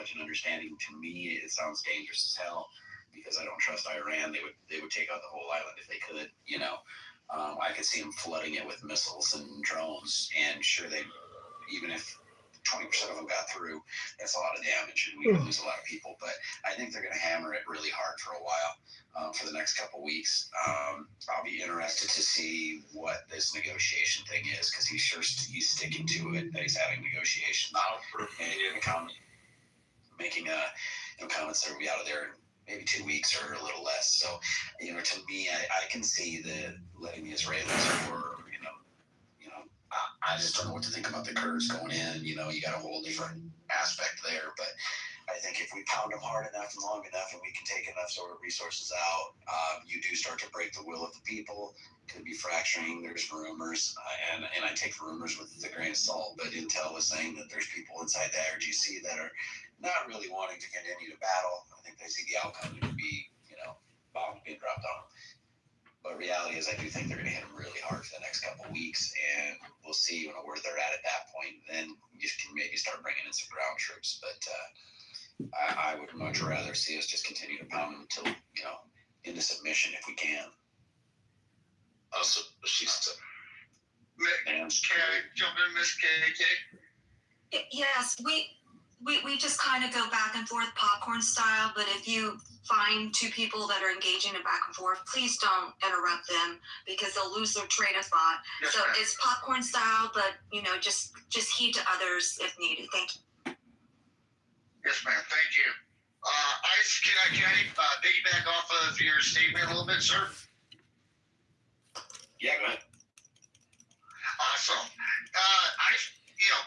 knowledge and understanding, to me, it sounds dangerous as hell because I don't trust Iran. They would take out the whole island if they could. I could see them flooding it with missiles and drones, and sure, even if 20% of them got through, that's a lot of damage, and we would lose a lot of people. But I think they're going to hammer it really hard for a while, for the next couple weeks. I'll be interested to see what this negotiation thing is, because he's sticking to it, that he's having negotiations. And making comments that will be out of there in maybe 2 weeks or a little less. So, to me, I can see letting the Israelis for, I just don't know what to think about the Kurds going in. You got a whole different aspect there. But I think if we pound them hard enough and long enough, and we can take enough sort of resources out, you do start to break the will of the people. Could be fracturing. There's rumors, and I take rumors with a grain of salt. But Intel was saying that there's people inside the IRGC that are not really wanting to continue to battle. I think they see the outcome to be, bombs being dropped on them. But reality is, I do think they're going to hit them really hard for the next couple of weeks, and we'll see where they're at that point. Then you can maybe start bringing in some ground troops. But I would much rather see us just continue to pound them until, into submission if we can. Also, she said, Can I jump in, Miss KK? Yes, we just kind of go back and forth popcorn style, but if you find two people that are engaging in back and forth, please don't interrupt them because they'll lose their train of thought. Yes, so ma'am. It's popcorn style, but just heed to others if needed. Thank you. Yes, ma'am. Thank you. Ice, can I piggyback off of your statement a little bit, sir? Yeah, go ahead. Awesome. I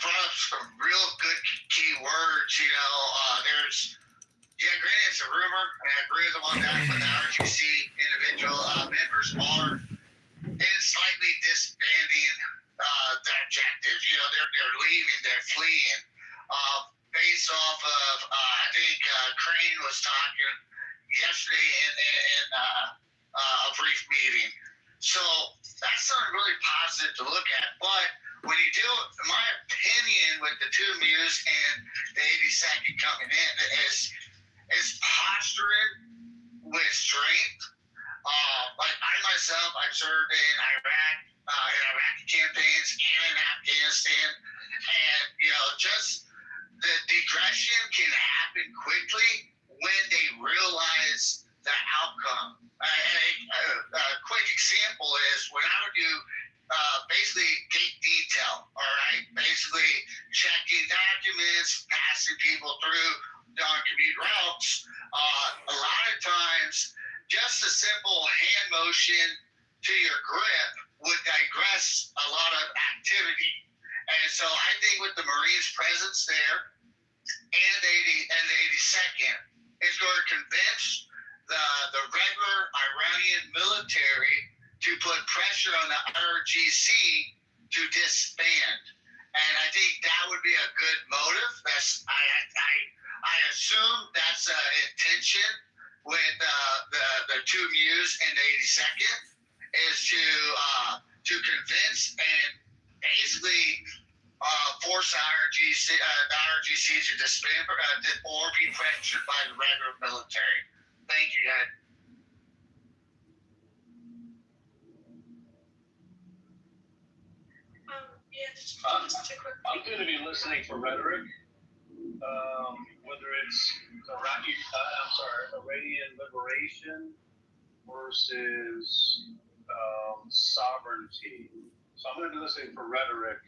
brought up some real good key words. There's, granted it's a rumor, and I agree with them on that, but the RGC individual members are slightly disbanding the objective. They're leaving, they're fleeing. Based off of, I think Crane was talking yesterday in a brief meeting. So that's something really positive to look at. But when you deal, in my opinion, with the two Muse and the 82nd coming in, is posturing with strength. Like I myself, I served in Iraq, in Iraqi campaigns, and in Afghanistan, and just the aggression can happen quickly when they realize the outcome. A quick example is when I would do basically gate detail, all right? Basically checking documents, passing people through non-commute routes. A lot of times, just a simple hand motion to your grip would digress a lot of activity. And so I think with the Marines' presence there and the 82nd, it's going to convince the regular Iranian military to put pressure on the IRGC to disband. And I think that would be a good motive. I assume that's an intention with the two Muse and the 82nd is to convince and basically force the IRGC to disband or be pressured by the regular military. Thank you, guys. Just a quick. I'm going to be listening for rhetoric, whether it's Iranian liberation versus sovereignty. So I'm going to be listening for rhetoric.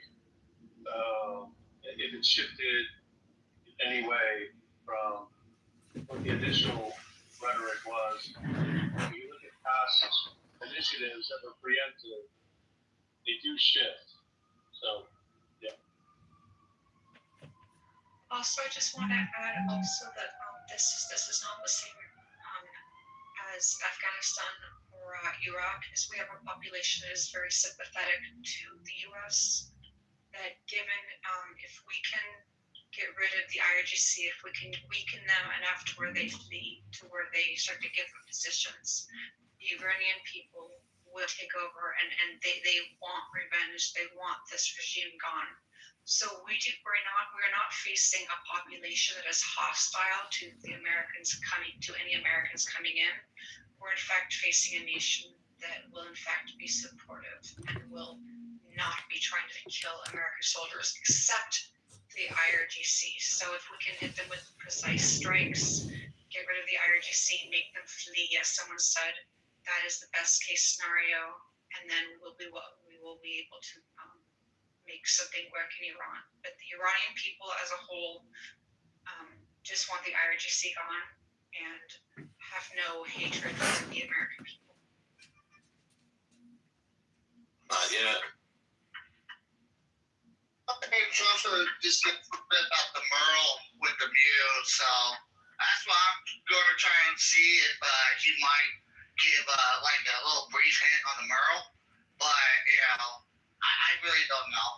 If it's shifted in any way from what the initial rhetoric was. When you look at past initiatives that were preemptive, they do shift. So, yeah. Also, I just want to add also that this is not the same as Afghanistan or Iraq, as we have a population that is very sympathetic to the U.S. That given if we can get rid of the IRGC, if we can weaken them enough to where they flee, to where they start to give them positions, the Iranian people will take over and they want revenge. They want this regime gone. we're not facing a population that is hostile to any Americans coming in. We're in fact facing a nation that will in fact be supportive and will not be trying to kill American soldiers except the IRGC. So if we can hit them with precise strikes, get rid of the IRGC, make them flee, yes, someone said that is the best case scenario, and then we will be able to make something work in Iran. But the Iranian people as a whole just want the IRGC gone and have no hatred for the American people. Not yet. Okay, so also just get a little bit about the Merle with the Mew. So that's why I'm going to try and see if he might give like a little brief hint on the Merle. But, you know, I really don't know.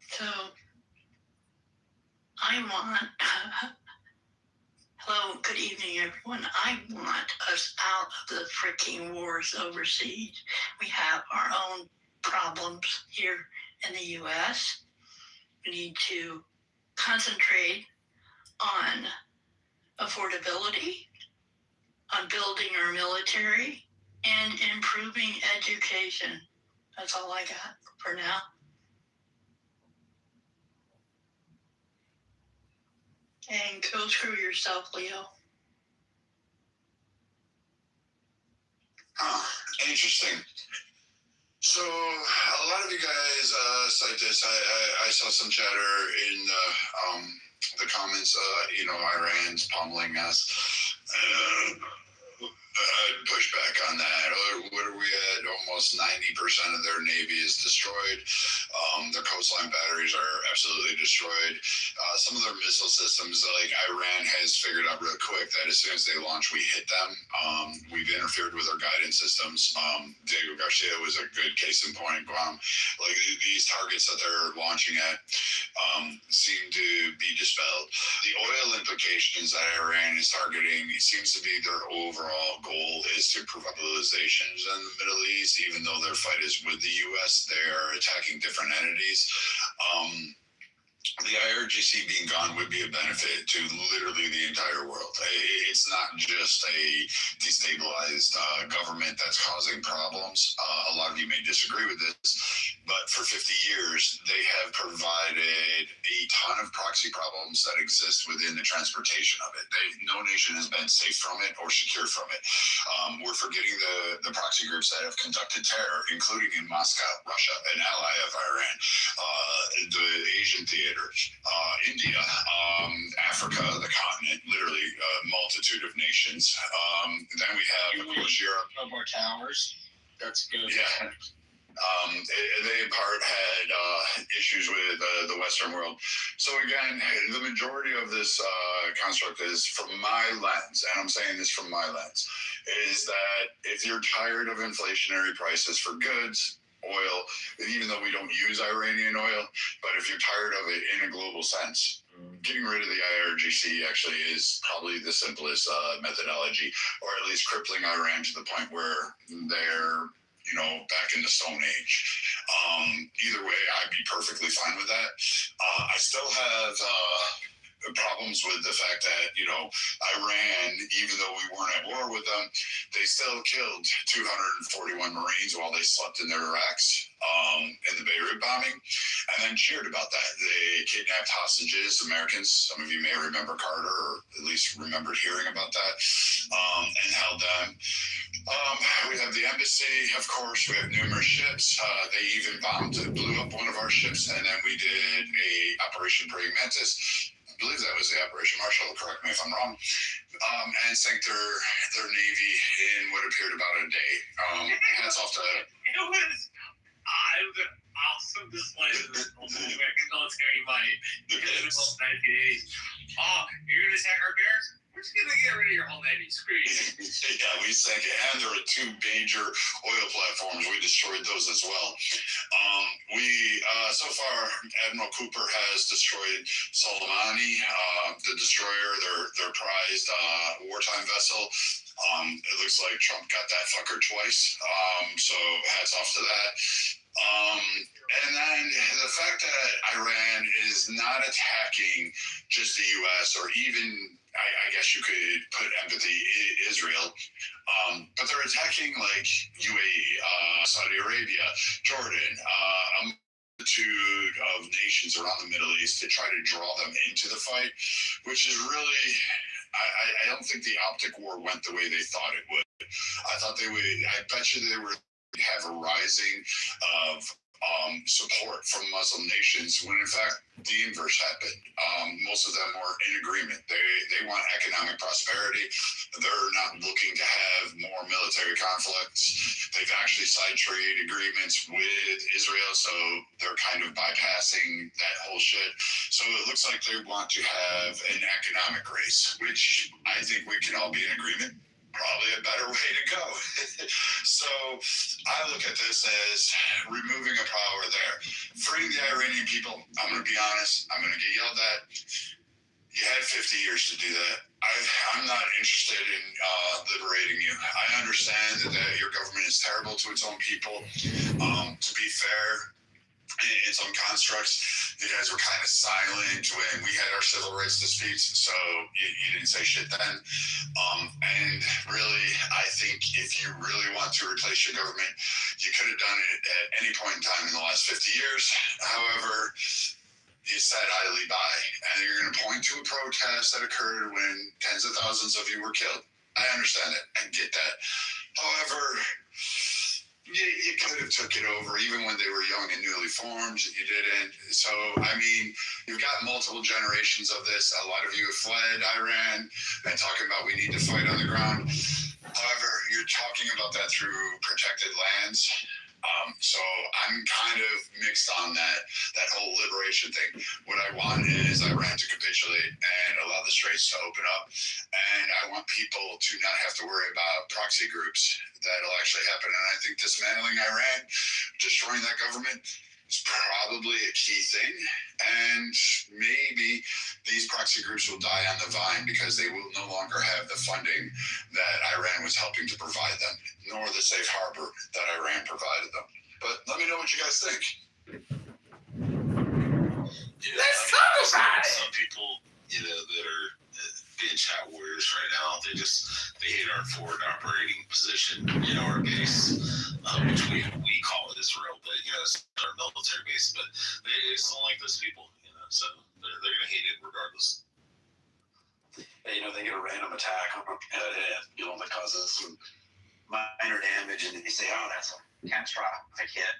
So, I want, hello, good evening, everyone. I want us out of the freaking wars overseas. We have our own problems here in the U.S. We need to concentrate on affordability, on building our military, and improving education. That's all I got for now. And go screw yourself, Leo. Interesting. So a lot of you guys cite this. I saw some chatter in the comments. Iran's pummeling us. I'd push back on that. What are we at? Almost 90% of their Navy is destroyed. Their coastline batteries are absolutely destroyed. Some of their missile systems, like Iran has figured out real quick that as soon as they launch, we hit them. We've interfered with their guidance systems. Diego Garcia was a good case in point. Like these targets that they're launching at seem to be dispelled. The oil implications that Iran is targeting, it seems to be their overall goal is to improve mobilizations in the Middle East. Even though their fight is with the U.S., they are attacking different entities. The IRGC being gone would be a benefit to literally the entire world. It's not just a destabilized government that's causing problems. A lot of you may disagree with this, but for 50 years, they have provided a ton of proxy problems that exist within the transportation of it. No nation has been safe from it or secure from it. We're forgetting the proxy groups that have conducted terror, including in Moscow, Russia, an ally of Iran, the Asian theater, India, Africa, the continent, literally a multitude of nations. Then we have, of course, Europe. Of our towers. That's good. Yeah. They in part had issues with the Western world. So again, the majority of this construct is from my lens, and I'm saying this from my lens, is that if you're tired of inflationary prices for goods, oil, even though we don't use Iranian oil, but if you're tired of it in a global sense, getting rid of the IRGC actually is probably the simplest methodology, or at least crippling Iran to the point where they're back in the Stone Age. Either way, I'd be perfectly fine with that. I still have problems with the fact that, Iran, even though we weren't at war with them, they still killed 241 Marines while they slept in their racks in the Beirut bombing, and then cheered about that. They kidnapped hostages, Americans. Some of you may remember Carter, or at least remembered hearing about that, and held them. We have the embassy, of course. We have numerous ships. They even blew up one of our ships, and then we did a Operation Praying Mantis. I believe that was the Operation Marshall, correct me if I'm wrong, and sank their Navy in what appeared about a day. Hats off to It was an awesome display of this military might because it was 1980s. Oh, you're going to attack our bears? We're just going to get rid of your whole Navy. Screw you. Yeah, we sank it. And there were two major oil platforms. We destroyed those as well. So far, Admiral Cooper has destroyed Soleimani, the destroyer, their prized wartime vessel. It looks like Trump got that fucker twice. So hats off to that. And then the fact that Iran is not attacking just the U.S. or even, I guess you could put empathy, Israel, but they're attacking like UAE, Saudi Arabia, Jordan, a multitude of nations around the Middle East to try to draw them into the fight, which is really, I don't think the optic war went the way they thought it would. I thought they would, I bet you they would have a rising of support from Muslim nations when in fact the inverse happened. Most of them were in agreement. They want economic prosperity. They're not looking to have more military conflicts. They've actually signed trade agreements with Israel, so they're kind of bypassing that whole shit. So it looks like they want to have an economic race, which I think we can all be in agreement. Probably a better way to go. So I look at this as removing a power there. Freeing the Iranian people, I'm going to be honest, I'm going to get yelled at. You had 50 years to do that. I'm not interested in liberating you. I understand that your government is terrible to its own people. To be fair, in some constructs, you guys were kind of silent when we had our civil rights disputes, so you didn't say shit then. And really, I think if you really want to replace your government, you could have done it at any point in time in the last 50 years. However, you sat idly by, and you're going to point to a protest that occurred when tens of thousands of you were killed. I understand it. I get that. However, you could have took it over even when they were young and newly formed. You didn't. So, I mean, you've got multiple generations of this. A lot of you have fled Iran and talking about we need to fight on the ground. However, you're talking about that through protected lands. So I'm kind of mixed on that whole liberation thing. What I want is Iran to capitulate and allow the straits to open up. And I want people to not have to worry about proxy groups that'll actually happen. And I think dismantling Iran, destroying that government, is probably a key thing. And maybe these proxy groups will die on the vine because they will no longer have the funding that Iran was helping to provide them, nor the safe harbor that Iran provided them. But let me know what you guys think. Yeah, let's talk about it. Some people, that are being chat warriors right now, they hate our forward operating position, our base, which we call it Israel, but it's our military base. But they just don't like those people, so they're gonna hate it regardless. They get a random attack on that causes some minor damage, and they say, "Oh, that's a catastrophic hit."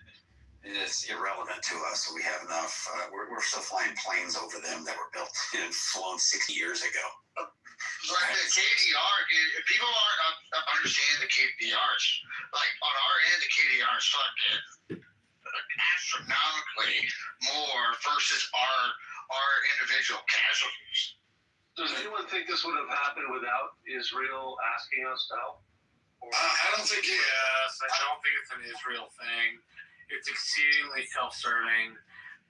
It's irrelevant to us. So we have enough. We're still flying planes over them that were built and flown 60 years ago. Like the KDR, dude, people aren't understanding the KDRs. Like on our end, the KDRs fucking astronomically more versus our individual casualties. Does anyone think this would have happened without Israel asking us to help? I don't think it. Yes, I don't think it's an Israel thing. It's exceedingly self-serving.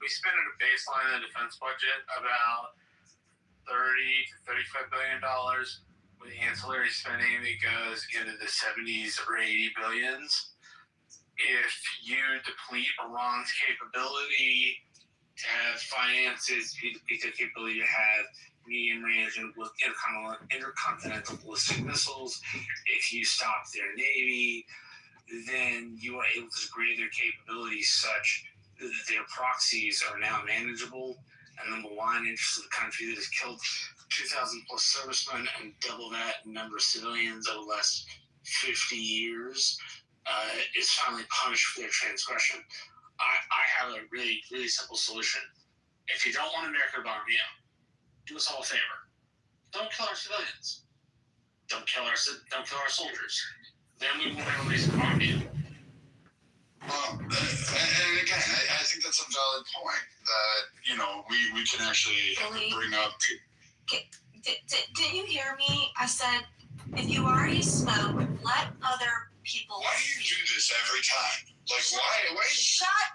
We spend at a baseline in the defense budget about $30 to $35 billion. With ancillary spending, it goes into the 70s or 80 billions. If you deplete Iran's capability to have finances, if you deplete their capability to have medium range and intercontinental ballistic missiles, if you stop their navy, then you are able to degrade their capabilities such that their proxies are now manageable, and the malign interest of the country that has killed 2,000 plus servicemen and double that number of civilians over the last 50 years is finally punished for their transgression. I have a really, really simple solution. If you don't want America to bomb you, do us all a favor. Don't kill our civilians. Don't kill our soldiers. Then we won't have a reason to bomb you. Well, and again, I think that's a valid point that, we can actually bring up. Didn't you hear me? I said, if you already smoke, let other people. Why do you do this every time? Like,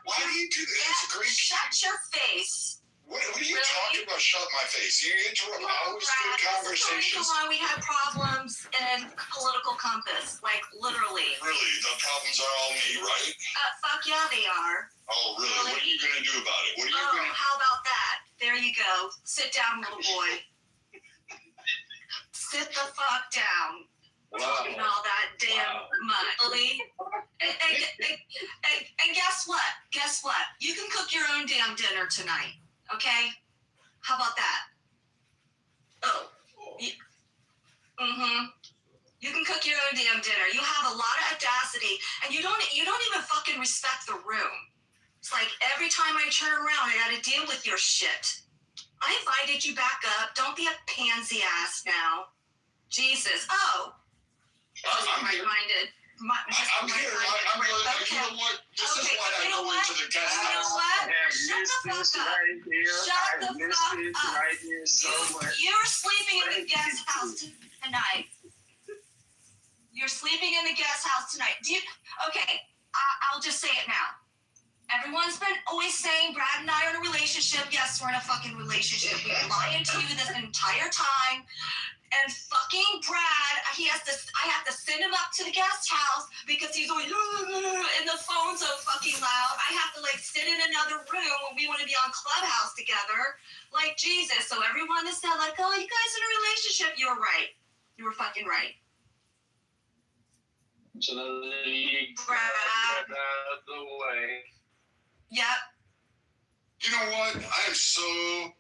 why do you do this? It's a great. Shut your face. What are you talking about? Shut my my face. You interrupt. I always do Brad, conversations. this is why we have problems in political compass. Like, literally. Really, the problems are all me, right? Fuck yeah, they are. Oh, really? What are you gonna do about it? What are you Oh, gonna? how about that? There you go. Sit down, little boy. Sit the fuck down. Talking all that damn money. And guess what? Guess what? You can cook your own damn dinner tonight. Okay? How about that? Oh. You can cook your own damn dinner. You have a lot of audacity, and you don't even fucking respect the room. It's like every time I turn around, I gotta deal with your shit. I invited you back up. Don't be a pansy ass now. Jesus. Oh. I'm here. Right-minded. I'm here. I'm really. Okay. You know what? This is Okay, why I you know go what? into the guest You know house. what? Shut the fuck up. Shut the fuck up. You're sleeping in the guest house tonight. You're sleeping in the guest house tonight. Okay, I'll just say it now. Everyone's been always saying Brad and I are in a relationship. Yes, we're in a fucking relationship. We've been lying to you this entire time. And fucking Brad, I have to send him up to the guest house because he's going, and the phone's so fucking loud. I have to like sit in another room when we want to be on Clubhouse together. Like, Jesus. So everyone is now like, oh, you guys in a relationship. You were right. You were fucking right. So then you Brad. get that out of the way. Yep. You know what? I am so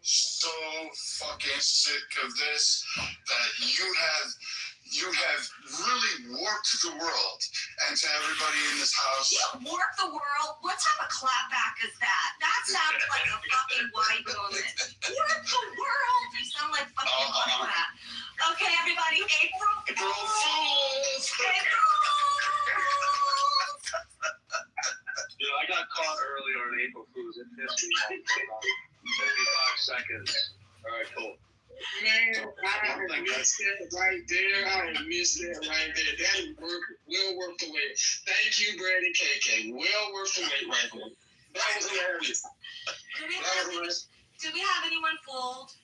fucking sick of this that you have really warped the world. And to everybody in this house. You warp the world? What type of clapback is that? That sounds like a fucking white woman. Warp the world? You sound like fucking like that. Okay, everybody, April Fools! April Fools! You know, I got caught earlier on April Fools. It pissed me off for about 55 seconds. All right, cool. Man, I missed that right there. I missed that right there. That is well worth the wait. Thank you, Brady KK. Well worth the wait right there. That was hilarious. Do we have anyone fooled?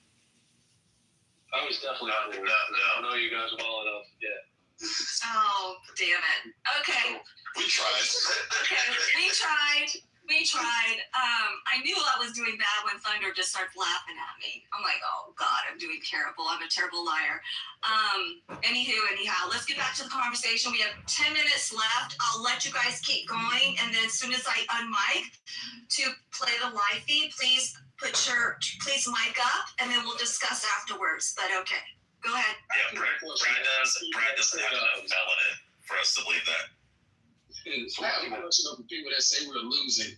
I was definitely not there. I know you guys well enough. Yeah. Oh, damn it. Okay. We tried. Okay, we tried. I knew I was doing bad when Thunder just started laughing at me. I'm like, oh God, I'm doing terrible. I'm a terrible liar. Anyhow, let's get back to the conversation. We have 10 minutes left. I'll let you guys keep going, and then as soon as I unmic to play the live feed, please mic up, and then we'll discuss afterwards. But okay, go ahead. Yeah, Brad doesn't have enough melanin for us to believe that. So I have a question of the people that say we're losing.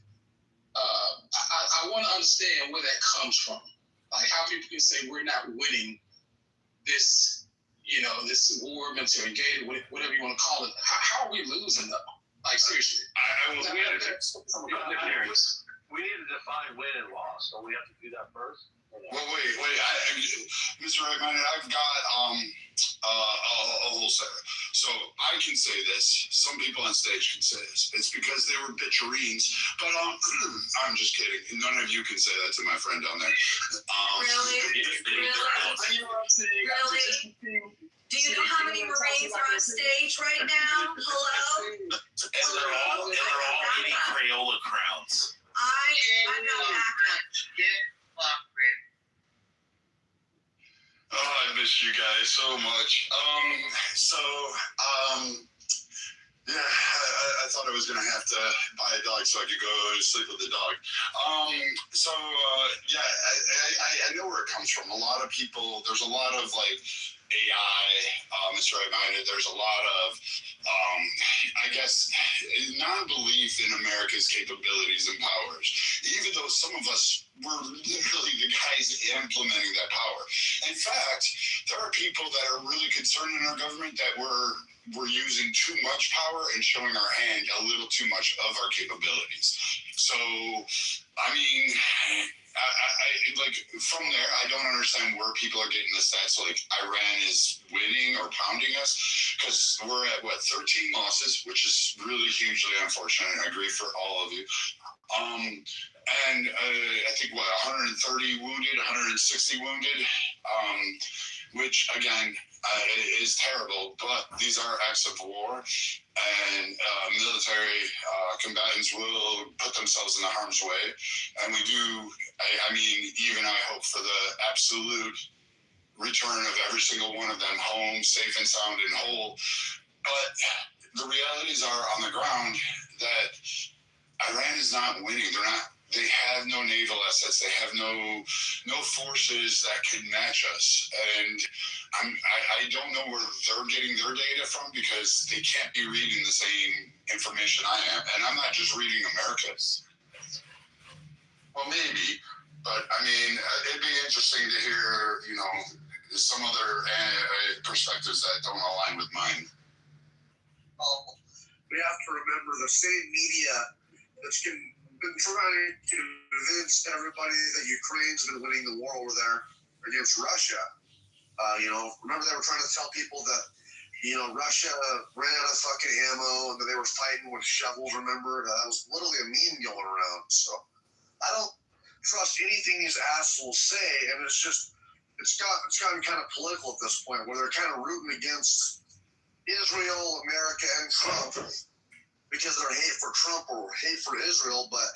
I want to understand where that comes from. Like how people can say we're not winning this, this war, military engagement, whatever you want to call it. How are we losing though? Like seriously. We need to define win and loss. Don't we have to do that first? Well, wait. Mr. Right-Minded, I've got a whole set. So I can say this. Some people on stage can say this. It's because they were bitchereens. But I'm just kidding. None of you can say that to my friend down there. Really? Do you know how many Marines are on stage right now? Hello? And they're all eating Crayola crowns. I'm not backup. Oh, I miss you guys so much. Yeah, I thought I was gonna have to buy a dog so I could go to sleep with the dog. I know where it comes from. A lot of people, there's a lot of like AI, Mr. Right-Minded. There's a lot of, I guess, non-belief in America's capabilities and powers, even though some of us were literally the guys implementing that power. In fact, there are people that are really concerned in our government that we're using too much power and showing our hand a little too much of our capabilities. So, I mean, I like from there, I don't understand where people are getting the stats like Iran is winning or pounding us, because we're at 13 losses, which is really hugely unfortunate. I agree for all of you. and I think 130 wounded, 160 wounded, which again is terrible. But these are acts of war, and military combatants will put themselves in harm's way, and we do. I mean, even I hope for the absolute return of every single one of them home, safe and sound and whole. But the realities are on the ground that Iran is not winning. They have no naval assets. They have no forces that can match us. And I don't know where they're getting their data from, because they can't be reading the same information I am. And I'm not just reading America's. Well, maybe, but I mean, it'd be interesting to hear, some other perspectives that don't align with mine. Well, we have to remember the same media that's been trying to convince everybody that Ukraine's been winning the war over there against Russia. Remember they were trying to tell people that, Russia ran out of fucking ammo and that they were fighting with shovels, remember? That was literally a meme going around. So I don't trust anything these assholes say, and it's gotten kind of political at this point, where they're kind of rooting against Israel, America, and Trump because they're hate for Trump or hate for Israel, but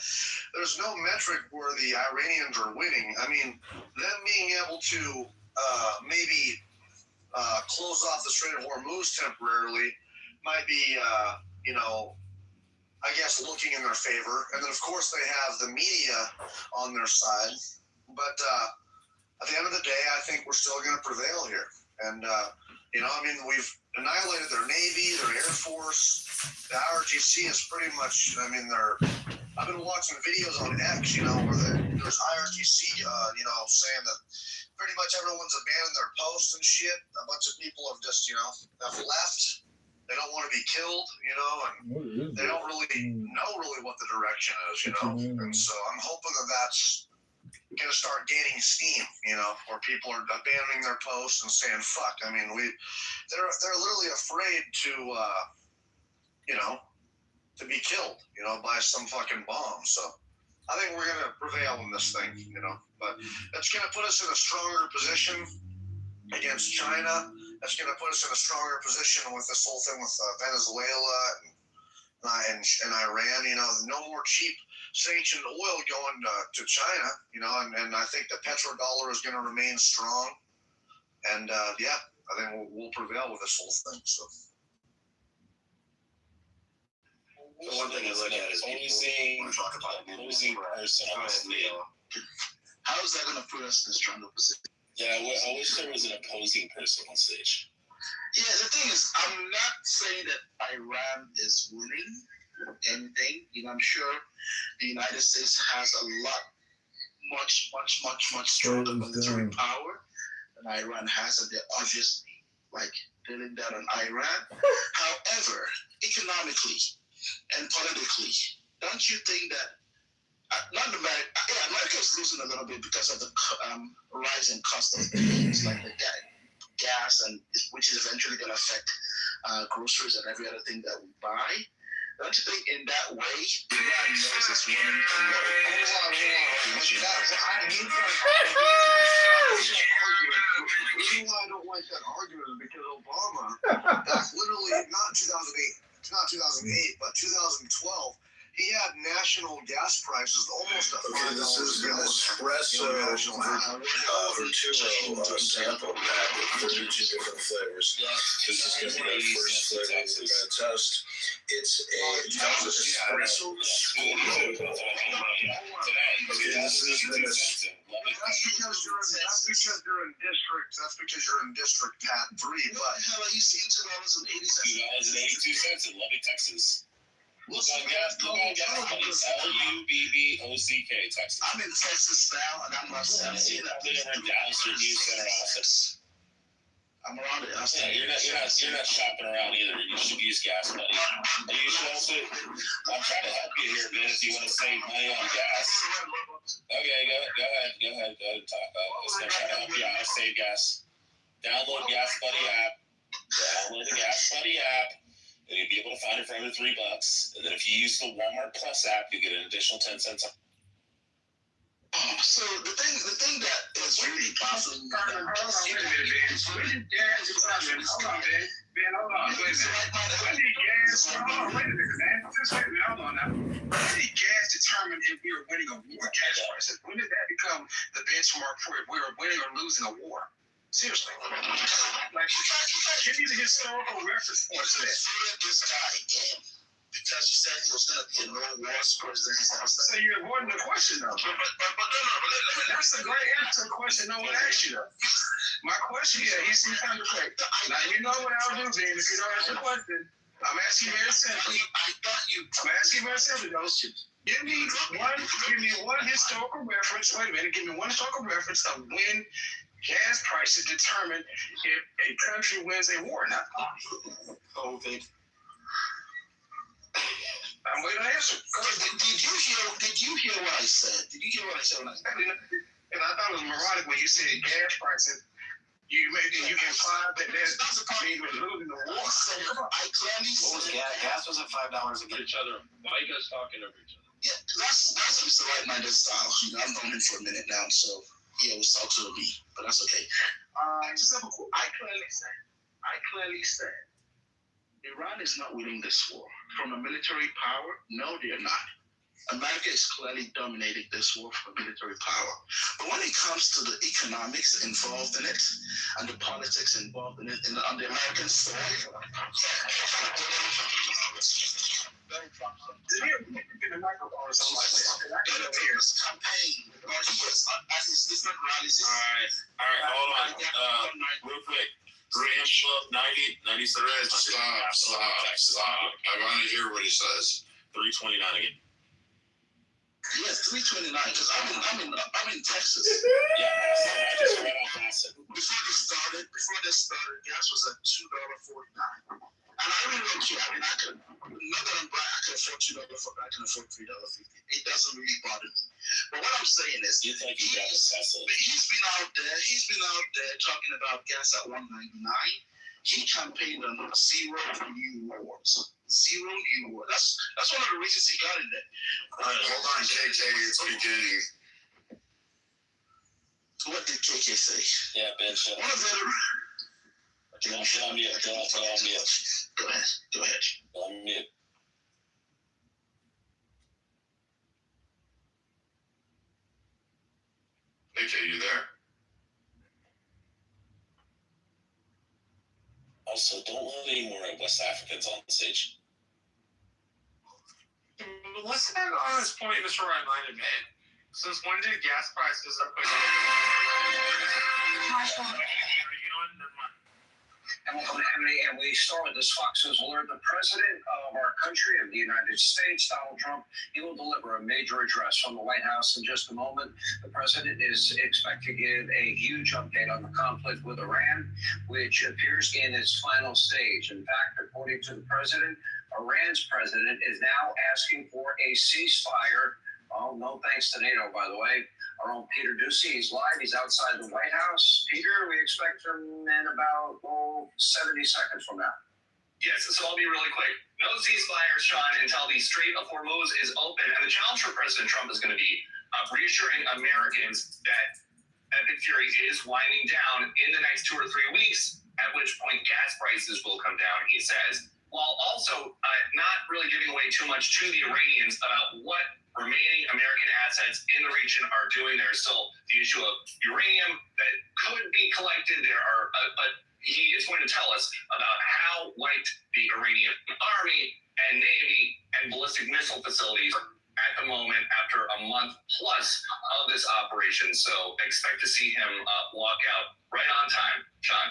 there's no metric where the Iranians are winning. I mean, them being able to maybe close off the Strait of Hormuz temporarily might be, I guess, looking in their favor. And then, of course, they have the media on their side. But at the end of the day, I think we're still going to prevail here. And, we've annihilated their Navy, their Air Force. The IRGC is pretty much, I've been watching videos on X, where there's IRGC, saying that pretty much everyone's abandoned their posts and shit. A bunch of people have just, have left. They don't want to be killed, and they don't really know what the direction is, And so I'm hoping that that's going to start gaining steam, where people are abandoning their posts and saying, fuck. I mean, they're literally afraid to, to be killed, by some fucking bomb. So I think we're going to prevail in this thing, but it's going to put us in a stronger position against China. That's going to put us in a stronger position with this whole thing with Venezuela and Iran. No more cheap sanctioned oil going to China, and I think the petrodollar is going to remain strong. And I think we'll prevail with this whole thing. So one thing I look at is people want to talk about opposing person on stage. How is that going to put us in a stronger position? Yeah, I wish there was an opposing person on stage. Yeah, the thing is, I'm not saying that Iran is winning anything. I'm sure the United States has a lot, much stronger military power than Iran has, and they're obviously dealing that on Iran. However, economically and politically, don't you think that America is losing a little bit because of the rising cost of things like the gas, and which is eventually going to affect groceries and every other thing that we buy? Don't you think in that way, Iran knows it's winning a lot of things? The reason why I don't like that argument is because Obama, that's literally not 2008, but 2012. He had national gas prices almost at $5 This is an espresso Vertuo sample pack with 32 different flavors. This is going to be the first flavor we're going to test. It's espresso squirrel. Okay, this is the That's because you're in district. That's because you're in district Pat 3. But how are you seeing $2.80? $2.82 in Lubbock, Texas. Look on gas, LUBBOCK, Texas. I'm in Texas now, and I'm not seeing that. They're in Dallas Review Center office. I'm around it. You're not shopping around either. You should use Gas Buddy. And you should also. I'm trying to help you here, Ben. If you want to save money on gas. Okay, go ahead. Talk. I'm trying to help you out. Save gas. Download Gas Buddy app. Download the Gas Buddy app. And you'll be able to find it for under $3. And then if you use the Walmart Plus app, you get an additional 10 cents. So the thing that is really puzzling me. Hold on, wait a minute, Ben. When did gas determine? Hold on, Ben. Ben, hold on, wait a minute. When did gas? Hold on, wait a minute, man. Just wait a minute. Hold on now. When did gas determine if we were winning a war? Gas prices. When did that become the benchmark for if we were winning or losing a war? Seriously. Like, give me the historical reference point to that. This guy again, because you said he was going to be a no wars president. So you're avoiding the question, though. But no, That's a great answer to the question no one asked you, though. My question, yeah, he seems kind of great. Now, you know what I'll do, Ben, if you don't answer the question. I'm asking very simply. I'm asking very simply, though. Give me one historical reference. Wait a minute. Give me one historical reference of when gas prices determine if a country wins a war or not. COVID. I'm waiting to answer. Did you hear what I said? Did you hear what I said when I said? And I thought it was moronic when you said gas prices. You implied that that's a mean we're losing the war. I clearly What was said. gas was at $5 a gallon. Each other. Why are you guys talking over each other? Yeah, that's Mr. Right-minded style. You know, I've known him for a minute now, so he always talks to me, but that's okay. I clearly said, Iran is not winning this war. From a military power, no, they're not. America is clearly dominating this war from military power. But when it comes to the economics involved in it and the politics involved in it on the American side, In the microphone or something like that. I can hear. campaign, or he was at his different rallies. All right, hold on. Real quick. 90 Stop. I want to hear what he says. 329 again. Yes, 329. Because I'm in Texas. Yeah, I just read off acid. Before this started, gas was at $2.49. And I really don't care. I mean, not that I'm black, I can afford $2. I can afford $3.50. It doesn't really bother me. But what I'm saying is, You think you got a Tesla? he's been out there talking about gas at $1.99. He campaigned on zero new wars. Zero new wars. That's one of the reasons he got in there. All right, hold on, KK, it's beginning. What did KK say? Yeah, Ben, shut One of the on mute. Go on mute. Go ahead. On mute. KK, you there? Also, don't let any more West Africans on the stage. Let's back on this point, Mr. Right-minded man. Since when did gas prices are put And welcome to Emily, and we start with this Fox News alert. The president of our country, of the United States, Donald Trump, he will deliver a major address from the White House in just a moment. The president is expected to give a huge update on the conflict with Iran, which appears in its final stage. In fact, according to the president, Iran's president is now asking for a ceasefire. Oh, no thanks to NATO, by the way. Our own Peter Ducey, he's live. He's outside the White House. Peter, we expect him in about 70 seconds from now. Yes, so I'll be really quick. No ceasefire, Sean, until the Strait of Hormuz is open. And the challenge for President Trump is going to be reassuring Americans that epic fury is winding down in the next 2 or 3 weeks, at which point gas prices will come down, he says, while also not really giving away too much to the Iranians about what remaining American assets in the region are doing. There's still the issue of uranium that could be collected. But he is going to tell us about how light the Iranian army and navy and ballistic missile facilities are at the moment after a month plus of this operation. So expect to see him walk out right on time, Sean.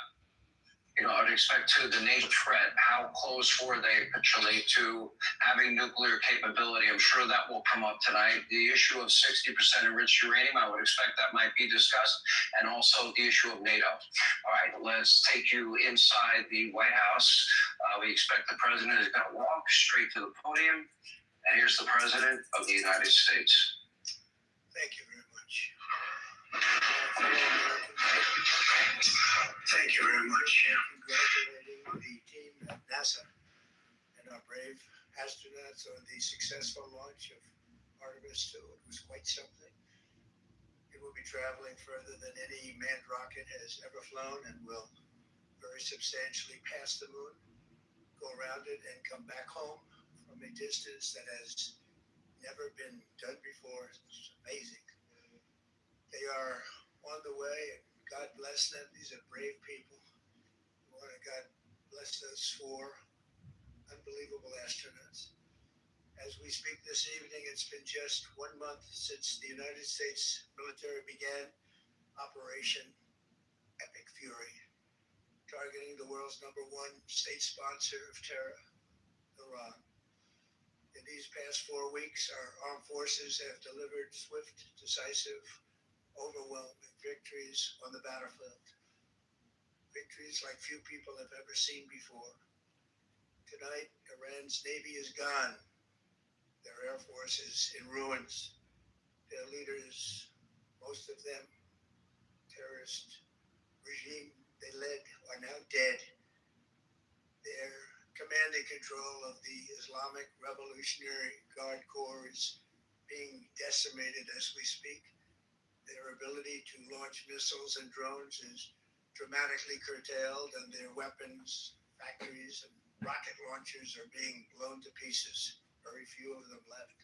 You know, I'd expect to the NATO threat, how close were they potentially to having nuclear capability? I'm sure that will come up tonight. The issue of 60% enriched uranium, I would expect that might be discussed, and also the issue of NATO. All right, let's take you inside the White House. We expect the president is going to walk straight to the podium, and here's the president of the United States. Thank you very much. Thank you very much. Congratulating the team at NASA and our brave astronauts on the successful launch of Artemis 2. It was quite something. It will be traveling further than any manned rocket has ever flown and will very substantially pass the moon, go around it, and come back home from a distance that has never been done before. It's amazing. They are on the way, and God bless them. These are brave people. God bless those 4 unbelievable astronauts. As we speak this evening, it's been just 1 month since the United States military began Operation Epic Fury, targeting the world's #1 state sponsor of terror, Iran. In these past 4 weeks, our armed forces have delivered swift, decisive, overwhelming victories on the battlefield. Victories like few people have ever seen before. Tonight, Iran's Navy is gone. Their Air Force is in ruins. Their leaders, most of them terrorist regime they led, are now dead. Their command and control of the Islamic Revolutionary Guard Corps is being decimated as we speak. Their ability to launch missiles and drones is dramatically curtailed, and their weapons, factories, and rocket launchers are being blown to pieces. Very few of them left.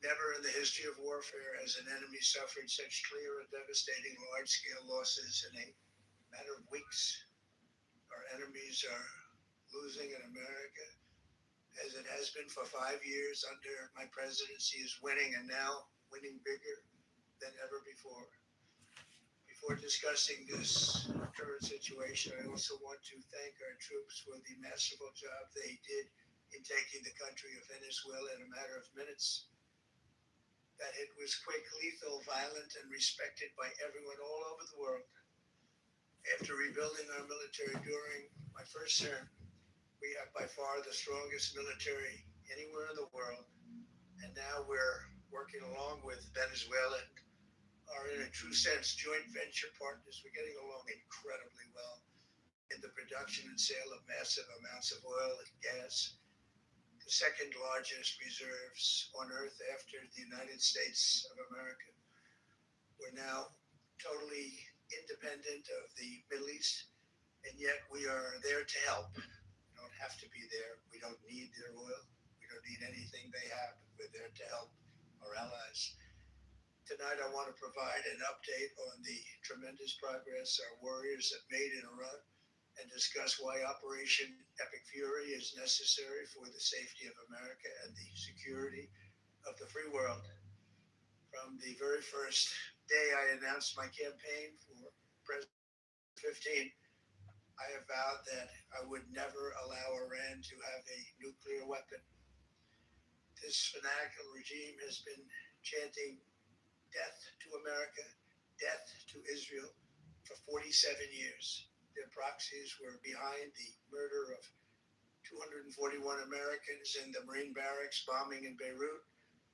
Never in the history of warfare has an enemy suffered such clear and devastating large-scale losses in a matter of weeks. Our enemies are losing, and America, as it has been for 5 years under my presidency, is winning, and now winning bigger than ever before. Before discussing this current situation, I also want to thank our troops for the masterful job they did in taking the country of Venezuela in a matter of minutes. That it was quick, lethal, violent, and respected by everyone all over the world. After rebuilding our military during my first term, we have by far the strongest military anywhere in the world. And now we're working along with Venezuela and are in a true sense joint venture partners. We're getting along incredibly well in the production and sale of massive amounts of oil and gas, the second largest reserves on earth after the United States of America. We're now totally independent of the Middle East, and yet we are there to help. We don't have to be there. We don't need their oil. We don't need anything they have. We're there to help our allies. Tonight, I want to provide an update on the tremendous progress our warriors have made in Iran and discuss why Operation Epic Fury is necessary for the safety of America and the security of the free world. From the very first day I announced my campaign for President 15, I have vowed that I would never allow Iran to have a nuclear weapon. This fanatical regime has been chanting death to America, death to Israel for 47 years. Their proxies were behind the murder of 241 Americans in the Marine barracks bombing in Beirut,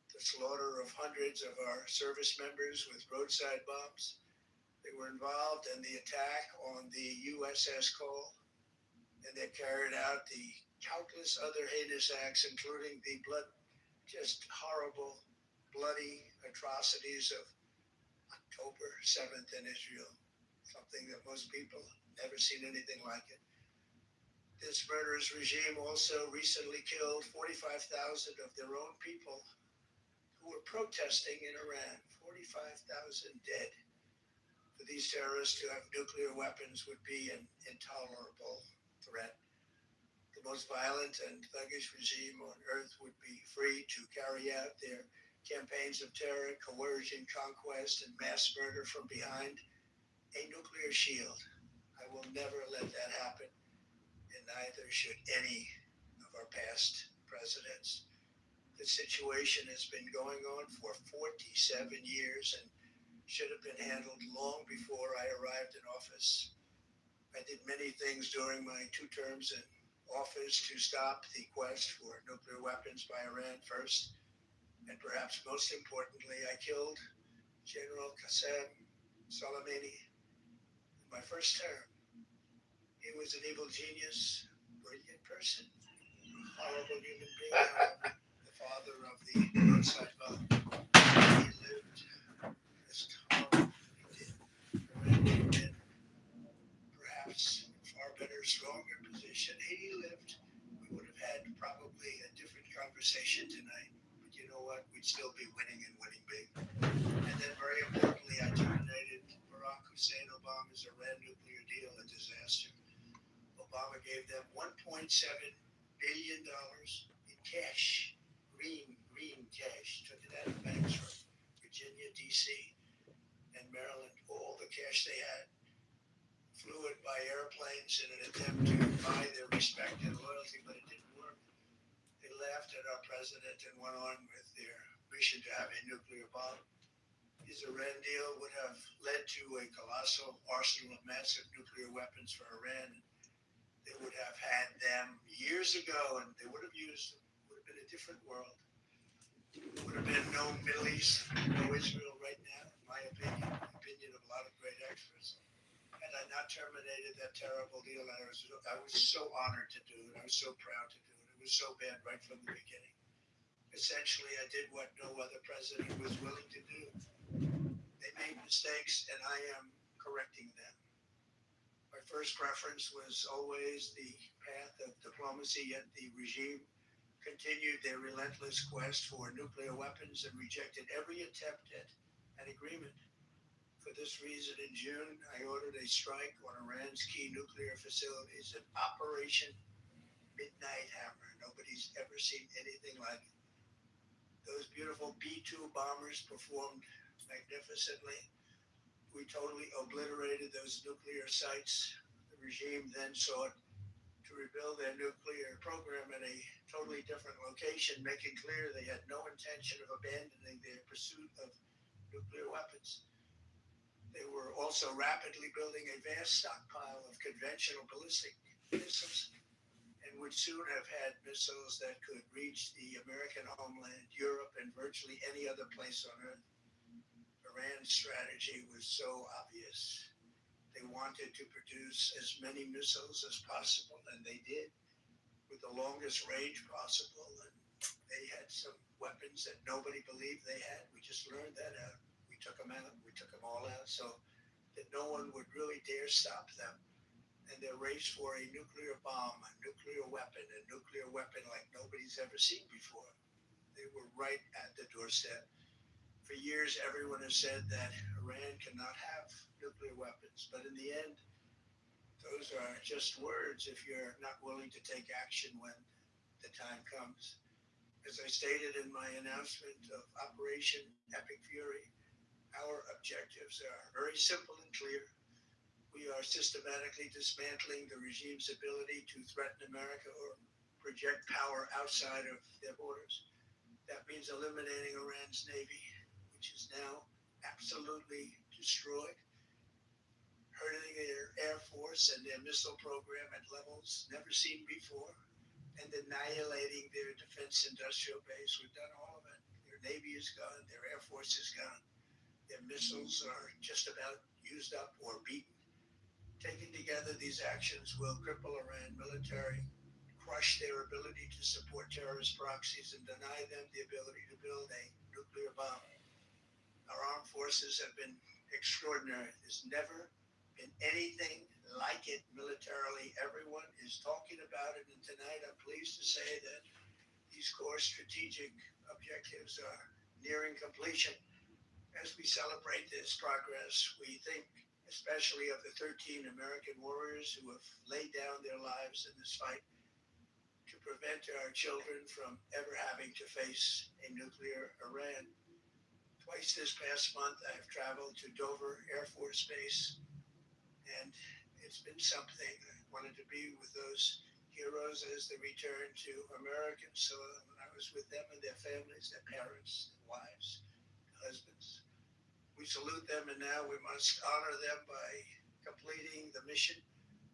the slaughter of hundreds of our service members with roadside bombs. They were involved in the attack on the USS Cole, and they carried out the countless other heinous acts, including the just horrible, bloody atrocities of October 7th in Israel, something that most people never seen anything like it. This murderous regime also recently killed 45,000 of their own people who were protesting in Iran. 45,000 dead. For these terrorists to have nuclear weapons would be an intolerable threat. The most violent and thuggish regime on earth would be free to carry out their campaigns of terror, coercion, conquest, and mass murder from behind a nuclear shield. I will never let that happen, and neither should any of our past presidents. The situation has been going on for 47 years and should have been handled long before I arrived in office. I did many things during my 2 terms in office to stop the quest for nuclear weapons by Iran first. And perhaps most importantly, I killed General Qasem Soleimani in my first term. He was an evil genius, brilliant person, horrible human being, the father of the roadside bomb. He lived a conversation. Had he lived, we would have had probably a different conversation tonight. But you know what? We'd still be winning and winning big. And then very importantly, I terminated Barack Hussein Obama's Iran nuclear deal, a disaster. Obama gave them $1.7 billion in cash, green cash. Took it out of banks from Virginia, D.C., and Maryland, all the cash they had. Flew it by airplanes in an attempt to buy their respect and loyalty, but it didn't work. They laughed at our president and went on with their mission to have a nuclear bomb. His Iran deal would have led to a colossal arsenal of massive nuclear weapons for Iran. They would have had them years ago, and they would have used them. It would have been a different world. There would have been no Middle East, no Israel right now, in my opinion, the opinion of a lot of great experts. Had I not terminated that terrible deal, I was so honored to do it. I was so proud to do it. It was so bad right from the beginning. Essentially, I did what no other president was willing to do. They made mistakes, and I am correcting them. My first preference was always the path of diplomacy, yet the regime continued their relentless quest for nuclear weapons and rejected every attempt at an agreement. For this reason, in June, I ordered a strike on Iran's key nuclear facilities, an Operation Midnight Hammer. Nobody's ever seen anything like it. Those beautiful B-2 bombers performed magnificently. We totally obliterated those nuclear sites. The regime then sought to rebuild their nuclear program in a totally different location, making clear they had no intention of abandoning their pursuit of nuclear weapons. They were also rapidly building a vast stockpile of conventional ballistic missiles and would soon have had missiles that could reach the American homeland, Europe, and virtually any other place on Earth. Iran's strategy was so obvious. They wanted to produce as many missiles as possible, and they did, with the longest range possible. And they had some weapons that nobody believed they had. We just learned that out. We took them out. We took them all out so that no one would really dare stop them. And their race for a nuclear bomb, a nuclear weapon like nobody's ever seen before. They were right at the doorstep. For years, everyone has said that Iran cannot have nuclear weapons, but in the end, those are just words if you're not willing to take action when the time comes. As I stated in my announcement of Operation Epic Fury, our objectives are very simple and clear. We are systematically dismantling the regime's ability to threaten America or project power outside of their borders. That means eliminating Iran's Navy, which is now absolutely destroyed, hurting their Air Force and their missile program at levels never seen before, and annihilating their defense industrial base. We've done all of it. Their Navy is gone, their Air Force is gone. Their missiles are just about used up or beaten. Taken together, these actions will cripple Iran military, crush their ability to support terrorist proxies, and deny them the ability to build a nuclear bomb. Our armed forces have been extraordinary. There's never been anything like it militarily. Everyone is talking about it, and tonight I'm pleased to say that these core strategic objectives are nearing completion. As we celebrate this progress, we think especially of the 13 American warriors who have laid down their lives in this fight to prevent our children from ever having to face a nuclear Iran. Twice this past month, I've traveled to Dover Air Force Base, and it's been something. I wanted to be with those heroes as they return to American soil. When I was with them and their families, their parents, their wives, husbands. We salute them, and now we must honor them by completing the mission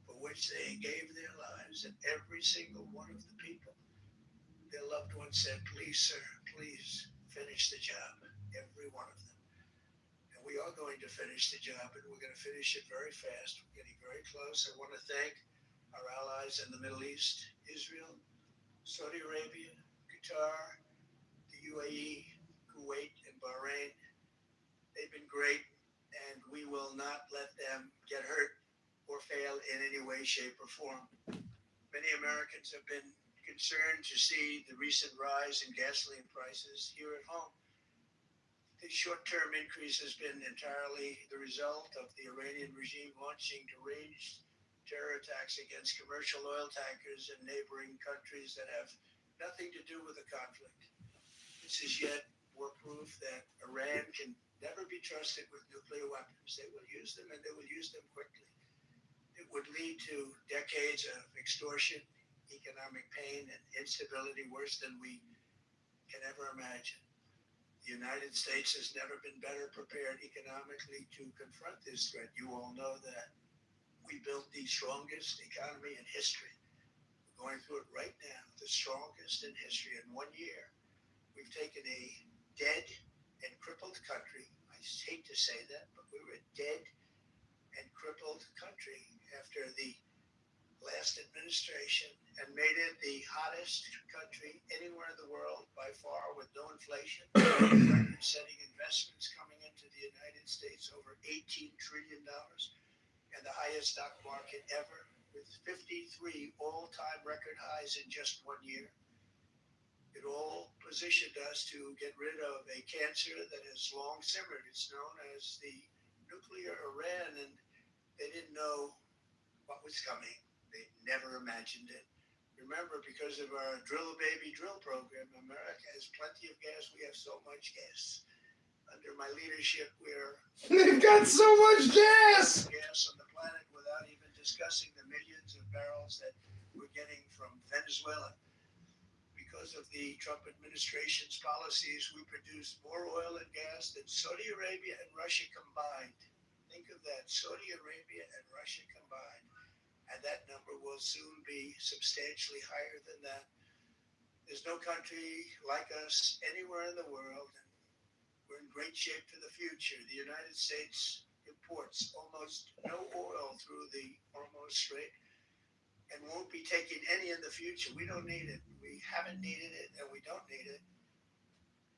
for which they gave their lives. And every single one of the people, their loved ones said, please, sir, please finish the job. Every one of them. And we are going to finish the job, and we're going to finish it very fast. We're getting very close. I want to thank our allies in the Middle East, Israel, Saudi Arabia, Qatar, the UAE, Kuwait, and Bahrain. They've been great, and we will not let them get hurt or fail in any way, shape, or form. Many Americans have been concerned to see the recent rise in gasoline prices here at home. The short-term increase has been entirely the result of the Iranian regime launching deranged terror attacks against commercial oil tankers in neighboring countries that have nothing to do with the conflict. This is yet more proof that Iran can never be trusted with nuclear weapons. They will use them, and they will use them quickly. It would lead to decades of extortion, economic pain, and instability worse than we can ever imagine. The United States has never been better prepared economically to confront this threat. You all know that we built the strongest economy in history. We're going through it right now, the strongest in history in 1 year. We've taken a dead and crippled country. I hate to say that, but we were a dead and crippled country after the last administration and made it the hottest country anywhere in the world by far, with no inflation, record-setting investments coming into the United States, over $18 trillion, and the highest stock market ever, with 53 all-time record highs in just 1 year. It all positioned us to get rid of a cancer that has long simmered. It's known as the nuclear Iran, and they didn't know what was coming. They never imagined it. Remember, because of our Drill Baby Drill program, America has plenty of gas. We have so much gas. Under my leadership, They've got so much gas! Gas on the planet without even discussing the millions of barrels that we're getting from Venezuela. Because of the Trump administration's policies, we produce more oil and gas than Saudi Arabia and Russia combined. Think of that, Saudi Arabia and Russia combined. And that number will soon be substantially higher than that. There's no country like us anywhere in the world, and we're in great shape for the future. The United States imports almost no oil through the Hormuz Strait and won't be taking any in the future. We don't need it. We haven't needed it, and we don't need it.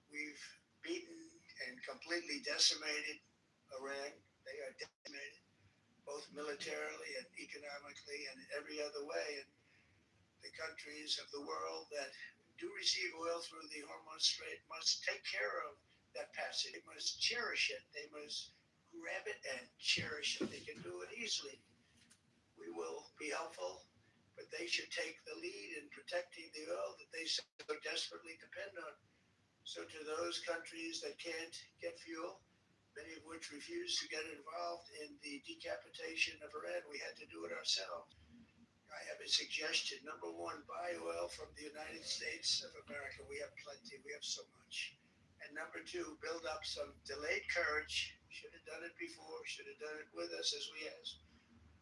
We've beaten and completely decimated Iran. They are decimated, both militarily and economically and in every other way. And the countries of the world that do receive oil through the Hormuz Strait must take care of that passage. They must cherish it. They must grab it and cherish it. They can do it easily. We will be helpful, but they should take the lead in protecting the oil that they so desperately depend on. So to those countries that can't get fuel, many of which refuse to get involved in the decapitation of Iran, we had to do it ourselves. I have a suggestion. Number one, buy oil from the United States of America. We have plenty. We have so much. And number two, build up some delayed courage. Should have done it before. Should have done it with us as we asked.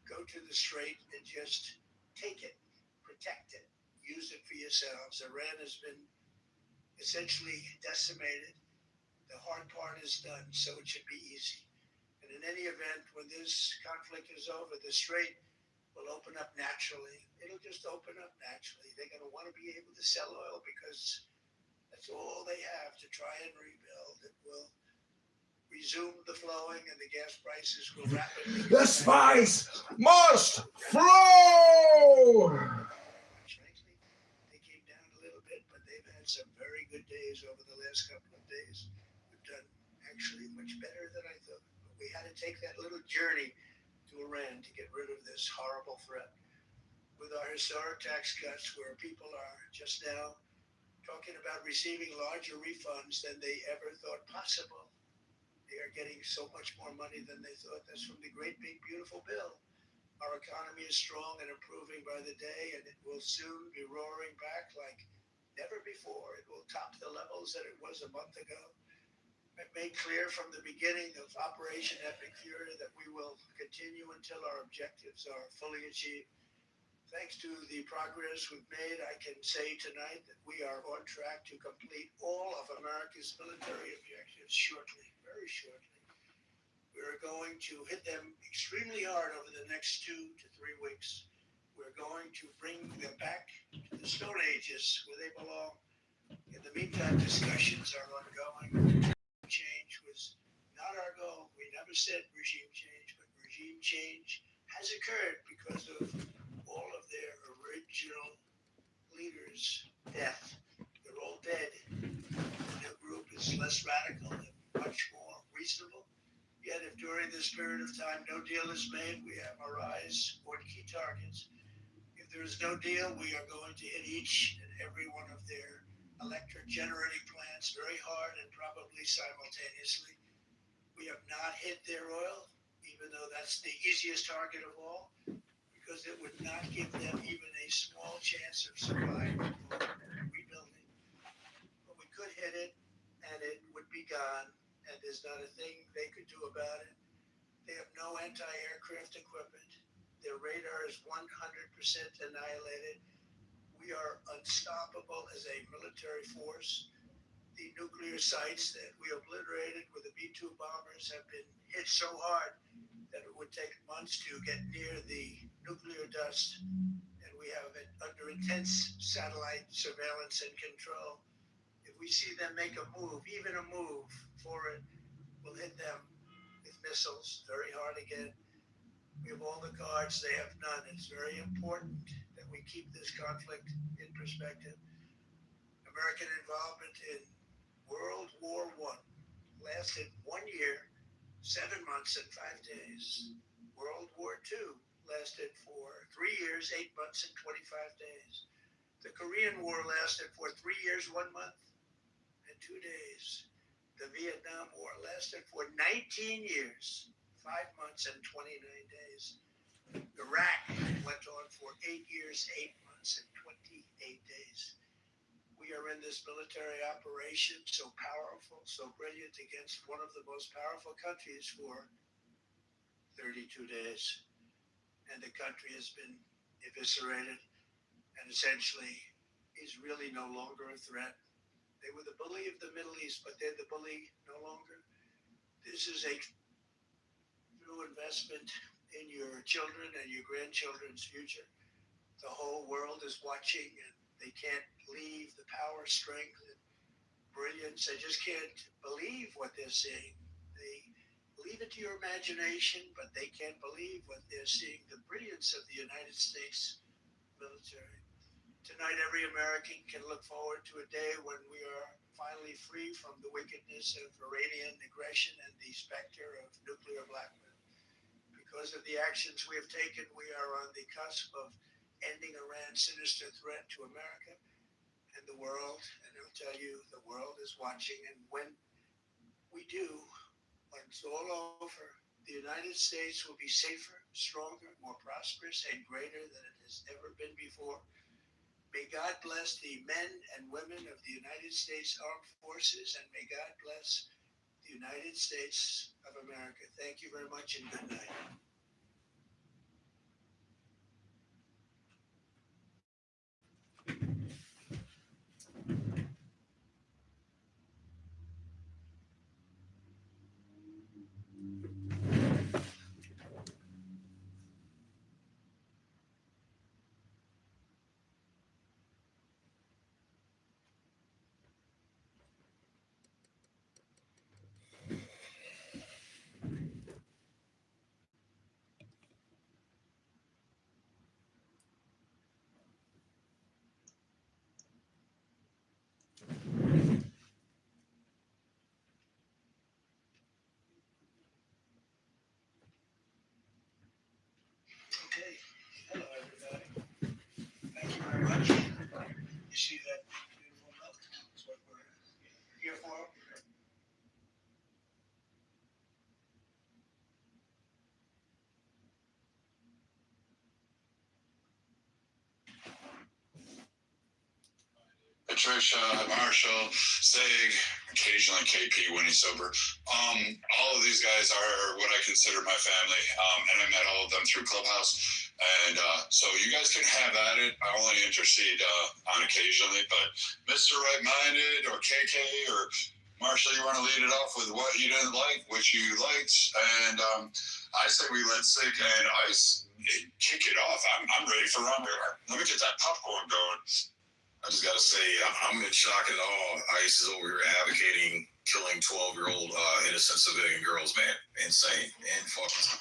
Go to the strait and just take it. Protect it. Use it for yourselves. Iran has been essentially decimated. The hard part is done, so it should be easy. And in any event, when this conflict is over, the strait will open up naturally. It'll just open up naturally. They're going to want to be able to sell oil because that's all they have to try and rebuild. It will resume the flowing, and the gas prices will rapidly. The spice must flow! Frankly, they came down a little bit, but they've had some very good days over the last couple of days. We've done actually much better than I thought. But we had to take that little journey to Iran to get rid of this horrible threat. With our historic tax cuts, where people are just now talking about receiving larger refunds than they ever thought possible. They are getting so much more money than they thought. That's from the great big beautiful bill. Our economy is strong and improving by the day, and it will soon be roaring back like never before. It will top the levels that it was a month ago. I've made clear from the beginning of Operation Epic Fury that we will continue until our objectives are fully achieved. Thanks to the progress we've made, I can say tonight that we are on track to complete all of America's military objectives shortly, very shortly. We're going to hit them extremely hard over the next 2 to 3 weeks. We're going to bring them back to the Stone Ages where they belong. In the meantime, discussions are ongoing. Change was not our goal. We never said regime change, but regime change has occurred because of all of their original leaders' death. They're all dead. The new group is less radical and much more reasonable. Yet if during this period of time no deal is made, we have our eyes on key targets. If there is no deal, we are going to hit each and every one of their electric generating plants very hard and probably simultaneously. We have not hit their oil, even though that's the easiest target of all, because it would not give them even a small chance of surviving or rebuilding. But we could hit it, and it would be gone, and there's not a thing they could do about it. They have no anti-aircraft equipment. Their radar is 100% annihilated. We are unstoppable as a military force. The nuclear sites that we obliterated with the B-2 bombers have been hit so hard that it would take months to get near the nuclear dust, and we have it under intense satellite surveillance and control. If we see them make a move, even a move for it, we'll hit them with missiles very hard again. We have all the cards, they have none. It's very important that we keep this conflict in perspective. American involvement in World War I lasted 1 year, 7 months, and 5 days. World War II lasted for 3 years, 8 months, and 25 days. The Korean War lasted for 3 years, 1 month, and 2 days. The Vietnam War lasted for 19 years, 5 months, and 29 days. Iraq went on for 8 years, 8 months, and 28 days. We are in this military operation so powerful, so brilliant against one of the most powerful countries for 32 days. And the country has been eviscerated and essentially is really no longer a threat. They were the bully of the Middle East, but they're the bully no longer. This is a true investment in your children and your grandchildren's future. The whole world is watching, and they can't believe the power, strength, and brilliance. They just can't believe what they're seeing. They leave it to your imagination, but they can't believe what they're seeing, the brilliance of the United States military. Tonight, every American can look forward to a day when we are finally free from the wickedness of Iranian aggression and the specter of nuclear blackmail. Because of the actions we have taken, we are on the cusp of ending Iran's sinister threat to America and the world. And I'll tell you, the world is watching. And when we do, when it's all over, the United States will be safer, stronger, more prosperous, and greater than it has ever been before. May God bless the men and women of the United States Armed Forces, and may God bless the United States of America. Thank you very much, and good night. Okay. Hello, everybody. Thank you very much. You see that beautiful milk? That's what we're here for. Patricia, Marshall, Sig, occasionally KP when he's sober. All of these guys are what I consider my family, and I met all of them through Clubhouse. And so you guys can have at it. I only intercede on occasionally, but Mr. Right-Minded or KK or Marshall, you want to lead it off with what you didn't like, which you liked, and I say we let Sig and Ice kick it off. I'm ready for rumble. Let me get that popcorn going. I just got to say, I'm in shock and awe. ICE is over here advocating killing 12-year-old innocent civilian girls, man. Insane. And fucking.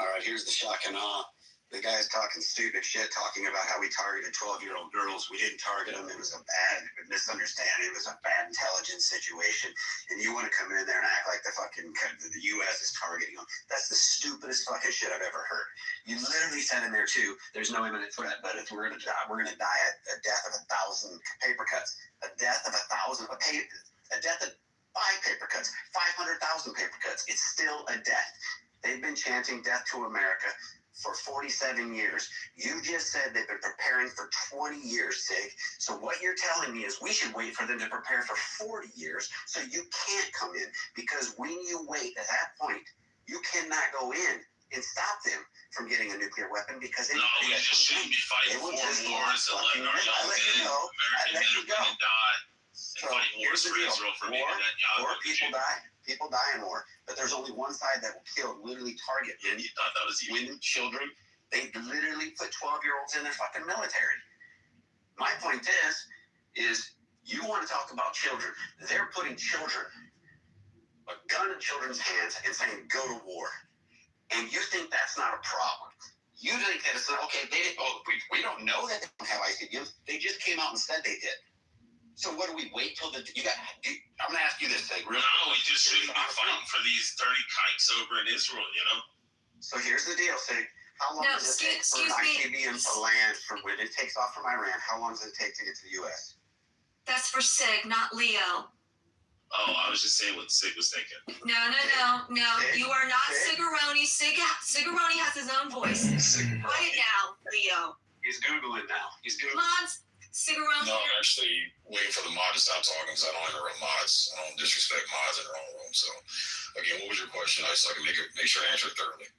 All right, here's the shock and awe. The guy's talking stupid shit, talking about how we targeted 12-year-old girls. We didn't target them. It was a bad misunderstanding. It was a bad intelligence situation. And you want to come in there and act like the U.S. is targeting them. That's the stupidest fucking shit I've ever heard. You literally said in there, too, there's no imminent threat, but if we're going to die a death of 1,000 paper cuts. A death of 5 paper cuts. 500,000 paper cuts. It's still a death. They've been chanting death to America for 47 years. You just said they've been preparing for 20 years, Sig. So what you're telling me is we should wait for them to prepare for 40 years so you can't come in, because when you wait at that point, you cannot go in and stop them from getting a nuclear weapon, because no, we just shouldn't be fighting foreign wars and letting our young men, American men and women die. So here's the deal. War, people die. People die in war. But there's only one side that will kill, literally target women, children. They literally put 12-year-olds in their fucking military. My point is you want to talk about children. They're putting children, a gun in children's hands and saying, go to war. And you think that's not a problem. You think that it's not, okay, we don't know that they don't have ICBMs. They just came out and said they did. So what do we wait till I'm going to ask you this, Sig. No, we just shouldn't be fighting for these 30 kikes over in Israel, you know? So here's the deal, Sig. How long does it take for an ICBM to land from when it takes off from Iran? How long does it take to get to the U.S.? That's for Sig, not Leo. Oh, I was just saying what Sig was thinking. No. You are not Sigaroni. Sigaroni has his own voice. Quiet now, Leo. He's Googling now. Come on, Sigaroni. No, I'm actually waiting for the mod to stop talking because I don't interrupt mods. I don't disrespect mods in their own room. So, again, what was your question? So I can make sure I answer it thoroughly.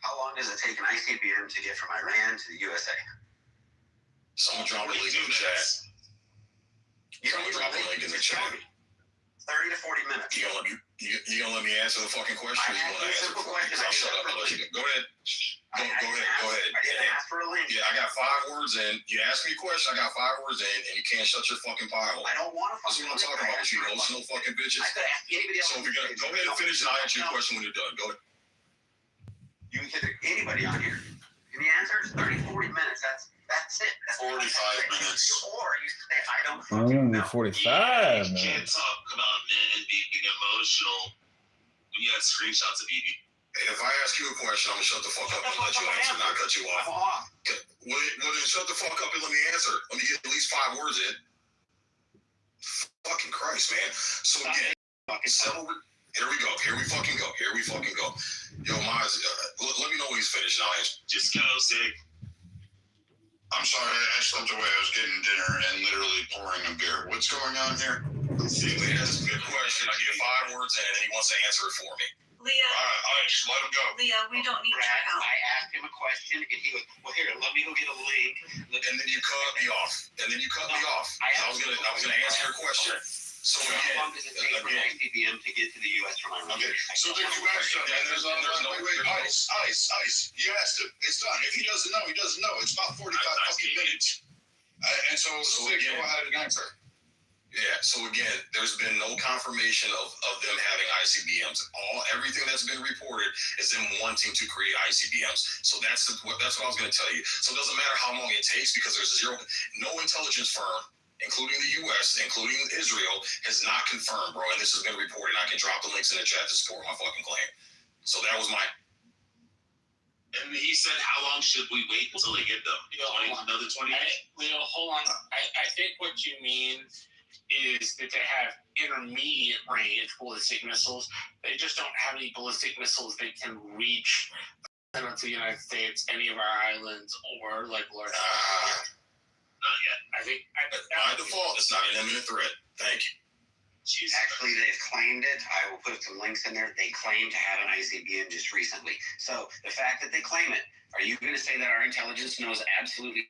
How long does it take an ICBM to get from Iran to the USA? Someone drop a link in the chat. Someone drop a link in the chat. 30 to 40 minutes. You gonna let me answer the fucking question? Or you want to answer the question? I'll shut up and let you go. Go ahead. Go ahead. I didn't ask for a link. Yeah, I got 5 words in. You asked me a question. I got 5 words in, and you can't shut your fucking pile. I don't want to. That's what I'm talking about. You know, no fucking bitches. I could ask anybody else. So if you're gonna go ahead and finish, and I'll answer your question when you're done. Go ahead. You can hit anybody on here. And the answer is 30, 40 minutes. That's it. That's 45 minutes. Or you say, I don't fucking know. 45 You minutes. can't talk about men being emotional when you have screenshots of BB. Hey, if I ask you a question, I'm gonna shut the fuck up and let you answer, not cut you off. Well, then shut the fuck up and let me answer. Let me get at least 5 words in. Fucking Christ, man. So again, here we go. Here we fucking go. Yo, Miles, let me know when he's finished and I'll answer. Just go, Sig. I'm sorry, I slept away. I was getting dinner and literally pouring a beer. What's going on here? See, that's a good question. I get 5 words in and he wants to answer it for me. Leo. All right, just let him go. Leo, we don't need your help. I asked him a question and he goes, well, here, let me go get a link. And then you cut me off. I was gonna answer your question. So how long does it take for an ICBM to get to the U.S. from Iran? Okay, so the U.S. There's no ice. You asked him. It's done. If he doesn't know, he doesn't know. It's about 45 fucking minutes. And so again, go ahead and answer. Yeah. So again, there's been no confirmation of them having ICBMs. Everything that's been reported is them wanting to create ICBMs. So that's what I was going to tell you. So it doesn't matter how long it takes because there's no intelligence firm, including the U.S., including Israel, has not confirmed, bro. And this has been reported. I can drop the links in the chat to support my fucking claim. So that was my. And he said, how long should we wait until they get them? Another 20 years? Leo, hold on. I think what you mean is that they have intermediate range ballistic missiles. They just don't have any ballistic missiles that can reach the United States, any of our islands, or like large. Not yet. I think by default, it's not an imminent threat. Thank you. Actually, they've claimed it. I will put some links in there. They claim to have an ICBM just recently. So the fact that they claim it, are you going to say that our intelligence knows absolutely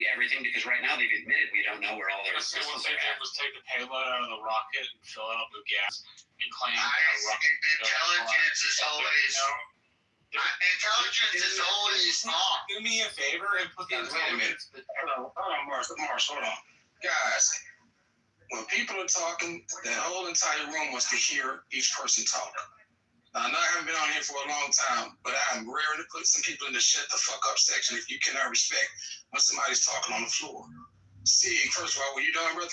everything? Because right now they've admitted we don't know where all their missiles what they did was take the payload out of the rocket and fill it up with gas and claim intelligence is always off. Do me a favor and put these. Wait a minute. Hold on, Mars, hold on. Guys, when people are talking, the whole entire room wants to hear each person talk. Now, I know I haven't been on here for a long time, but I'm rare to put some people in the shut the fuck up section if you cannot respect when somebody's talking on the floor. Sig, first of all, were you done, brother?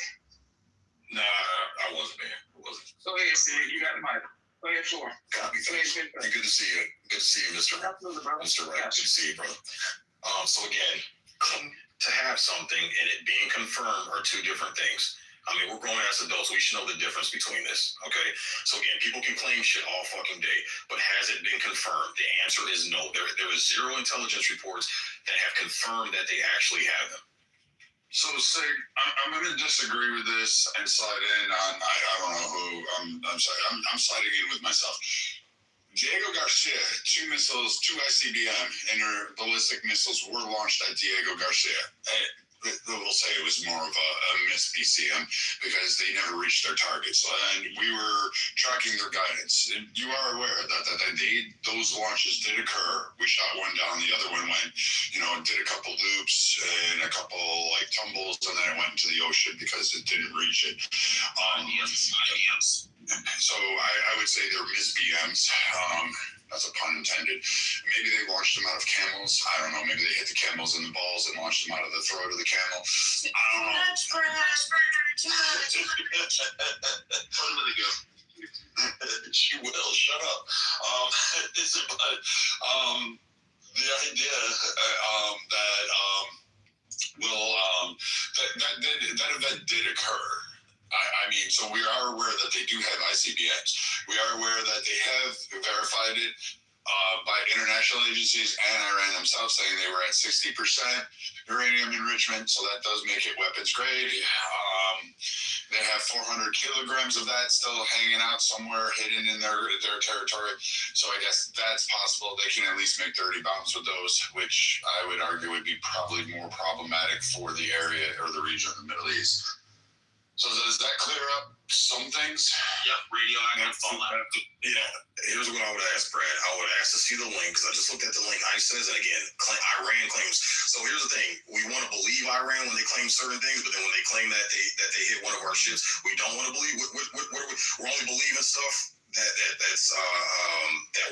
Nah, I wasn't, man. I wasn't. Go ahead, Sig. You got the mic. Go ahead, floor. Copy. Thanks. Hey, good to see you. Good to see you, Mr. Absolutely, brother. Mr. Wright. Good to see you, brother. So again, to have something and it being confirmed are two different things. I mean, we're grown as adults. We should know the difference between this, okay? So again, people can claim shit all fucking day, but has it been confirmed? The answer is no. There is zero intelligence reports that have confirmed that they actually have them. So, Sig, I'm going to disagree with this and slide in on, I don't know who, I'm sorry, I'm sliding in with myself. Diego Garcia, 2 missiles, 2 ICBM ballistic missiles were launched at Diego Garcia. We'll say it was more of a missed BCM because they never reached their targets. And we were tracking their guidance. You are aware that those launches did occur. We shot one down, the other one went, did a couple loops and a couple like tumbles, and then it went into the ocean because it didn't reach it. IBMs. So I would say they're missed BMs. That's a pun intended. Maybe they launched them out of camels. I don't know. Maybe they hit the camels in the balls and launched them out of the throat of the camel. I don't know. Put them in the go. She will. Shut up. The idea that event did occur. I mean, so we are aware that they do have ICBMs. We are aware that they have verified it by international agencies and Iran themselves, saying they were at 60% uranium enrichment. So that does make it weapons grade. They have 400 kilograms of that still hanging out somewhere hidden in their territory. So I guess that's possible. They can at least make 30 bombs with those, which I would argue would be probably more problematic for the area or the region of the Middle East. So does that clear up some things? Yep, radioactive fallout. Yeah, here's what I would ask, Brad. I would ask to see the link, because I just looked at the link. ICE says, and again, Iran claims. So here's the thing. We want to believe Iran when they claim certain things, but then when they claim that they hit one of our ships, we don't want to believe. We're only believing stuff that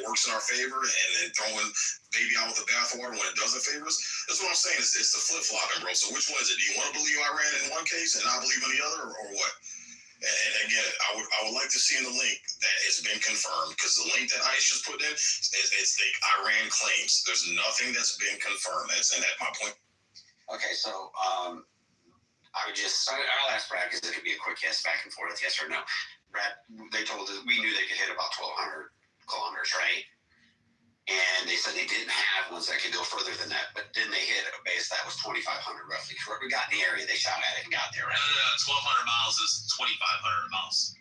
works in our favor, and then throwing baby out with the bathwater when it doesn't favor us. That's what I'm saying. It's the flip-flopping, bro. So which one is it? Do you want to believe Iran in one case and not believe in the other, or what? And again, I would like to see in the link that it's been confirmed, because the link that ICE just put in, it's the Iran claims. There's nothing that's been confirmed. That's my point. Okay, so I'll ask Brad, because it could be a quick yes, back and forth, yes or no. Brad, they told us, we knew they could hit about 1,200 kilometers, right? And they said they didn't have ones that could go further than that, but then they hit a base that was 2,500 roughly. We got in the area, they shot at it and got there, right? No, 1,200 miles is 2,500 miles.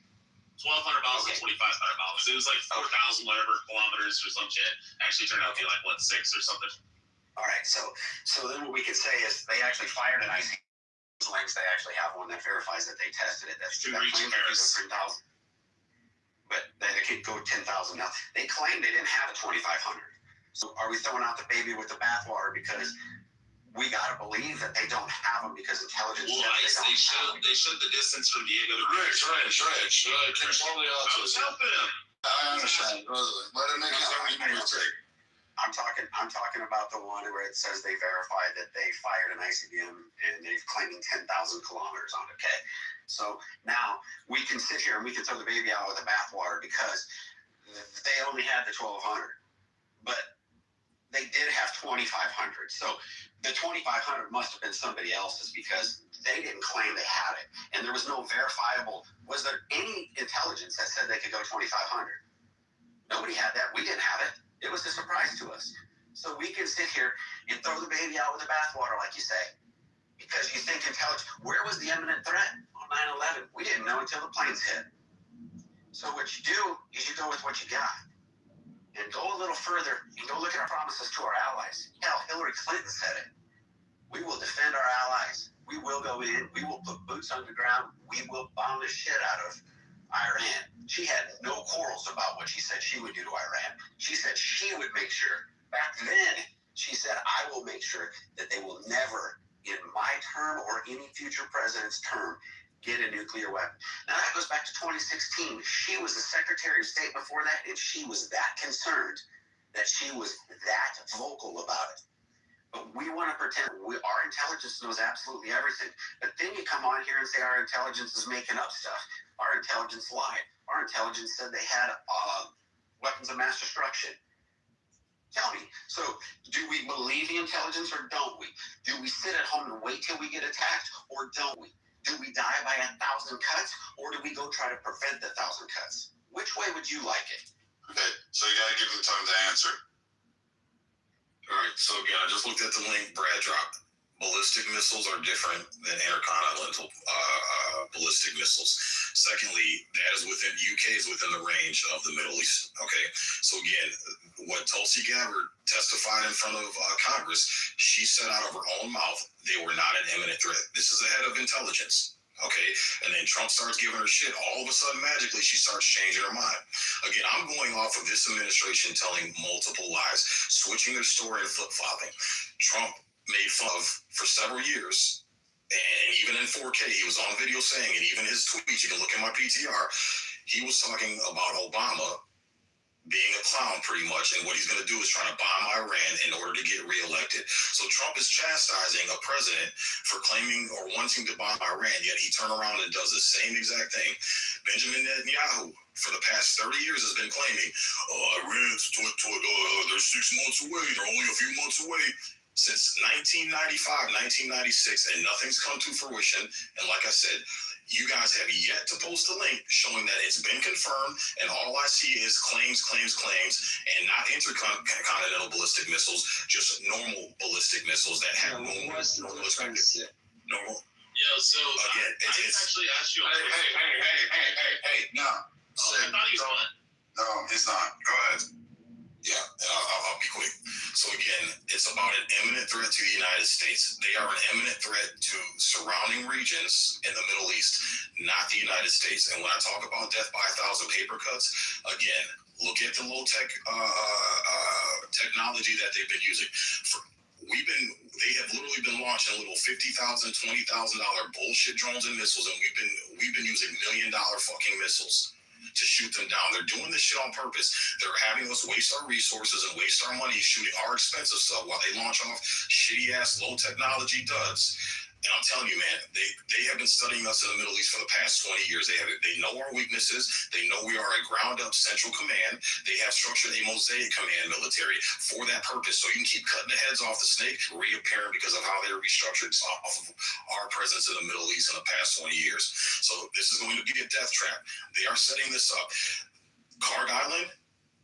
1,200 miles is 2,500 miles. It was like 4,000 whatever kilometers or some shit. Actually turned out to be like 6 or something. All right, so then what we could say is they actually fired an IC links. They actually have one that verifies that they tested it. That's 10,000. But they could go 10,000 now. They claimed they didn't have a 2,500. So are we throwing out the baby with the bathwater because we gotta believe that they don't have them because intelligence? Well, they showed the distance from Diego to Rich. Control the autos. Helping him. I understand. Let him make his argument. I'm talking about the one where it says they verified that they fired an ICBM and they've claiming 10,000 kilometers on it. Okay, so now we can sit here and we can throw the baby out with the bathwater because they only had the 1,200, but they did have 2,500. So the 2,500 must have been somebody else's because they didn't claim they had it, and there was no verifiable. Was there any intelligence that said they could go 2,500? Nobody had that. We didn't have it. It was a surprise to us. So we can sit here and throw the baby out with the bathwater, like you say, because you think intelligence. Where was the imminent threat on 9/11? We didn't know until the planes hit. So what you do is you go with what you got. And go a little further and go look at our promises to our allies. Hell, Hillary Clinton said it. We will defend our allies. We will go in. We will put boots on the ground. We will bomb the shit out of Iran. She had no quarrels about what she said she would do to Iran. She said she would make sure. Back then, she said, I will make sure that they will never, in my term or any future president's term, get a nuclear weapon. Now that goes back to 2016. She was the Secretary of State before that, and she was that concerned that she was that vocal about it. But we want to pretend our intelligence knows absolutely everything. But then you come on here and say our intelligence is making up stuff. Our intelligence lied. Our intelligence said they had weapons of mass destruction. Tell me, so do we believe the intelligence or don't we? Do we sit at home and wait till we get attacked or don't we? Do we die by 1,000 cuts or do we go try to prevent the 1,000 cuts? Which way would you like it? Okay, so you got to give them time to answer. All right, so again, I just looked at the link Brad dropped. Ballistic missiles are different than intercontinental ballistic missiles. Secondly, that is within UK is within the range of the Middle East. Okay, so again, what Tulsi Gabbard testified in front of Congress, she said out of her own mouth they were not an imminent threat. This is the head of intelligence. Okay, and then Trump starts giving her shit. All of a sudden, magically, she starts changing her mind. Again, I'm going off of this administration telling multiple lies, switching their story and flip-flopping. Trump made fun of for several years, and even in 4K, he was on video saying it, even his tweets, you can look at my PTR, he was talking about Obama being a clown pretty much, and what he's going to do is try to bomb Iran in order to get reelected. So Trump is chastising a president for claiming or wanting to bomb Iran, yet he turned around and does the same exact thing. Benjamin Netanyahu, for the past 30 years, has been claiming, Iran's they're 6 months away, they're only a few months away. Since 1995, 1996, and nothing's come to fruition. And like I said, you guys have yet to post a link showing that it's been confirmed, and all I see is claims, and not intercontinental ballistic missiles, just normal ballistic missiles that have normal. Yeah, so again, I actually asked you. Hey, no. I thought he was on. No, he's not. Go ahead. Yeah, and I'll be quick. So again, it's about an imminent threat to the United States. They are an imminent threat to surrounding regions in the Middle East, not the United States. And when I talk about death by 1,000 paper cuts, again, look at the low-tech technology that they've been using. They have literally been launching little $50,000, $20,000 bullshit drones and missiles, and we've been using $1 million fucking missiles to shoot them down. They're doing this shit on purpose. They're having us waste our resources and waste our money shooting our expensive stuff while they launch off shitty ass low technology duds. And I'm telling you, man, they have been studying us in the Middle East for the past 20 years. They know our weaknesses. They know we are a ground-up central command. They have structured a mosaic command military for that purpose. So you can keep cutting the heads off the snake, reappearing because of how they're restructured off of our presence in the Middle East in the past 20 years. So this is going to be a death trap. They are setting this up. Card Island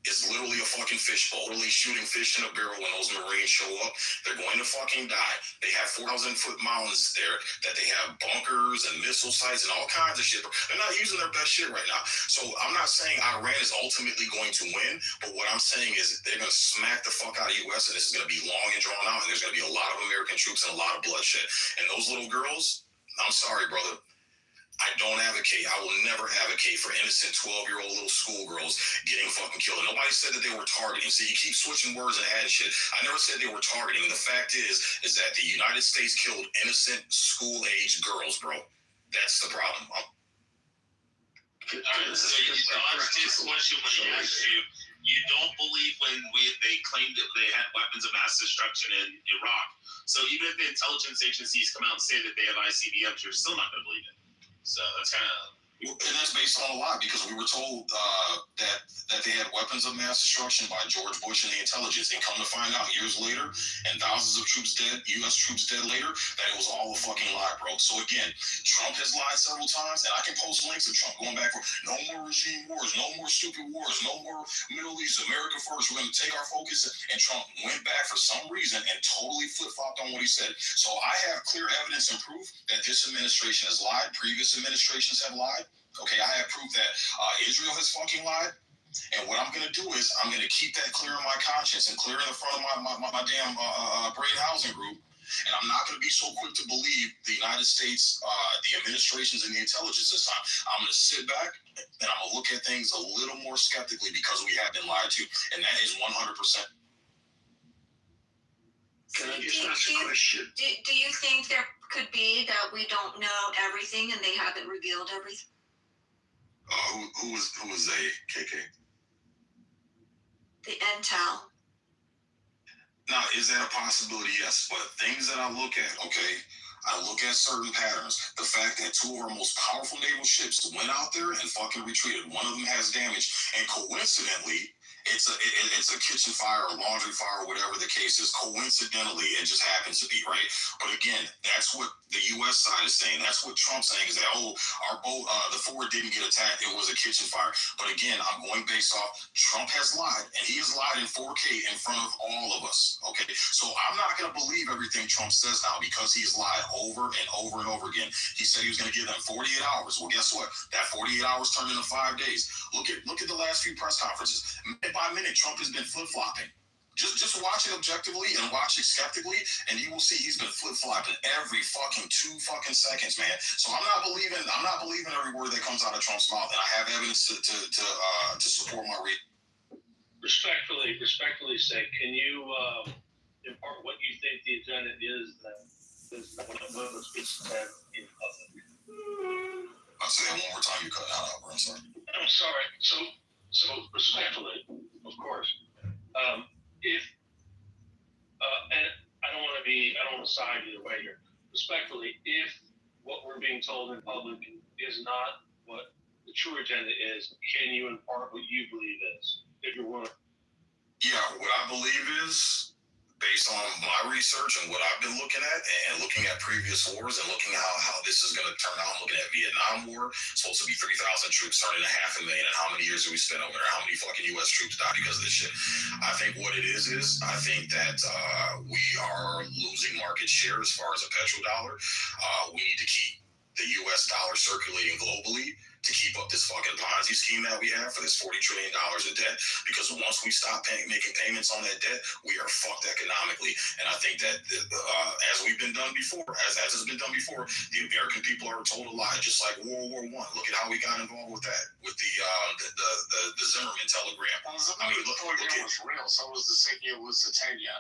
is literally a fucking fishbowl, literally shooting fish in a barrel when those Marines show up. They're going to fucking die. They have 4,000-foot mountains there that they have bunkers and missile sites and all kinds of shit. They're not using their best shit right now. So I'm not saying Iran is ultimately going to win, but what I'm saying is they're going to smack the fuck out of U.S. and this is going to be long and drawn out, and there's going to be a lot of American troops and a lot of bloodshed. And those little girls, I'm sorry, brother, I don't advocate. I will never advocate for innocent 12-year-old little schoolgirls getting fucking killed. And nobody said that they were targeting. See, you keep switching words and adding shit. I never said they were targeting. The fact is that the United States killed innocent school-aged girls, bro. That's the problem. So you dodged his question when he asked you. You don't believe when they claimed that they had weapons of mass destruction in Iraq. So even if the intelligence agencies come out and say that they have ICBMs, you're still not going to believe it. So that's kind of... And that's based on a lie, because we were told that they had weapons of mass destruction by George Bush and the intelligence, and come to find out years later, and thousands of troops dead, U.S. troops dead later, that it was all a fucking lie, bro. So again, Trump has lied several times, and I can post links of Trump going back for no more regime wars, no more stupid wars, no more Middle East, America first, we're going to take our focus, and Trump went back for some reason and totally flip-flopped on what he said. So I have clear evidence and proof that this administration has lied, previous administrations have lied. Okay, I have proof that Israel has fucking lied. And what I'm going to do is I'm going to keep that clear in my conscience and clear in the front of my damn brain housing group. And I'm not going to be so quick to believe the United States, the administrations and the intelligence this time. I'm going to sit back and I'm going to look at things a little more skeptically because we have been lied to. And that is 100%. So Can I do, just you- ask do, a you- question? do you think there could be that we don't know everything and they haven't revealed everything? Who was they, KK? The intel. Now, is that a possibility? Yes, but things that I look at, okay, I look at certain patterns. The fact that two of our most powerful naval ships went out there and fucking retreated. One of them has damage, and coincidentally, it's a kitchen fire or laundry fire or whatever the case is. Coincidentally, it just happens to be, right? But again, that's what the U.S. side is saying. That's what Trump's saying is that, our boat, the Ford didn't get attacked. It was a kitchen fire. But again, I'm going based off Trump has lied, and he has lied in 4K in front of all of us, okay? So I'm not going to believe everything Trump says now because he's lied over and over and over again. He said he was going to give them 48 hours. Well, guess what? That 48 hours turned into 5 days. Look at the last few press conferences. Minute by minute, Trump has been flip-flopping. Just watch it objectively and watch it skeptically, and you will see he's been flip-flopping every fucking 2 fucking seconds, man. So I'm not believing every word that comes out of Trump's mouth, and I have evidence to support my read. Respectfully say, can you impart what you think the agenda is that this one of speaks said in public? I'll say that one more time. You cut out, Albert. I'm sorry. I'm sorry. So respectfully, of course, if and I don't want to side either way here. Respectfully, if what we're being told in public is not what the true agenda is, can you impart what you believe is, if you're willing? Yeah, what I believe is, based on my research and what I've been looking at and looking at previous wars and looking at how this is going to turn out, looking at Vietnam War, supposed to be 3,000 troops turning to 500,000, and how many years do we spend over there? How many fucking U.S. troops died because of this shit? I think what it is I think that we are losing market share as far as a petrodollar. We need to keep the U.S. dollar circulating globally to keep up this fucking Ponzi scheme that we have for this $40 trillion of debt, because once we stop making payments on that debt, we are fucked economically. And I think that as we've been done before, as has been done before, the American people are told a lie, just like World War I. Look at how we got involved with that, with the Zimmerman telegram. Well, the telegram was real, so was the Signia Lusitania.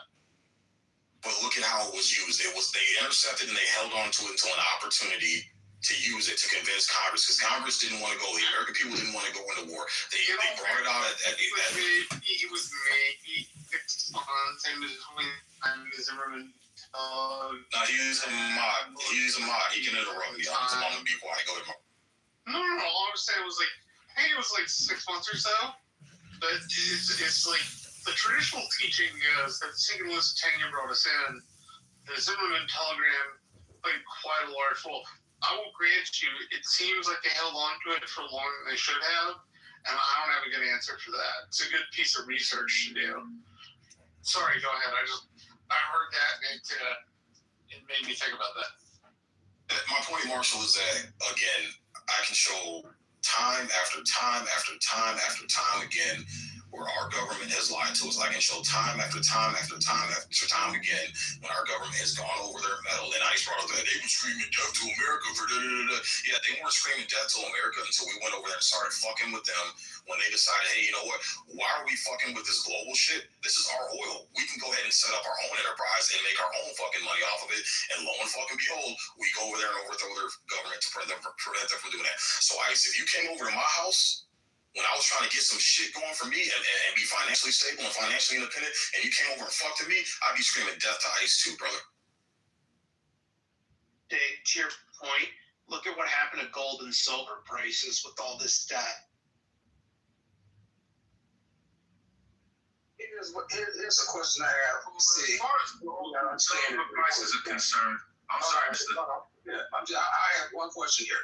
But look at how it was used. They intercepted and they held on to it until an opportunity to use it to convince Congress, because Congress didn't want to go. The American people didn't want to go into war. They brought it out at He was maybe 6 months in between Zimmerman. No, he was a mod. He can interrupt me. I'm going to be quiet. Go ahead, No. All I was saying was I think it was 6 months or so. But it's like the traditional teaching goes that Signia Lusitania brought us in. The Zimmerman telegram played quite a large role. I will grant you, it seems like they held on to it for longer than they should have, and I don't have a good answer for that. It's a good piece of research to do. Sorry, go ahead. I heard that, and it made me think about that. My point, Marshall, is that, again, I can show time after time after time after time again where our government has lied to us. I can show time after time after time after time again when our government has gone over their metal. And I just brought up that they were screaming death to America for da-da-da-da. Yeah, they weren't screaming death to America until we went over there and started fucking with them when they decided, hey, you know what? Why are we fucking with this global shit? This is our oil. We can go ahead and set up our own enterprise and make our own fucking money off of it. And lo and fucking behold, we go over there and overthrow their government to prevent them from doing that. So ICE, if you came over to my house when I was trying to get some shit going for me and be financially stable and financially independent, and you came over and fucked with me, I'd be screaming death to ICE too, brother. Dave, to your point, look at what happened to gold and silver prices with all this debt. Here's a question I have. See, as far as gold and silver prices are concerned, I'm sorry, Mr. I have one question here.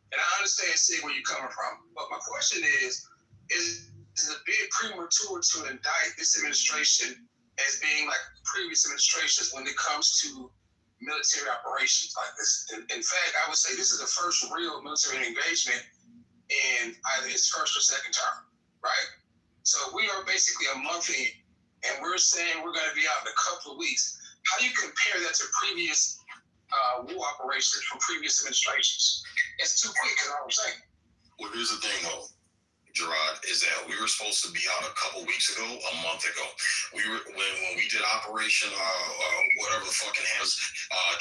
And I understand, see, where you're coming from. But my question is it a bit premature to indict this administration as being like previous administrations when it comes to military operations like this? In fact, I would say this is the first real military engagement in either his first or second term, right? So we are basically a month in, and we're saying we're going to be out in a couple of weeks. How do you compare that to previous war operations from previous administrations? It's too quick, is all I'm saying. Well, here's the thing, though. Gerard, is that we were supposed to be out a couple weeks ago, a month ago. We were when we did Operation whatever the fucking was.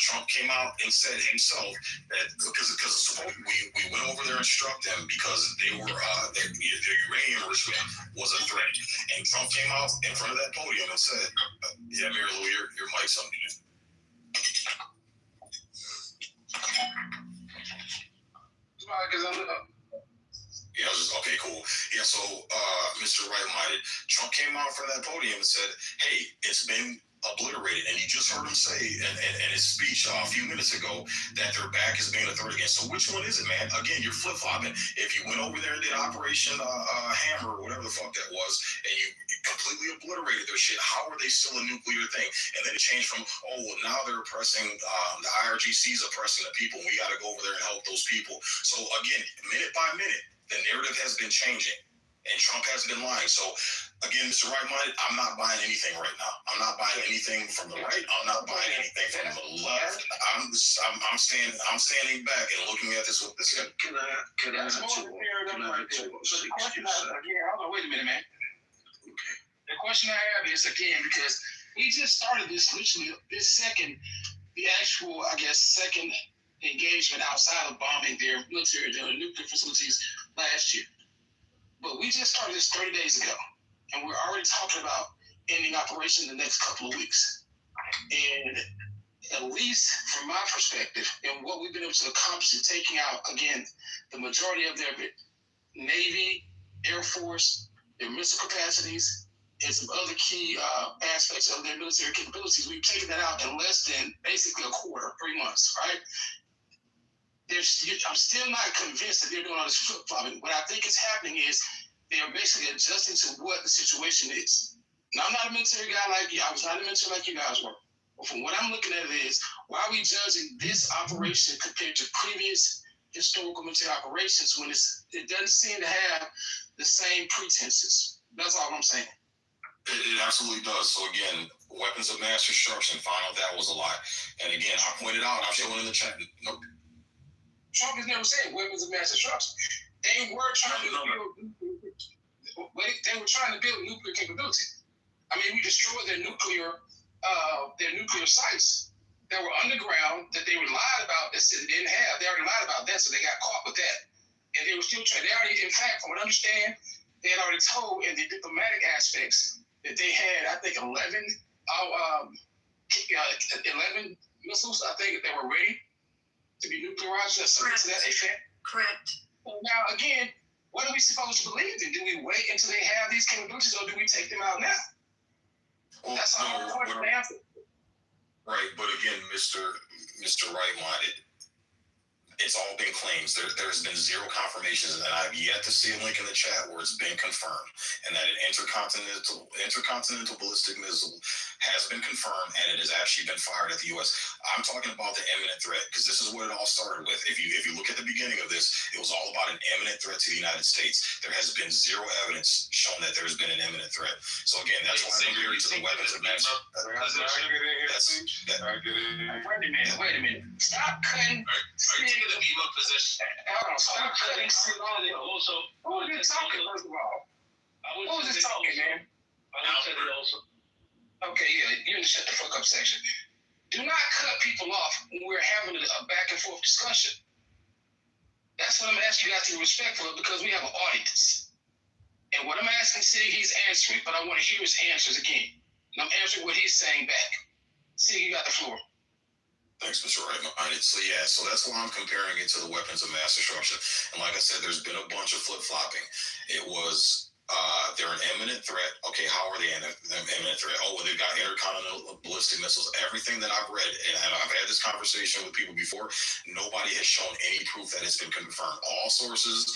Trump came out and said himself that because we went over there and struck them because they were their uranium enrichment was a threat, and Trump came out in front of that podium and said, "Yeah, Mary Lou, your mic's on mute." Yeah, I was just, okay, cool. Yeah, so Mr. Right-Minded, Trump came out from that podium and said, hey, it's been obliterated. And you just heard him say in his speech a few minutes ago that their back is being a threat again. So which one is it, man? Again, you're flip-flopping. If you went over there and did Operation Hammer or whatever the fuck that was, and you completely obliterated their shit, how are they still a nuclear thing? And then it changed from, oh, well, now they're oppressing, the IRGC's oppressing the people. We got to go over there and help those people. So again, minute by minute, the narrative has been changing, and Trump has been lying. So, again, Mr. Right-Minded, I'm not buying anything right now. I'm not buying anything from the right. I'm not buying anything from the left. I'm standing back and looking at this with this. Can I wait a minute, man. Okay. The question I have is, again, because we just started this literally this second, the actual, I guess, second engagement outside of bombing their military, their nuclear facilities last year. But we just started this 30 days ago, and we're already talking about ending operation in the next couple of weeks. And at least from my perspective, and what we've been able to accomplish in taking out, again, the majority of their Navy, Air Force, their missile capacities, and some other key aspects of their military capabilities, we've taken that out in less than basically a quarter, 3 months, right? I'm still not convinced that they're doing all this flip-flopping. What I think is happening is they are basically adjusting to what the situation is. Now, I'm not a military guy like you. I was not a military like you guys were. But from what I'm looking at it is, why are we judging this operation compared to previous historical military operations when it doesn't seem to have the same pretenses? That's all I'm saying. It absolutely does. So again, weapons of mass destruction, found out that was a lie. And again, I pointed out, I've shown in the chat. Nope. Trump has never said weapons of mass destruction. They were trying to build nuclear capability. I mean, we destroyed their nuclear sites that were underground that they were lied about that said they didn't have. They already lied about that, so they got caught with that. And they were still trying. They already, in fact, from what I understand, they had already told in the diplomatic aspects that they had, I think, 11 missiles. I think that were ready to be nuclearized. Correct. To that effect. Correct. Well, now, again, what are we supposed to believe in? Do we wait until they have these capabilities, or do we take them out now? Well, that's a hard question to answer. Right, but again, Mr. Right-Minded, it's all been claims. There's been zero confirmations, and I've yet to see a link in the chat where it's been confirmed, and that an intercontinental ballistic missile has been confirmed, and it has actually been fired at the U.S. I'm talking about the imminent threat, because this is what it all started with. If you look at the beginning of this, it was all about an imminent threat to the United States. There has been zero evidence showing that there's been an imminent threat. So again, that's why I'm leery to the weapons of mass. Wait a minute. Stop cutting. Are you taking the beam up position? Hold on. Stop cutting. Also, who was this talking, first of all? Who was this talking, man? Okay, yeah, you're in the shut the fuck up section. Do not cut people off when we're having a back and forth discussion. That's what I'm asking you guys to be respectful of, because we have an audience. And what I'm asking Sig, he's answering, but I want to hear his answers again. And I'm answering what he's saying back. Sig, you got the floor. Thanks, Mr. Right-Minded. So yeah, so that's why I'm comparing it to the weapons of mass destruction. And like I said, there's been a bunch of flip-flopping. It was they're an imminent threat. Okay, how are they an imminent threat? Oh, well, they've got intercontinental ballistic missiles. Everything that I've read, and I've had this conversation with people before, nobody has shown any proof that it's been confirmed. All sources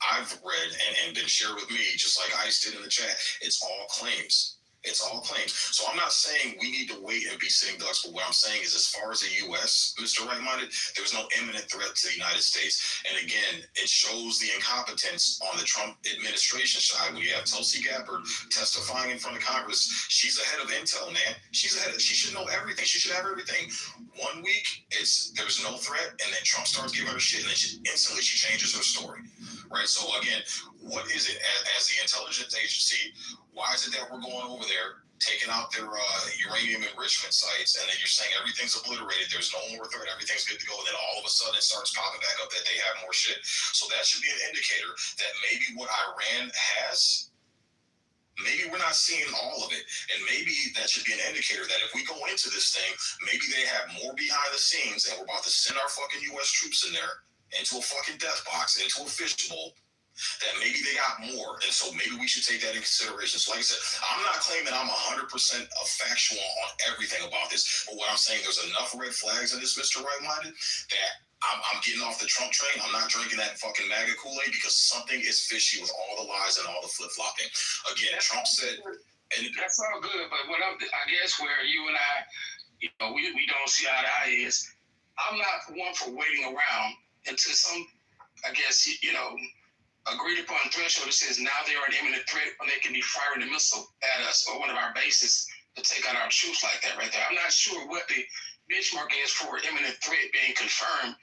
I've read and been shared with me, just like Ice did in the chat, it's all claims. It's all claims. So I'm not saying we need to wait and be sitting ducks, but what I'm saying is, as far as the U.S., Mr. Right-Minded, there's no imminent threat to the United States. And again, it shows the incompetence on the Trump administration side. When you have Tulsi Gabbard testifying in front of Congress, she's the head of intel, man. She's the head. She should know everything. She should have everything. 1 week, there's no threat, and then Trump starts giving her shit, and then instantly she changes her story. right? So again, what is it as the intelligence agency? Why is it that we're going over there, taking out their uranium enrichment sites, and then you're saying everything's obliterated, there's no more threat, everything's good to go, and then all of a sudden it starts popping back up that they have more shit? So that should be an indicator that maybe what Iran has, maybe we're not seeing all of it. And maybe that should be an indicator that if we go into this thing, maybe they have more behind the scenes, and we're about to send our fucking U.S. troops in there into a fucking death box, into a fishbowl, that maybe they got more. And so maybe we should take that in consideration. So like I said, I'm not claiming I'm 100% factual on everything about this, but what I'm saying, there's enough red flags in this, Mr. Right-Minded, that I'm getting off the Trump train. I'm not drinking that fucking MAGA Kool-Aid, because something is fishy with all the lies and all the flip-flopping. Again, Trump said... And that's all good, but what I guess where you and I, we don't see eye to eye is, I'm not one for waiting around until some, I guess, agreed upon threshold that says now they are an imminent threat when they can be firing a missile at us or one of our bases to take out our troops like that right there. I'm not sure what the benchmark is for imminent threat being confirmed.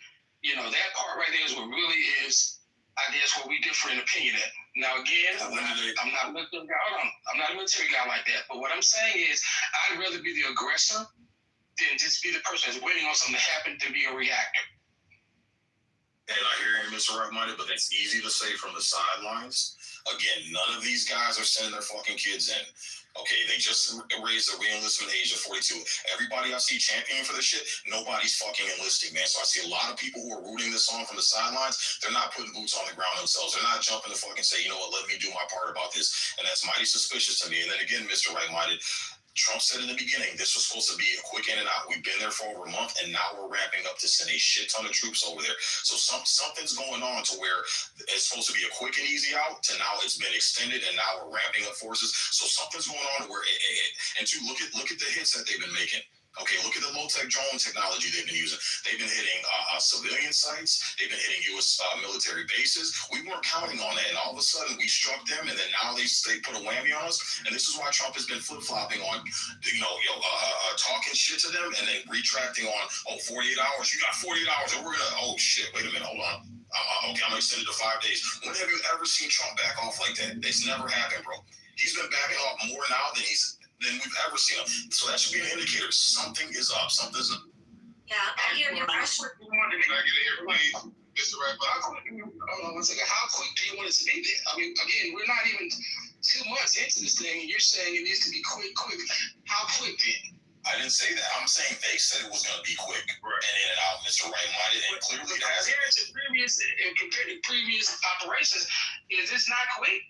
That part right there is what really is, I guess, where we differ in opinion at. Now, again, I'm not a military guy. I'm not a military guy like that. But what I'm saying is, I'd rather be the aggressor than just be the person that's waiting on something to happen to be a reactor. And I hear you, Mr. Right-Minded, but it's easy to say from the sidelines. Again, none of these guys are sending their fucking kids in. Okay, they just raised the re-enlistment age to 42. Everybody I see championing for this shit, nobody's fucking enlisting, man. So I see a lot of people who are rooting this on from the sidelines. They're not putting boots on the ground themselves. They're not jumping to fucking say, you know what, let me do my part about this. And that's mighty suspicious to me. And then again, Mr. Right-Minded, Trump said in the beginning, this was supposed to be a quick in and out. We've been there for over a month, and now we're ramping up to send a shit ton of troops over there. So something's going on to where it's supposed to be a quick and easy out, to now it's been extended, and now we're ramping up forces. So something's going on where and to look at the hits that they've been making. Okay, look at the low-tech drone technology they've been using. They've been hitting civilian sites. They've been hitting U.S. military bases. We weren't counting on that, and all of a sudden we struck them, and then now they put a whammy on us. And this is why Trump has been flip-flopping on, talking shit to them, and then retracting on, 48 hours. You got 48 hours, and we're gonna. Oh shit! Wait a minute, hold on. Okay, I'm gonna extend it to 5 days. When have you ever seen Trump back off like that? It's never happened, bro. He's been backing off more now than we've ever seen him. So that should be an indicator. Something is up. Something's up. Yeah, I hear you. Can I get it here, please, Mr. Right-Minded? Hold on 1 second. How quick do you want it to be there? I mean, again, we're not even 2 months into this thing, and you're saying it needs to be quick. How quick then? I didn't say that. I'm saying they said it was going to be quick and in and out, Mr. Right-Minded, and clearly it hasn't. Compared to previous operations, is this not quick?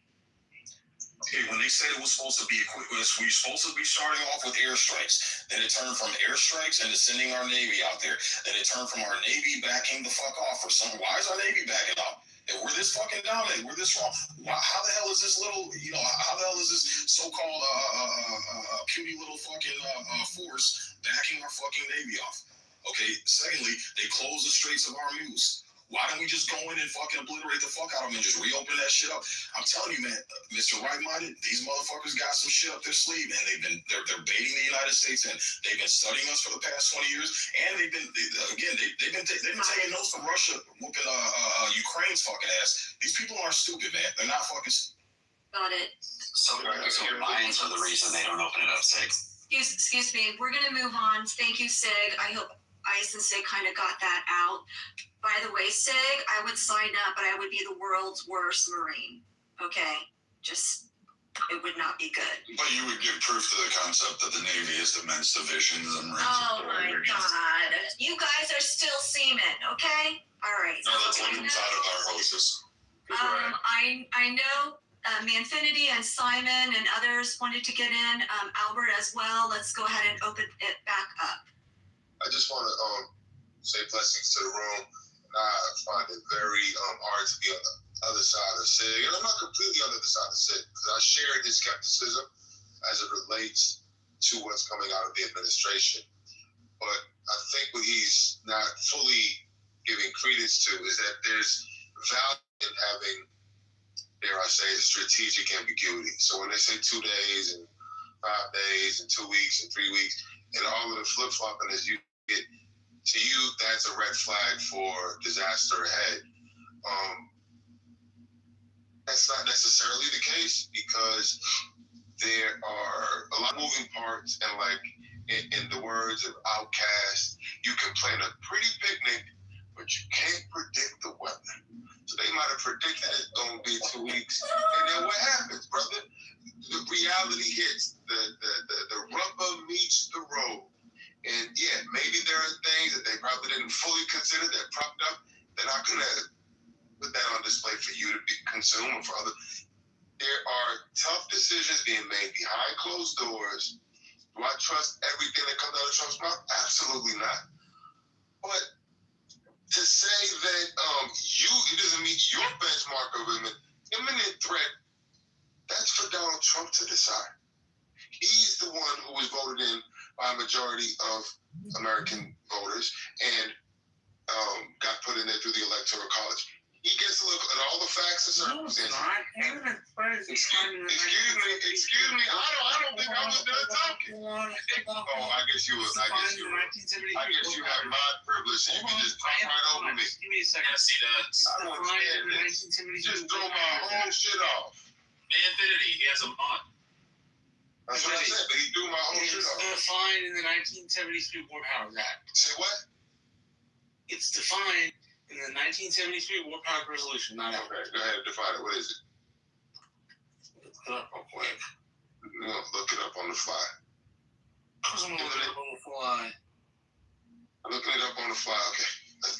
Okay, when they said it was supposed to be quick, we were supposed to be starting off with airstrikes. Then it turned from airstrikes into sending our Navy out there. Then it turned from our Navy backing the fuck off for some. Why is our Navy backing off? If we're this fucking dominant, we're this wrong. How the hell is this little, how the hell is this so-called puny little fucking force backing our fucking Navy off? Okay, secondly, they closed the Straits of Hormuz. Why don't we just go in and fucking obliterate the fuck out of them and just reopen that shit up? I'm telling you, man, Mr. Right-Minded, these motherfuckers got some shit up their sleeve, and they're baiting the United States in. They've been studying us for the past 20 years, and they've been taking notes from Russia, whooping Ukraine's fucking ass. These people aren't stupid, man. They're not fucking. Got it. So your minds are the reason they don't open it up, Sig. Excuse me. We're gonna move on. Thank you, Sig. I hope Ice and Sig kind of got that out. By the way, Sig, I would sign up, but I would be the world's worst Marine. Okay? It would not be good. But you would give proof to the concept that the Navy is the men's division of the Marines. Oh my God. You guys are still seamen, okay? All right. No, that's what comes out of our hoses. I know Manfinity and Simon and others wanted to get in. Albert as well. Let's go ahead and open it back up. I just want to say blessings to the room. I find it very hard to be on the other side of Sig. And I'm not completely on the other side of Sig, because I share his skepticism as it relates to what's coming out of the administration. But I think what he's not fully giving credence to is that there's value in having, dare I say, strategic ambiguity. So when they say 2 days and 5 days and 2 weeks and 3 weeks, and all of the flip-flopping as you get, to you, that's a red flag for disaster ahead. that's not necessarily the case because there are a lot of moving parts, and like in the words of Outkast, you can plan a pretty picnic, but you can't predict the weather. So they might have predicted it's going to be 2 weeks, and then what happens, brother? The reality hits. The rubber meets the road, and yeah, maybe there are things that they probably didn't fully consider that propped up. They're not going to put that on display for you to be consumed or for others. There are tough decisions being made behind closed doors. Do I trust everything that comes out of Trump's mouth? Absolutely not. But to say that it doesn't meet your benchmark of imminent threat, that's for Donald Trump to decide. He's the one who was voted in by a majority of American voters and got put in there through the Electoral College. He gets to look at all the facts and circumstances. Excuse me. I don't think I was done talking. I guess you have my privilege, so you can just talk right over me. Give me a second. Yes, he does. I don't understand this. Just throw my whole shit off. Infinity, he has a bond. That's what I said, but he threw my whole shit off. It's defined in the 1973 War Powers Act. Say what? It's defined in the 1973 War Powers Resolution, not Act. Okay, go ahead and define it. What is it? Look it up real quick. No, look it up on the fly. Because I'm looking it up on the fly. I'm looking it up on the fly. Okay,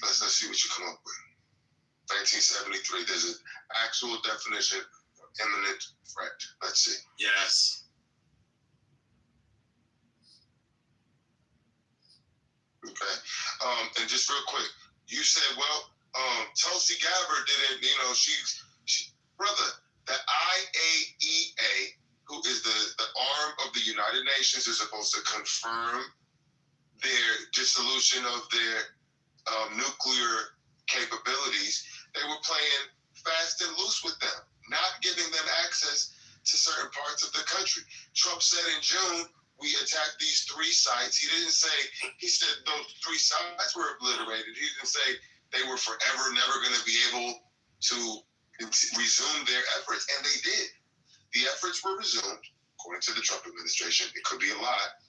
let's see what you come up with. 1973. There's an actual definition of imminent threat. Let's see. Yes. Okay. And just real quick, you said, well, Tulsi Gabbard didn't, she brother, the IAEA, who is the arm of the United Nations, is supposed to confirm their dissolution of their nuclear capabilities. They were playing fast and loose with them, not giving them access to certain parts of the country. Trump said in June, we attacked these 3 sites. He said those 3 sites were obliterated. He didn't say they were forever never going to be able to resume their efforts, and they did. The efforts were resumed, according to the Trump administration. It could be a lot.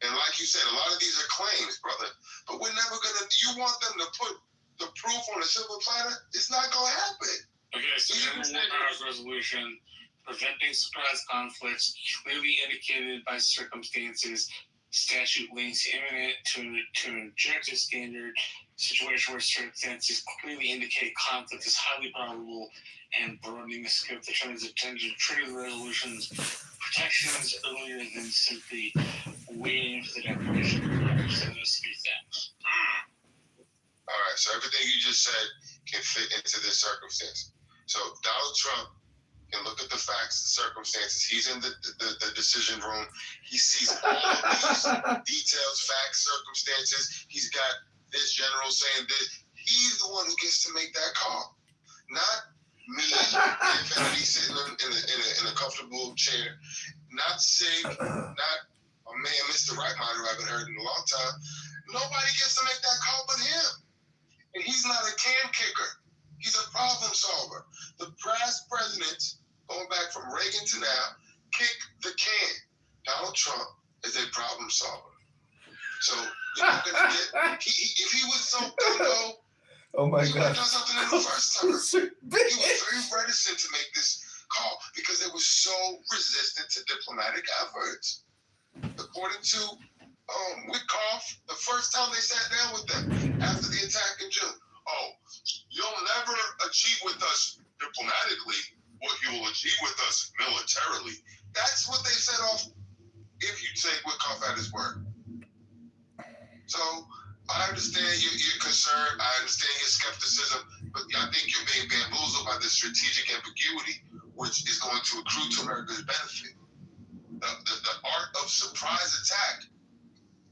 And like you said, a lot of these are claims, brother. But we're never going to, you want them to put the proof on a silver platter? It's not going to happen. Okay, so the War Powers Resolution, preventing surprise conflicts, clearly indicated by circumstances, statute links imminent to an objective standard, situation where circumstances clearly indicate conflict is highly probable, and broadening the scope of the terms intended to trigger the resolution's protections earlier than simply waiting for the declaration. So those 3 things. All right, so everything you just said can fit into this circumstance. So Donald Trump can look at the facts and circumstances. He's in the decision room. He sees all of these details, facts, circumstances. He's got this general saying this. He's the one who gets to make that call, not me, Infinity, sitting in a comfortable chair, not Sig, not my man, Mr. Rightmind, who I haven't heard in a long time. Nobody gets to make that call but him. And he's not a can kicker. He's a problem solver. The past presidents, going back from Reagan to now, kick the can. Donald Trump is a problem solver. So you're not going to get, if he was so gung-ho, oh my he would God. have done something in the first term. He was very reticent to make this call because it was so resistant to diplomatic efforts. According to Witkoff, the first time they sat down with them after the attack in June, you'll never achieve with us diplomatically what you will achieve with us militarily. That's what they said off, if you take Witkoff at his word. So I understand your concern. I understand your skepticism, but I think you're being bamboozled by the strategic ambiguity, which is going to accrue to America's benefit. The art of surprise attack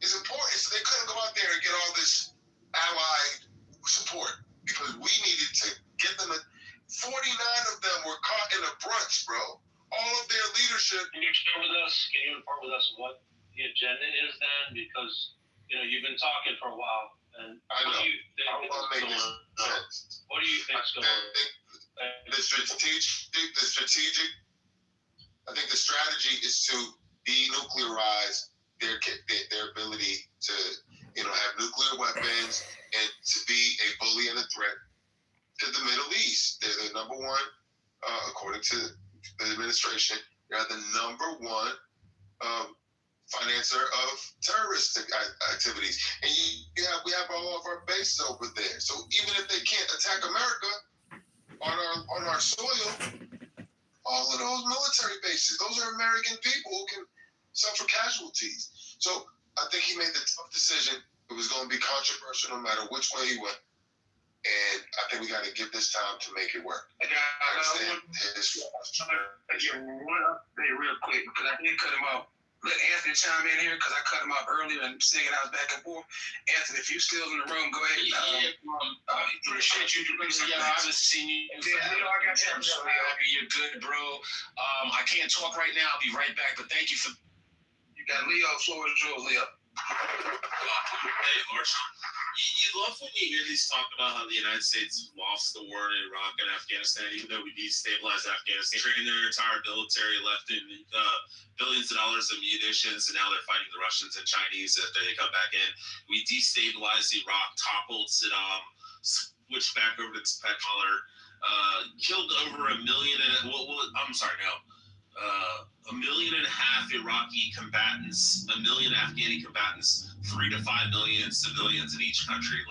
is important. So they couldn't go out there and get all this allied support because we needed to get them. 49 of them were caught in a brunch, bro. All of their leadership. Can you share with us? Can you report with us what the agenda is then? Because you've been talking for a while, and I know. What do you think is going on? What do you think is going on? The strategic. I think the strategy is to denuclearize their ability to, have nuclear weapons and to be a bully and a threat to the Middle East. They're the number one, according to the administration. They're the number one financer of terrorist activities, and we have all of our bases over there. So even if they can't attack America on our soil, all of those military bases, those are American people who can suffer casualties. So I think he made the tough decision. It was going to be controversial no matter which way he went. And I think we got to give this time to make it work. I want to get one update real quick because I did cut him off. Let Anthony chime in here because I cut him off earlier and singing out back and forth. Anthony, if you're still in the room, go ahead. Appreciate you. Yeah, I haven't seen you. I got you. You're good, bro. I can't talk right now. I'll be right back, but thank you for. You got Leo. Floor is yours, Leo. Hey, Marshall, you love when you hear these talk about how the United States lost the war in Iraq and Afghanistan, even though we destabilized Afghanistan, trained their entire military, left in billions of dollars of munitions, and now they're fighting the Russians and Chinese after they come back in. We destabilized Iraq, toppled Saddam, switched back over to Petcolor, killed over 1 million. I'm sorry, no. 1.5 million Iraqi combatants, 1 million Afghani combatants, 3 to 5 million civilians in each country.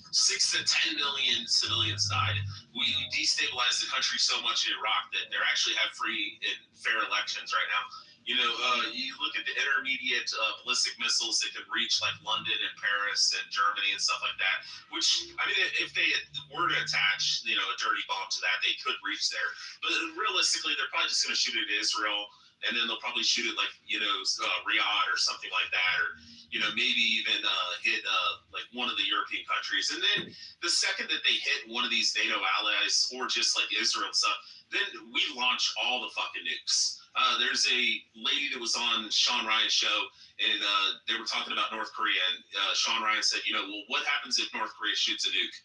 6 to 10 million civilians died. We destabilized the country so much in Iraq that they actually have free and fair elections right now. You look at the intermediate ballistic missiles that could reach like London and Paris and Germany and stuff like that, which, I mean, if they were to attach, a dirty bomb to that, they could reach there. But realistically, they're probably just going to shoot it at Israel, and then they'll probably shoot it like, Riyadh or something like that, or, maybe even hit like one of the European countries. And then the second that they hit one of these NATO allies or just like Israel and stuff, then we launch all the fucking nukes. There's a lady that was on Sean Ryan's show, and they were talking about North Korea, and Sean Ryan said, well, what happens if North Korea shoots a nuke?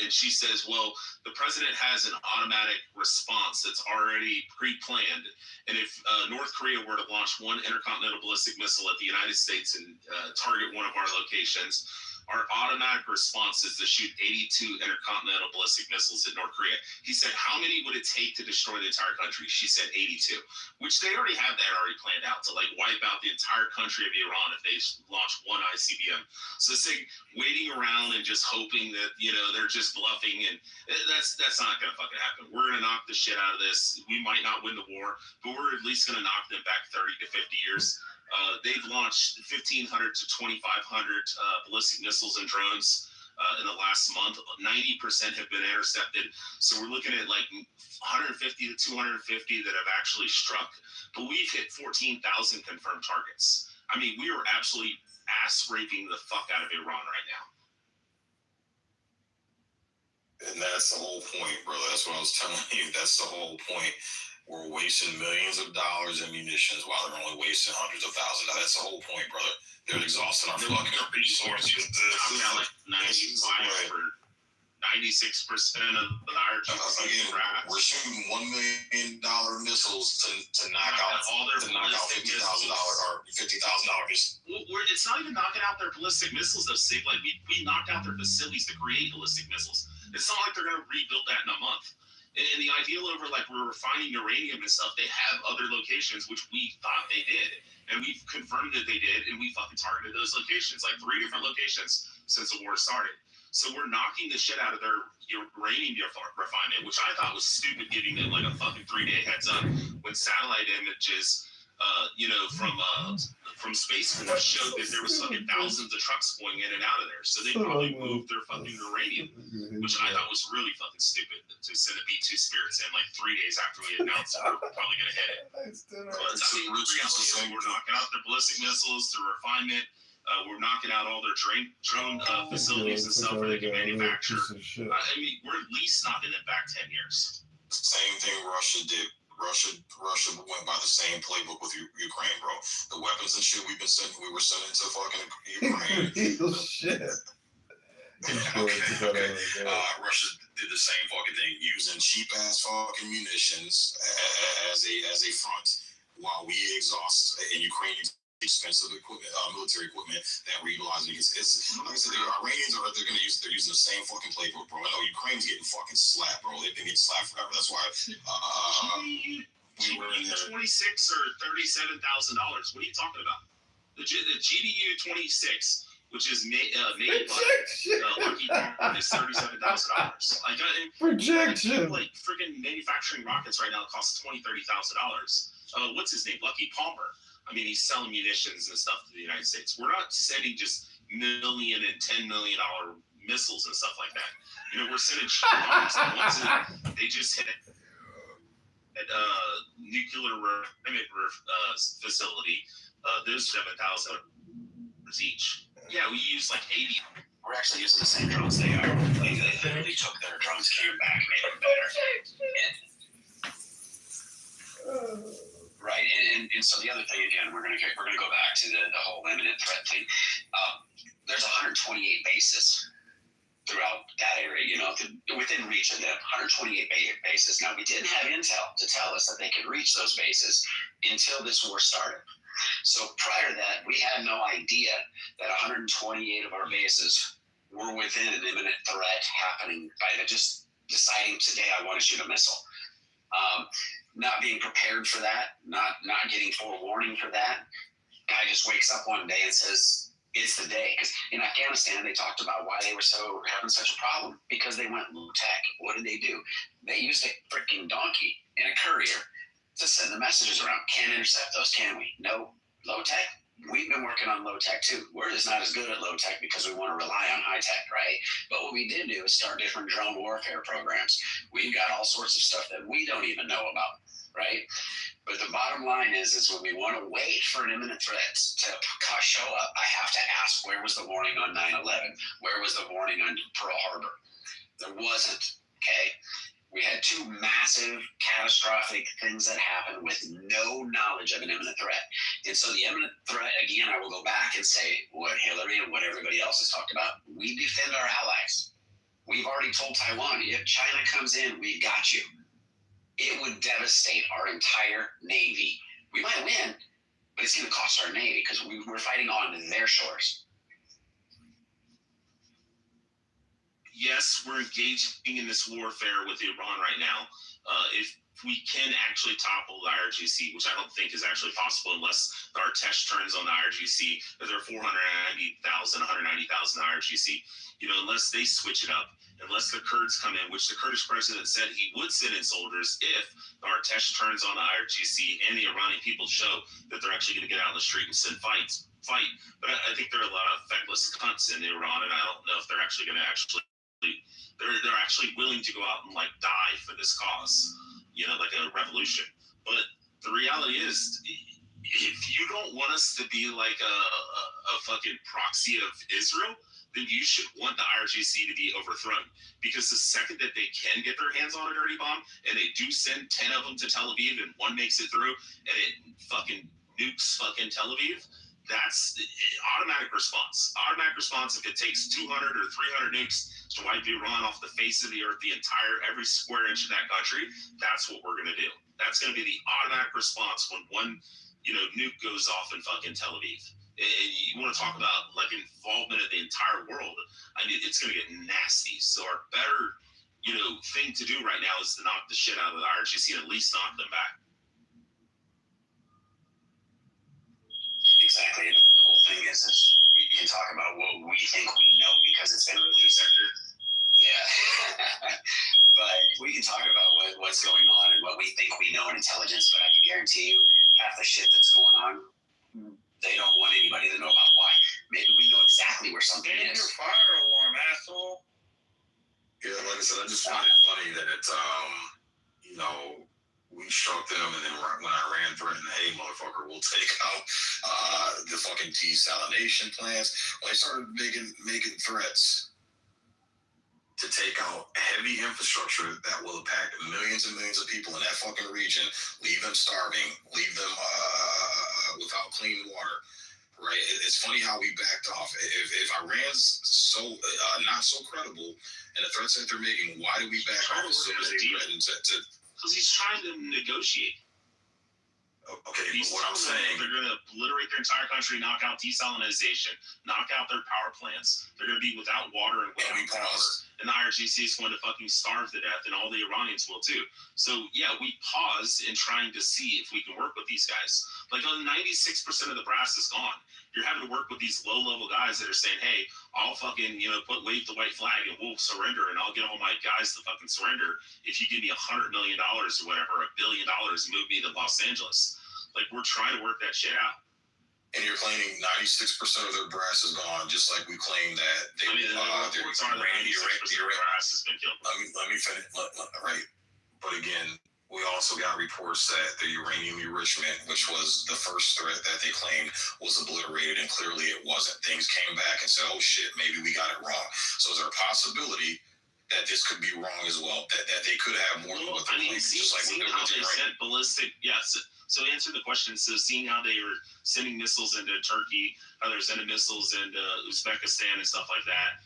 And she says, well, the president has an automatic response that's already pre-planned, and if North Korea were to launch one intercontinental ballistic missile at the United States and target one of our locations, our automatic response is to shoot 82 intercontinental ballistic missiles at North Korea. He said, how many would it take to destroy the entire country? She said 82, which they already have that already planned out to wipe out the entire country of Iran if they launch one ICBM. So it's waiting around and just hoping that, they're just bluffing, and that's not going to fucking happen. We're going to knock the shit out of this. We might not win the war, but we're at least going to knock them back 30 to 50 years. They've launched 1,500 to 2,500 ballistic missiles and drones in the last month. 90% have been intercepted. So we're looking at 150 to 250 that have actually struck. But we've hit 14,000 confirmed targets. I mean, we are absolutely ass raping the fuck out of Iran right now. And that's the whole point, brother. That's what I was telling you. That's the whole point. We're wasting millions of dollars in munitions while they're only wasting hundreds of thousands. That's the whole point, brother. They're exhausting our fucking resources. I'm at 95 for 96% of the again, we're shooting $1 million missiles to knock out $50,000 or $50,000. It's not even knocking out their ballistic missiles, though. Sig. We knocked out their facilities to create ballistic missiles. It's not like they're going to rebuild that in a month. And the ideal over we're refining uranium and stuff, they have other locations which we thought they did, and we've confirmed that they did, and we fucking targeted those locations, 3 different locations since the war started. So we're knocking the shit out of their uranium refinement, which I thought was stupid, giving them a fucking 3-day heads up when satellite images, from Space Force showed that there was fucking thousands of trucks going in and out of there. So they probably moved their fucking uranium, which I thought was really fucking stupid to send a B-2 Spirits in 3 days after we announced that we were probably going to hit it. But we're knocking out their ballistic missiles, their refinement. We're knocking out all their drone facilities and stuff where they can manufacture. I mean, we're at least knocking it back 10 years. Same thing Russia did. Russia went by the same playbook with Ukraine, bro. The weapons and shit we were sending to fucking Ukraine. Shit. Okay. Russia did the same fucking thing, using cheap ass fucking munitions as a front while we exhaust Ukrainians expensive equipment, military equipment that we're utilizing. It's like I said, the Iranians they're using the same fucking playbook, bro. I know Ukraine's getting fucking slapped, bro. They've been getting slapped forever. That's why we were in there. $26 or $37,000. What are you talking about? The GDU 26, which is made by Lucky Palmer, is $37,000. Like projection. Like freaking manufacturing rockets right now costs $20,000-$30,000. What's his name? Lucky Palmer. I mean, he's selling munitions and stuff to the United States. We're not sending just $1 million and $10 million missiles and stuff like that. You know, we're sending bombs. They just hit at nuclear facility. Those $7,000 each. Yeah, we use like 80. We're actually using the same drones they are. Like, they literally took their drones, came back, made them better. Right, and so the other thing again, we're gonna go back to the whole imminent threat thing. There's 128 bases throughout that area, you know, within reach of them. 128 bases. Now, we didn't have intel to tell us that they could reach those bases until this war started. So prior to that, we had no idea that 128 of our bases were within an imminent threat happening by just deciding today I want to shoot a missile. Not being prepared for that, not getting forewarning for that. Guy just wakes up one day and says, it's the day. Because in Afghanistan, they talked about why they were having such a problem, because they went low tech. What did they do? They used a freaking donkey and a courier to send the messages around. Can't intercept those, can we? No. Low tech? We've been working on low tech too. We're just not as good at low tech because we want to rely on high tech, right? But what we did do is start different drone warfare programs. We've got all sorts of stuff that we don't even know about, right? But the bottom line is when we want to wait for an imminent threat to show up, I have to ask, where was the warning on 9/11? Where was the warning on Pearl Harbor? There wasn't, okay? We had two massive, catastrophic things that happened with no knowledge of an imminent threat. And so the imminent threat, again, I will go back and say what Hillary and what everybody else has talked about. We defend our allies. We've already told Taiwan, if China comes in, we've got you. It would devastate our entire Navy. We might win, but it's going to cost our Navy because we're fighting on their shores. Yes, we're engaging in this warfare with Iran right now. If we can actually topple the IRGC, which I don't think is actually possible unless our test turns on the IRGC, that there are 190,000 IRGC, you know, unless they switch it up, unless the Kurds come in, which the Kurdish president said he would send in soldiers if our test turns on the IRGC and the Iranian people show that they're actually going to get out in the street and fight. But I think there are a lot of feckless cunts in Iran, and I don't know if they're actually going to they're actually willing to go out and like die for this cause, you know, like a revolution. But the reality is, if you don't want us to be like a fucking proxy of Israel, then you should want the IRGC to be overthrown. Because the second that they can get their hands on a dirty bomb, and they do send 10 of them to Tel Aviv, and one makes it through, and it fucking nukes fucking Tel Aviv, that's automatic response. Automatic response if it takes 200 or 300 nukes to wipe Iran off the face of the earth, every square inch of that country, that's what we're going to do. That's going to be the automatic response when one, you know, nuke goes off in fucking Tel Aviv. And you want to talk about like involvement of the entire world, I mean, it's going to get nasty. So our better, you know, thing to do right now is to knock the shit out of the IRGC and at least knock them back. Exactly. And the whole thing is we can talk about what we think we know because it's been released. Yeah. But we can talk about what's going on and what we think we know in intelligence, but I can guarantee you half the shit that's going on, they don't want anybody to know about why. Maybe we know exactly where something is. Your fire alarm, asshole. Yeah, like I said, I just find it funny that you know, we struck them, and then when Iran threatened, hey, motherfucker, we'll take out the fucking desalination plants. When they started making threats to take out heavy infrastructure that will impact millions and millions of people in that fucking region, leave them starving, leave them without clean water, right? It's funny how we backed off. If Iran's so not so credible and the threats that they're making, why do we back off as soon as they threaten to? Because he's trying to negotiate. Okay, He's but what I'm saying, they're going to obliterate their entire country, knock out desalinization, knock out their power plants. They're going to be without water and without power. And the IRGC is going to fucking starve to death, and all the Iranians will too. So yeah, we pause in trying to see if we can work with these guys. Like 96% of the brass is gone. You're having to work with these low-level guys that are saying, "Hey, I'll fucking wave the white flag and we'll surrender, and I'll get all my guys to fucking surrender if you give me $100 million or whatever, $1 billion, and move me to Los Angeles." Like, we're trying to work that shit out. And you're claiming 96% of their brass is gone, just like we claim that they brass has been killed. Let me finish. Right, but again, we also got reports that the uranium enrichment, which was the first threat that they claimed, was obliterated, and clearly it wasn't. Things came back and said, "Oh shit, maybe we got it wrong." So is there a possibility that this could be wrong as well? That they could have more than what they're claiming, just like we're doing with sent ballistic. Yes. So answer the question. So seeing how they were sending missiles into Turkey, how they're sending missiles into Uzbekistan and stuff like that,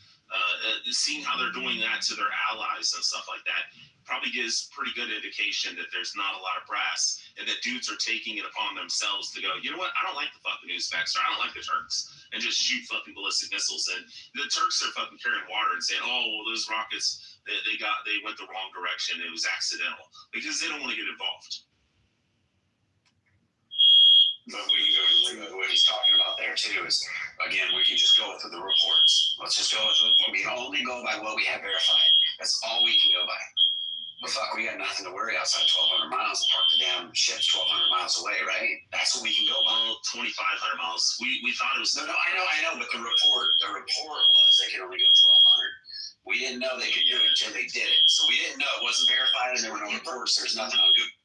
seeing how they're doing that to their allies and stuff like that, probably gives pretty good indication that there's not a lot of brass, and that dudes are taking it upon themselves to go, you know what, I don't like the fucking Uzbeks, or I don't like the Turks, and just shoot fucking ballistic missiles. And the Turks are fucking carrying water and saying, "Oh, well, those rockets, they went the wrong direction, it was accidental," because they don't want to get involved. But we can go to what he's talking about there too is, again, we can just go with the reports. Let's just go with we can only go by what we have verified. That's all we can go by. But fuck, we got nothing to worry outside 1,200 miles. Park the damn ships 1,200 miles away, right? That's what we can go by. 2,500 miles. We thought it was. No, I know, but the report was they could only go 1,200. We didn't know they could do it until they did it. So we didn't know. It wasn't verified, and there were no reports. There's nothing on Google.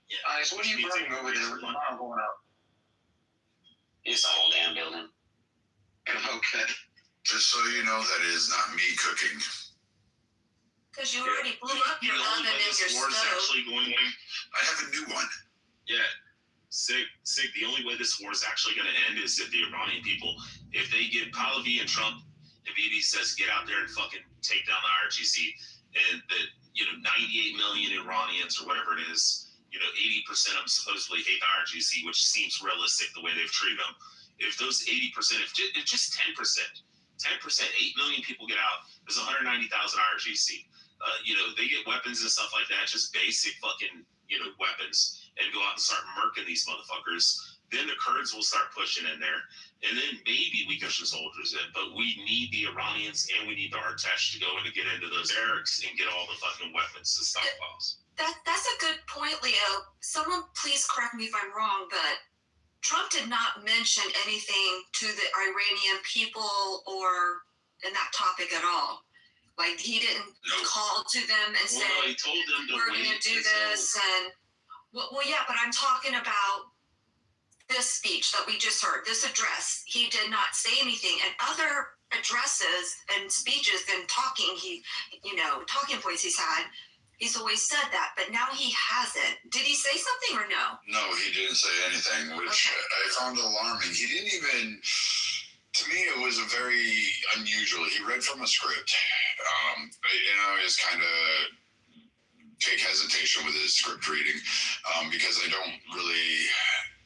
Yeah. All right, so what are you burning over there with the bomb going up? It's the whole damn building. Okay. Just so you know, that is not me cooking. Because you already blew up your oven and your stove. Actually going in. I have a new one. Yeah. Sig, the only way this war is actually going to end is if the Iranian people, if they get Pahlavi and Trump, and Bibi says, get out there and fucking take down the IRGC, and that, 98 million Iranians or whatever it is, 80% of them supposedly hate the IRGC, which seems realistic the way they've treated them. If those 80%, if just 10%, 8 million people get out, there's 190,000 IRGC. They get weapons and stuff like that, just basic fucking, weapons, and go out and start murking these motherfuckers. Then the Kurds will start pushing in there, and then maybe we get some soldiers in. But we need the Iranians and we need the Artesh to go in to get into those barracks and get all the fucking weapons and stockpiles. That's a good point, Leo. Someone please correct me if I'm wrong, but Trump did not mention anything to the Iranian people or in that topic at all. Like, he didn't call to them and say, he told them we're going to do this. And well, yeah, but I'm talking about this speech that we just heard, this address. He did not say anything. And other addresses and speeches and talking points he's had, he's always said that, but now he hasn't. Did he say something or no? No, he didn't say anything, which I found alarming. He didn't even, to me, it was a very unusual. He read from a script. I always kind of take hesitation with his script reading because I don't really,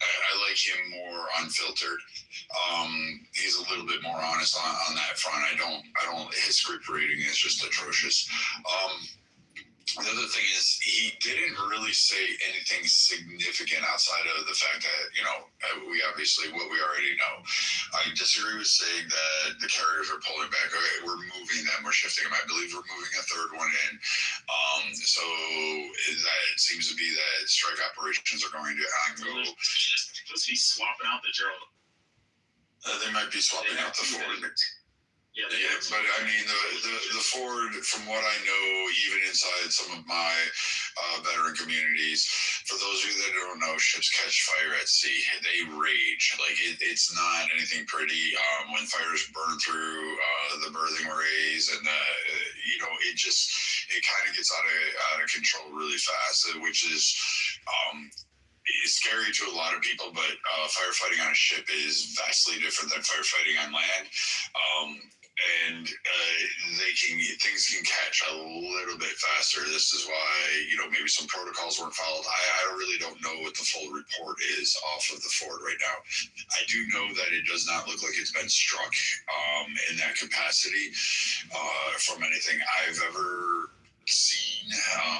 I like him more unfiltered. He's a little bit more honest on that front. His script reading is just atrocious. The other thing is, he didn't really say anything significant outside of the fact that, we obviously, what we already know. I disagree with saying that the carriers are pulling back. Okay, we're moving them, we're shifting them. I believe we're moving a third one in. So that it seems to be that strike operations are going to go. Supposed to be swapping out the Gerald. They might be swapping out the Ford. Yeah, but I mean, the Ford, from what I know, even inside some of my veteran communities, for those of you that don't know, ships catch fire at sea. They rage. Like, it's not anything pretty. When fires burn through the berthing rays, and it kind of gets out of control really fast, which is it's scary to a lot of people, but firefighting on a ship is vastly different than firefighting on land. And things can catch a little bit faster. This is why, maybe some protocols weren't followed. I really don't know what the full report is off of the Ford right now. I do know that it does not look like it's been struck in that capacity from anything I've ever seen.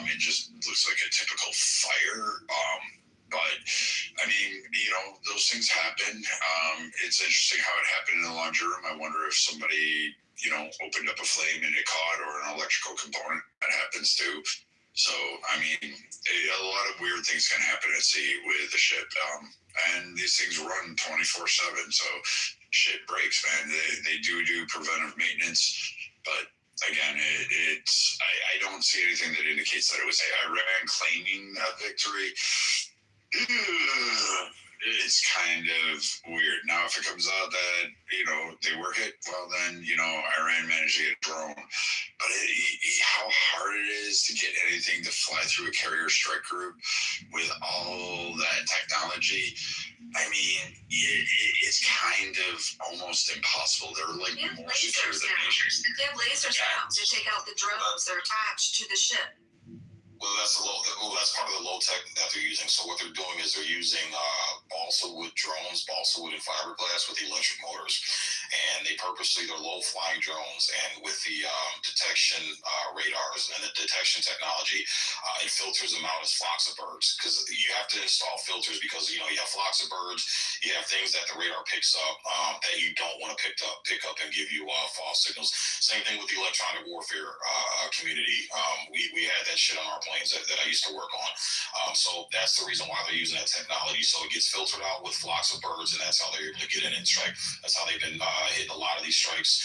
It just looks like a typical fire. But I mean, those things happen. It's interesting how it happened in the laundry room. I wonder if somebody, opened up a flame and it caught, or an electrical component. That happens too. So, I mean, a lot of weird things can happen at sea with the ship. And these things run 24/7. So shit breaks, man. They do preventive maintenance. But again, I don't see anything that indicates that it was Iran claiming a victory. It's kind of weird. Now, if it comes out that, they were hit, well, then, Iran managed to get a drone. But how hard it is to get anything to fly through a carrier strike group with all that technology, I mean, it's kind of almost impossible. They're like more secure than nations. They have lasers now to take out the drones that are attached to the ship. Well, that's part of the low tech that they're using. So what they're doing is they're using balsa wood drones, balsa wood and fiberglass with electric motors, and they're low flying drones, and with the detection radars and the detection technology, it filters them out as flocks of birds, because you have to install filters because you have flocks of birds, you have things that the radar picks up that you don't want to pick up and give you false signals. Same thing with the electronic warfare community. We had that shit on our planes that I used to work on. So that's the reason why they're using that technology. So it gets filtered out with flocks of birds, and that's how they're able to get in and strike. That's how they've been hitting a lot of these strikes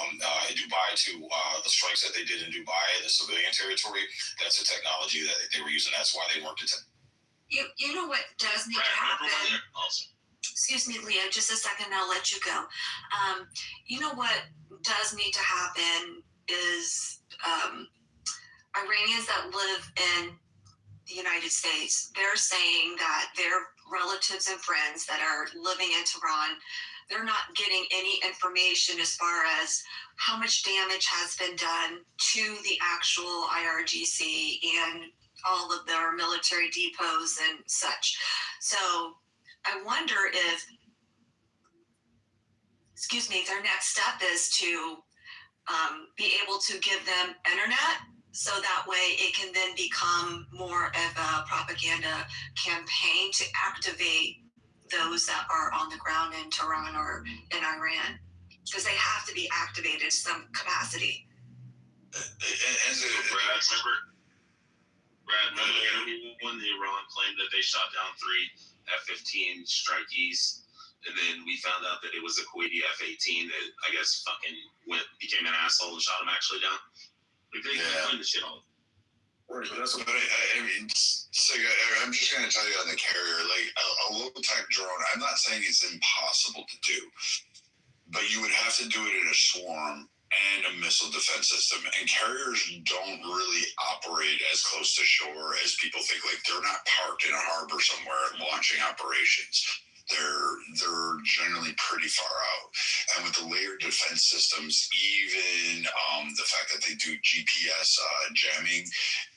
in Dubai too. The strikes that they did in Dubai, the civilian territory, that's the technology that they were using. That's why they worked it. You know what does need to happen? Excuse me, Leah, just a second, and I'll let you go. You know what does need to happen is Iranians that live in the United States, they're saying that their relatives and friends that are living in Tehran, they're not getting any information as far as how much damage has been done to the actual IRGC and all of their military depots and such. So I wonder if, their next step is to be able to give them internet, so that way it can then become more of a propaganda campaign to activate those that are on the ground in Tehran or in Iran, because they have to be activated in some capacity. Brad, remember when Iran claimed that they shot down 3 F-15 strikees, and then we found out that it was a Kuwaiti F-18 that I guess became an asshole and shot him actually down. Like they claim the shit all. But I'm just going to tell you on the carrier, like a low-tech drone, I'm not saying it's impossible to do, but you would have to do it in a swarm and a missile defense system. And carriers don't really operate as close to shore as people think. Like, they're not parked in a harbor somewhere launching operations. They're generally pretty far out. And with the layered defense systems, even the fact that they do GPS jamming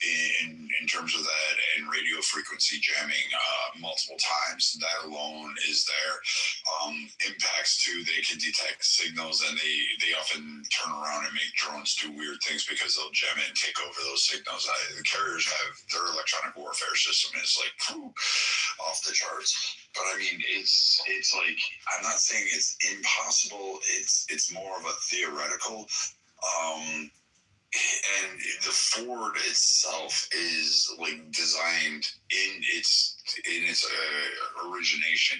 in terms of that, and radio frequency jamming multiple times, that alone is there. Impacts too, they can detect signals, and they often turn around and make drones do weird things because they'll jam it and take over those signals. The carriers have their electronic warfare system is like off the charts. But I mean, it's like, I'm not saying it's impossible. It's more of a theoretical. And the Ford itself is like designed in its origination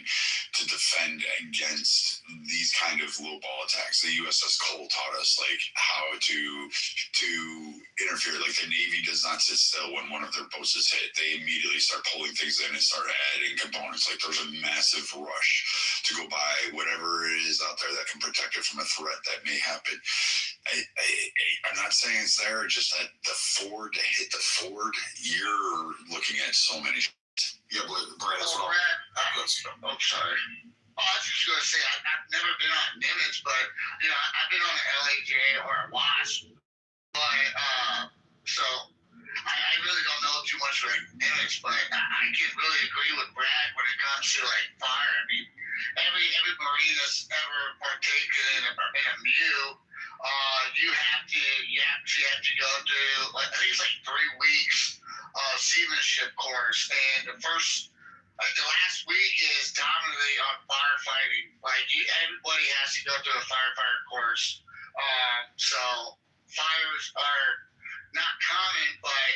to defend against these kind of low ball attacks. The USS Cole taught us like how to interfere. Like, the Navy does not sit still when one of their boats is hit. They immediately start pulling things in and start adding components. Like, there's a massive rush to go buy whatever it is out there that can protect it from a threat that may happen. I'm not saying it's there, just that to hit the Ford, you're looking at so many. Yeah, but Brad as well. I'm sorry. Oh, I was just going to say, I've never been on Nimitz, but, I've been on the LAJ or a WASP. But, so, I really don't know too much like Nimitz, but I can really agree with Brad when it comes to, like, fire. I mean, every Marine that's ever partaken in a MEU, you actually have to go through, I think it's like 3 weeks seamanship course, and the last week is dominantly on firefighting. Like everybody has to go through a firefighter course. So fires are not common, but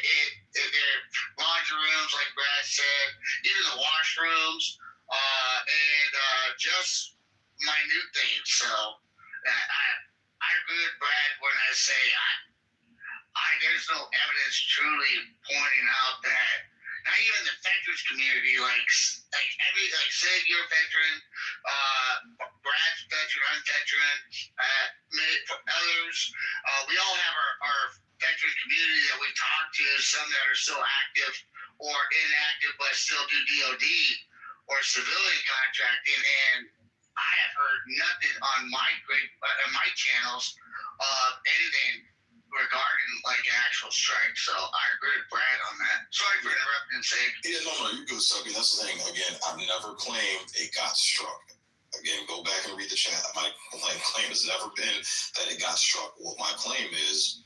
they're laundry rooms, like Brad said, even the washrooms, and just minute things. So I agree with Brad when I say there's no evidence truly pointing out that not even the veterans community, like say you're a veteran, Brad's veteran, I'm veteran, others, we all have our veteran community that we talk to, some that are still active or inactive but still do DOD or civilian contracting, and I have heard nothing on my channels of anything regarding like an actual strike. So I agree with Brad on that. Sorry for interrupting, Sig. Yeah, no, you good, Sucky. That's the thing. Again, I've never claimed it got struck. Again, go back and read the chat. My claim has never been that it got struck. What my claim is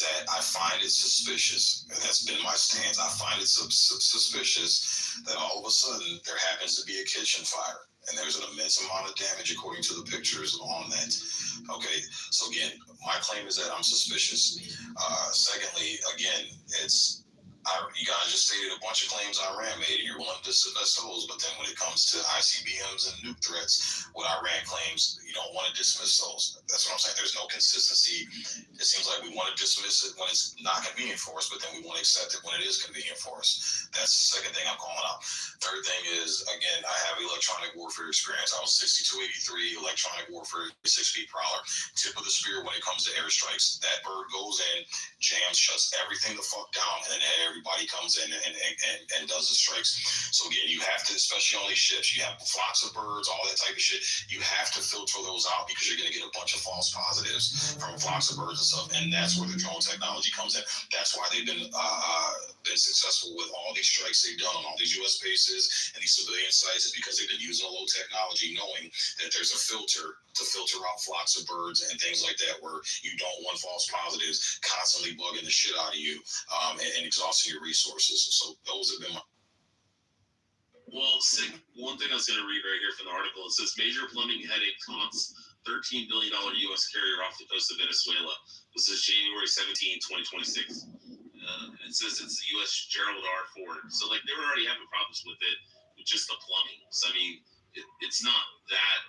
that I find it suspicious, and that's been my stance. I find it suspicious that all of a sudden there happens to be a kitchen fire, and there's an immense amount of damage according to the pictures on that. Okay, so again, my claim is that I'm suspicious. Secondly, again, you guys just stated a bunch of claims Iran made, and you're willing to dismiss those, but then when it comes to ICBMs and nuke threats, what Iran claims, you don't want to dismiss those. That's what I'm saying. There's no consistency. It seems like we want to dismiss it when it's not convenient for us, but then we want to accept it when it is convenient for us. That's the second thing I'm calling out. Third thing is, again, I have electronic warfare experience. I was 6283 electronic warfare 6-feet prowler. Tip of the spear when it comes to airstrikes. That bird goes in, jams, shuts everything the fuck down, and then everybody comes in and does the strikes. So again, you have to, especially on these ships, you have flocks of birds, all that type of shit. You have to filter those out because you're going to get a bunch of false positives from flocks of birds and stuff, and that's where the drone technology comes in. That's why they've been successful with all these strikes they've done on all these U.S. bases and these civilian sites, is because they've been using a low technology, knowing that there's a filter to filter out flocks of birds and things like that, where you don't want false positives constantly bugging the shit out of you and exhausting your resources. So those have been my... Well, one thing I was going to read right here from the article, it says major plumbing headache taunts $13 billion U.S. carrier off the coast of Venezuela. This is January 17, 2026. It says it's the U.S. Gerald R. Ford. So, like, they were already having problems with it, with just the plumbing. So, I mean, it's not that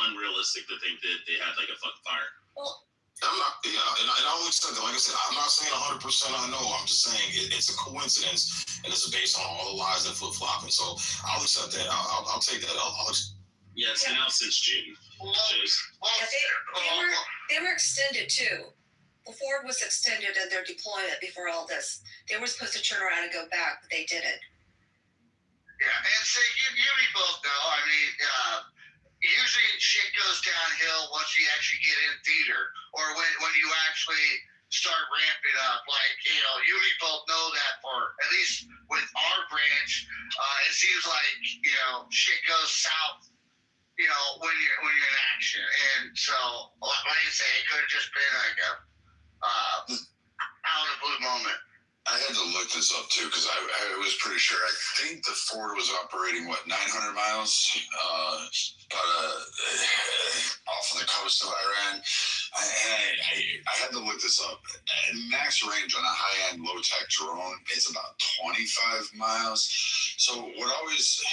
unrealistic to think that they had, like, a fucking fire. Well, I'm not, and I'll accept that. Like I said, I'm not saying 100% I know. I'm just saying it's a coincidence, and it's based on all the lies that flip-flopping. So I'll accept that. I'll take that. Yeah, it's been out since June. They were extended too. The Ford was extended in their deployment before all this. They were supposed to turn around and go back, but they didn't. Yeah, and say you both know. I mean, usually shit goes downhill once you actually get in theater, or when you actually start ramping up. Like, you both know that for at least with our branch, it seems like shit goes south. When you're in action, and so like I say, it could have just been like a out of the blue moment. I had to look this up too because I was pretty sure. I think the Ford was operating 900 miles off of the coast of Iran. I had to look this up. Max range on a high-end low-tech drone, it's about 25 miles. So what always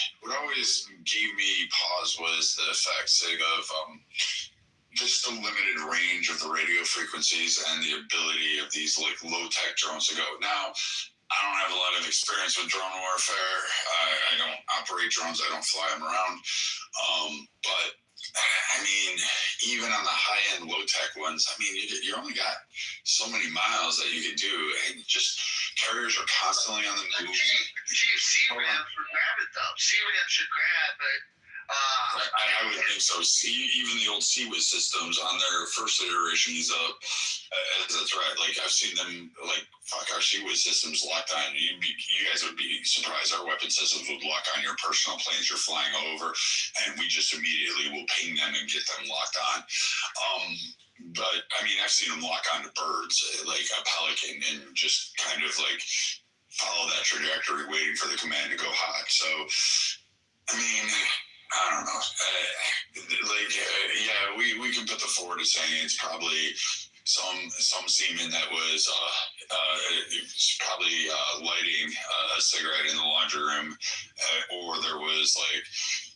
gave me pause was the fact, Sig, of just the limited range of the radio frequencies and the ability of these like low-tech drones to go. Now, I don't have a lot of experience with drone warfare. I don't operate drones. I don't fly them around. But I mean, even on the high-end low-tech ones, I mean, you only got so many miles that you can do, and just carriers are constantly on the move. Chief, CRAM should grab it though. CRAM should grab it. I would think so. Even the old CWIS systems on their first iterations as a threat, like I've seen them, like fuck, our CWIS systems locked on. You guys would be surprised. Our weapon systems would lock on your personal planes you're flying over, and we just immediately will ping them and get them locked on. But I mean, I've seen them lock onto birds, like a pelican, and just kind of like follow that trajectory, waiting for the command to go hot. So, I mean, I don't know. We can put the forward as saying it's probably some seaman that was probably lighting a cigarette in the laundry room, or there was like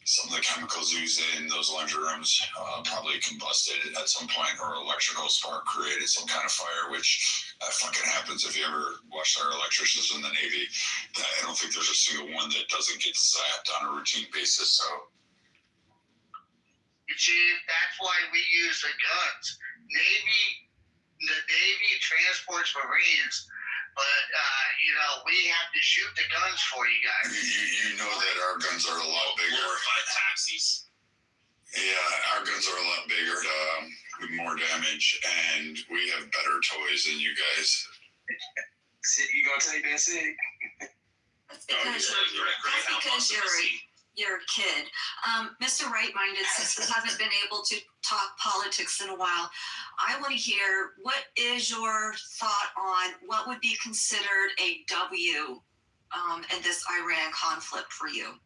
some of the chemicals used in those laundry rooms probably combusted at some point, or electrical spark created some kind of fire, which that fucking happens if you ever watched our electricians in the Navy. I don't think there's a single one that doesn't get zapped on a routine basis. So, Chief, that's why we use the guns. The Navy transports Marines, but we have to shoot the guns for you guys. You know that our guns are a lot bigger. Glorified taxis. Yeah, our guns are a lot bigger, with more damage, and we have better toys than you guys. Sid, you gonna take that, Sid? That's because you're a kid. Mr. Right-Minded, since we haven't been able to talk politics in a while, I want to hear, what is your thought on what would be considered a W in this Iran conflict for you?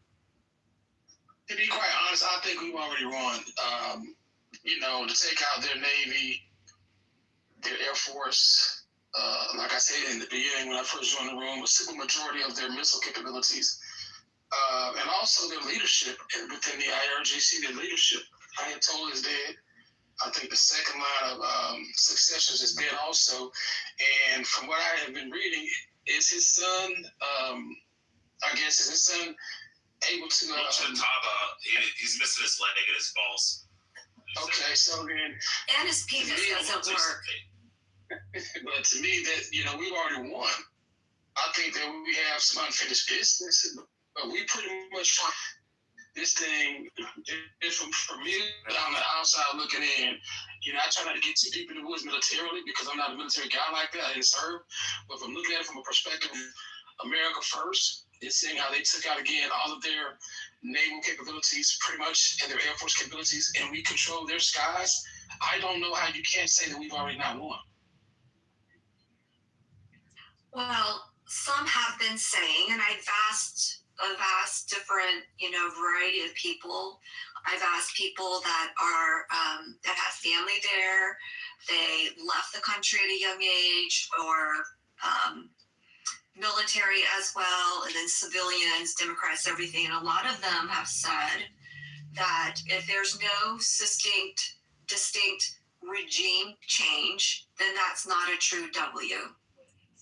To be quite honest, I think we've already won. To take out their Navy, their Air Force, like I said in the beginning when I first joined the room, a simple majority of their missile capabilities, and also their leadership within the IRGC, their leadership. Ayatollah is dead. I think the second line of successions is dead also. And from what I have been reading, is his son, is his son able to... he's missing his leg and his balls. Okay, so then... And his penis doesn't work. But to me, that, we've already won. I think that we have some unfinished business, but we pretty much... This thing, from me on the outside looking in, I try not to get too deep in the woods militarily because I'm not a military guy like that. I didn't serve. But if I'm looking at it from a perspective of America first, it's seeing how they took out again all of their naval capabilities, pretty much, and their Air Force capabilities, and we control their skies. I don't know how you can't say that we've already not won. Well, some have been saying, and I've asked different, variety of people. I've asked people that are that have family there. They left the country at a young age, or military as well, and then civilians, Democrats, everything. And a lot of them have said that if there's no distinct regime change, then that's not a true W.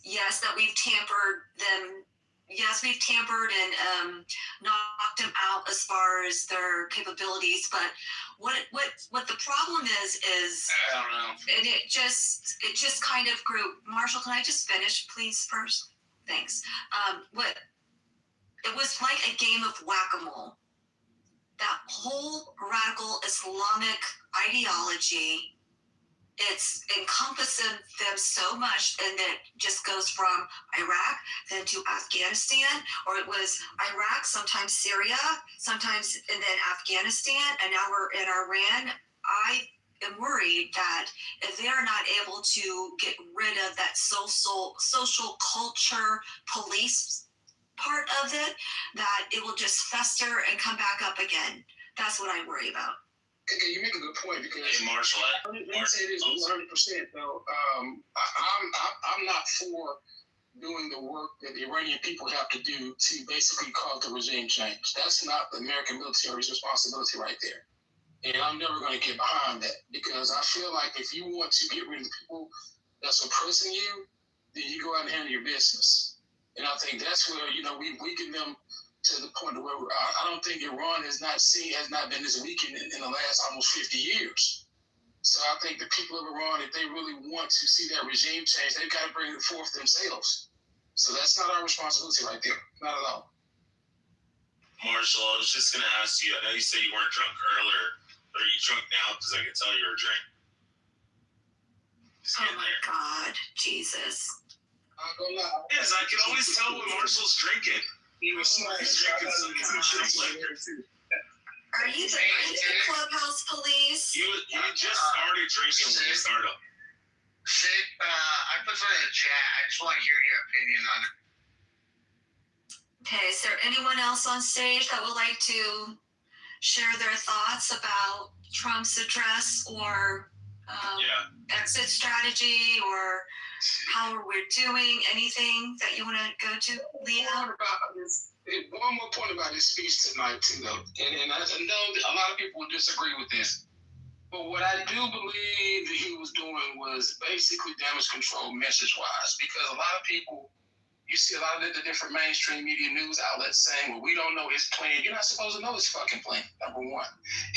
Yes, that we've tampered them. Yes, we've tampered and knocked them out as far as their capabilities. But what the problem is I don't know. And it just kind of grew. Marshall, can I just finish, please, first? Thanks. It was like a game of whack-a-mole. That whole radical Islamic ideology, it's encompassing them so much, and it just goes from Iraq then to Afghanistan, or it was Iraq, sometimes Syria, sometimes, and then Afghanistan, and now we're in Iran. I am worried that if they're not able to get rid of that social culture police part of it, that it will just fester and come back up again. That's what I worry about. Okay, you make a good point because Marshall, let me say this 100% though. I'm not for doing the work that the Iranian people have to do to basically cause the regime change. That's not the American military's responsibility right there. And I'm never going to get behind that because I feel like if you want to get rid of the people that's oppressing you, then you go out and handle your business. And I think that's where, we weaken them to the point where I don't think Iran has not been this weakened in the last almost 50 years. So I think the people of Iran, if they really want to see that regime change, they've got to bring it forth themselves. So that's not our responsibility right there. Not at all. Marshall, I was just going to ask you, I know you said you weren't drunk earlier, but are you drunk now? Because I can tell you're a drink. Oh my God, Jesus. Yes, I can always tell when Marshall's drinking. He was drinking some liquor. Are you the clubhouse police? You just started drinking when you started. Sid, I put something in the chat. I just want to hear your opinion on it. Okay, is there anyone else on stage that would like to share their thoughts about Trump's address or exit strategy or how we're doing? Anything that you want to go to, Leo? One more point about this speech tonight, too, though. And I know a lot of people will disagree with this. But what I do believe that he was doing was basically damage control message-wise, because a lot of people, you see a lot of the different mainstream media news outlets saying, well, we don't know his plan. You're not supposed to know his fucking plan, number one.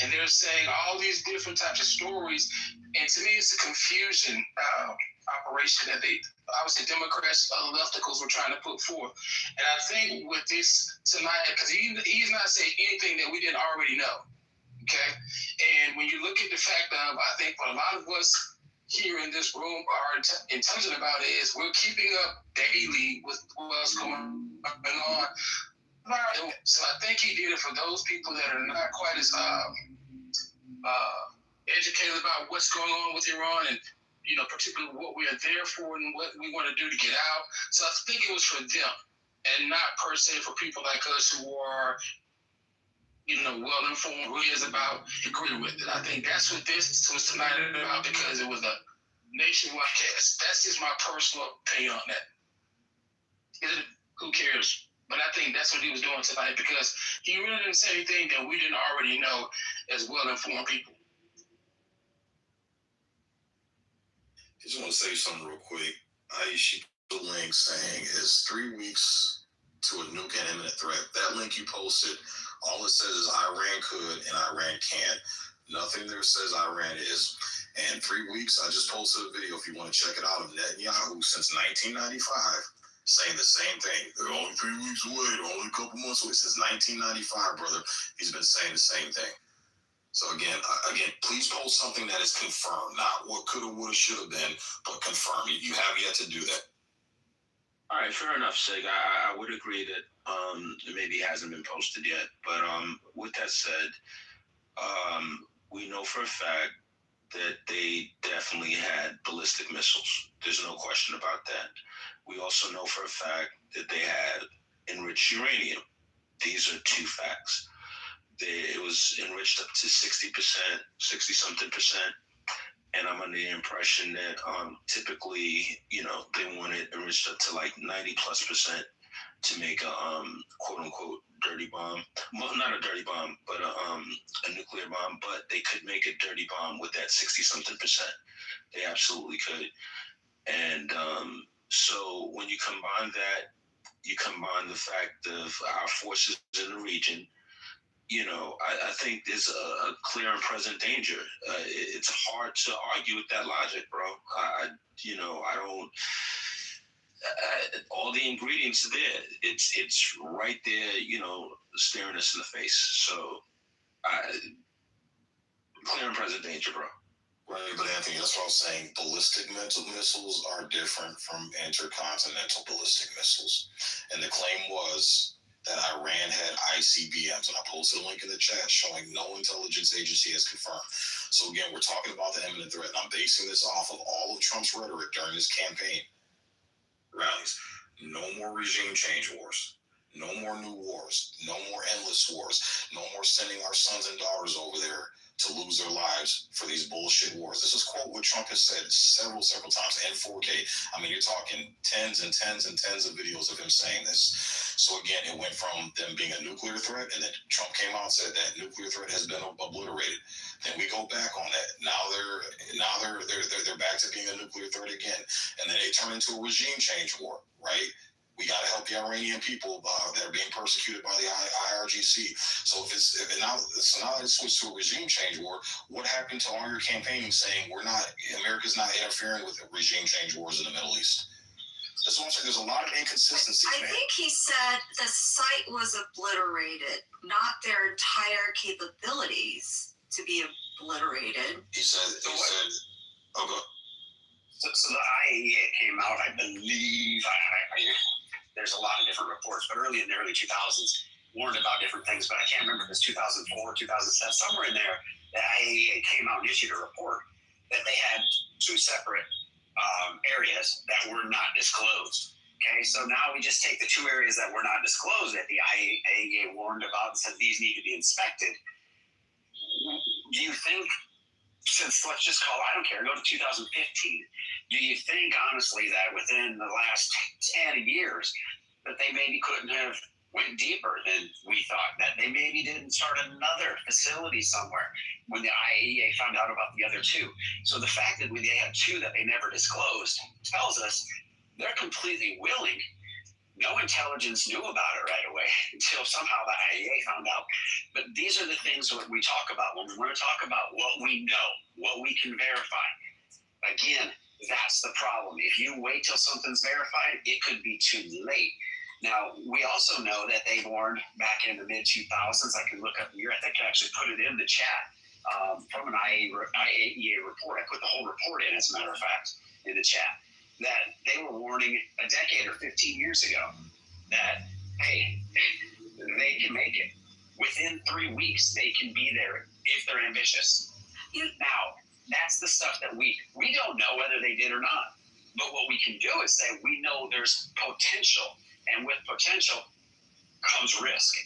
And they're saying all these different types of stories. And to me, it's a confusion operation that obviously Democrats, lefticals were trying to put forth. And I think with this tonight, because he's not saying anything that we didn't already know. Okay? And when you look at the fact of, I think what a lot of us here in this room are intelligent about is we're keeping up daily with what's going on. So I think he did it for those people that are not quite as educated about what's going on with Iran and, you know, particularly what we are there for and what we want to do to get out. So I think it was for them and not per se for people like us who are, you know, well-informed, really is about, agree with it. I think that's what this was tonight about because it was a nationwide cast. That's just my personal opinion on that. Who cares? But I think that's what he was doing tonight because he really didn't say anything that we didn't already know as well-informed people. I just want to say something real quick. She put a link saying it's 3 weeks to a nuke and imminent threat. That link you posted, all it says is Iran could and Iran can't. Nothing there says Iran is. And 3 weeks, I just posted a video if you want to check it out of Netanyahu since 1995 saying the same thing. They're only 3 weeks away, they're only a couple months away. Since 1995, brother, he's been saying the same thing. So again, please post something that is confirmed, not what could have, would have, should have been, but confirm. You have yet to do that. All right, fair enough, Sig. I would agree that maybe it hasn't been posted yet. But with that said, we know for a fact that they definitely had ballistic missiles. There's no question about that. We also know for a fact that they had enriched uranium. These are two facts. It was enriched up to 60%, 60-something%. And I'm under the impression that typically, you know, they want it enriched up to like 90+% to make a quote unquote dirty bomb. Well, not a dirty bomb, but a nuclear bomb. But they could make a dirty bomb with that 60-something%. They absolutely could. And so when you combine that, you combine the fact of our forces in the region. You know, I think there's a clear and present danger. It's hard to argue with that logic, bro. I don't. All the ingredients are there. It's right there. You know, staring us in the face. So, clear and present danger, bro. Right, but Anthony, that's what I was saying. Ballistic missiles are different from intercontinental ballistic missiles, and the claim was that Iran had ICBMs, and I posted a link in the chat showing no intelligence agency has confirmed. So again, we're talking about the imminent threat, and I'm basing this off of all of Trump's rhetoric during his campaign rallies. No more regime change wars. No more new wars. No more endless wars. No more sending our sons and daughters over there to lose their lives for these bullshit wars. This is quote what Trump has said several times in 4K. I mean, you're talking tens and tens and tens of videos of him saying this. So again, it went from them being a nuclear threat, and then Trump came out and said that nuclear threat has been obliterated. Then we go back on that. Now they're back to being a nuclear threat again, and then they turn into a regime change war, right? We got to help the Iranian people that are being persecuted by the IRGC. So now that it's switched to a regime change war, what happened to all your campaigning saying America's not interfering with regime change wars in the Middle East? That's what I'm saying. There's a lot of inconsistencies, I think he said the site was obliterated, not their entire capabilities to be obliterated. He said, oh, go. So the IAEA came out, I believe, there's a lot of different reports, but early in the early 2000s, warned about different things, but I can't remember if it's 2004, 2007, somewhere in there, the IAEA came out and issued a report that they had two separate areas that were not disclosed. Okay, so now we just take the two areas that were not disclosed that the IAEA warned about and said these need to be inspected. Do you think, since let's just call, I don't care, go to 2015, do you think honestly that within the last 10 years that they maybe couldn't have went deeper than we thought, that they maybe didn't start another facility somewhere when the IAEA found out about the other two? So the fact that they had two that they never disclosed tells us they're completely willing. No intelligence knew about it right away until somehow the IAEA found out. But these are the things that we talk about when we want to talk about what we know, what we can verify. Again, that's the problem. If you wait till something's verified, it could be too late. Now, we also know that they warned back in the mid-2000s, I can look up the year, I think I actually put it in the chat, from an IAEA report. I put the whole report in, as a matter of fact, in the chat, that they were warning a decade or 15 years ago that, hey, they can make it. Within 3 weeks, they can be there if they're ambitious. Now, that's the stuff that we don't know whether they did or not. But what we can do is say we know there's potential. And with potential comes risk.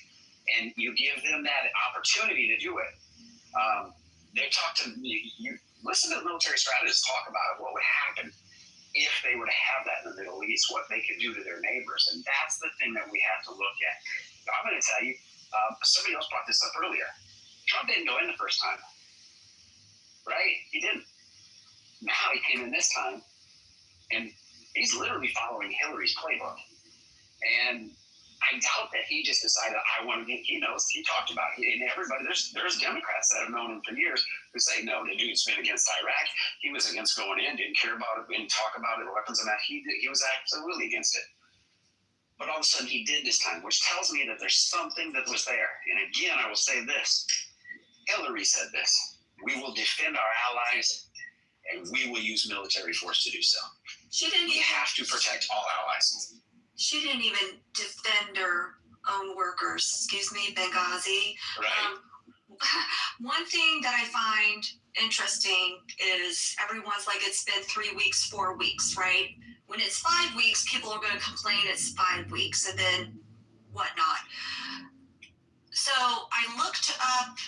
And you give them that opportunity to do it. They talk to you listen to the military strategists talk about what would happen if they were to have that in the Middle East, what they could do to their neighbors. And that's the thing that we have to look at. Now, I'm going to tell you, somebody else brought this up earlier. Trump didn't go in the first time. Right? He didn't. Now he came in this time, and he's literally following Hillary's playbook. And I doubt that he just decided, I want to get, he knows, he talked about it. And everybody, there's Democrats that have known him for years who say, no, the dude's been against Iraq. He was against going in, didn't care about it, didn't talk about it, weapons and that. He was absolutely against it. But all of a sudden he did this time, which tells me that there's something that was there. And again, I will say this. Hillary said this. We will defend our allies, and we will use military force to do so. We have to protect all allies. She didn't even defend her own workers. Excuse me, Benghazi. Right. One thing that I find interesting is everyone's like, it's been 3 weeks, 4 weeks, right? When it's 5 weeks, people are going to complain it's 5 weeks and then whatnot. So I looked up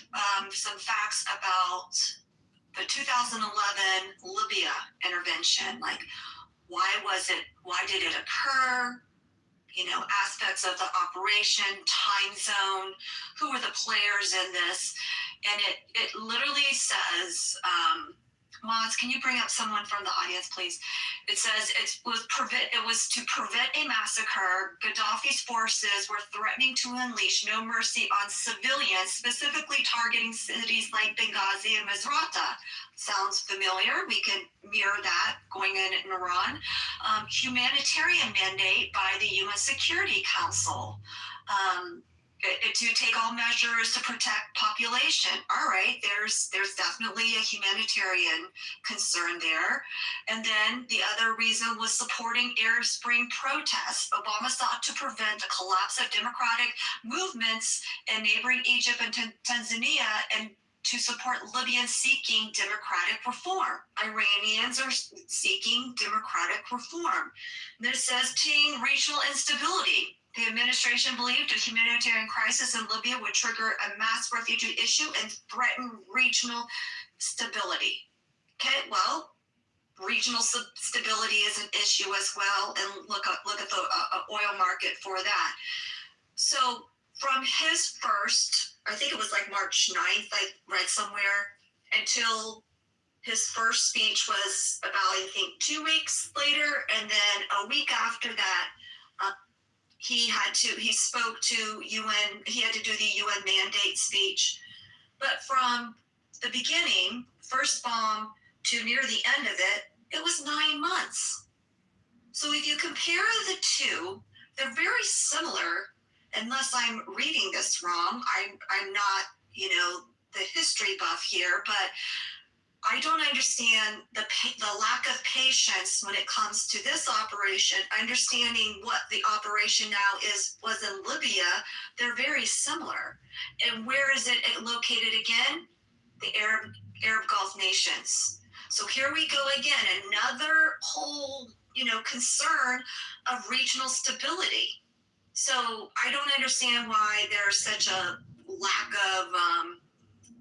some facts about the 2011 Libya intervention. Like, why did it occur? You know, aspects of the operation, time zone, who were the players in this. And it literally says, Mods, can you bring up someone from the audience, please? It says it was to prevent a massacre. Gaddafi's forces were threatening to unleash no mercy on civilians, specifically targeting cities like Benghazi and Misrata. Sounds familiar. We can mirror that going in Iran. Humanitarian mandate by the UN Security Council. To take all measures to protect population. All right, there's definitely a humanitarian concern there. And then the other reason was supporting Arab Spring protests. Obama sought to prevent the collapse of democratic movements in neighboring Egypt and Tanzania, and to support Libyans seeking democratic reform. Iranians are seeking democratic reform. And then it says team regional instability. The administration believed a humanitarian crisis in Libya would trigger a mass refugee issue and threaten regional stability. Okay, well, regional stability is an issue as well, and look at the oil market for that. So from his first, I think it was like March 9th, I read somewhere, until his first speech was about, I think, 2 weeks later, and then a week after that, he spoke to UN, he had to do the UN mandate speech. But from the beginning, first bomb to near the end of it, it was 9 months. So if you compare the two, they're very similar, unless I'm reading this wrong. I'm not, the history buff here, but I don't understand the lack of patience when it comes to this operation. Understanding what the operation now was in Libya, they're very similar. And where is it located again? The Arab Gulf nations. So here we go again, another whole, concern of regional stability. So I don't understand why there's such a lack of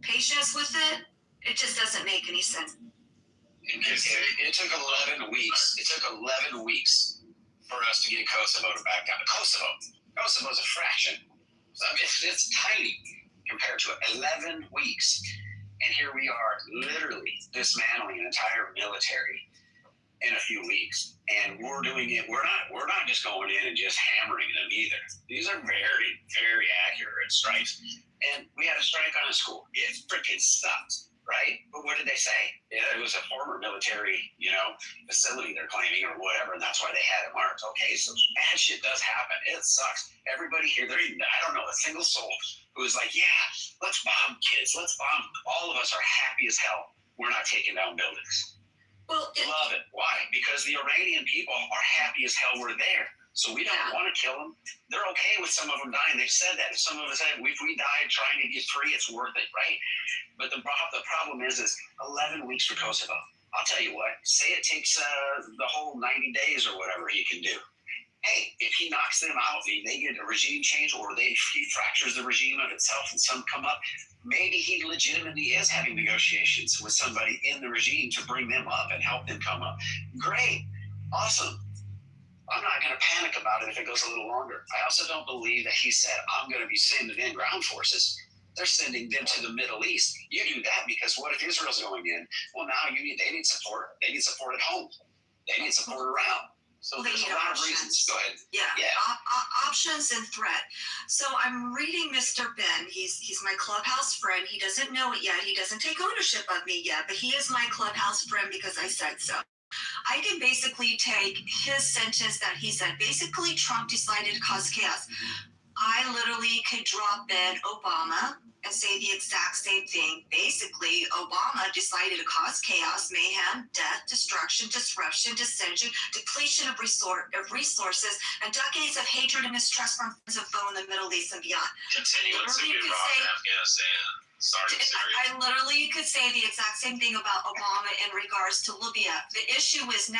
patience with it. It just doesn't make any sense. It took 11 weeks. It took 11 weeks for us to get Kosovo to back down. Kosovo's a fraction. So it's tiny compared to it. 11 weeks. And here we are literally dismantling an entire military in a few weeks. And we're doing it. We're not just going in and just hammering them either. These are very, very accurate strikes. And we had a strike on a school. It freaking sucked, right? But what did they say? Yeah, it was a former military, facility they're claiming or whatever, and that's why they had it marked. Okay, so bad shit does happen. It sucks. Everybody here, I don't know a single soul who is like, yeah, let's bomb kids. Let's bomb. All of us are happy as hell. We're not taking down buildings. Well, love it. Why? Because the Iranian people are happy as hell we're there. So we don't want to kill them. They're okay with some of them dying. They've said that. If some of us said, if we died trying to get free, it's worth it, right? But the problem is 11 weeks for Kosovo. I'll tell you what, say it takes the whole 90 days or whatever he can do. Hey, if he knocks them out, they get a regime change, or he fractures the regime of itself and some come up, maybe he legitimately is having negotiations with somebody in the regime to bring them up and help them come up. Great. Awesome. I'm not going to panic about it if it goes a little longer. I also don't believe that he said, I'm going to be sending in ground forces. They're sending them to the Middle East. You do that because what if Israel's going in? Well, now they need support. They need support at home. They need support around. So there's a lot of reasons. Go ahead. Yeah. Options and threat. So I'm reading Mr. Ben. He's my clubhouse friend. He doesn't know it yet. He doesn't take ownership of me yet, but he is my clubhouse friend because I said so. I can basically take his sentence that he said. Basically, Trump decided to cause chaos. I literally could drop in Obama and say the exact same thing. Basically, Obama decided to cause chaos, mayhem, death, destruction, disruption, dissension, depletion of resources, and decades of hatred and mistrust from friends of foe in the Middle East and beyond. Continuance of Iraq, Afghanistan. I literally could say the exact same thing about Obama in regards to Libya. The issue is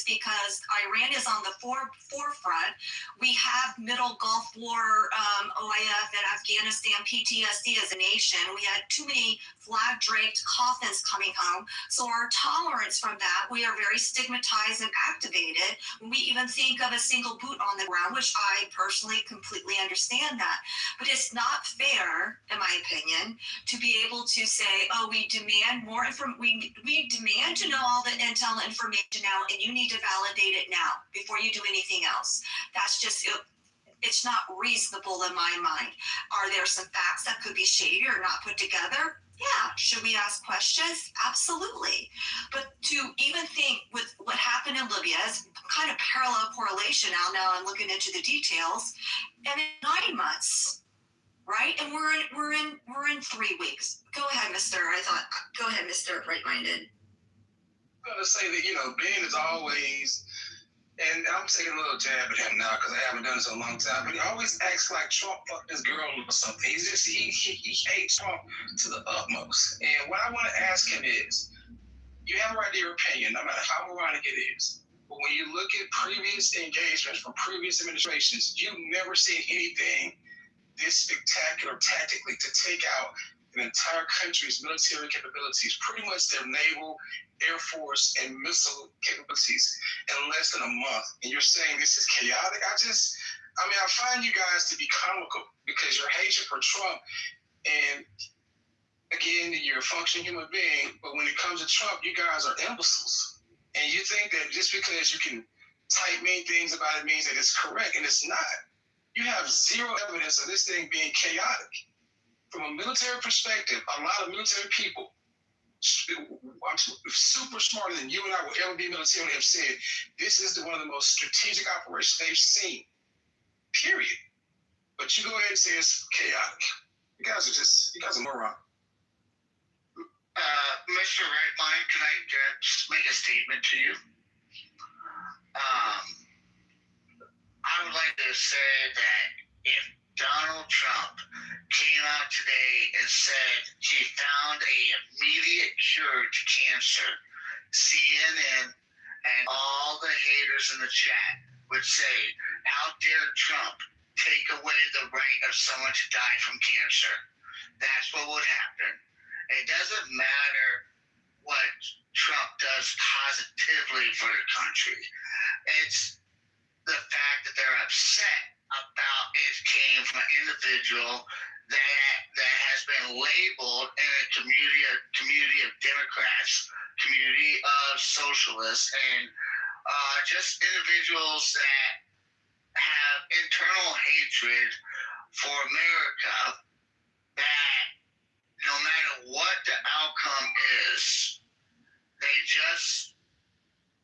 because Iran is on the forefront. We have Middle Gulf War, OIF, and Afghanistan PTSD as a nation. We had too many flag-draped coffins coming home. So our tolerance from that, we are very stigmatized and activated. We even think of a single boot on the ground, which I personally completely understand that. But it's not fair, in my opinion, to be able to say, oh, we demand more we demand to know all the intel and information now, and you need to validate it now before you do anything else. That's just it's not reasonable in my mind. Are there some facts that could be shady or not put together? Yeah. Should we ask questions? Absolutely. But to even think with what happened in Libya is kind of parallel correlation now I'm looking into the details, and in 9 months, right? And we're in 3 weeks. Go ahead, Mr. Right-minded. I'm going to say that, Ben is always, and I'm taking a little jab at him now because I haven't done this in a long time, but he always acts like Trump fucked this girl or something. He hates Trump to the utmost. And what I want to ask him is, you have a right to your opinion, no matter how moronic it is. But when you look at previous engagements from previous administrations, you've never seen anything this spectacular tactically to take out an entire country's military capabilities, pretty much their naval, air force, and missile capabilities in less than a month. And you're saying this is chaotic? I find you guys to be comical because your hatred for Trump, and again, you're a functioning human being, but when it comes to Trump, you guys are imbeciles. And you think that just because you can type mean things about it means that it's correct, and it's not. You have zero evidence of this thing being chaotic. From a military perspective, a lot of military people, super smarter than you and I will ever be militarily, have said this is one of the most strategic operations they've seen. Period. But you go ahead and say it's chaotic. You guys are moron. Mr. Redline, can I just make a statement to you? I would like to say that if Donald Trump came out today and said he found a immediate cure to cancer, CNN and all the haters in the chat would say, how dare Trump take away the right of someone to die from cancer? That's what would happen. It doesn't matter what Trump does positively for the country. It's the fact that they're upset about it came from an individual that has been labeled in a community of Democrats, community of socialists, and just individuals that have internal hatred for America, that no matter what the outcome is, they just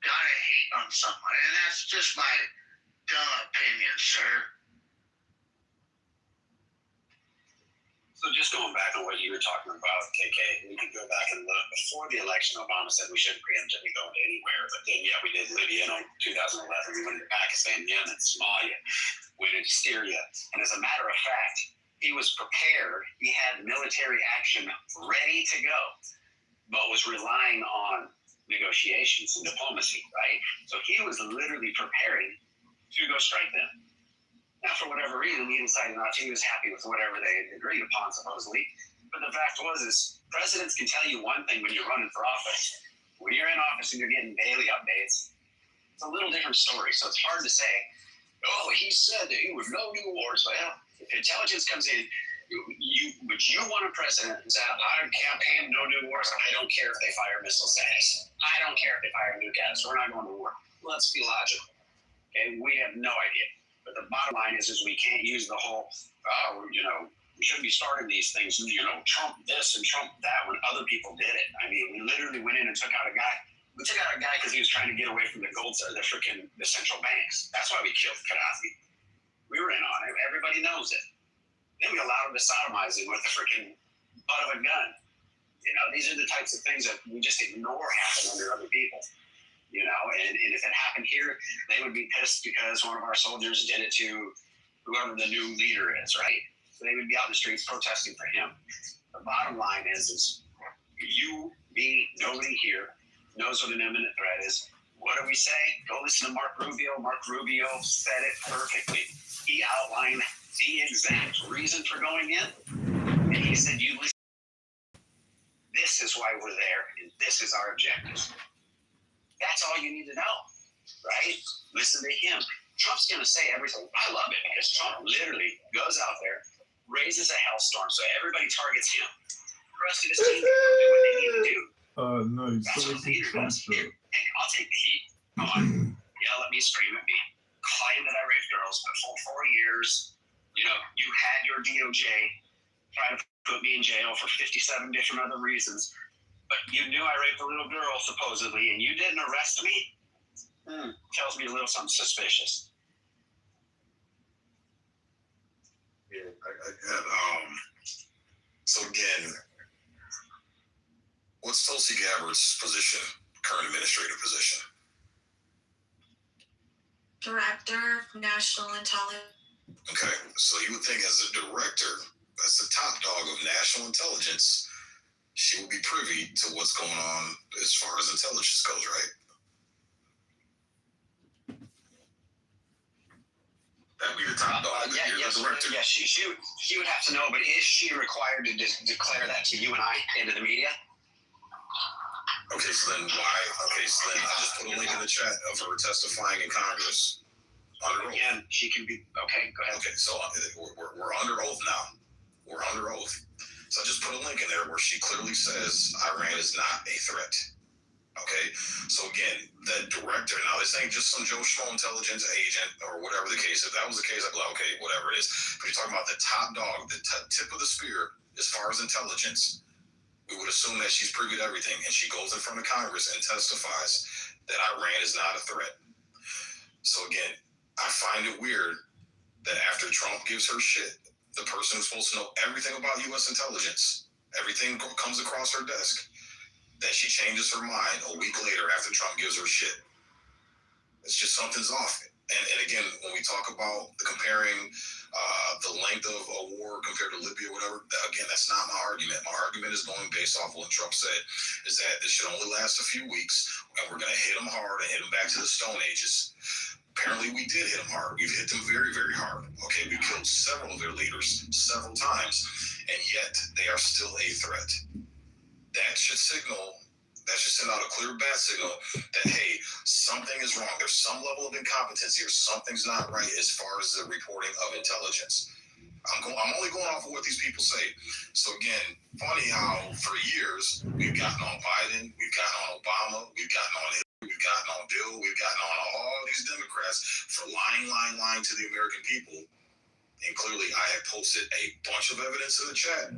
gotta hate on someone. And that's just my dumb opinion, sir. So just going back on what you were talking about, KK, we could go back and look. Before the election, Obama said we shouldn't preemptively go into anywhere. But then, yeah, we did Libya in 2011. We went into Pakistan, Yemen, Somalia, went into Syria. And as a matter of fact, he was prepared. He had military action ready to go, but was relying on negotiations and diplomacy, right? So he was literally preparing to go strike them. Now, for whatever reason, he decided not to. He was happy with whatever they had agreed upon, supposedly. But the fact is presidents can tell you one thing when you're running for office. When you're in office and you're getting daily updates, it's a little different story. So it's hard to say, oh, he said that he would no new wars. Well, if intelligence comes in, would you want a president who said, I campaign no new wars? I don't care if they fire missiles at us. I don't care if they fire nuke at us. We're not going to war. Let's be logical. Okay, we have no idea. But the bottom line is we can't use the whole, we shouldn't be starting these things, Trump this and Trump that when other people did it. I mean, we literally went in and took out a guy. We took out a guy because he was trying to get away from the central banks. That's why we killed Gaddafi. We were in on it. Everybody knows it. Then we allowed him to sodomize him with the freaking butt of a gun. These are the types of things that we just ignore happen under other people. And if it happened here, they would be pissed because one of our soldiers did it to whoever the new leader is, right? So they would be out in the streets protesting for him. The bottom line is you, me, nobody here knows what an imminent threat is. What do we say? Go listen to Mark Rubio. Mark Rubio said it perfectly. He outlined the exact reason for going in. And he said, you listen. This is why we're there, and this is our objective. That's all you need to know, right? Listen to him. Trump's going to say everything. I love it because Trump literally goes out there, raises a hellstorm, so everybody targets him. The rest of his team can do what they need to do. No, That's what the leader does. Hey, I'll take the heat. Come on. Yell at me, scream at me, claim that I raped girls, but for 4 years, you had your DOJ trying to put me in jail for 57 different other reasons. But you knew I raped a little girl, supposedly, and you didn't arrest me? Tells me a little something suspicious. Yeah, so again, what's Tulsi Gabbard's position, current administrative position? Director of National Intelligence. Okay, so you would think as a director, as the top dog of national intelligence, she will be privy to what's going on as far as intelligence goes, right? That'd be the top dog. Yes, she would have to know, but is she required to declare that to you and I and to the media? Okay, so then why? Okay, so then I just put a link in the chat of her testifying in Congress. Under oath. Again, she can be, okay, go ahead. Okay, so we're under oath now. We're under oath. So I just put a link in there where she clearly says Iran is not a threat. Okay, so again, the director, now this ain't just some Joe Schmo intelligence agent or whatever the case. If that was the case, I'd be like, okay, whatever it is. But you're talking about the top dog, the tip of the spear as far as intelligence, we would assume that she's privy to everything, and she goes in front of Congress and testifies that Iran is not a threat. So again, I find it weird that after Trump gives her shit, the person who's supposed to know everything about U.S. intelligence, everything comes across her desk, that she changes her mind a week later after Trump gives her shit. It's just something's off. And again, when we talk about comparing the length of a war compared to Libya or whatever, again, that's not my argument. My argument is going based off what Trump said, is that this should only last a few weeks, and we're going to hit them hard and hit them back to the Stone Ages. Apparently, we did hit them hard. We've hit them very, very hard. Okay, we killed several of their leaders several times, and yet they are still a threat. That should send out a clear bat signal that, hey, something is wrong. There's some level of incompetence here. Something's not right as far as the reporting of intelligence. I'm only going off of what these people say. So again, funny how for years we've gotten on Biden, we've gotten on Obama, we've gotten on Hillary, we've gotten on Bill, we've gotten on all these Democrats for lying to the American people. And clearly I have posted a bunch of evidence in the chat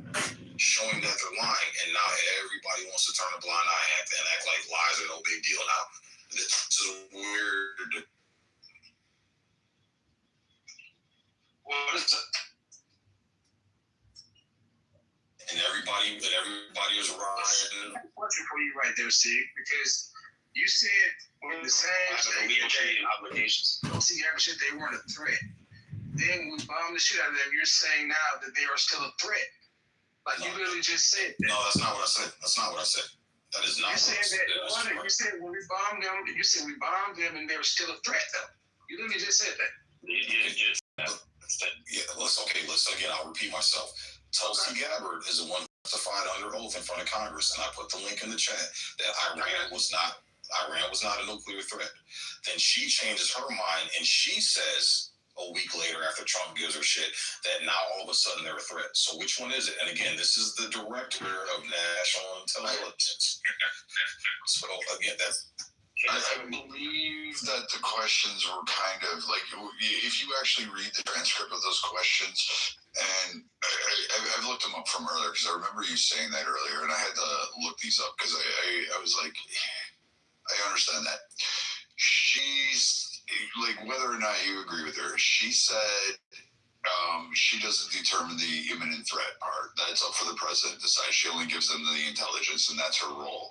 showing that they're lying, and now everybody wants to turn a blind eye and act like lies are no big deal now. This is weird. What is it? And everybody is rioting. Question for you right there, Sig, because you said when the same obligations. see every shit they weren't a threat. Then we bombed the shit out of them. You're saying now that they are still a threat. Like you literally just said that. No, that's not what I said. That's not what I said. That is not You what I said said. that. You said when we bombed them, you said we bombed them and they were still a threat, though. You literally just said that. Yeah, listen again, I'll repeat myself. Tulsi Gabbard is the one who testified under oath in front of Congress, and I put the link in the chat that Iran was not a nuclear threat. Then she changes her mind and she says a week later after Trump gives her shit that now all of a sudden they're a threat. So which one is it? And again, this is the director of national intelligence. So again, I believe that the questions were kind of like, if you actually read the transcript of those questions, and I've looked them up from earlier because I remember you saying that earlier, and I had to look these up because I was like, I understand that. She's like, whether or not you agree with her, she said she doesn't determine the imminent threat part. That's up for the president to decide. She only gives them the intelligence, and that's her role.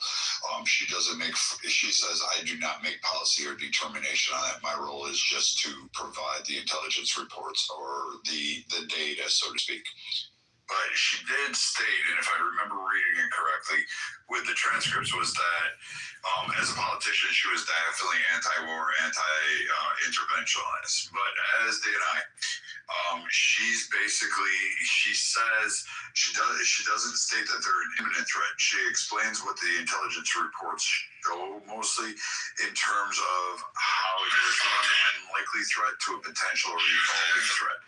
She doesn't make. She says, "I do not make policy or determination on that. My role is just to provide the intelligence reports or the data, so to speak." But she did state, and if I remember reading it correctly, with the transcripts, was that as a politician, she was definitely anti-war, anti-interventionist. But as did I. She's basically, she says she doesn't state that they're an imminent threat. She explains what the intelligence reports show, mostly in terms of how it goes from an unlikely threat to a potential or evolving threat.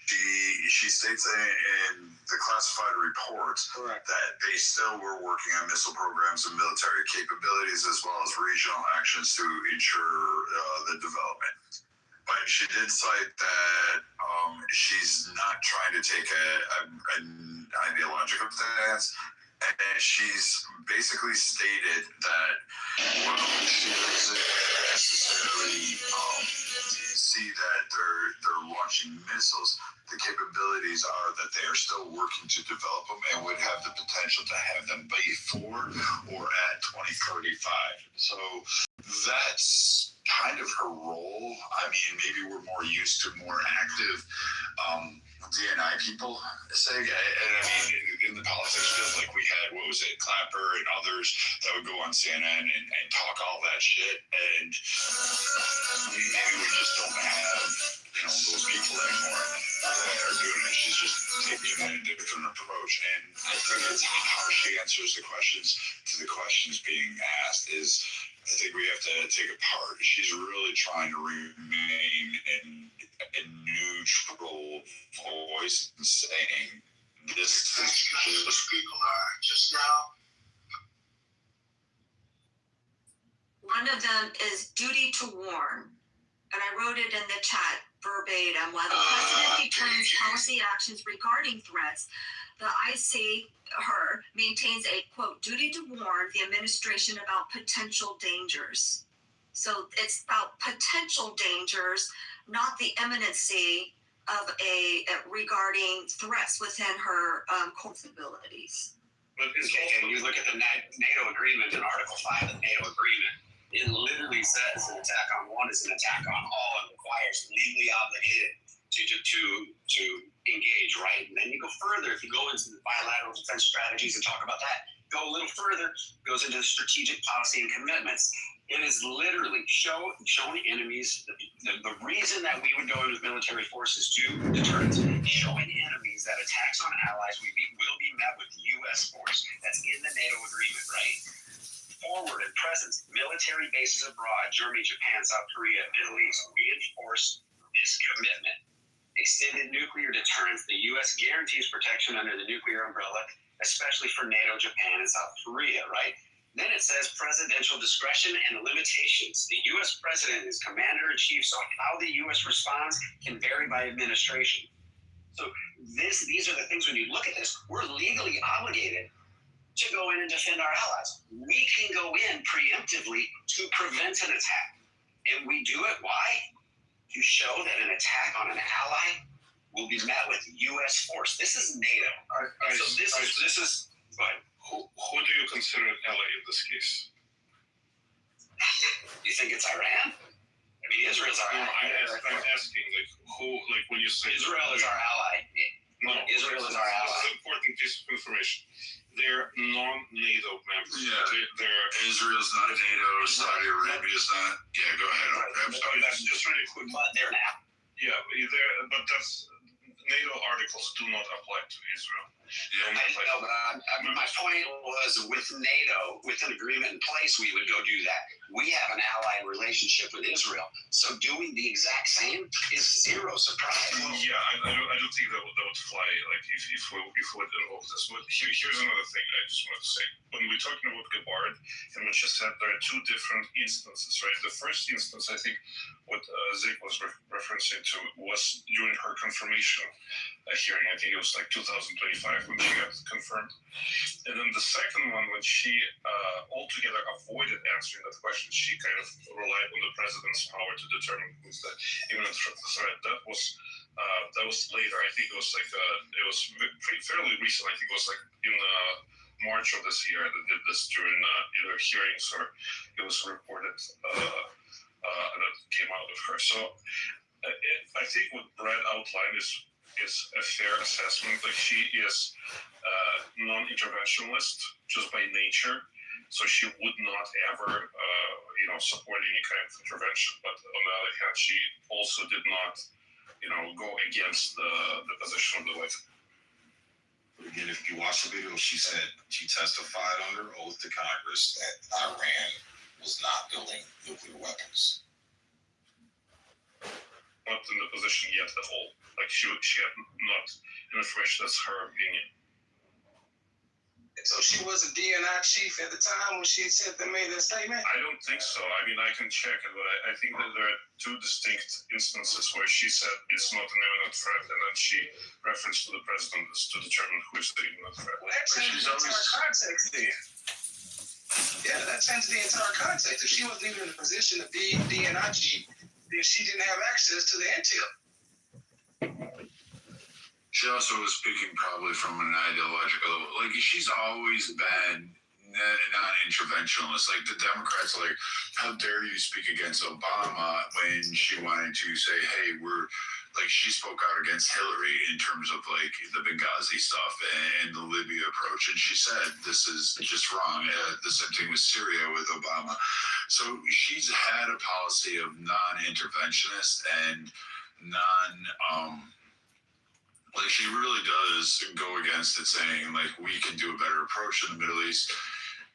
She states in the classified reports that they still were working on missile programs and military capabilities as well as regional actions to ensure the development. But she did cite that she's not trying to take an ideological stance, and she's basically stated that she doesn't necessarily see that they're launching missiles. The capabilities are that they are still working to develop them and would have the potential to have them before or at 2035. So that's kind of her role. I mean, maybe we're more used to more active DNI people saying, and I mean, in the politics field, like we had, what was it, Clapper and others that would go on CNN and talk all that shit, and maybe we just don't have, those people anymore that are doing it. She's just taking a different approach, and I think it's how she answers the questions to the questions being asked is, I think we have to take apart. She's really trying to remain a neutral voice and saying this is who people are just now. One of them is duty to warn. And I wrote it in the chat verbatim. While the president determines policy actions regarding threats, the IC, her, maintains a, quote, duty to warn the administration about potential dangers. So it's about potential dangers, not the imminency of regarding threats within her capabilities. But it's And you look at the NATO agreement in Article 5 of the NATO agreement, it literally says an attack on one is an attack on all and requires legally obligated to engage, right? And then you go further, if you go into the bilateral defense strategies and talk about that, go a little further, goes into the strategic policy and commitments. It is literally showing enemies, the reason that we would go into military forces to deterrence, showing enemies that attacks on allies will be met with U.S. force. That's in the NATO agreement, right? Forward and presence, military bases abroad, Germany, Japan, South Korea, Middle East, reinforce this commitment. Extended nuclear deterrence, the U.S. guarantees protection under the nuclear umbrella, especially for NATO, Japan, and South Korea, right? Then it says presidential discretion and limitations. The U.S. president is commander-in-chief, so how the U.S. responds can vary by administration. So these are the things, when you look at this, we're legally obligated to go in and defend our allies. We can go in preemptively to prevent an attack. And we do it, why? To show that an attack on an ally will be met with U.S. force. This is NATO. This is go ahead. Who do you consider an ally in this case? You think it's Iran? I mean, Israel's our ally. I'm asking, like, who, like, when you say Israel is our ally. No, Israel is our ally. This is an important piece of information. They're non-NATO members. Yeah. They're Israel's not NATO. Saudi Arabia's not. Yeah, go ahead. I'm sorry. That's just really quick. But they're now. Yeah, but that's NATO articles do not apply to Israel. Yeah, but my point was with NATO, with an agreement in place, we would go do that. We have an allied relationship with Israel, so doing the exact same is zero surprise. Yeah, I don't think that would fly. Like if we would involve this. But here's another thing I just wanted to say. When we're talking about Gabbard, and what you said, there are two different instances, right? The first instance, I think, what Zig was referencing to was during her confirmation hearing. I think it was like 2025 when she got confirmed. And then the second one, when she altogether avoided answering that question, she kind of relied on the president's power to determine who's the imminent threat. That was later. I think it was like it was fairly recent. I think it was like in March of this year that did this during either hearings or it was reported that came out of her. So I think what Brad outlined is a fair assessment. Like she is non-interventionalist just by nature, so she would not ever support any kind of intervention. But on the other hand, she also did not go against the position of the White House. But again, if you watch the video, she said she testified under oath to Congress that Iran was not building nuclear weapons. Not in the position yet at all. Like she had not information. That's her opinion. So she was a DNI chief at the time when she said that made that statement? I don't think so. I mean, I can check it, but I think that there are two distinct instances where she said it's not an imminent threat, and then she referenced to the president to determine who is the imminent threat. Well, that changes the entire context then. Yeah, that changes the entire context. If she wasn't even in a position to be DNI chief, then she didn't have access to the intel. She also was speaking probably from an ideological level. Like, she's always been non-interventionalist. Like, the Democrats are like, how dare you speak against Obama when she wanted to say, hey, she spoke out against Hillary in terms of, like, the Benghazi stuff and the Libya approach. And she said, this is just wrong. The same thing with Syria with Obama. So she's had a policy of non-interventionist and like, she really does go against it, saying, like, we can do a better approach in the Middle East.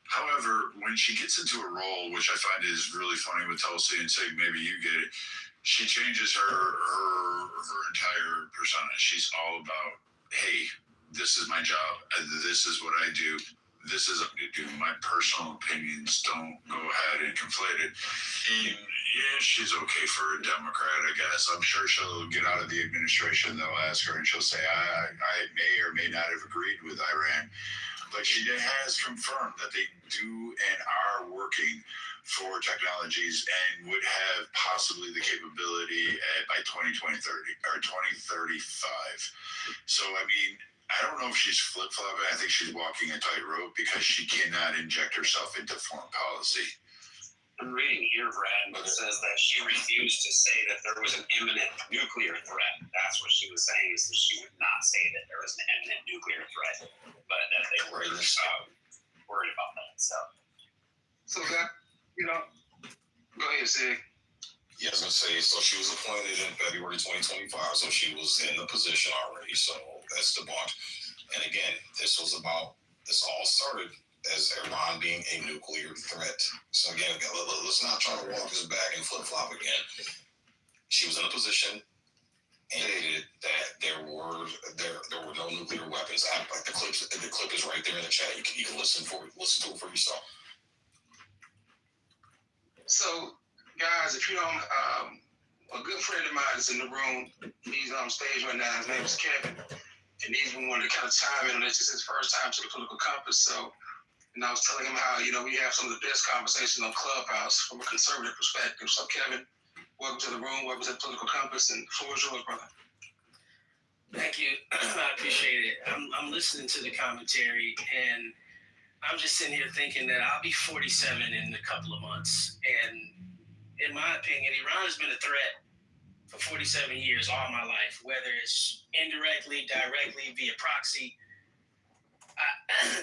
However, when she gets into a role, which I find is really funny with Tulsi, and saying, maybe you get it, she changes her entire persona. She's all about, hey, this is my job. This is what I do. this is up to do. My personal opinions don't go ahead and conflate it. And yeah, she's okay for a Democrat, I guess. I'm sure she'll get out of the administration. They'll ask her and she'll say, I may or may not have agreed with Iran. But she has confirmed that they do and are working for technologies and would have possibly the capability by 2035. So, I mean, I don't know if she's flip-flopping. I think she's walking a tightrope because she cannot inject herself into foreign policy. I'm reading here, Brad, but it says that she refused to say that there was an imminent nuclear threat. That's what she was saying, is that she would not say that there was an imminent nuclear threat, but that they were worried about that. So that, go ahead, Sig. Yeah, I was gonna say, so she was appointed in February 2025, so she was in the position already, so that's debunked. And again, this all started as Iran being a nuclear threat. So again, let's not try to walk this back and flip-flop again. She was in a position indicated that there were no nuclear weapons. Like the clip is right there in the chat. You can listen to it for yourself. So, guys, if you don't, a good friend of mine is in the room. He's on stage right now. His name is Kevin, and he's been wanting to kind of chime in on this. This is his first time to the Political Compass. So, and I was telling him how we have some of the best conversations on Clubhouse from a conservative perspective. So, Kevin, welcome to the room. Welcome to the Political Compass, and the floor is yours, brother. Thank you. I appreciate it. I'm listening to the commentary, and I'm just sitting here thinking that I'll be 47 in a couple of months. And in my opinion, Iran has been a threat for 47 years, all my life, whether it's indirectly, directly, via proxy.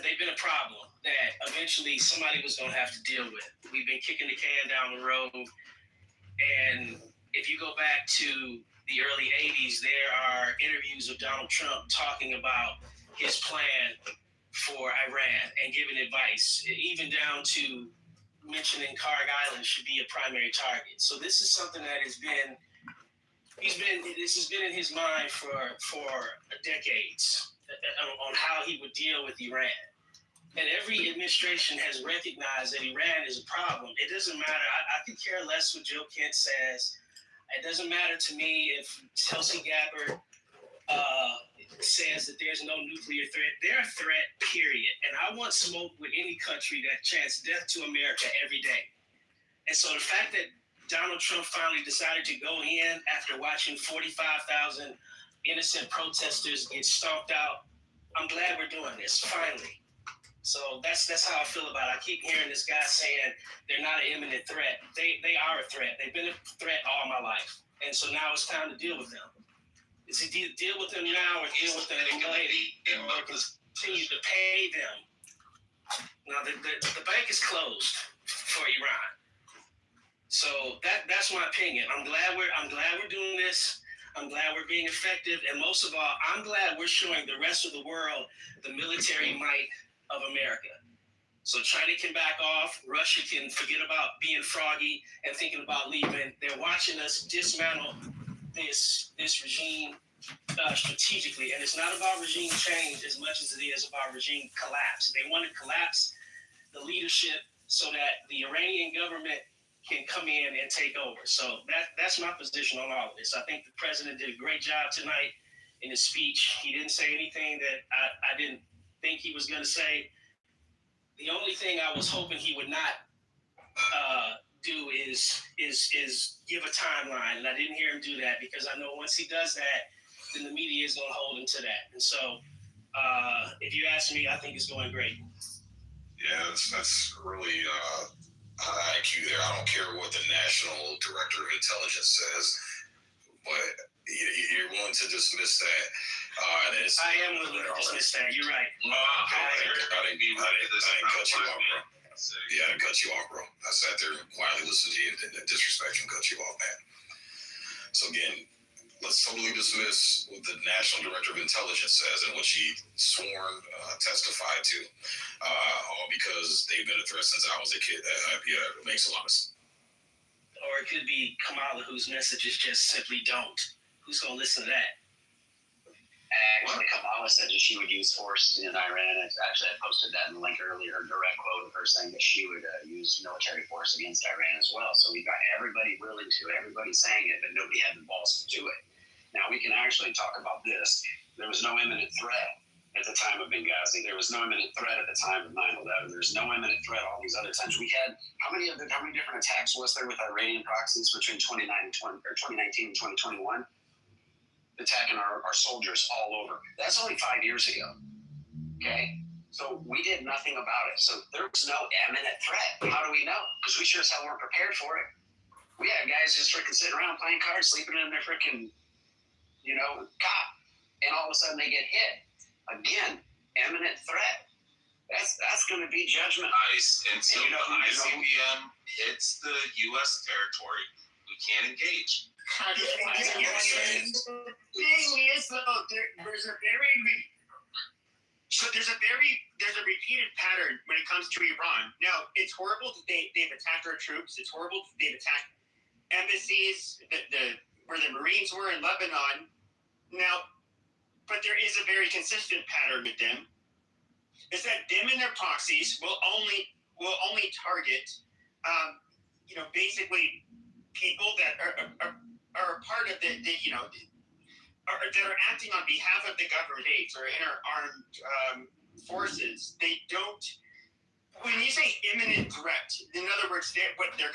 They've been a problem that eventually somebody was going to have to deal with. We've been kicking the can down the road. And if you go back to the early 80s, there are interviews of Donald Trump talking about his plan for Iran and giving advice, even down to mentioning Karg Island should be a primary target. So this is something that this has been in his mind for decades on how he would deal with Iran. And every administration has recognized that Iran is a problem. It doesn't matter. I could care less what Joe Kent says. It doesn't matter to me if Tulsi Gabbard says that there's no nuclear threat. They're a threat, period. And I want smoke with any country that chants death to America every day. And so the fact that Donald Trump finally decided to go in after watching 45,000 innocent protesters get stomped out, I'm glad we're doing this, finally. So that's how I feel about it. I keep hearing this guy saying they're not an imminent threat. They are a threat. They've been a threat all my life. And so now it's time to deal with them. Is it deal with them now or deal with them later? Or continue to pay them? Now, the bank is closed for Iran. So that's my opinion. I'm glad we're doing this. I'm glad we're being effective. And most of all, I'm glad we're showing the rest of the world the military might of America. So China can back off. Russia can forget about being froggy and thinking about leaving. They're watching us dismantle this regime strategically. And it's not about regime change as much as it is about regime collapse. They want to collapse the leadership so that the Iranian government can come in and take over. So that's my position on all of this. I think the president did a great job tonight in his speech. He didn't say anything that I didn't think he was going to say. The only thing I was hoping he would not do is give a timeline, and I didn't hear him do that because I know once he does that, then the media is going to hold him to that. And so, if you ask me, I think it's going great. Yeah, that's really high IQ there. I don't care what the National Director of Intelligence says, but you're willing to dismiss that. I am willing to dismiss that. You're right. I didn't cut you off, bro. Yeah, I didn't cut you off, bro. I sat there and quietly listened to you and disrespect you and cut you off, man. So again, let's totally dismiss what the National Director of Intelligence says and what she testified to, all because they've been a threat since I was a kid. It makes a lot of sense. Or it could be Kamala, whose message is just simply don't. Who's going to listen to that? actually, Kamala said that she would use force in Iran. Actually, I posted that in the link earlier, a direct quote of her saying that she would use military force against Iran as well. So we got everybody willing to, everybody saying it, but nobody had the balls to do it. Now we can actually talk about this. There was no imminent threat at the time of Benghazi. There was no imminent threat at the time of 9/11. There's no imminent threat all these other times. We had how many different attacks was there with Iranian proxies between 2019 and 2021? Attacking our soldiers all over. That's only 5 years ago. Okay? So we did nothing about it. So there was no imminent threat. How do we know? Because we sure as hell weren't prepared for it. We had guys just freaking sitting around playing cards, sleeping in their freaking, cot. And all of a sudden they get hit. Again, imminent threat. That's going to be judgment. ICE. And so ICBM hits the U.S. territory. We can't engage. The thing is, though, there's a repeated pattern when it comes to Iran. Now, it's horrible that they've attacked our troops. It's horrible that they've attacked embassies, where the Marines were in Lebanon. Now, but there is a very consistent pattern with them. Is that them and their proxies will only target, basically people that are a part of that are acting on behalf of the government states or armed forces. They don't. When you say imminent threat, in other words, they're going to they're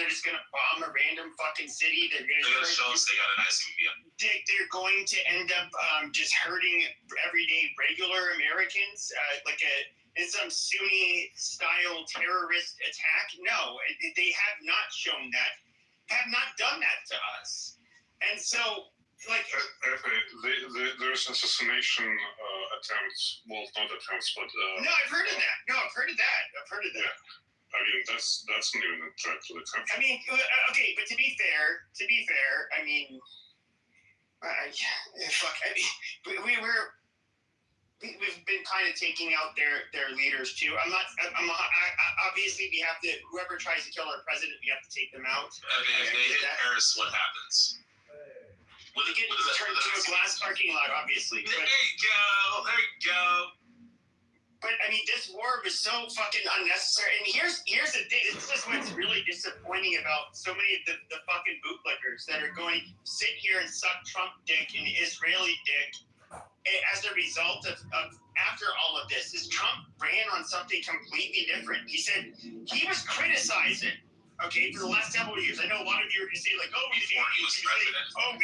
just going to bomb a random fucking city. They're going to show us they got an ICBM. They're going to end up just hurting everyday regular Americans, in some Sunni-style terrorist attack. No, they have not shown that. Have not done that to us. And so, there's assassination attempts. Well, not attempts, but no, I've heard of that. Yeah. I mean, that's an imminent threat to the country. I mean, okay, but to be fair, I mean, we've been kind of taking out their leaders too. Obviously we have to, whoever tries to kill our president, we have to take them out. Okay, if they hit Paris, what happens? They get turned into a glass parking lot, obviously. There you go. But I mean, this war was so fucking unnecessary. And here's the thing. This is what's really disappointing about so many of the fucking bootlickers that are going to sit here and suck Trump dick and Israeli dick as a result of after all of this. Is Trump ran on something completely different. He said he was criticizing, okay, for the last several years. I know a lot of you are going to say, like, we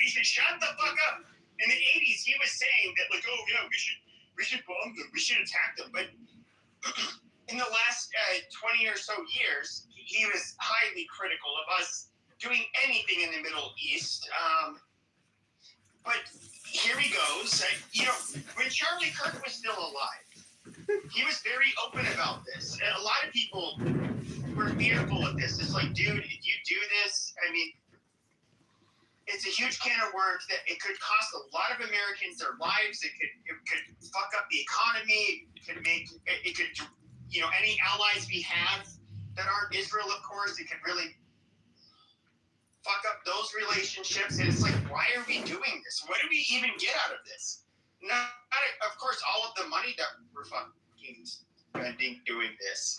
should shut the fuck up. In the 80s, he was saying that, like, we should bomb them, we should attack them. But in the last 20 or so years, he was highly critical of us doing anything in the Middle East. But here he goes. When Charlie Kirk was still alive, he was very open about this. And a lot of people were fearful of this. It's like, dude, if you do this, I mean, it's a huge can of worms that it could cost a lot of Americans their lives. It could fuck up the economy. It could any allies we have that aren't Israel, of course, it could really fuck up those relationships. And it's like, why are we doing this? What do we even get out of this? Not, of course, all of the money that we're fucking spending doing this.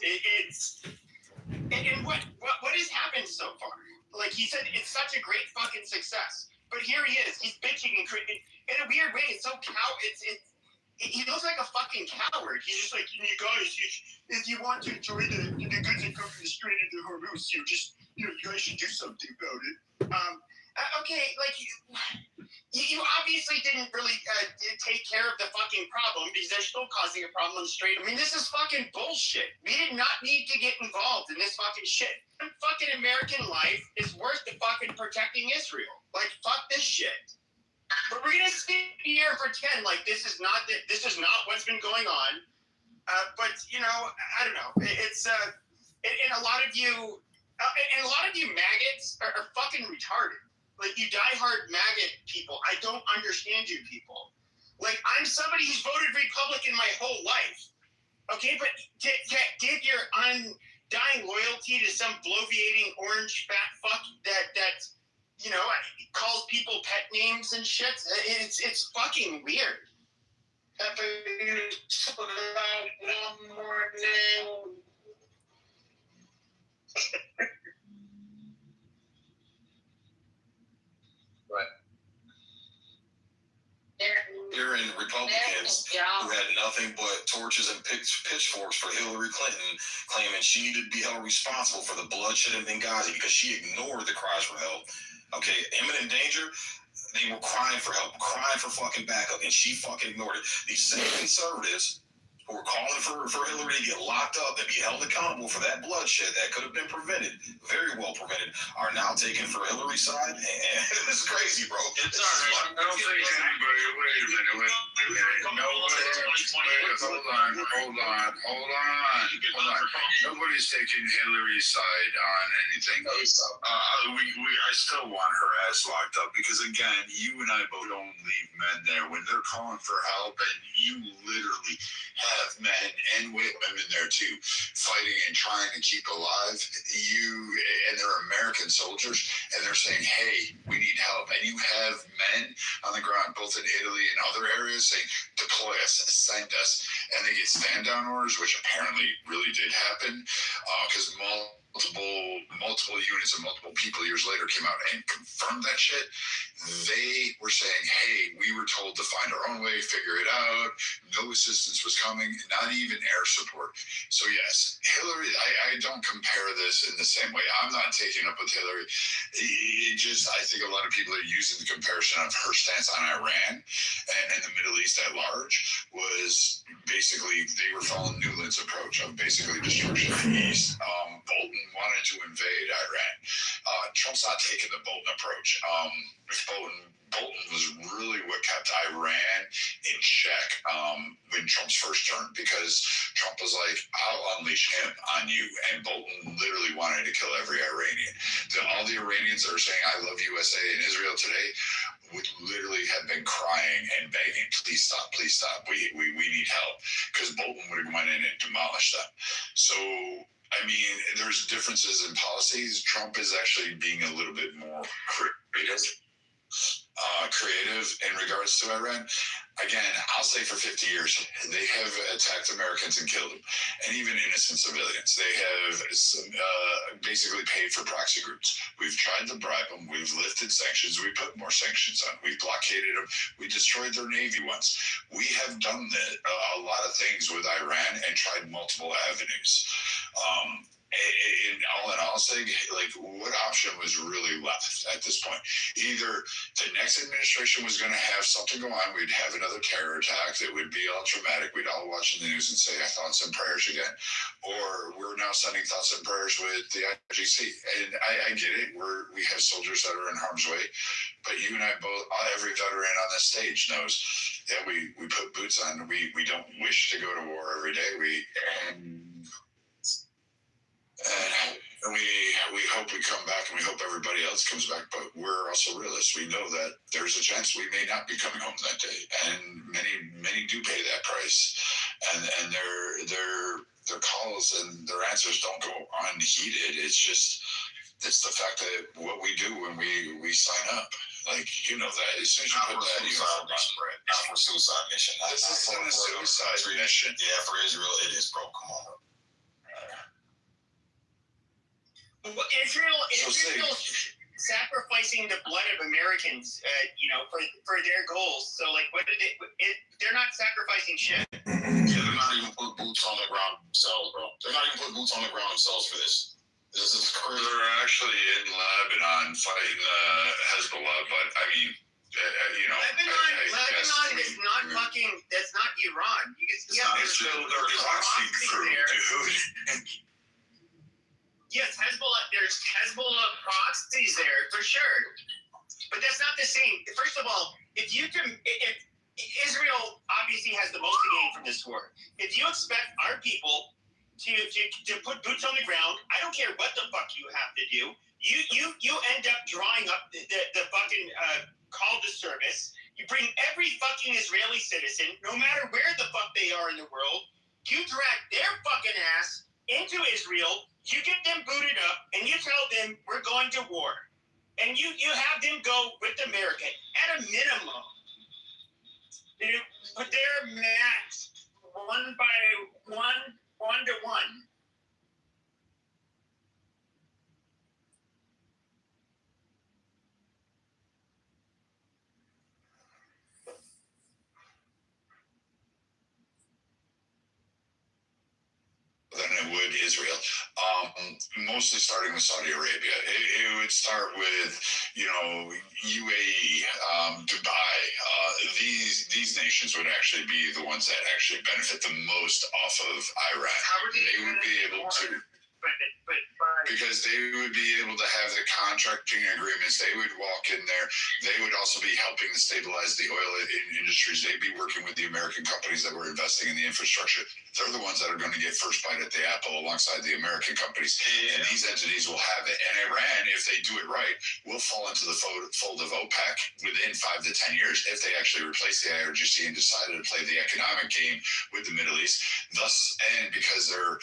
And what has happened so far? Like he said, it's such a great fucking success. But here he is. He's bitching and in a weird way. It's so he looks like a fucking coward. He's just like, you guys, if you want to enjoy the goods that come from the Strait of Hormuz, you guys should do something about it. Okay, like you obviously didn't really take care of the fucking problem because they're still causing a problem on the Strait. I mean, this is fucking bullshit. We did not need to get involved in this fucking shit. Fucking American life is worth the fucking protecting Israel. Like, fuck this shit. But we're gonna sit here and pretend like this is not what's been going on. But I don't know. It's and a lot of you maggots are fucking retarded. Like, you diehard maggot people. I don't understand you people. Like, I'm somebody who's voted Republican my whole life. Okay, but to give your undying loyalty to some bloviating orange fat fuck that you know, calls people pet names and shit. It's fucking weird. One more name. Right. Here in Republicans who had nothing but torches and pitchforks for Hillary Clinton, claiming she needed to be held responsible for the bloodshed in Benghazi because she ignored the cries for help. Okay, imminent danger. They were crying for help, crying for fucking backup, and she fucking ignored it. These same conservatives who were calling for Hillary to get locked up and be held accountable for that bloodshed that could have been prevented, very well prevented, are now taking for Hillary's side. And this is crazy, bro. It's all right. I don't think anybody. Wait a minute. Hold on. Nobody's taking Hillary's side on anything. I still want her ass locked up because, again, you and I both don't leave men there when they're calling for help, and you literally have men and women there too, fighting and trying to keep alive. And they're American soldiers, and they're saying, "Hey, we need help." And you have men on the ground, both in Italy and other areas, saying, "Deploy us, send us," and they get stand-down orders, which apparently really did happen, because multiple units and multiple people years later came out and confirmed that shit. They were saying, "Hey, we were told to find our own way, figure it out. No assistance was coming, not even air support." So yes, Hillary, I don't compare this in the same way. I'm not taking up with Hillary. I think a lot of people are using the comparison of her stance on Iran and the Middle East at large was basically they were following Newland's approach of basically destruction of the East. Bolton wanted to invade Iran. Trump's not taking the Bolton approach. Bolton was really what kept Iran in check when Trump's first term, because Trump was like, "I'll unleash him on you," and Bolton literally wanted to kill every Iranian. All the Iranians that are saying "I love USA" in Israel today would literally have been crying and begging, "Please stop, please stop. We need help," because Bolton would have went in and demolished them. So I mean, there's differences in policies. Trump is actually being a little bit more creative in regards to Iran. Again, I'll say for 50 years, they have attacked Americans and killed them, and even innocent civilians. They have basically paid for proxy groups. We've tried to bribe them. We've lifted sanctions. We put more sanctions on. We've blockaded them. We destroyed their Navy once. We have done a lot of things with Iran and tried multiple avenues. In all, saying, like, what option was really left at this point? Either the next administration was going to have something go on, we'd have another terror attack that would be all traumatic, we'd all watch the news and say thoughts and prayers again, or we're now sending thoughts and prayers with the IGC. And I get it, we have soldiers that are in harm's way, but you and I both, every veteran on this stage knows, yeah, we put boots on. We don't wish to go to war every day. And we hope we come back, and we hope everybody else comes back. But we're also realists. We know that there's a chance we may not be coming home that day, and many do pay that price. And their calls and their answers don't go unheeded. It's the fact that what we do when we sign up. Like, you know that. As soon as you put that uniform on, not for suicide mission. This isn't a suicide mission. Yeah, for Israel, it is, bro. Come on, bro. Well, Israel sacrificing the blood of Americans, for their goals. So, like, what did they're not sacrificing shit. Yeah, they're not even putting boots on the ground themselves, bro. They're not even putting boots on the ground themselves for this. This is crazy. They're actually in Lebanon fighting Hezbollah, but I mean, Lebanon is not fucking. That's not Iran. There's proxy crew, dude. Yes, Hezbollah. There's Hezbollah proxies there for sure, but that's not the same. First of all, if Israel obviously has the most to gain from this war, if you expect our people to put boots on the ground, I don't care what the fuck you have to do. You end up drawing up the fucking call to service. You bring every fucking Israeli citizen, no matter where the fuck they are in the world, you drag their fucking ass into Israel. You get them booted up, and you tell them we're going to war. and you have them go with America at a minimum. But they're matched 1 to 1. Than it would Israel. Mostly starting with Saudi Arabia. It would start with, UAE, Dubai. These nations would actually be the ones that actually benefit the most off of Iraq. They would be able to, because they would be able to have the contracting agreements. They would walk in there. They would also be helping to stabilize the oil industries. They'd be working with the American companies that were investing in the infrastructure. They're the ones that are going to get first bite at the apple alongside the American companies. And these entities will have it. And Iran, if they do it right, will fall into the fold of OPEC within 5 to 10 years if they actually replace the IRGC and decided to play the economic game with the Middle East. Thus, and because their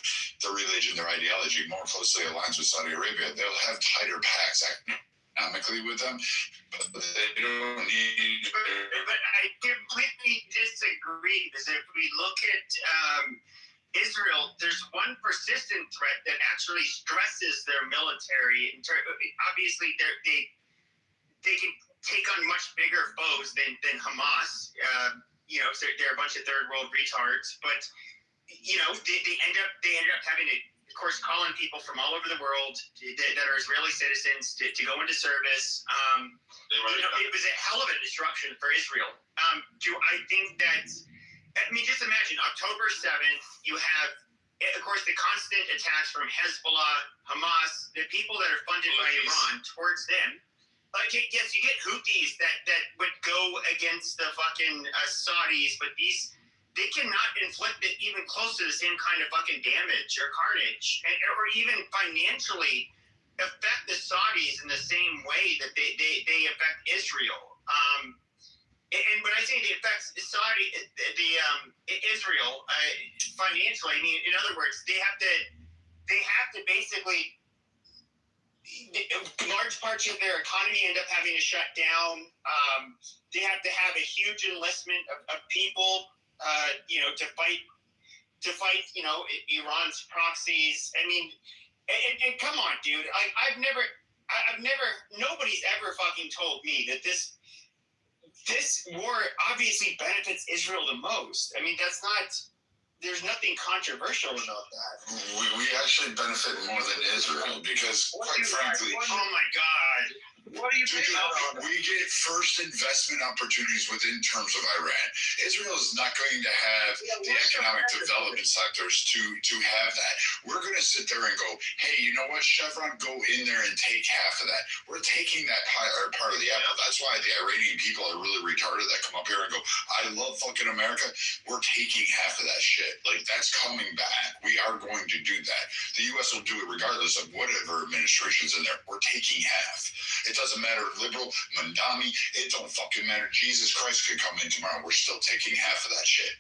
religion, their ideology more closely aligns with Saudi Arabia, they'll have tighter pacts economically with them, but they don't need. But I completely disagree, because if we look at Israel, there's one persistent threat that actually stresses their military. Obviously, they can take on much bigger foes than Hamas. So they're a bunch of third world retards, but they end up having to, of course, calling people from all over the world that are Israeli citizens to go into service. It was a hell of a disruption for Israel. Do I think that? Just imagine October 7th. You have, of course, the constant attacks from Hezbollah, Hamas, the people that are funded by Iran towards them. Yes, you get Houthis that would go against the fucking Saudis, but they cannot inflict even close to the same kind of fucking damage or carnage, or even financially affect the Saudis in the same way that they affect Israel. And when I say it affects Israel financially, in other words, they have to basically, large parts of their economy end up having to shut down. They have to have a huge enlistment of people, to fight, Iran's proxies. And come on, dude. Nobody's ever fucking told me that this war obviously benefits Israel the most. There's nothing controversial about that. We actually benefit more than Israel because, quite frankly, oh my God. What do you mean? We get first investment opportunities within terms of Iran. Israel is not going to have the economic development sectors to have that. We're going to sit there and go, hey, you know what, Chevron, go in there and take half of that. We're taking that part of the apple. That's why the Iranian people are really retarded that come up here and go, I love fucking America. We're taking half of that shit. That's coming back. We are going to do that. The U.S. will do it regardless of whatever administration's in there. We're taking half. It doesn't matter, liberal, Mandami, it don't fucking matter. Jesus Christ could come in tomorrow. We're still taking half of that shit.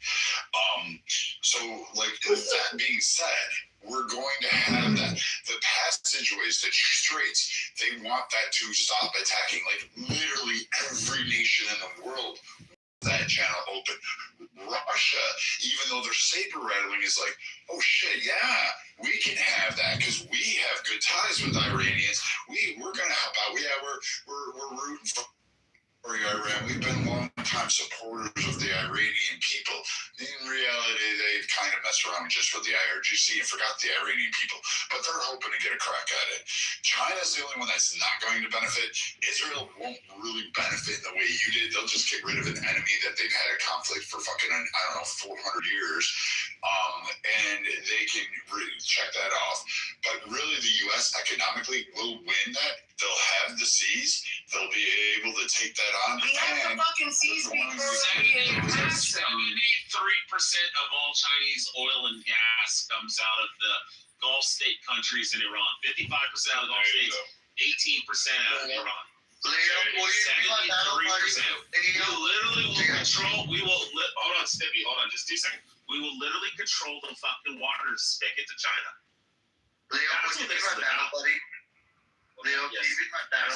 That being said, we're going to have that. The passageways, the straits, they want that to stop attacking. Literally every nation in the world, that channel open. Russia, even though they're saber rattling, is like, oh shit, yeah, we can have that because we have good ties with Iranians. We're gonna help out. We're rooting for Iran. We've been long-time supporters of the Iranian people. In reality, they've kind of messed around just with the IRGC and forgot the Iranian people. But they're hoping to get a crack at it. China's the only one that's not going to benefit. Israel won't really benefit in the way you did. They'll just get rid of an enemy that they've had a conflict for fucking, 400 years. And they can really check that off. But really, the U.S. economically will win that. They'll have the seas. They'll be able to take that on. We have the fucking seas before 73% of all Chinese oil and gas comes out of the Gulf state countries in Iran. 55% out of the Gulf states, 18% out of Iran. 73%. We will hold on, Stippy, hold on, just 2 seconds. We will literally control the fucking water spigot to China. Leo, what do you think about that, buddy? Leo, do you think about that?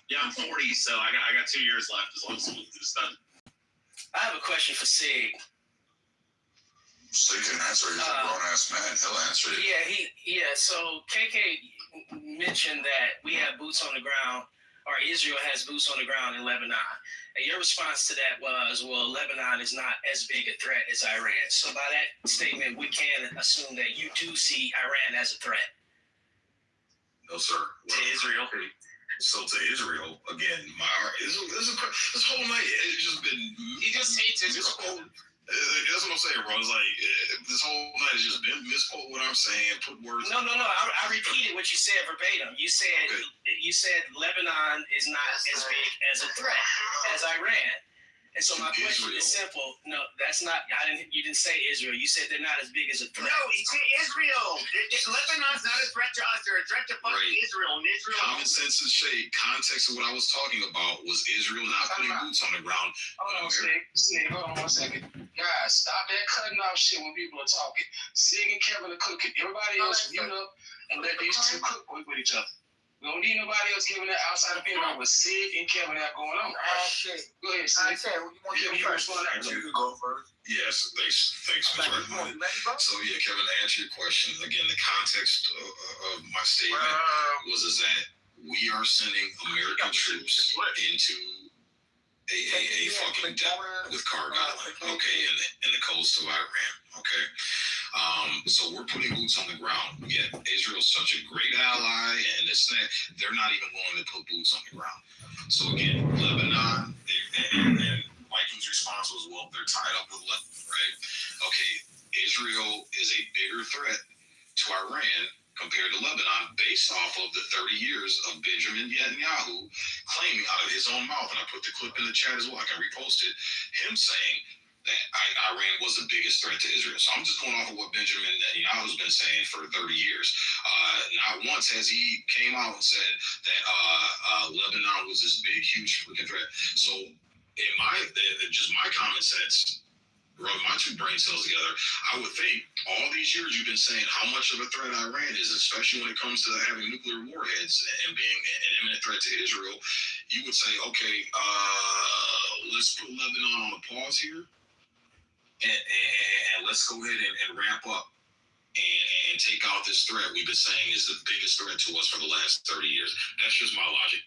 Yeah, I'm 40, so I got 2 years left as long as it's done. I have a question for Sig. So you can answer it. He's a grown ass man. He'll answer it. Yeah. So KK mentioned that we have boots on the ground, or Israel has boots on the ground in Lebanon. And your response to that was, well, Lebanon is not as big a threat as Iran. So by that statement, we can assume that you do see Iran as a threat. No, sir. To Israel. So to Israel, again, this whole night it's just been. He just hates Israel. That's what I'm saying, bro. It's like this whole night has just been misquote what I'm saying, put words. No. I repeated what you said verbatim. You said Lebanon is not as big as a threat as Iran. And so my question is simple. No, that's not. You didn't say Israel. You said they're not as big as a threat. No, it's Israel. Lebanon's not a threat to us. They're a threat to fucking Israel. And Israel. Common sense is shade. Context of what I was talking about was Israel not putting boots on the ground. Hold on, hold on 1 second. Guys, stop that cutting off shit when people are talking. Sig and Kevin are cooking. Everybody else mute up and let these two cook with each other. We don't need nobody else giving that outside opinion on what Sig and Kevin have going on. Go ahead, Sig. You can go first. Yes, thanks for that. So yeah, Kevin, to answer your question again, the context of my statement was that we are sending American troops into a fucking debt with cargo, okay, in the coast of Iran, okay. So we're putting boots on the ground. Yeah, Israel's such a great ally, and this and that. They're not even willing to put boots on the ground. So again, Lebanon and Vikings' response was, well, they're tied up with Lebanon, right? Okay, Israel is a bigger threat to Iran compared to Lebanon based off of the 30 years of Benjamin Netanyahu claiming out of his own mouth, and I put the clip in the chat as well, I can repost it, him saying that Iran was the biggest threat to Israel. So I'm just going off of what Benjamin Netanyahu's been saying for 30 years. Not once has he came out and said that Lebanon was this big, huge freaking threat. So in my common sense, rub my two brain cells together, I would think all these years you've been saying how much of a threat Iran is, especially when it comes to having nuclear warheads and being an imminent threat to Israel, you would say, okay, let's put Lebanon on a pause here. And let's go ahead and ramp up and take out this threat we've been saying is the biggest threat to us for the last 30 years. That's just my logic.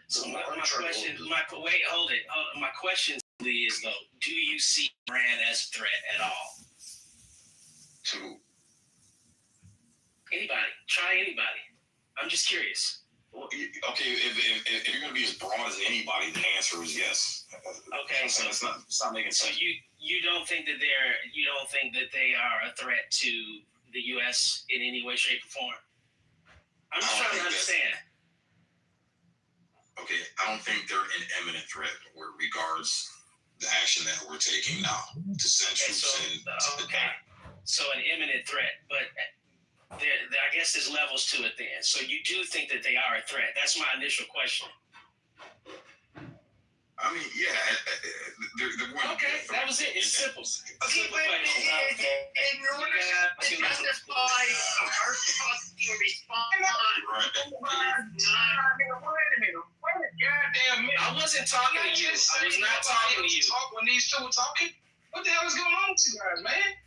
So my question, my question is though, do you see Iran as a threat at all? To anybody? Try anybody. I'm just curious. Well, okay, if you're going to be as broad as anybody, the answer is yes. Okay, so it's not making sense. So you don't think that they are a threat to the U.S. in any way, shape, or form? I'm just trying to understand. Okay, I don't think they're an imminent threat with regards the action that we're taking now to send troops in. So an imminent threat, but I guess there's levels to it then. So you do think that they are a threat? That's my initial question. I mean, yeah, they're okay, that was it. It's simple. Okay, but in order to justify our fucking response I wasn't talking to you. I was not talking to you. When these two were talking, what the hell is going on with you guys, man?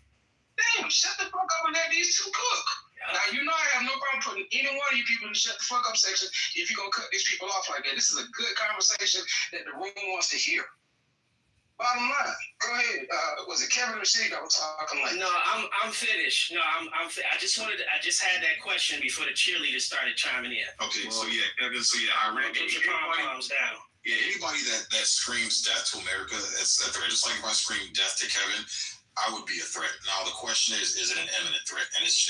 Damn, shut the fuck up and let these two cook. Now, you know I have no problem putting any one of you people in the shut the fuck up section if you're going to cut these people off like that. This is a good conversation that the room wants to hear. Bottom line, go ahead. Was it Kevin or Sig that was talking like? No, I'm finished. No, I just had that question before the cheerleaders started chiming in. Okay, so yeah, Kevin, Iran. Get your pom-poms down. Yeah, anybody that screams death to America, that's a threat. Just like if I scream death to Kevin, I would be a threat. Now, the question is it an imminent threat? And it's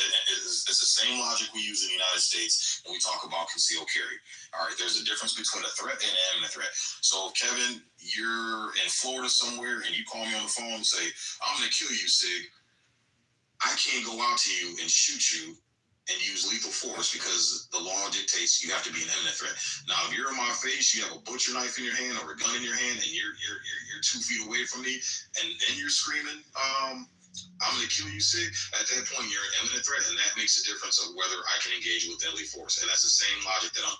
the same logic we use in the United States when we talk about concealed carry. All right, there's a difference between a threat and an imminent threat. So, Kevin, you're in Florida somewhere, and you call me on the phone and say, I'm going to kill you, Sig. I can't go out to you and shoot you and use lethal force because the law dictates you have to be an imminent threat. Now, if you're in my face, you have a butcher knife in your hand or a gun in your hand, and you're 2 feet away from me, and then you're screaming, I'm going to kill you, Sig. At that point, you're an imminent threat, and that makes a difference of whether I can engage with deadly force. And that's the same logic that I'm.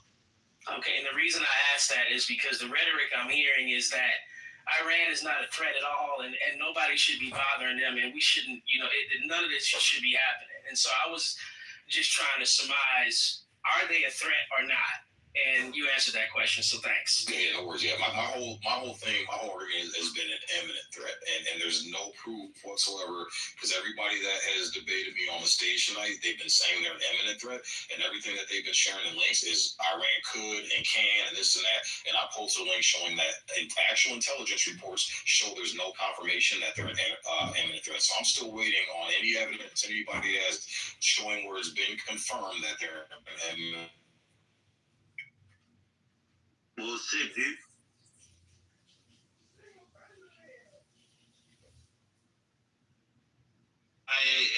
Okay, and the reason I ask that is because the rhetoric I'm hearing is that Iran is not a threat at all, and nobody should be bothering them, and we shouldn't, none of this should be happening. And so I was just trying to surmise, are they a threat or not? And you answered that question, so thanks. Yeah, no worries. Yeah, my whole argument has been an imminent threat, and there's no proof whatsoever, because everybody that has debated me on the stage tonight, they've been saying they're an imminent threat, and everything that they've been sharing in links is Iran could and can and this and that, and I posted a link showing that actual intelligence reports show there's no confirmation that they're an imminent threat. So I'm still waiting on any evidence anybody has showing where it's been confirmed that they're an imminent. Well, shit, dude.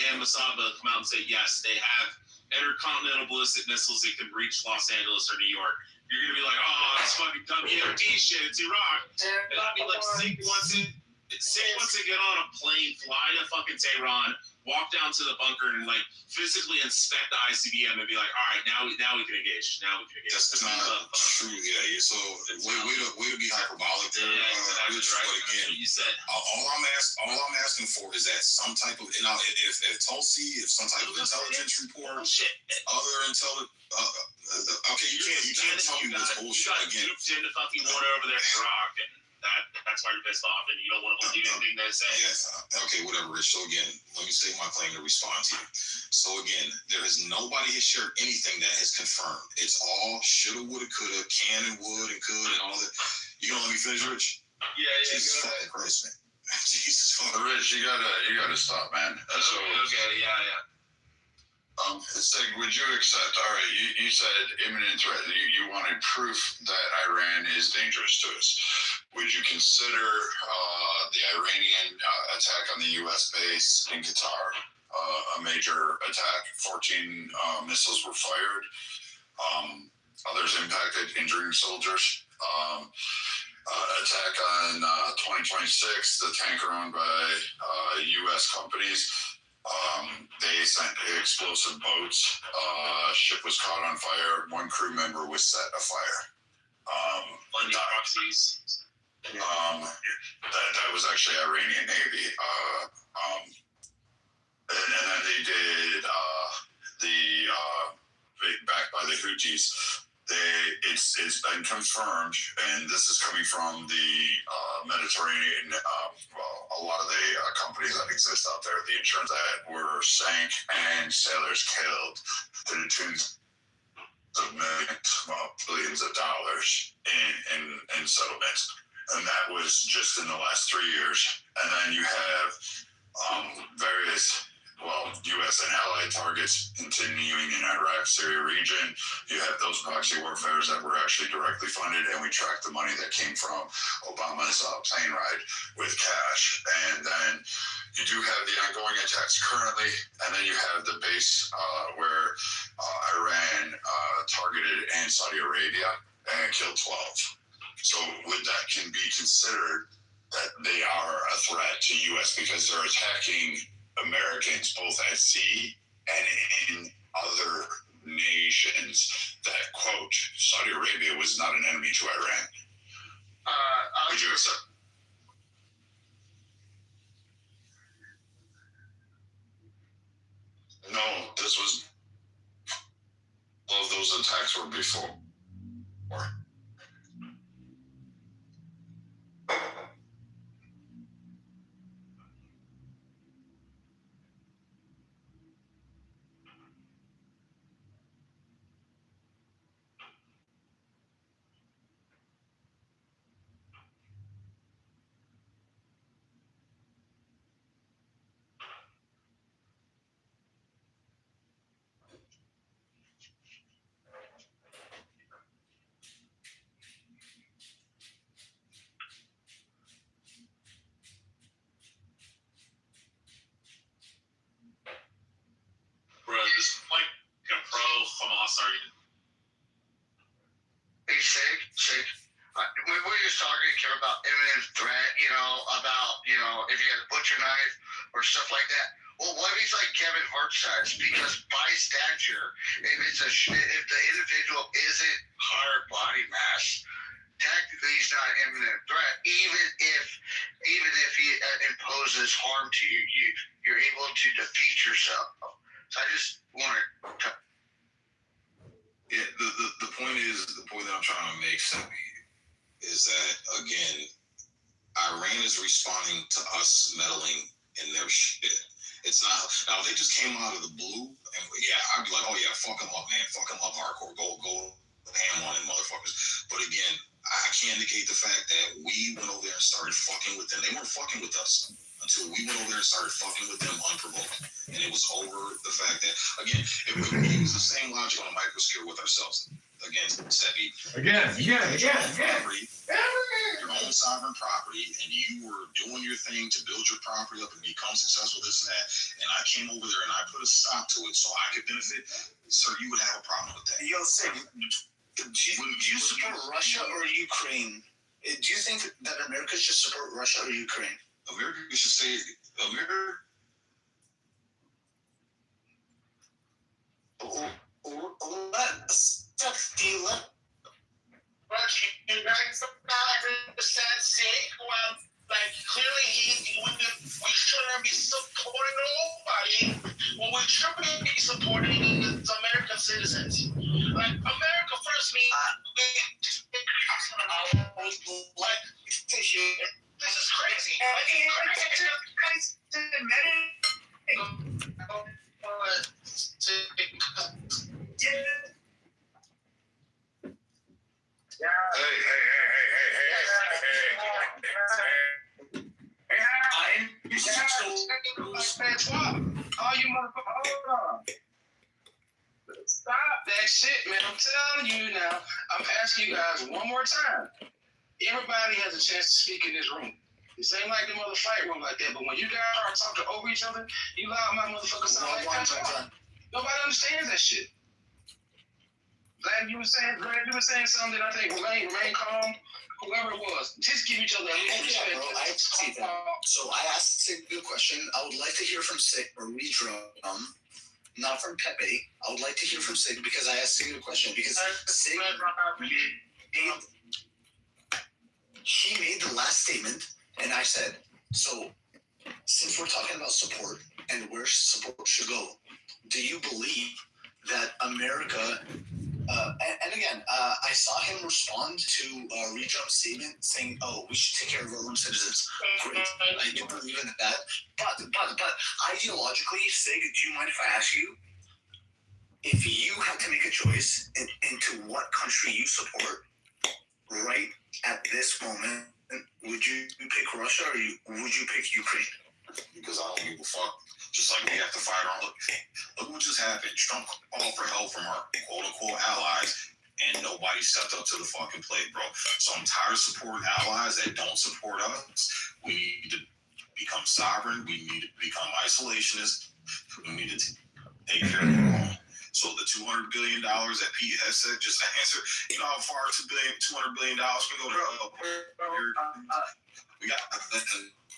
And Masaba come out and say, yes, they have intercontinental ballistic missiles that can reach Los Angeles or New York. You're going to be like, oh, it's fucking WMD shit, it's Iraq. And I'd be like, Sig wants to get on a plane, fly to fucking Tehran, walk down to the bunker and like physically inspect the ICBM and be like, all right, now we can engage. That's not true. Yeah. So way to be hyperbolic there. Exactly, Rich, right. but again, You said all I'm asking for is that some type of if Tulsi, if some type of intelligence report, other intelligence. Okay, you can't tell me what's bullshit again. You the fucking water over there in Iraq, and that's why you're pissed off, and you don't want to believe anything they say. Yeah. Okay, whatever, Rich. So again, let me say my claim to respond to you. So again, nobody has shared anything that has confirmed. It's all shoulda, woulda, coulda, can and would and could and all that. You gonna let me finish, Rich? Yeah. Jesus fucking Christ, man. Jesus fucking Rich, you gotta stop, man. Okay, yeah. Sig, would you accept? All right, you said imminent threat. You wanted proof that Iran is dangerous to us. Would you consider the Iranian attack on the U.S. base in Qatar a major attack? 14 missiles were fired. Others impacted, injuring soldiers. Attack on 2026, the tanker owned by U.S. companies. They sent explosive boats. Ship was caught on fire. One crew member was set afire. Proxies. That was actually Iranian Navy. And then they did backed by the Houthis. It's been confirmed, and this is coming from the Mediterranean. A lot of the companies that exist out there, the insurance that were sank and sailors killed to the tunes of millions, billions of dollars in settlements, and that was just in the last 3 years. And then you have various U.S. and allied targets continuing in Iraq, Syria region. You have those proxy warfares that were actually directly funded, and we tracked the money that came from Obama's plane ride with cash. And then you do have the ongoing attacks currently, and then you have the base where Iran targeted in Saudi Arabia and killed 12. So would that can be considered that they are a threat to U.S. because they're attacking Americans both at sea and in other nations that, quote, Saudi Arabia was not an enemy to Iran? Would you accept? No, this was, all of those attacks were before. Bro, this is like a pro-Hamas argument. Hey, Sig. We were just talking to about imminent threat, about, if you had a butcher knife or stuff like that. Well, what if he's like Kevin Hart says? Because by stature, if the individual isn't higher body mass, technically he's not an imminent threat. Even if he imposes harm to you, you're able to defeat yourself. So I just wanted to. Yeah, the point that I'm trying to make, Seppi, is that again, Iran is responding to us meddling in their shit. It's not now they just came out of the blue, and yeah, I'd be like, oh yeah, fuck them up, man, fuck them up hardcore, go ham on them motherfuckers. But again, I can't negate the fact that we went over there and started fucking with them. They weren't fucking with us until we went over there and started fucking with them unprovoked, and it was over the fact that again, if we use the same logic on a micro scale with ourselves. Again, Seppi. Again. Your own sovereign property, and you were doing your thing to build your property up and become successful, this and that. And I came over there and I put a stop to it so I could benefit. Sir, you would have a problem with that. Yo, Sig, do you support Russia or Ukraine? Do you think that America should support Russia or Ukraine? America should say America. Like clearly we shouldn't be supporting nobody. What we should be supporting is American citizens. Like America first means this is crazy. All you motherfuckers, hold on. Stop that shit, man. I'm telling you now. I'm asking you guys one more time. Everybody has a chance to speak in this room. This ain't like the mother fight room like that, but when you guys are talking over each other, you loud my motherfucker sound like that. Nobody understands that shit. Glad you were saying something. I think remain calm. Whoever it was, just give each other a little respect. Yeah, bro, I see that. So I asked Sig a good question. I would like to hear from Sig or redrum, not from Pepe. I would like to hear from Sig because I asked Sig a question because Sig he made the last statement, and I said, so since we're talking about support and where support should go, do you believe that America? And again, I saw him respond to Redrum's statement saying, "Oh, we should take care of our own citizens." Great, I do believe in that. But ideologically, Sig, do you mind if I ask you, if you had to make a choice into what country you support right at this moment, would you pick Russia or would you pick Ukraine? Because I don't give a fuck. Just like we have to fight our look what just happened. Trump called for help from our quote unquote allies, and nobody stepped up to the fucking plate, bro. So I'm tired of supporting allies that don't support us. We need to become sovereign. We need to become isolationist. We need to take care of our own. So the $200 billion that Pete has said, just to answer, you know how far $200 billion can go to we got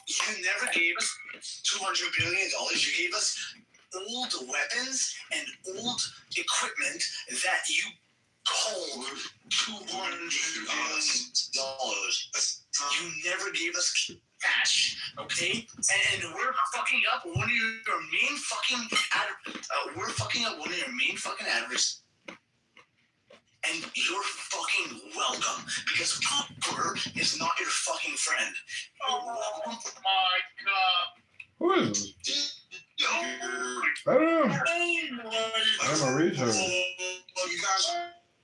you never gave us $200 billion. You gave us old weapons and old equipment that you called $200 billion. You never gave us cash, okay? And we're fucking up one of your main fucking adversaries. And you're fucking welcome, because Kitover is not your fucking friend. Oh my god. Who is this? I don't know. I'm a retard. You guys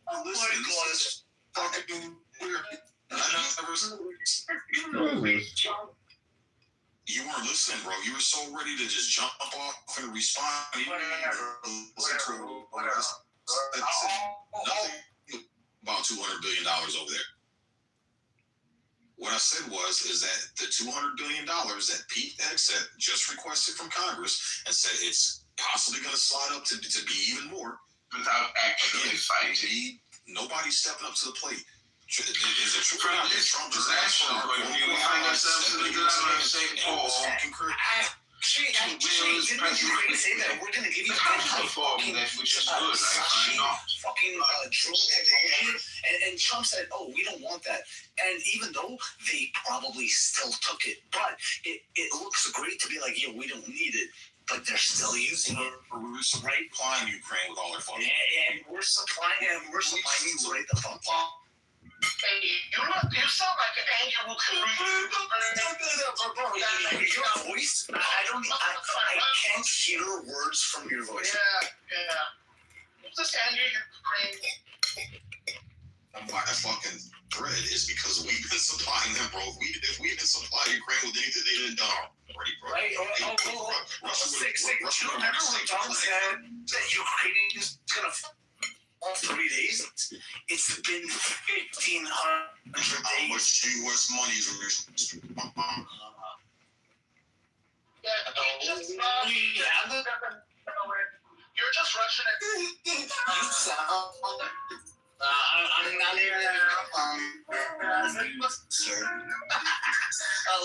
are listening. This is fucking weird. Who is this? You weren't listening, bro. You were so ready to just jump off and respond. You didn't listen to nothing about $200 billion over there. What I said is that the $200 billion that Pete had said just requested from Congress and said it's possibly going to slide up to be even more without actually fighting. Nobody stepping up to the plate. Is it true? Trump just asked for we find ourselves in the same pool. didn't Ukraine say that we're going to give you fucking which is good. I'm not fucking drone technology? And Trump said, oh, we don't want that. And even though they probably still took it, but it looks great to be like, yeah, we don't need it. But they're still using it. We're supplying Ukraine with all their fucking. And we're supplying you right the fuck up. You sound like an angel who can read. Your voice, I can't hear words from your voice. Yeah. Just angry Ukraine. Why that fucking thread is because we've been supplying them, bro. If we didn't supply Ukraine with anything, they didn't done already, bro. Right? Remember when Tom said that Ukraine is gonna all 3 days? It's been 1,500 days. How much U.S. money is You're just rushing it. You sound. I'm not here. Sir.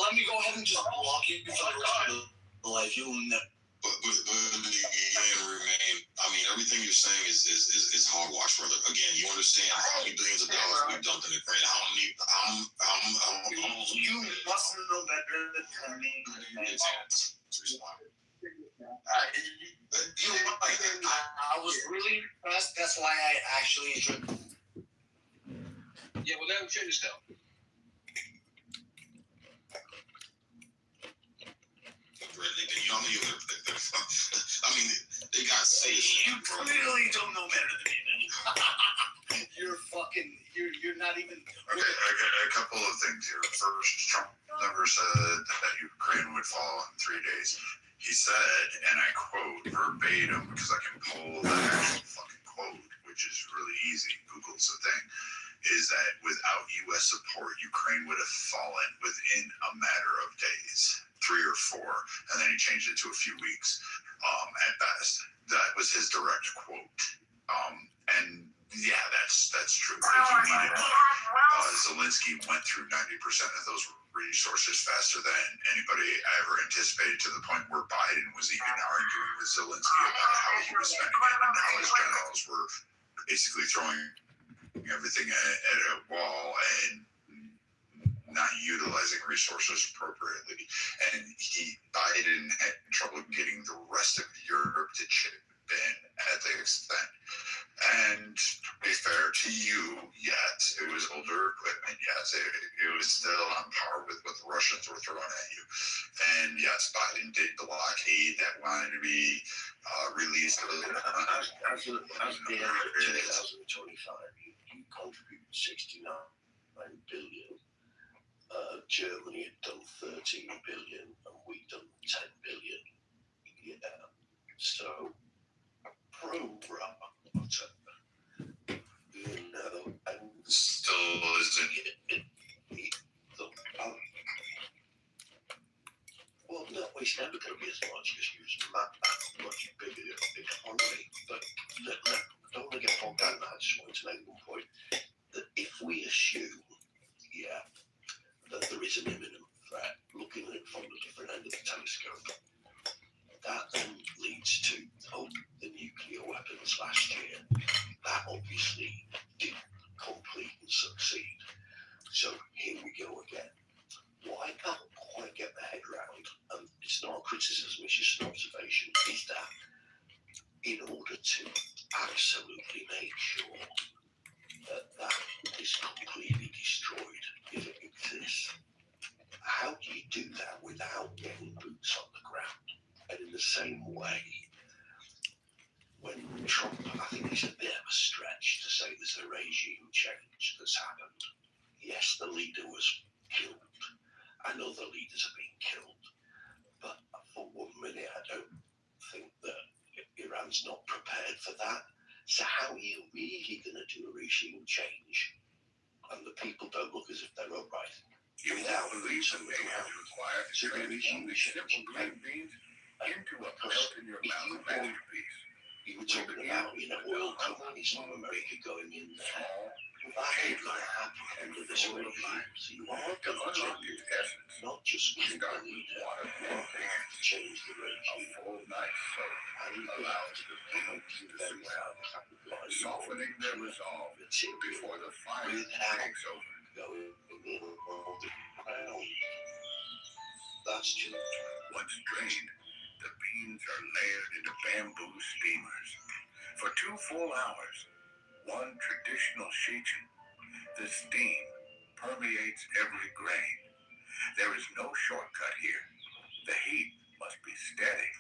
Let me go ahead and just block you for the rest of the life. You'll never. But again, remain. I mean, everything you're saying is hogwash, brother. Again, you understand how many billions of dollars we've dumped in Ukraine? How you must know better than me. I was really impressed. That's why I actually enjoyed. Yeah, well, let him finish though. I mean, they got safe. You clearly don't know better than me. You're not even. Okay, a couple of things here. First, Trump never said that Ukraine would fall in 3 days. He said, and I quote verbatim because I can pull the actual fucking quote, which is really easy. Google's the thing. Is that without U.S. support, Ukraine would have fallen within a matter of days, 3 or 4, and then he changed it to a few weeks at best. That was his direct quote. And yeah, that's true. Zelensky went through 90% of those resources faster than anybody ever anticipated, to the point where Biden was even arguing with Zelensky about how he was spending it, and how his generals were basically throwing everything at a wall and not utilizing resources appropriately. And Biden had trouble getting the rest of Europe to chip in at the extent. And to be fair to you, yes, it was older equipment. Yes, it was still on par with what the Russians were throwing at you. And yes, Biden did the blockade that wanted to be released. As the end of 2025, you contribute 69 billion. Germany had done 13 billion, and we done 10 billion. Yeah. So, pro-rata, and still isn't. Well, no, it's never going to be as much because you're much bigger economy. But I don't want to get bogged down. I just wanted to make one point that if we assume, that there is an imminent threat, looking at it from the different end of the telescope, that then leads to the nuclear weapons last year. That obviously didn't complete and succeed. So here we go again. What I can't quite get my head around, and it's not a criticism, it's just an observation, is that in order to absolutely make sure that is completely destroyed, if it exists, how do you do that without getting boots on the ground? And in the same way, when Trump, I think it's a bit of a stretch to say there's a regime change that's happened. Yes, the leader was killed. I know the leaders have been killed. But for 1 minute, I don't think that Iran's not prepared for that. So how are you really going to do a regime change? And the people don't look as if they're upright. Without boots on the ground. So the regime change. Into a belt in your mouth. You were talking about, oil companies from America going in there Why happen to this way of life? You all to unlock its essence, not just start with water and change the regime. A full night soak allows the people to them well, softening their resolve before the fire takes over. That's true. Once drained, the beans are layered into bamboo steamers. For 2 full hours, one traditional Sheechan, the steam permeates every grain. There is no shortcut here. The heat must be steady,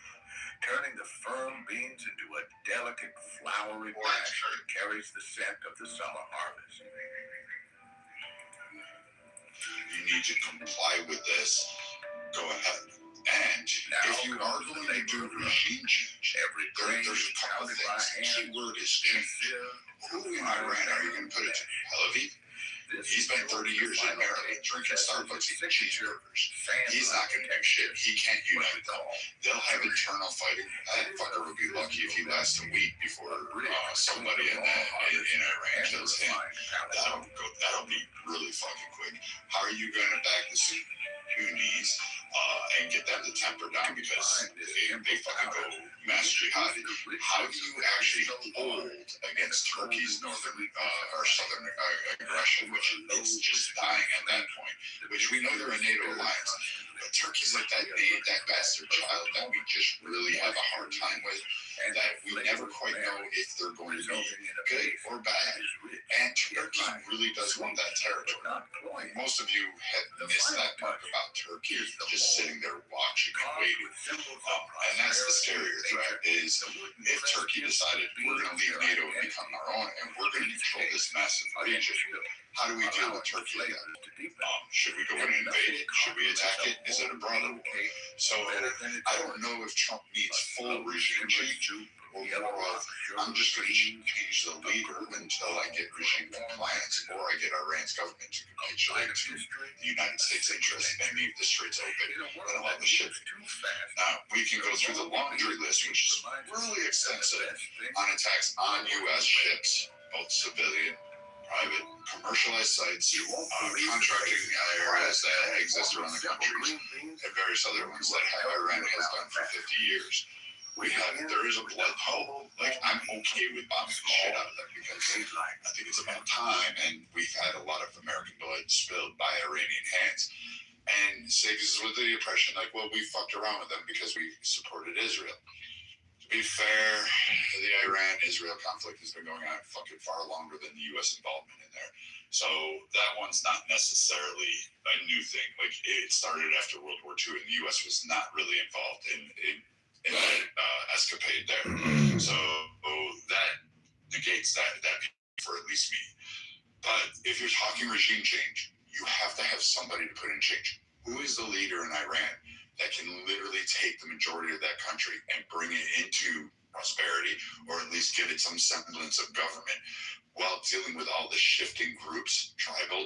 turning the firm beans into a delicate, floury mash that carries the scent of the summer harvest. You need to comply with this. Go ahead. And now, if you are going to do regime change, there's a couple of things. The key word is change. Who in Iran are you going to put it to? Halavi? He spent 30 years in America drinking Starbucks, eating cheeseburgers. He's not going to do shit. He can't use it. They'll have internal fighting. That fucker would be lucky if he lasts a week before somebody in Iran kills him. That'll be really fucking quick. How are you going to back the Sunnis and get them to temper down because they fucking go mass jihad? How do you actually hold against Turkey's northern or southern aggression, which it's just dying at that point, which we know they're a NATO alliance, but Turkey's like that bastard child that we just really have a hard time with, that we never quite know if they're going to be good or bad. And Turkey really does want that territory. Most of you have missed that part about Turkey just sitting there watching and waiting. And that's the scarier threat is if Turkey decided we're going to leave NATO and become our own and we're going to control this massive region, how do we deal with Turkey again? Should we go in and invade it? Should we attack it? Is it a brother? So I don't know if Trump needs full regime change or more of I'm just going to change the leader until I get regime compliance or I get Iran's government to capitulate to the United States interest and leave the streets open and allow the ship. Now, we can go through the laundry list, which is really extensive, on attacks on U.S. ships, both civilian, private, commercialized sites, contracting areas that exist around the country, and various other ones that Iran has done for 50 years. There is a blood hole. Like, I'm okay with bombing the shit out of them because I think it's about time, and we've had a lot of American blood spilled by Iranian hands. And Sigs with the impression, like, well, we fucked around with them because we supported Israel. To be fair, the Iran-Israel conflict has been going on fucking far longer than the U.S. involvement in there. So that one's not necessarily a new thing. Like, it started after World War II, and the U.S. was not really involved in that escapade there. So that negates that for at least me. But if you're talking regime change, you have to have somebody to put in change. Who is the leader in Iran that can literally take the majority of that country and bring it into prosperity, or at least give it some semblance of government, while dealing with all the shifting groups, tribal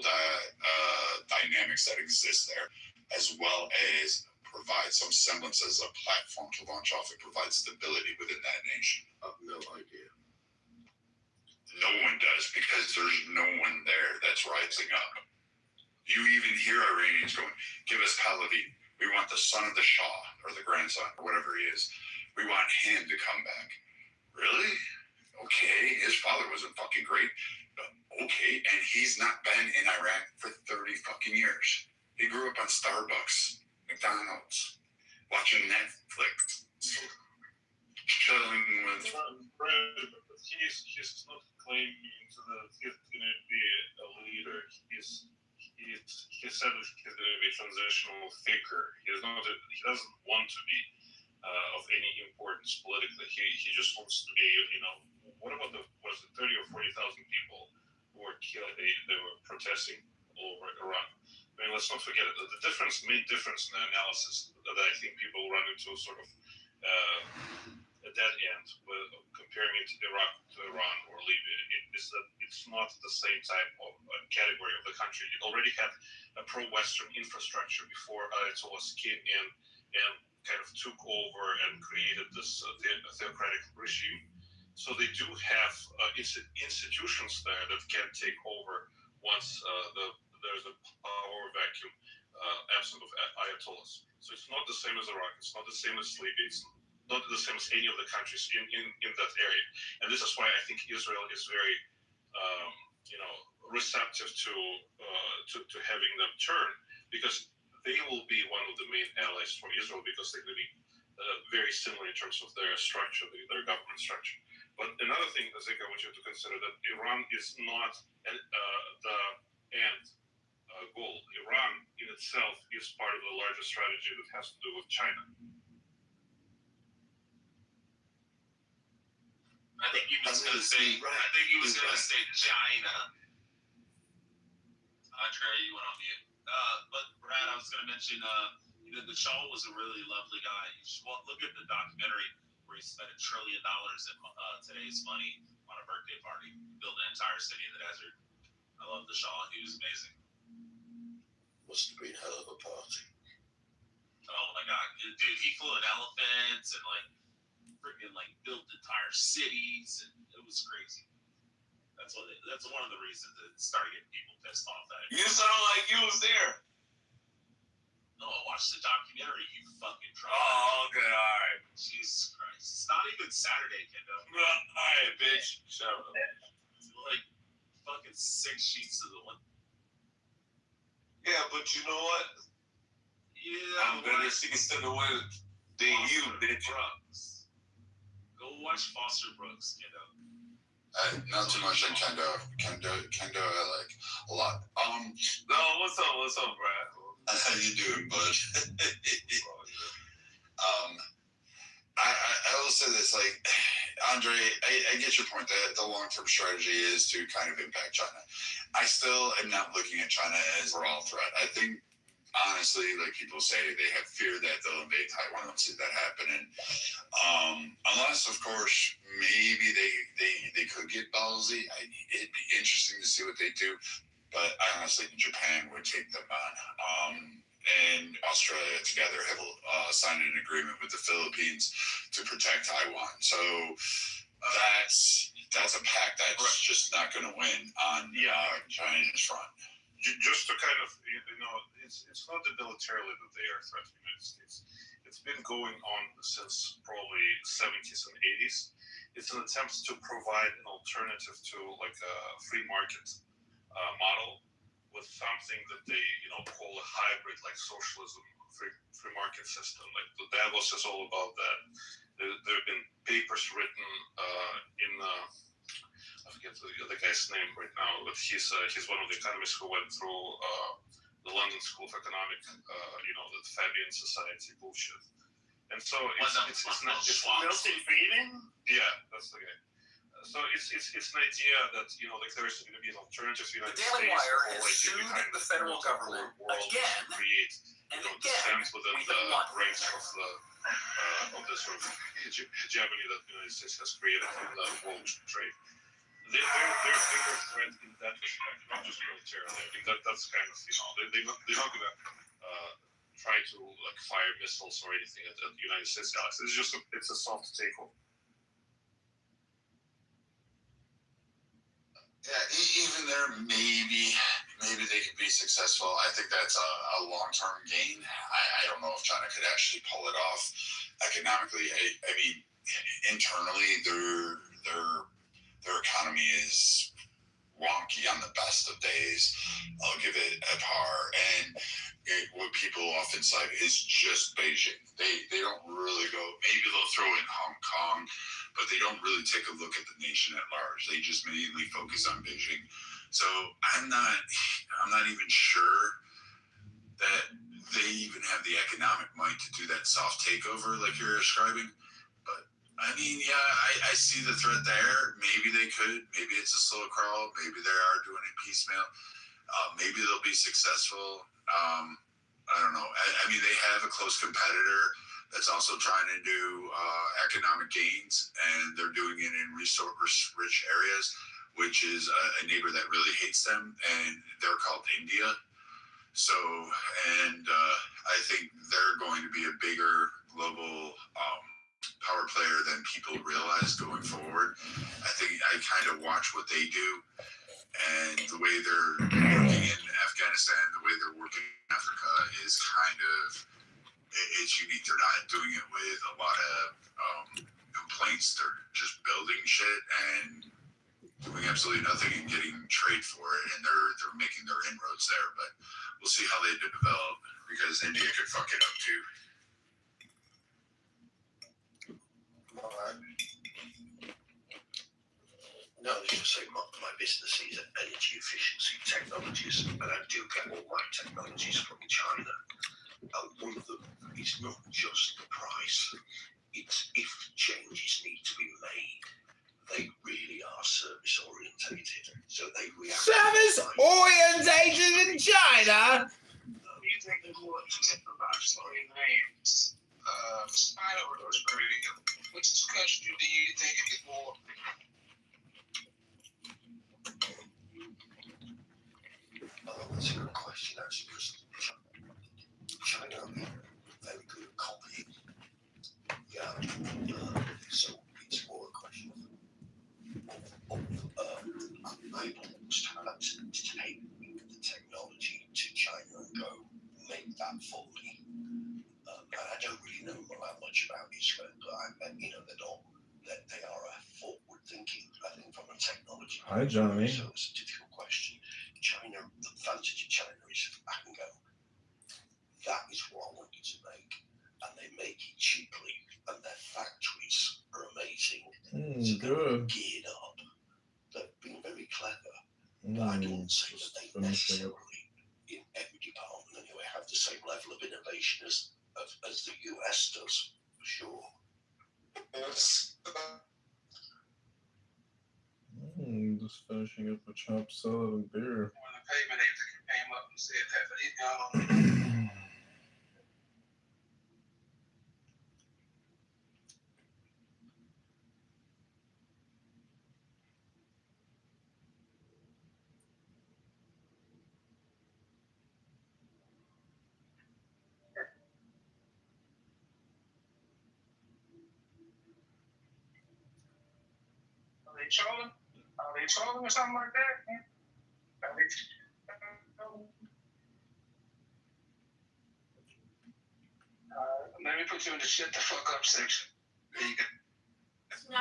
dynamics that exist there, as well as provide some semblance as a platform to launch off and provide stability within that nation? I have no idea. No one does, because there's no one there that's rising up. You even hear Iranians going, give us Pahlavi. We want the son of the Shah, or the grandson, or whatever he is. We want him to come back. Really? Okay, his father wasn't fucking great. But okay, and he's not been in Iran for 30 fucking years. He grew up on Starbucks, McDonald's, watching Netflix, chilling with... He's not claiming that he's going to be a leader. He said that he's going to be a transitional figure. He doesn't want to be of any importance politically. He just wants to be, what about the 30 or 40,000 people who were killed? They were protesting all over Iran. I mean, let's not forget it. The main difference in the analysis that I think people run into sort of a dead end with comparing it to Iraq to Iran or Libya is that it's not the same type of category of the country. It already had a pro-Western infrastructure before Ayatollahs came in and kind of took over and created this theocratic regime. So they do have institutions there that can take over once there's a power vacuum absent of ayatollahs. So it's not the same as Iraq. It's not the same as Libya. It's not the same as any of the countries in that area. And this is why I think Israel is very receptive to having them turn, because they will be one of the main allies for Israel, because they're going to be very similar in terms of their structure, their government structure. But another thing, Zeke, I want you to consider that Iran is not the end goal. Iran in itself is part of the larger strategy that has to do with China. I think he was going to say. I think he was going to say China. Andre, you went on mute. But Brad, I was going to mention. The Shaw was a really lovely guy. You should look at the documentary where he spent $1 trillion in today's money on a birthday party, built an entire city in the desert. I love the Shaw. He was amazing. Must have been a hell of a party. Oh my God, dude! He flew in elephants and freaking built entire cities, and it was crazy. That's one of the reasons it started getting people pissed off. You sound like you was there. No, I watched the documentary. You fucking tried. Oh, okay, all right. Jesus Christ! It's not even Saturday, kiddo. All right, bitch. Shut up. It's fucking 6 sheets to the one. Yeah, but you know what? Yeah, I'm better seats to the wind than you, bitch. Brooks. Go watch Foster Brooks, kiddo. Not too much on Kendo. Kendo I like a lot. No, what's up, Brad? How you doing, bud? I will say this, Andre, I get your point that the long-term strategy is to kind of impact China. I still am not looking at China as a raw threat. I think, honestly, people say they have fear that they'll invade Taiwan. I don't see that happening. Unless, of course, maybe they could get ballsy. It'd be interesting to see what they do. But I honestly think Japan would take them on. And Australia together have signed an agreement with the Philippines to protect Taiwan. So that's a pact that's just not going to win on China's front. Just to kind of, it's not that militarily that they are threatening the United States. It's been going on since probably 70s and 80s. It's an attempt to provide an alternative to a free market model with something that they call a hybrid, socialism, free market system. The Davos is all about that. There have been papers written in I forget the guy's name right now, but he's one of the economists who went through the London School of Economic, the Fabian Society bullshit. And so it's Milton Friedman? Yeah, that's the guy. So it's an idea that there's going to be an alternative United States. The Daily Wire has sued the federal government again and again within the ranks of the sort of hegemony that the United States has created in the world trade. They're bigger threat in that respect, not just militarily. I think that's kind of they're not going to try to fire missiles or anything at the United States allies. It's a soft takeover. Yeah, even there, maybe they could be successful. I think that's a long-term gain. I don't know if China could actually pull it off economically. I mean, internally, their economy is wonky on the best of days. I'll give it a par. And what people often cite is just Beijing. They don't really go. Maybe they'll throw in Hong Kong, but they don't really take a look at the nation at large. They just mainly focus on Beijing. So I'm not even sure that they even have the economic might to do that soft takeover like you're describing. But I mean, yeah, I see the threat there. Maybe they could. Maybe it's a slow crawl. Maybe they are doing it piecemeal. Maybe they'll be successful. I don't know. I mean, they have a close competitor that's also trying to do economic gains, and they're doing it in resource-rich areas, which is a neighbor that really hates them, and they're called India. So, and I think they're going to be a bigger global power player than people realize going forward. I think I kind of watch what they do, And the way they're working in Afghanistan, the way they're working in Africa is kind of, it's unique. They're not doing it with a lot of complaints. They're just building shit and doing absolutely nothing and getting trade for it. And they're making their inroads there. But we'll see how they develop, because India could fuck it up too. No, I was just saying my business is energy efficiency technologies, and I do get all my technologies from China. And one of them is not just the price, it's if changes need to be made. They really are service orientated, so they react. Service orientated in China? You think there's more to about story names? China or Australia? Which country do you think is more? Oh, that's a good question, actually, because China are very good at copying. Yeah, so it's more a question of able to take the technology to China and go make that for me. And I don't really know much about Israel, but I bet that they are forward thinking. I think from a technology. Hi, Johnny. So it's a difficult question. China, the advantage of China is I can go. That is what I want you to make, and they make it cheaply, and their factories are amazing. So they're geared up. They've been very clever. But I don't say that they necessarily, in every department anyway, have the same level of innovation as the US does, for sure. Just finishing up a chopped salad and beer. When the pavement agent came up and said that, but he's gone. Are they trolling? Are they trolling or something like that? Are they trolling? Let me put you in the shut the fuck up section. There you go. I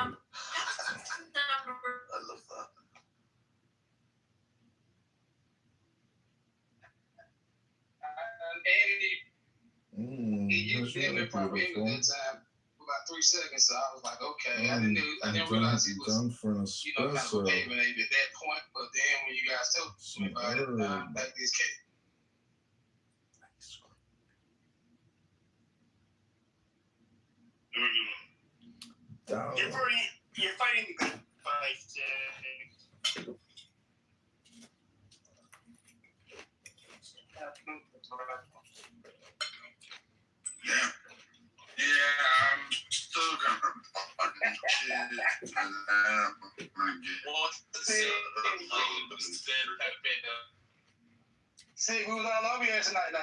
love that. You did it probably at that time for about 3 seconds, so I was like, okay. I didn't realize it was done for an kind of espresso. a pavement at that point, but then when you guys told me about it, like this case. You're fighting the good fight. Yeah, I'm still gonna punch it, and then I'm gonna See, we was all over here tonight. I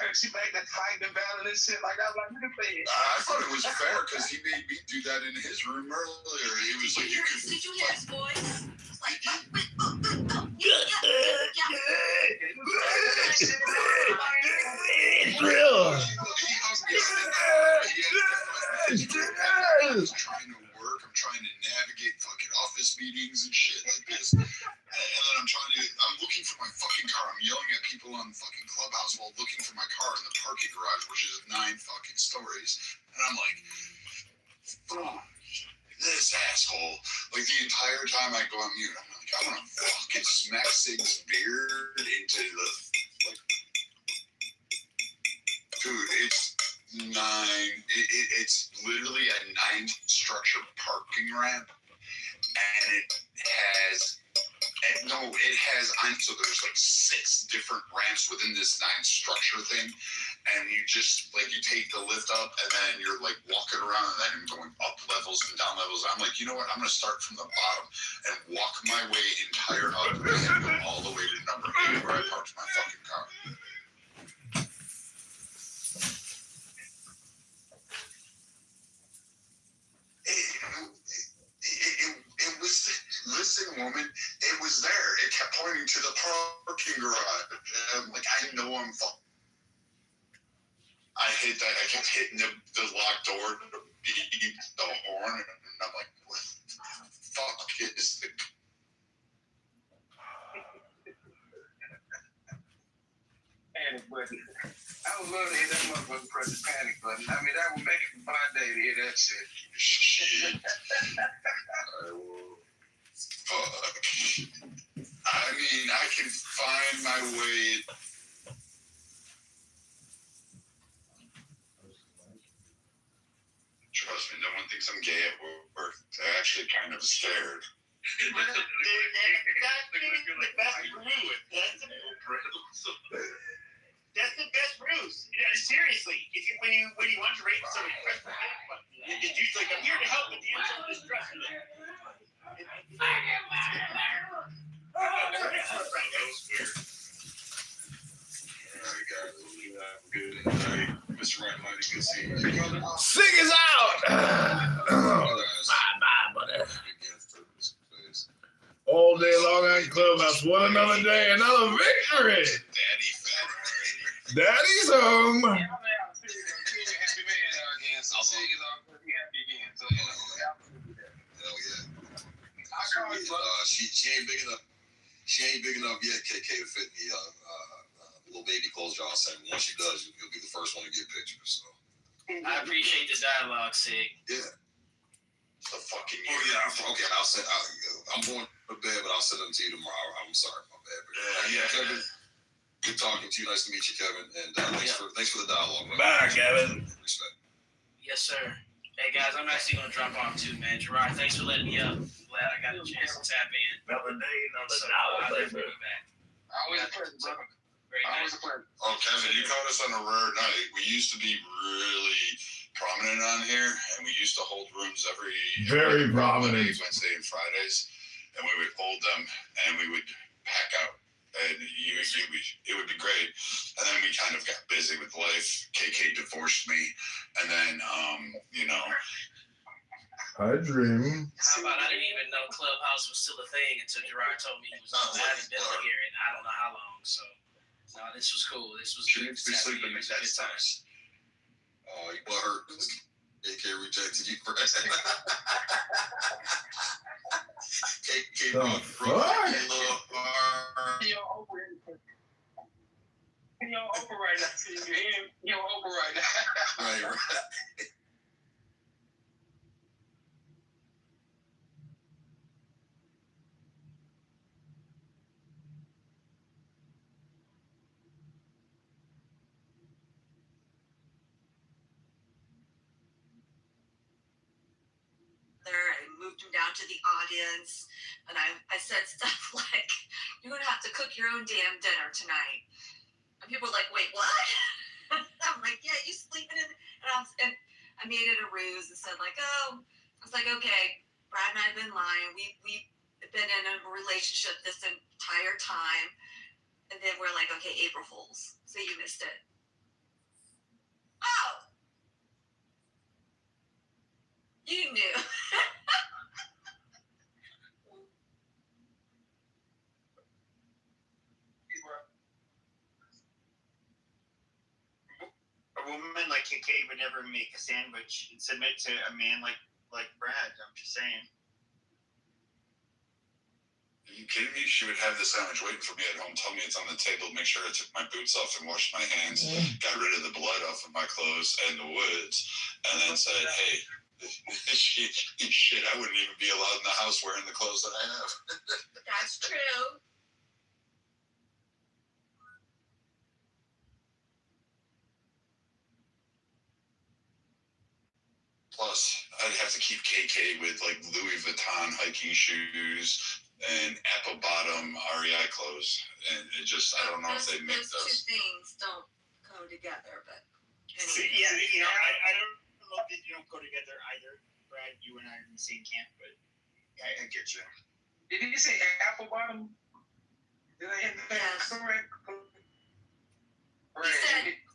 heard she made that fight and battle and shit like that. I was like, look at that. I thought it was fair because he made me do that in his room earlier. He was like, you could. Did you hear his voice? Like, I'm trying to navigate fucking office meetings and shit like this. And then I'm looking for my fucking car. I'm yelling at people on fucking Clubhouse while looking for my car in the parking garage, which is 9 fucking stories. And I'm like, fuck this asshole. Like the entire time I go on mute, I'm like, I want to fucking smack Sig's beard into the, like, dude, it's 9. It's literally a 9 structure parking ramp, and it has. So there's like 6 different ramps within this 9 structure thing, and you just like you take the lift up, and then you're like walking around, and then you're going up levels and down levels. I'm like, you know what? I'm gonna start from the bottom and walk my way entire up and go all the way to number 8 where I parked my fucking car. It was, listen fucking woman. It was there. It kept pointing to the parking garage. And I'm like, I know I'm fucking. I hit that. I kept hitting the locked door to beep the horn, and I'm like, what the fuck is the? Panic button. I would love to hear that motherfucker press the panic button. I mean, that would make it my day to hear that shit. Shit. Fuck. I mean, I can find my way. Trust me, no one thinks I'm gay at work. They're actually kind of scared. That's the best ruse. You know, seriously, when you want to rape somebody, press the panic button. It's usually like, I'm here to help with the damsel in distress. That was weird. All right, guys. You have a good night. Mr. Right Mighty, good seeing you, brother. Sing us out. Bye, buddy. All day long on Clubhouse. One another day, another victory. Daddy's home. She ain't big enough. She ain't big enough yet, KK, to fit in the little baby clothes y'all sent. Once she does, you'll be the first one to get pictures. So. I appreciate the dialogue, Sig. Yeah. The fucking. Oh yeah. Okay. I'm going to bed, but I'll send them to you tomorrow. I'm sorry, my bad. Yeah. Kevin. Good talking to you. Nice to meet you, Kevin. And thanks for the dialogue. Man. Bye, Kevin. Respect. Yes, sir. Hey guys, I'm actually gonna drop off too, man. Gerard, thanks for letting me up. Glad I got a chance to tap in. Another day, another I'll never be back. Always a pleasure, brother. Always a pleasure. Oh, Kevin, you caught us on a rare night. We used to be really prominent on here, and we used to hold rooms every prominent Wednesday and Fridays, and we would hold them, and we would pack out. And it would be great. And then we kind of got busy with life. KK divorced me. And then, I dream. How about I didn't even know Clubhouse was still a thing until Gerard told me he was on. I haven't been on here in I don't know how long. So, no, this was cool. This was good. Be sleeping at that time. Oh, you butthurt. KK rejected you, bro. KK, bro. You're over right now. See, you're over right now. Right. And moved him down to the audience, and I said stuff like, "You're gonna have to cook your own damn dinner tonight." And people were like, "Wait, what?" I'm like, "Yeah, you sleeping in?" And I made it a ruse and said like, "Oh," I was like, "Okay, Brad and I have been lying. We've been in a relationship this entire time," and then we're like, "Okay, April Fools, so you missed it." Oh, you knew. A woman like KK would never make a sandwich and submit to a man like Brad. I'm just saying. Are you kidding me? She would have the sandwich waiting for me at home, tell me it's on the table, make sure I took my boots off and washed my hands, got rid of the blood off of my clothes and the woods, and then said, "Hey, shit, I wouldn't even be allowed in the house wearing the clothes that I have." That's true. Plus, I'd have to keep KK with like Louis Vuitton hiking shoes and apple bottom REI clothes, and it just I don't know if they make those. Those two things don't go together, but anyway. Yeah, I don't know if they don't go together either. Brad, you and I are in the same camp, but I get you. Did you say apple bottom? Did I hit that correct?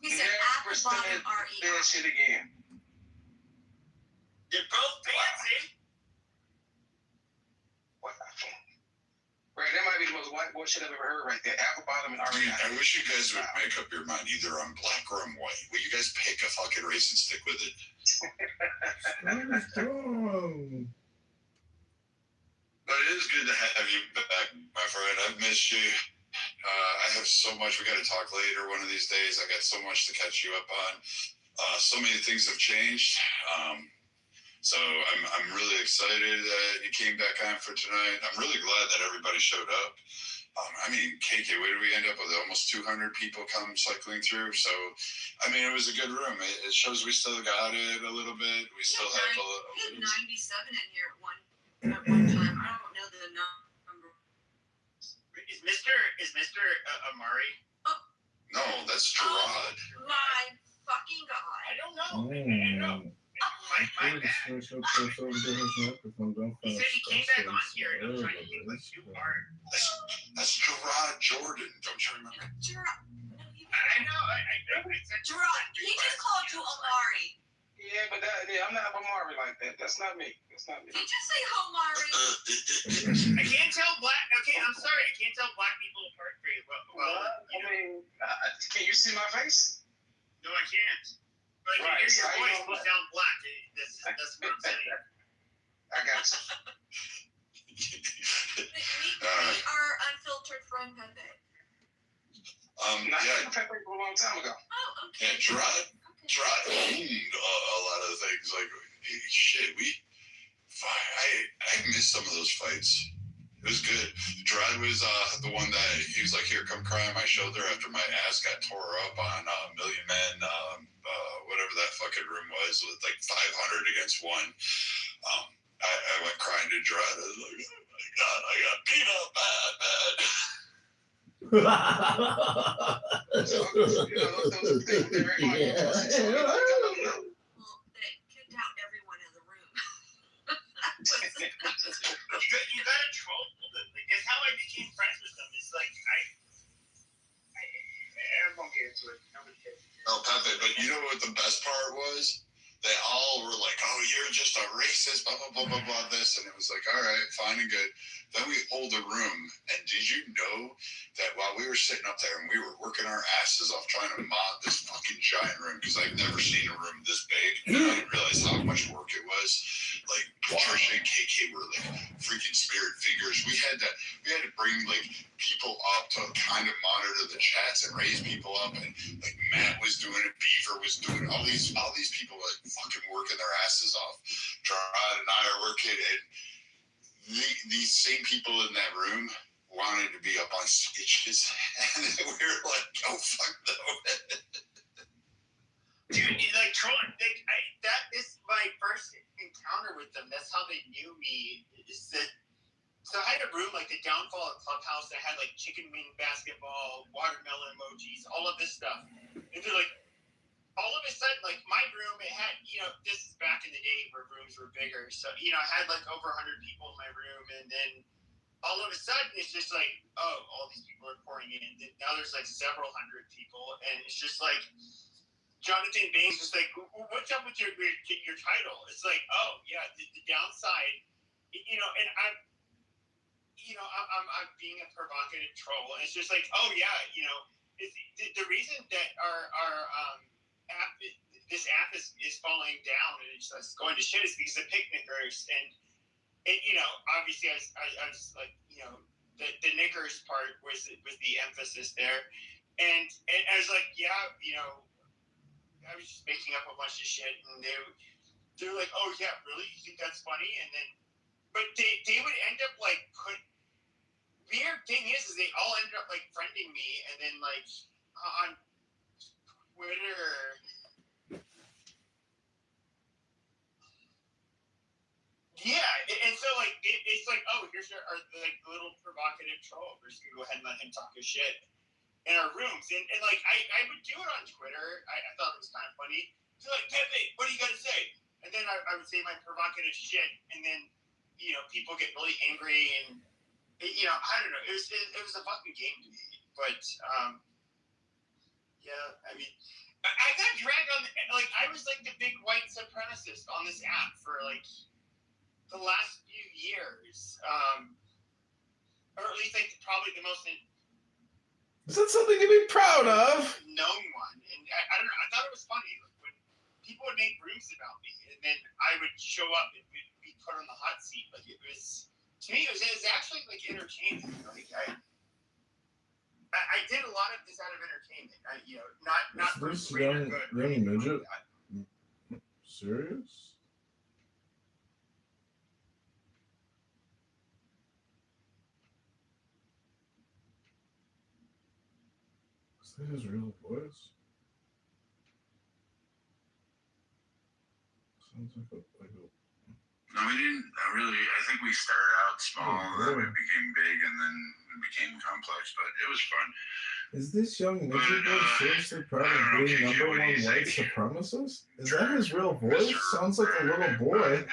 He said apple bottom REI. That shit again. They're both fancy. What? the most white boy shit I've ever heard right there. Apple bottom and REI. I wish you guys would make up your mind. Either I'm black or I'm white. Will you guys pick a fucking race and stick with it? But it is good to have you back, my friend. I've missed you. I have so much. We got to talk later one of these days. I got so much to catch you up on. So many things have changed. So I'm really excited that you came back on for tonight. I'm really glad that everybody showed up. I mean, KK, where did we end up with? Almost 200 people come cycling through. So, I mean, it was a good room. It shows we still got it a little bit. We still have a little. 97 in here at one time. I don't know the number. Is Mr. Amari? No, that's Gerard. My fucking God. I don't know. I don't know. My bad. He said he came back on here and I'm trying to think like too hard. That's Gerard Jordan. Don't you remember? Gerard. I know. I said Gerard. He just called you Amari. Yeah, but I'm not Amari like that. That's not me. That's not me. Did you say Homari? I can't tell black. Okay, I'm sorry. I can't tell black people apart very well. I mean, can you see my face? No, I can't. But I can hear your voice. You sound black. That's what I'm saying. I got you. Meet our unfiltered friend Pepe. Yeah, Pepe for a long time ago. Oh, okay. Yeah, Gerard owned a lot of things. Like, shit, I missed some of those fights. It was good. Gerard was the one that he was like, here, come cry on my shoulder after my ass got tore up on Million Men, whatever that fucking room was, with like 500 against one. I went crying to Gerard. I was like, oh my God, I got beat up bad. Well, they kicked out everyone in the room. You gotta troll them. Like, that's how I became friends with them. It's like I won't get into it. Nobody cares. Oh, Pepe, but you know what the best part was? They all were like, oh, you're just a racist, blah, blah, blah, blah, blah, this. And it was like, all right, fine and good. Then we hold the room. And did you know that while we were sitting up there and we were working our asses off trying to mod this fucking giant room, because I've never seen a room this big, and I didn't realize how much work it was. Like, Patricia and KK were like freaking spirit figures. We had to bring like people up to kind of monitor the chats and raise people up. And like Matt was doing it, Beaver was doing it. All these people like fucking working their asses off. Gerard and I are working, and these same people in that room wanted to be up on stages, and we were like, "Oh fuck no!" Dude, like trolling. That is my first encounter with them. That's how they knew me. Is that? So I had a room like the downfall of Clubhouse that had like chicken wing basketball, watermelon emojis, all of this stuff, and they're like. All of a sudden, like my room, it had, this is back in the day where rooms were bigger. So, I had like over 100 people in my room. And then all of a sudden, it's just like, oh, all these people are pouring in. And now there's like several hundred people. And it's just like, Jonathan Baines just like, what's up with your title? It's like, oh, yeah, the downside, and I'm being a provocative troll. And it's just like, oh, yeah, it's the reason that our this app is falling down and it's going to shit is because of picnickers and obviously I was like the knickers part was the emphasis there and I was like I was just making up a bunch of shit and they're like, oh yeah, really, you think that's funny? And then but they would end up like weird thing is they all ended up like friending me and then like on Twitter. Yeah, and so like it's like, oh, here's our like little provocative troll. We're just gonna go ahead and let him talk his shit in our rooms, and like I would do it on Twitter. I thought it was kind of funny. So like, Pepe, what do you got to say? And then I would say my provocative shit, and then people get really angry, and I don't know. It was a fucking game to me, but yeah, I mean. I got dragged on, like, I was like the big white supremacist on this app for like the last few years. Or at really think probably the most Is that something to be proud of? known one, and I don't know. I thought it was funny when people would make rooms about me, and then I would show up and we'd be put on the hot seat. Like it was, to me, it was actually like entertaining. Like I did a lot of this out of entertainment. Not for Is this greater young good. midget serious? Is that his real voice? Sounds like a No, we didn't really. I think we started out small, then we became big, and then it became complex. But it was fun. Is this young midget boy seriously proud of being number one white supremacist? Is that his real voice? Sounds like a little boy.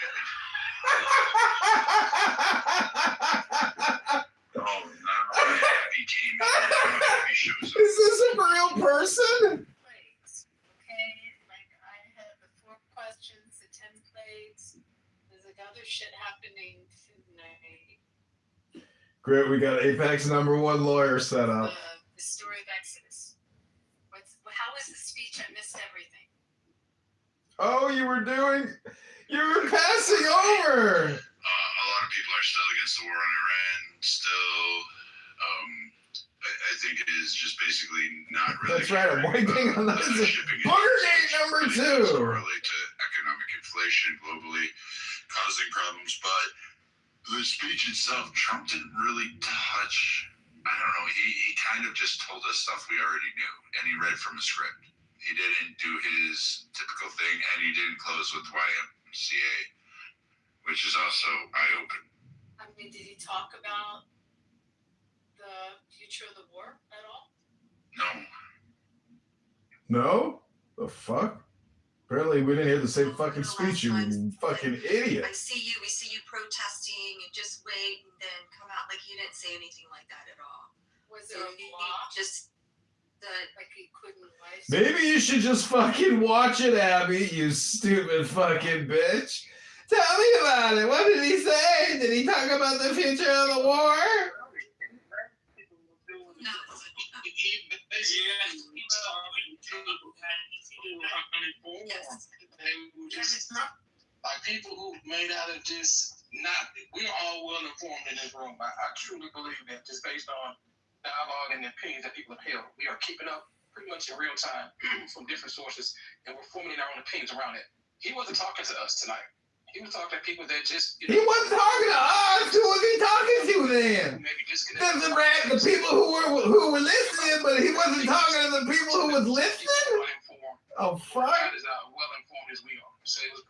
Is this a real person? Okay, like I had the 4 questions, the 10 plates. There's like other shit happening tonight. Great, we got Apex #1 lawyer set up. The story of Exodus. How was the speech? I missed everything. Oh, you were passing over. A lot of people are still against the war on Iran. Still, I think it is just basically not really. That's right. I'm wiping on that. Boogergate #2. Relate to economic inflation globally causing problems, but the speech itself, Trump didn't really touch. I don't know. He kind of just told us stuff we already knew, and he read from a script. He didn't do his typical thing, and he didn't close with YMCA, which is also eye-opening. I mean, did he talk about the future of the war at all? No? The fuck? Apparently we didn't hear the same fucking speech, you fucking idiot. We see you protesting and just wait and then come out. Like, he didn't say anything like that at all. Was there a flaw? Just like he couldn't lie. Maybe you should just fucking watch it, Abby, you stupid fucking bitch. Tell me about it. What did he say? Did he talk about the future of the war? Like people who made out of this, we're all well informed in this room. I truly believe that just based on dialogue and the opinions that people have held. We are keeping up pretty much in real time from different sources, and we're formulating our own opinions around it. He wasn't talking to us tonight. He was talking to people that just... He wasn't talking to us. Who was he talking to then? The people who were listening, but he wasn't talking to the people who was listening? Oh, fuck. Not as well informed as we are. So it was,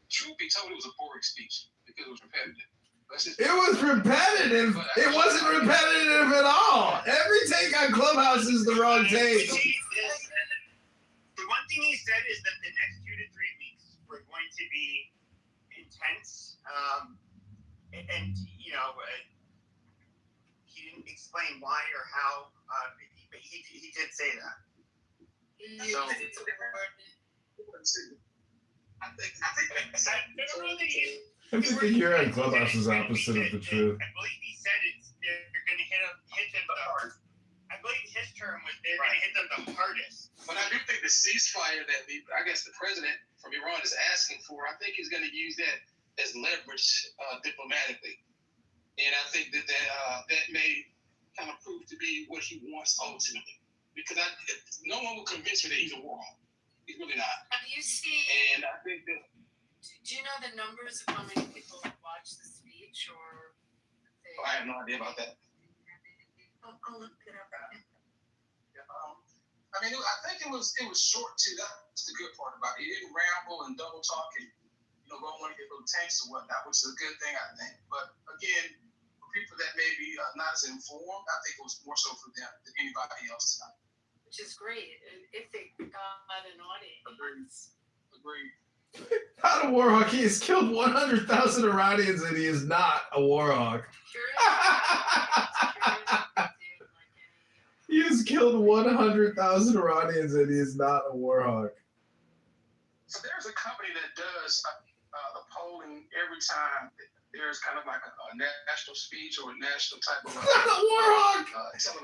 truth be told, it was a boring speech because it was repetitive. It was repetitive. It wasn't repetitive at all. Every take on Clubhouse is the wrong take. The one thing he said is that the next 2 to 3 weeks were going to be intense, and he didn't explain why or how, but he did say that. So, I think here on Clubhouse is opposite of the truth. I believe he said they're going to hit them the hardest. I believe his term was they're going to hit them the hardest. But I do think the ceasefire that I guess the president from Iran is asking for, I think he's going to use that as leverage diplomatically. And I think that may kind of prove to be what he wants ultimately. Because no one will convince me that he's a war hawk. He's really not. Have you seen? And I think that. Do you know the numbers of how many people watched the speech, or? I have no idea about that. I'll look it up. I mean, I think it was short too. That's the good part about it. He didn't ramble and double talk and go on and get little tanks or whatnot, which is a good thing, I think. But again, for people that may be not as informed, I think it was more so for them than anybody else tonight. Which is great if they got an audience. Agreed. Not a war hawk. He has killed 100,000 Iranians and he is not a war hawk. He has killed 100,000 Iranians and he is not a war hawk. So there's a company that does the polling every time. there's kind of like a national speech or a national type of Warhawk.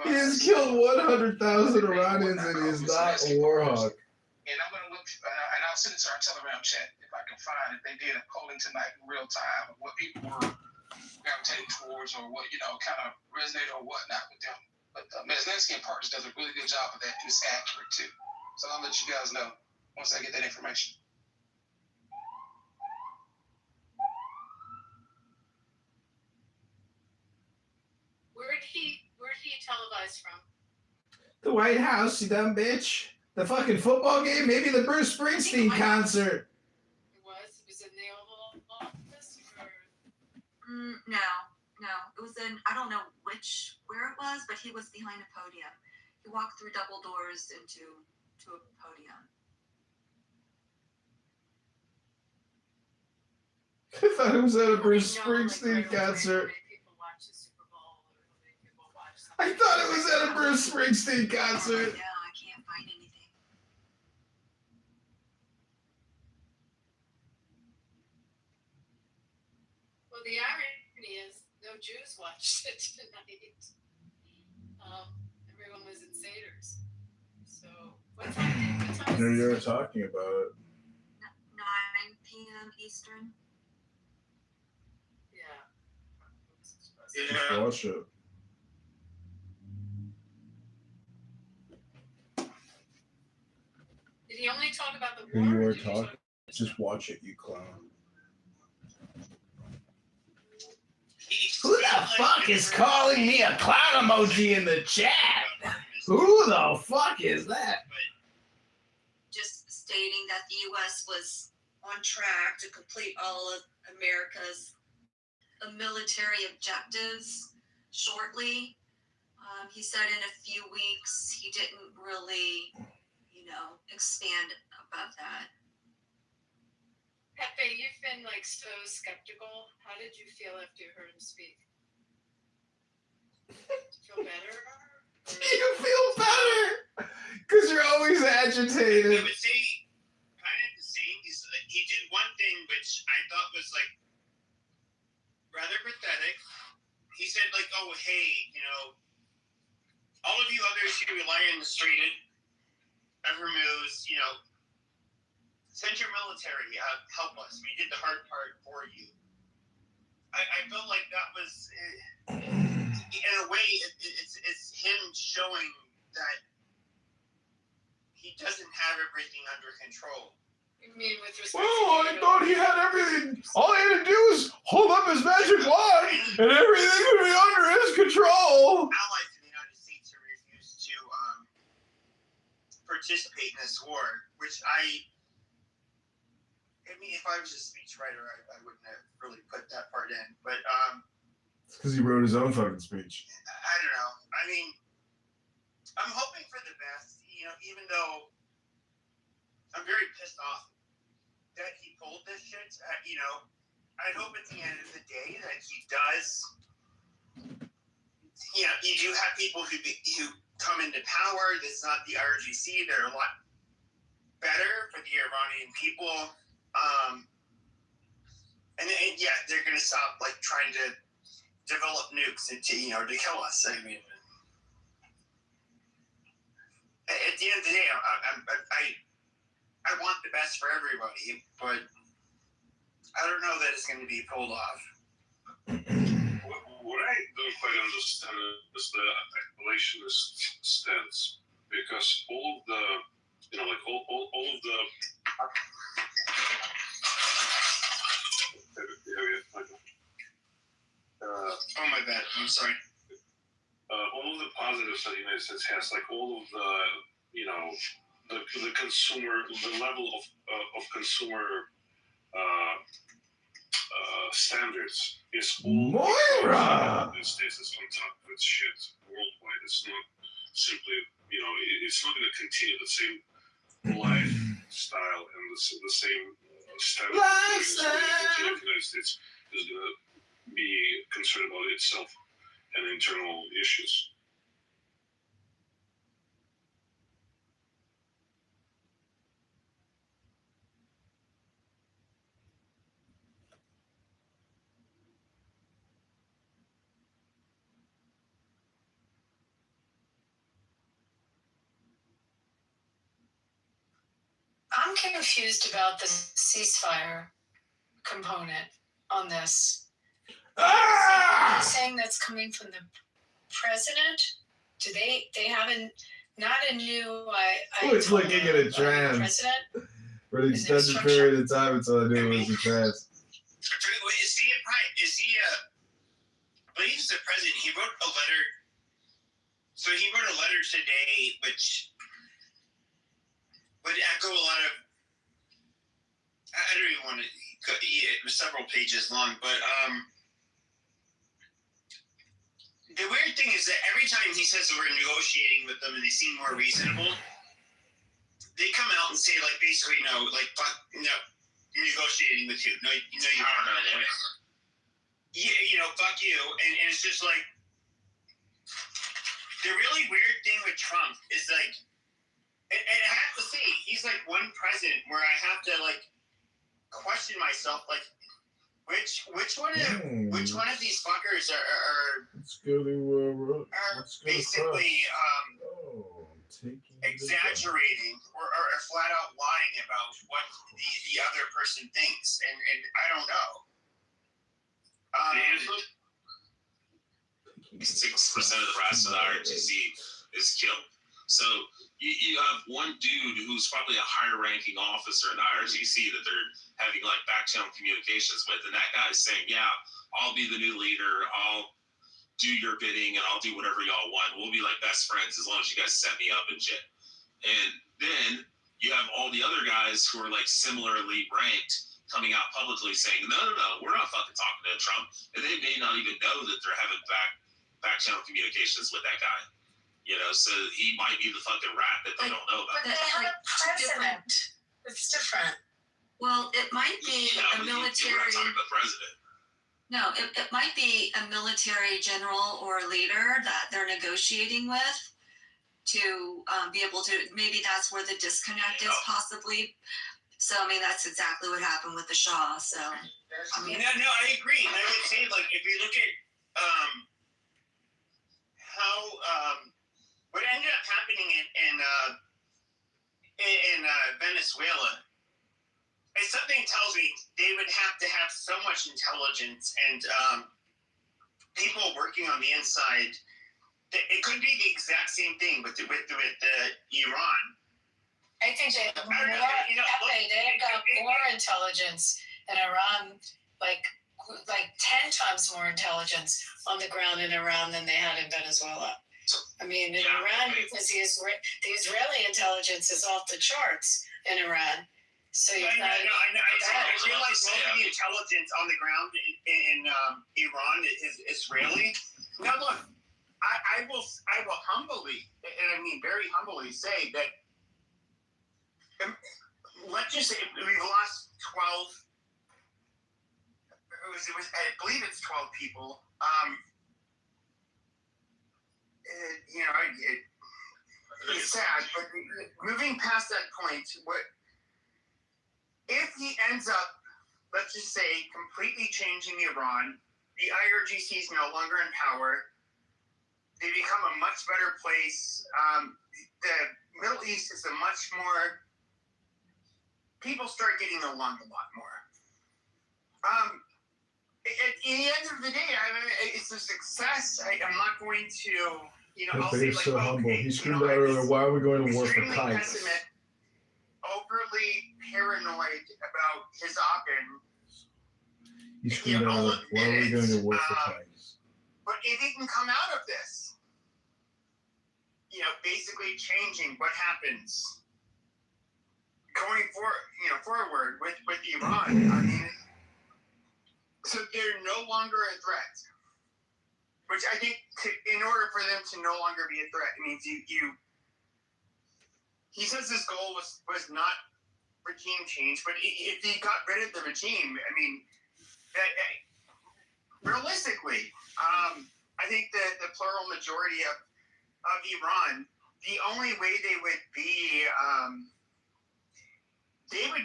He has killed 100,000 Iranians and he is not a Warhawk. And I'm gonna look, and I'll send it to our Telegram chat if I can find it. They did a polling tonight in real time of what people were gravitating towards or what kind of resonated or whatnot with them. But Mesnetsky and Partners does a really good job of that, and it's accurate too. So I'll let you guys know once I get that information. Where'd he televise from? The White House, you dumb bitch. The fucking football game? Maybe the Bruce Springsteen concert. It was in the Oval Office or? No. It was in, I don't know where it was, but he was behind a podium. He walked through double doors into a podium. I thought it was at a Bruce Springsteen concert. I thought it was at a Bruce Springsteen concert. No, I can't find anything. Well, the irony is no Jews watched it tonight. Everyone was in Seder's. So what time You were talking about it. 9 p.m. Eastern. Yeah. Watch it. Did he only talk about the Who war? you are talking? Just watch it, you clown. Who the fuck is calling me a clown emoji in the chat? Who the fuck is that? Just stating that the U.S. was on track to complete all of America's military objectives shortly. He said in a few weeks he didn't really, expand above that. Pepe, you've been so skeptical. How did you feel after you heard him speak? Feel better? You feel better because you're always agitated. I would say kind of the same. He did one thing which I thought was rather pathetic. He said oh hey, all of you others who rely on the straight moves, send your military, help us. We did the hard part for you. I felt like that was, in a way, it's him showing that he doesn't have everything under control. You mean with respect Well, I thought he had everything. All he had to do was hold up his magic wand, and everything would be under his control. Allies in the United States who refused to participate in this war, which I mean, if I was a speechwriter, I wouldn't have really put that part in. But It's because he wrote his own fucking speech. I don't know. I mean, I'm hoping for the best. Even though I'm very pissed off that he pulled this shit. I hope at the end of the day that he does. You do have people who come into power. That's not the RGC. They're a lot better for the Iranian people. And yeah, they're going to stop trying to develop nukes to kill us. I mean, at the end of the day, I want the best for everybody, but I don't know that it's going to be pulled off. What I don't quite understand is the abolitionist stance, because all of the, all of the. Oh my bad. I'm sorry. All of the positives that the United States has, all of the, the consumer, the level of consumer standards is all. Moira! The United States is on top of its shit worldwide. It's not simply, it's not going to continue the same lifestyle and the same standard. The United States is going to be concerned about itself and internal issues. I'm confused about the ceasefire component on this. Are you saying that's coming from the president? Do they haven't, not a new, It's looking at a trans president? for an extended period of time until I knew it was a trans. Is he I believe he's the president. He wrote a letter. So he wrote a letter today, which would echo a lot of, I don't even want to, it was several pages long, but the weird thing is that every time he says that we're negotiating with them and they seem more reasonable, they come out and say, like, basically, no, like, fuck, no, negotiating with you. No, you aren't. Fuck you. And it's just like, the really weird thing with Trump is, like, and I have to say, he's like one president where I have to, like, question myself, like, which one of these fuckers are basically exaggerating or flat out lying about what the other person thinks, and I don't know. 6% of the rest of the ROTC is killed. So you have one dude who's probably a higher ranking officer in the IRGC that they're having like back channel communications with, and that guy's saying, yeah, I'll be the new leader, I'll do your bidding, and I'll do whatever y'all want. We'll be like best friends as long as you guys set me up and shit. And then you have all the other guys who are like similarly ranked coming out publicly saying, no, we're not fucking talking to Trump, and they may not even know that they're having back channel communications with that guy. So he might be the fucking rat that they don't know about. But they have a president. It's different. Well, it might be a military. We're not talking about the president. No, it might be a military general or leader that they're negotiating with to be able to. Maybe that's where the disconnect is, possibly. So I mean, that's exactly what happened with the Shah. So I mean, no, I agree. And I would say, like, if we look at how what ended up happening in Venezuela, something tells me they would have to have so much intelligence and people working on the inside that it could be the exact same thing with Iran. I think they have they got more intelligence in Iran, like 10 times more intelligence on the ground in Iran than they had in Venezuela. I mean, in Iran, because the Israeli intelligence is off the charts in Iran. So you've got. I realize most of the intelligence on the ground in Iran is Israeli. Now, look, I will humbly, and I mean very humbly, say that. Let's just say we've lost 12. I believe it's 12 people. It's sad, but moving past that point, if he ends up, let's just say, completely changing Iran, the IRGC is no longer in power. They become a much better place. The Middle East is a much more. People start getting along a lot more. At the end of the day, I mean, it's a success. I'm not going to, I'll say like, so humble. He screamed out earlier, why are we going to war for kindness? Overly paranoid about his op-ed. He screamed out, why are we going to war for kindness? But it didn't come out of this. Basically changing what happens going forward with Iran. I mean, so they're no longer a threat. Which I think, in order for them to no longer be a threat, it means he says this goal was not regime change, but if he got rid of the regime, I mean, realistically, I think the plural majority of Iran, the only way they would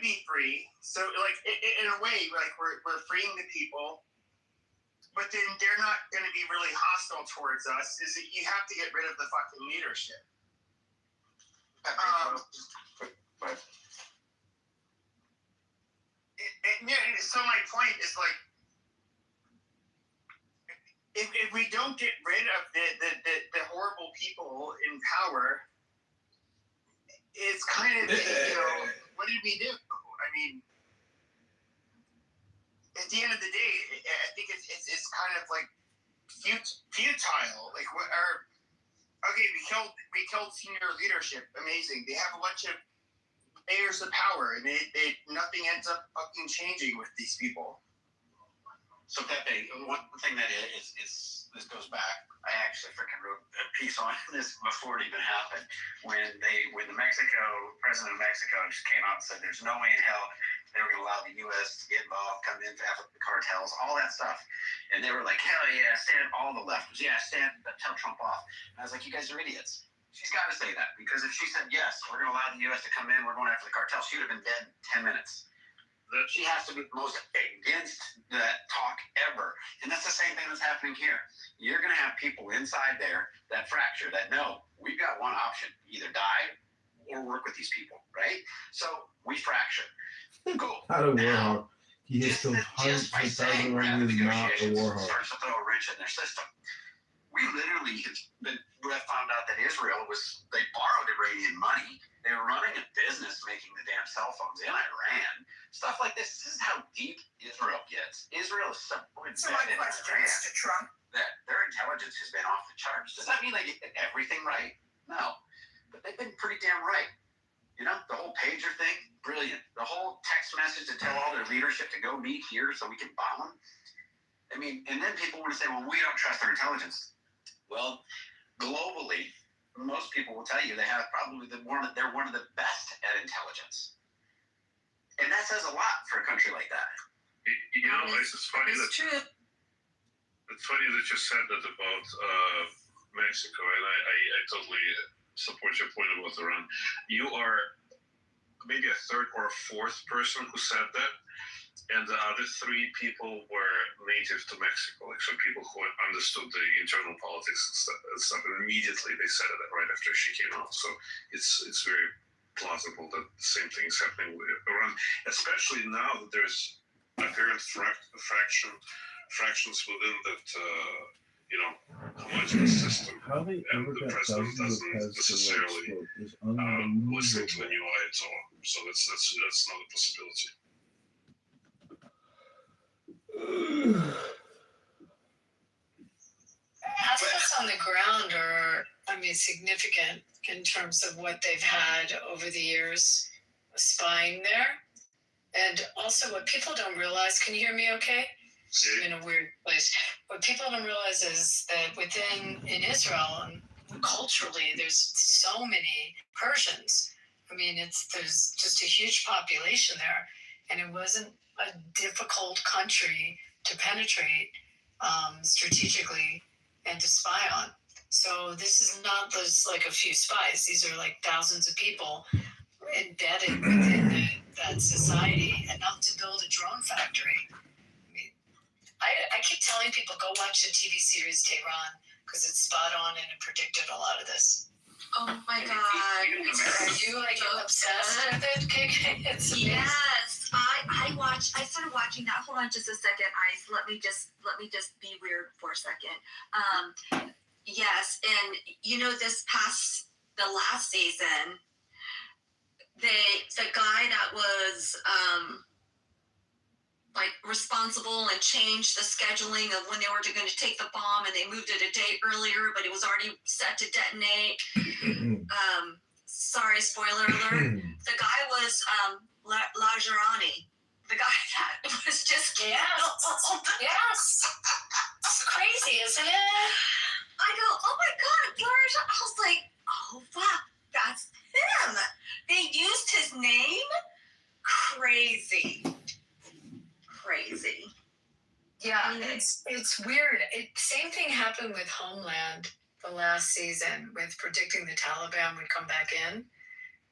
be free. So, like, in a way, like, we're freeing the people, but then they're not going to be really hostile towards us, is that you have to get rid of the fucking leadership. So my point is like, if we don't get rid of the horrible people in power, it's kind of, what did we do? I mean, at the end of the day, I think it's kind of like futile. Like, okay, we killed senior leadership. Amazing. They have a bunch of layers of power, and nothing ends up fucking changing with these people. So Pepe, one thing that is this goes back. I actually freaking wrote a piece on this before it even happened. When the president of Mexico just came out and said there's no way in hell they were going to allow the U.S. to get involved, come in to have the cartels, all that stuff. And they were like, hell yeah, all the left was, tell Trump off. And I was like, you guys are idiots. She's got to say that, because if she said, yes, we're going to allow the U.S. to come in, we're going after the cartels, she would have been dead in 10 minutes. She has to be the most against that talk ever. And that's the same thing that's happening here. You're going to have people inside there that fracture, that know we've got one option, either die or work with these people, right? So we fracture. Cool. Not a warhawk. He has killed hundreds of thousands of Iranians, not a warhawk. Starts to throw a wrench in their system. We literally found out that Israel they borrowed Iranian money. They were running a business making the damn cell phones in Iran. Stuff like this. This is how deep Israel gets. Israel is so embedded in Iran to Trump that their intelligence has been off the charts. Does that mean they get everything right? No. But they've been pretty damn right. The whole pager thing, brilliant. The whole text message to tell all their leadership to go meet here so we can bomb them. I mean, and then people want to say, well, we don't trust their intelligence. Well, globally, most people will tell you they have probably they're one of the best at intelligence. And that says a lot for a country like that. It's funny that it's funny that you said that about Mexico, and I totally support your point about Iran. You are maybe a third or a fourth person who said that, and the other three people were native to Mexico, like some people who understood the internal politics and stuff. And immediately they said it right after she came out. So it's very plausible that the same thing is happening with Iran, especially now that there's apparent fractions within that homogenous system, and the president doesn't necessarily listen to the new Ayatollah. So that's another possibility. Aspects on the ground are, significant in terms of what they've had over the years, spying there. And also what people don't realize, can you hear me okay? I'm in a weird place. What people don't realize is that in Israel, and culturally, there's so many Persians. There's just a huge population there. And it wasn't a difficult country to penetrate strategically and to spy on. So this is not just like a few spies. These are like thousands of people embedded within that society, enough to build a drone factory. I keep telling people, go watch the TV series Tehran, because it's spot on and it predicted a lot of this. Oh my God. Are you obsessed with it? Yes. I started watching that. Hold on just a second, Ice. Let me just be weird for a second. Yes, and the last season, the guy that was responsible and changed the scheduling of when they were going to take the bomb, and they moved it a day earlier, but it was already set to detonate. Sorry, spoiler alert. The guy was Lajarani. The guy that was just killed. Yes. It's crazy, isn't it? I go, oh my God, Lajarani. I was like, oh wow, that's him. They used his name. Crazy. Yeah, it's weird. Same thing happened with Homeland the last season, with predicting the Taliban would come back in.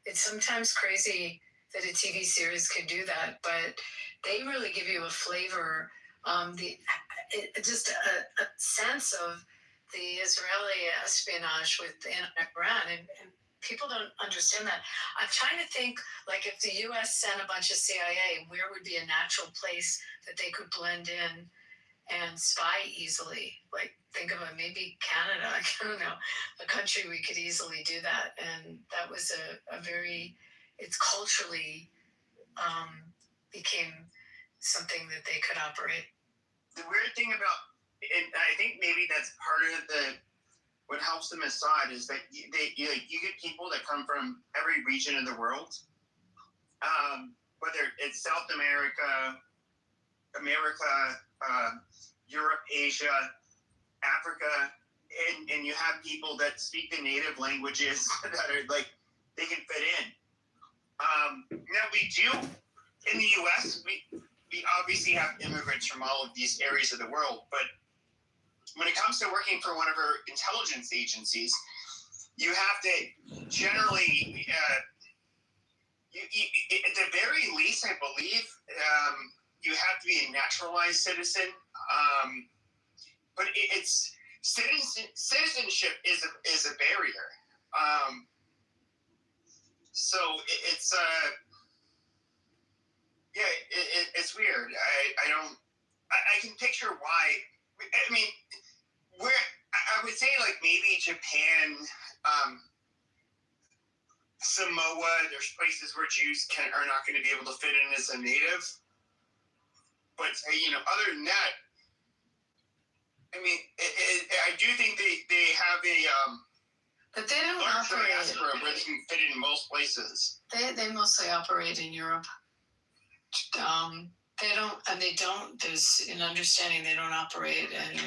It's sometimes crazy that a TV series could do that, but they really give you a flavor, just a sense of the Israeli espionage within Iran. And people don't understand that. I'm trying to think, like, if the U.S. sent a bunch of CIA, where would be a natural place that they could blend in and spy easily? Like, think of it, maybe Canada. I don't know, a country we could easily do that. And that was a very, it's culturally became something that they could operate. The weird thing about, and I think maybe that's part of what helps the Mossad is that you get people that come from every region of the world, whether it's South America, Europe, Asia, Africa, and you have people that speak the native languages that are like, they can fit in. Now we do, in the U.S., we obviously have immigrants from all of these areas of the world, but when it comes to working for one of our intelligence agencies, you have to generally, at the very least, I believe, you have to be a naturalized citizen. But it's citizenship is a barrier. So it's it's weird. I can picture why. I mean, I would say like maybe Japan, Samoa. There's places where Jews are not going to be able to fit in as a native. But other than that, I mean, I do think they have a but they don't operate where they can fit in most places. They mostly operate in Europe. They don't. There's an understanding they don't operate in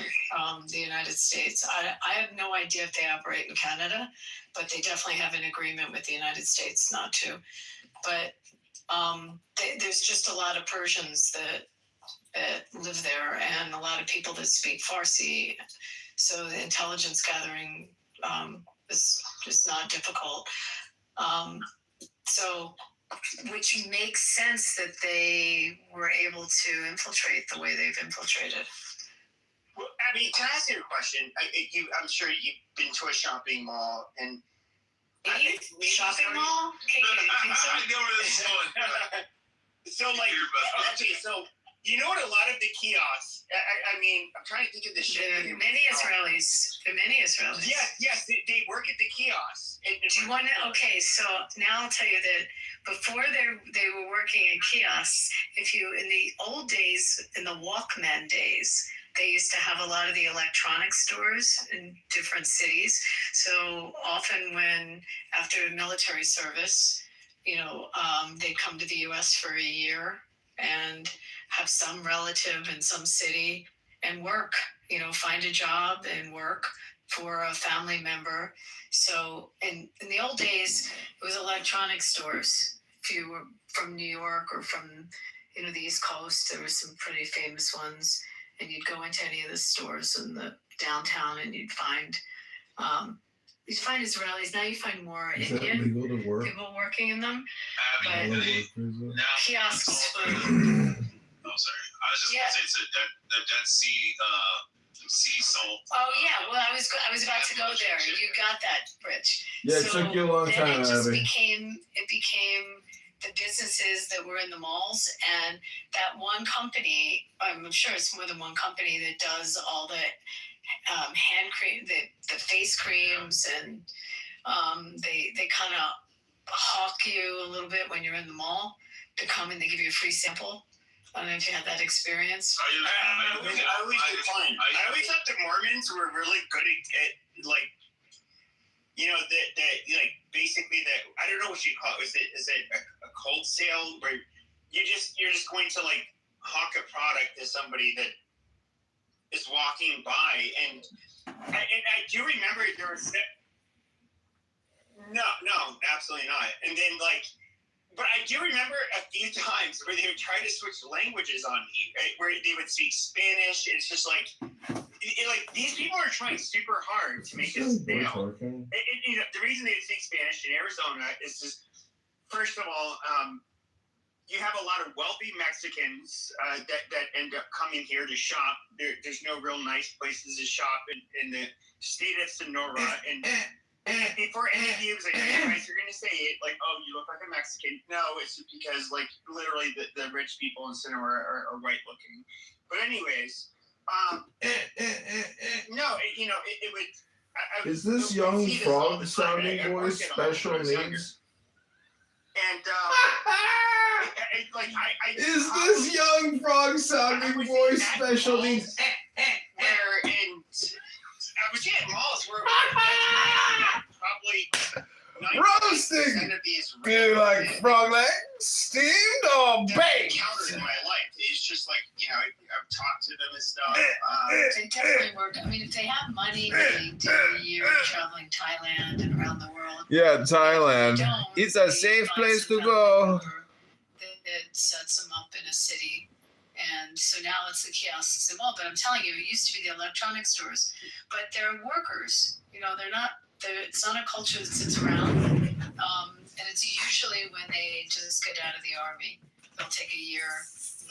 the United States. I have no idea if they operate in Canada, but they definitely have an agreement with the United States not to. But there's just a lot of Persians that live there, and a lot of people that speak Farsi. So the intelligence gathering is just not difficult. Which makes sense that they were able to infiltrate the way they've infiltrated. Well, I mean, can I ask you a question? I'm sure you've been to a shopping mall and shopping mall? I know where this is going. So, like, okay, so you know what? A lot of the kiosks. I mean, I'm trying to think of the shit. There are many Israelis. Yes, they work at the kiosks. Do you want to? Okay, so now I'll tell you that before they were working in kiosks, in the old days, in the Walkman days, they used to have a lot of the electronic stores in different cities. So often when after military service, they'd come to the U.S. for a year and have some relative in some city and work, find a job and work for a family member. So in the old days, it was electronic stores. If you were from New York or from, the East Coast, there were some pretty famous ones. And you'd go into any of the stores in the downtown and you'd find Israelis. Now you find more Indian people working in them. But kiosks. Oh, sorry. I was just going to say it's the Dead Sea sea salt. Oh yeah, well I was about to go there. You got that, Rich. Yeah, it took you a long time, Abby. It became the businesses that were in the malls, and that one company, I'm sure it's more than one company, that does all the hand cream, the face creams, and they kind of hawk you a little bit when you're in the mall to come and they give you a free sample. I don't know if you had that experience. I always thought the Mormons were really good at like, basically I don't know what you call it. Is it a cold sale where you're just going to like hawk a product to somebody that is walking by, and I do remember there was no, absolutely not. And then but I do remember a few times where they would try to switch languages on me, right? Where they would speak Spanish. And it's just like these people are trying super hard to make us fail. The reason they speak Spanish in Arizona is just, first of all, you have a lot of wealthy Mexicans that end up coming here to shop. There's no real nice places to shop in the state of Sonora, and before any of you guys are gonna say it, like, oh, you look like a Mexican. No, it's just because, like, literally the rich people in cinema are white looking. But anyways, no, it would. Is this young frog sounding boy special needs? And is this young frog sounding boy special needs? Where in I was at malls where probably roasting. Of these do you like frog legs, steamed or baked? Encountered in my life. It's just like, I've talked to them and stuff. They definitely work. I mean, if they have money, they do a year traveling Thailand and around the world. Yeah, Thailand. It's a safe place to go. That sets them up in a city. And so now it's the kiosks and all. But I'm telling you, it used to be the electronic stores. But they're workers. It's not a culture that sits around. And it's usually when they just get out of the army. They'll take a year.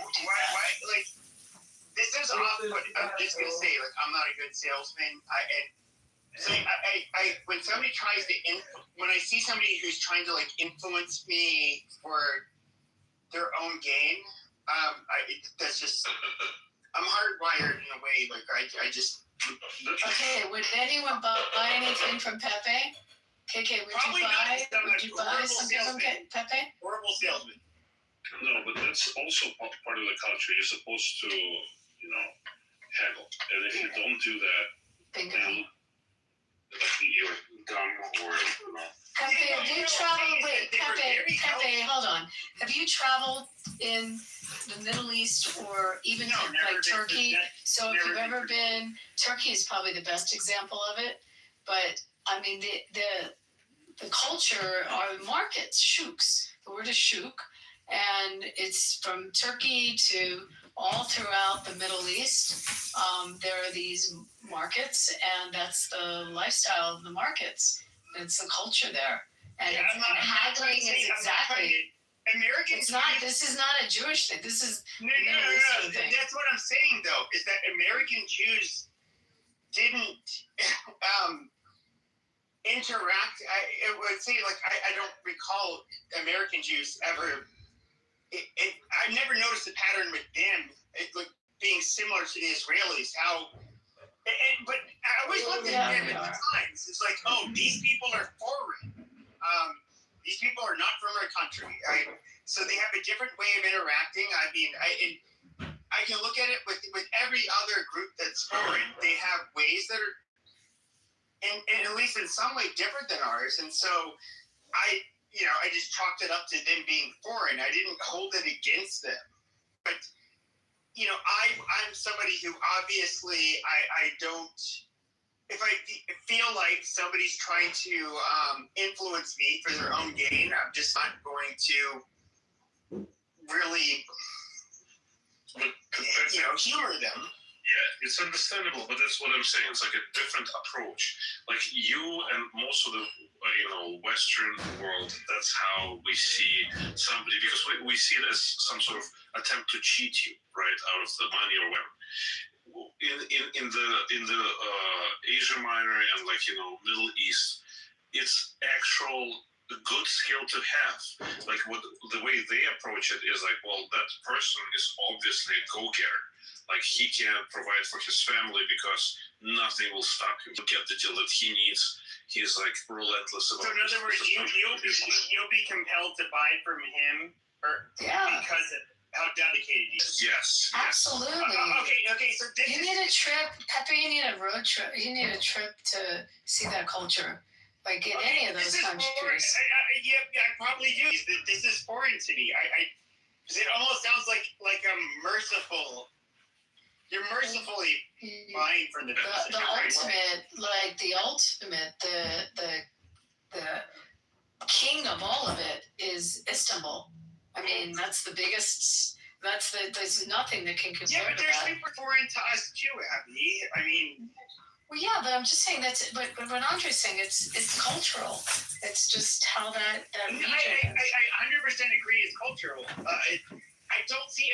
Why, like, this is off, but I'm just going to say, like, I'm not a good salesman. When somebody tries to, when I see somebody who's trying to, like, influence me for their own gain, that's just, I'm hardwired in a way, like, I just. Okay, would anyone buy anything from Pepe? KK, would you buy something from Pepe? Horrible salesman. No, but that's also part of the culture. You're supposed to, haggle. And if you don't do that, Bingo. then you're dumb or, Pepe, have you traveled? Wait, Pepe, hold on. Have you traveled in the Middle East or even like Turkey? So if you've ever been, Turkey is probably the best example of it. But I mean, the culture are markets, shouks. The word is shouk, and it's from Turkey to all throughout the Middle East. There are these markets, and that's the lifestyle of the markets. It's the culture there, and haggling is exactly. Americans. It's not. This is not a Jewish thing. This is no. That's what I'm saying, though, is that American Jews didn't interact. I would say, like, I don't recall American Jews ever. I've never noticed a pattern with them, like, being similar to the Israelis. But I always looked at them at the times. It's like, oh, these people are foreign. These people are not from our country. So they have a different way of interacting. I mean, I can look at it with every other group that's foreign. They have ways that are, and at least in some way, different than ours. And so I just chalked it up to them being foreign. I didn't hold it against them. But, I'm somebody who obviously I don't. If I feel like somebody's trying to influence me for their own gain, I'm just not going to really, humor them. Yeah, it's understandable, but that's what I'm saying. It's like a different approach. Like, you and most of the, Western world, that's how we see somebody, because we see it as some sort of attempt to cheat you, right, out of the money or whatever. In the Asia Minor and Middle East, it's actual good skill to have. Like, what the way they approach it is like, well, that person is obviously a go-getter. Like, he can provide for his family because nothing will stop him to get the deal that he needs. He's like relentless about. So in other words, you'll be compelled to buy from him, because of how dedicated he is. Yes. Absolutely. Okay. So you need a trip, Pepe. You need a road trip. You need a trip to see that culture, like in any of those countries. I probably do. This is foreign to me. Because it almost sounds like I'm merciful. You're mercifully buying from the ultimate, the king of all of it is Istanbul. I mean, that's the biggest. There's nothing that can compare. Yeah, but they're super foreign to us too, Abby. I mean. Well, yeah, but I'm just saying but what Andre's saying, it's cultural. It's just how that region. I 100% agree. It's cultural. I don't see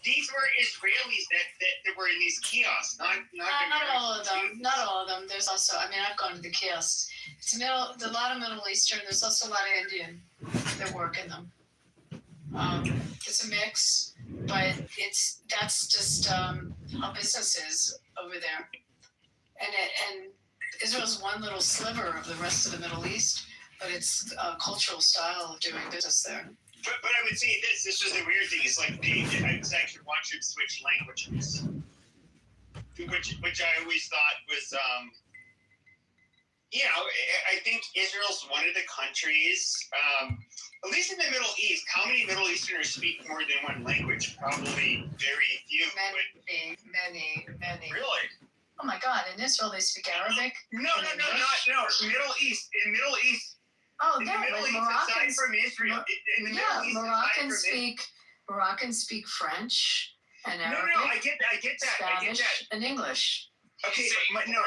these were Israelis that were in these kiosks, not all of them. Not all of them. There's also, I mean, I've gone to the kiosks. It's a lot of Middle Eastern. There's also a lot of Indian that work in them. It's a mix, but that's just how business is over there. And Israel's one little sliver of the rest of the Middle East, but it's a cultural style of doing business there. But I would say this was the weird thing. It's like I was actually watching switch languages, which I always thought was, I think Israel's one of the countries, at least in the Middle East, how many Middle Easterners speak more than one language? Probably very few. Many. Really? Oh my God! In Israel, they speak Arabic. No. Middle East. In Middle East. Oh, in yeah, the Middle like East, Moroccans. aside from Israel, in the Middle East, Moroccans speak French and Arabic. No, I get that. Spanish and English. Okay, my point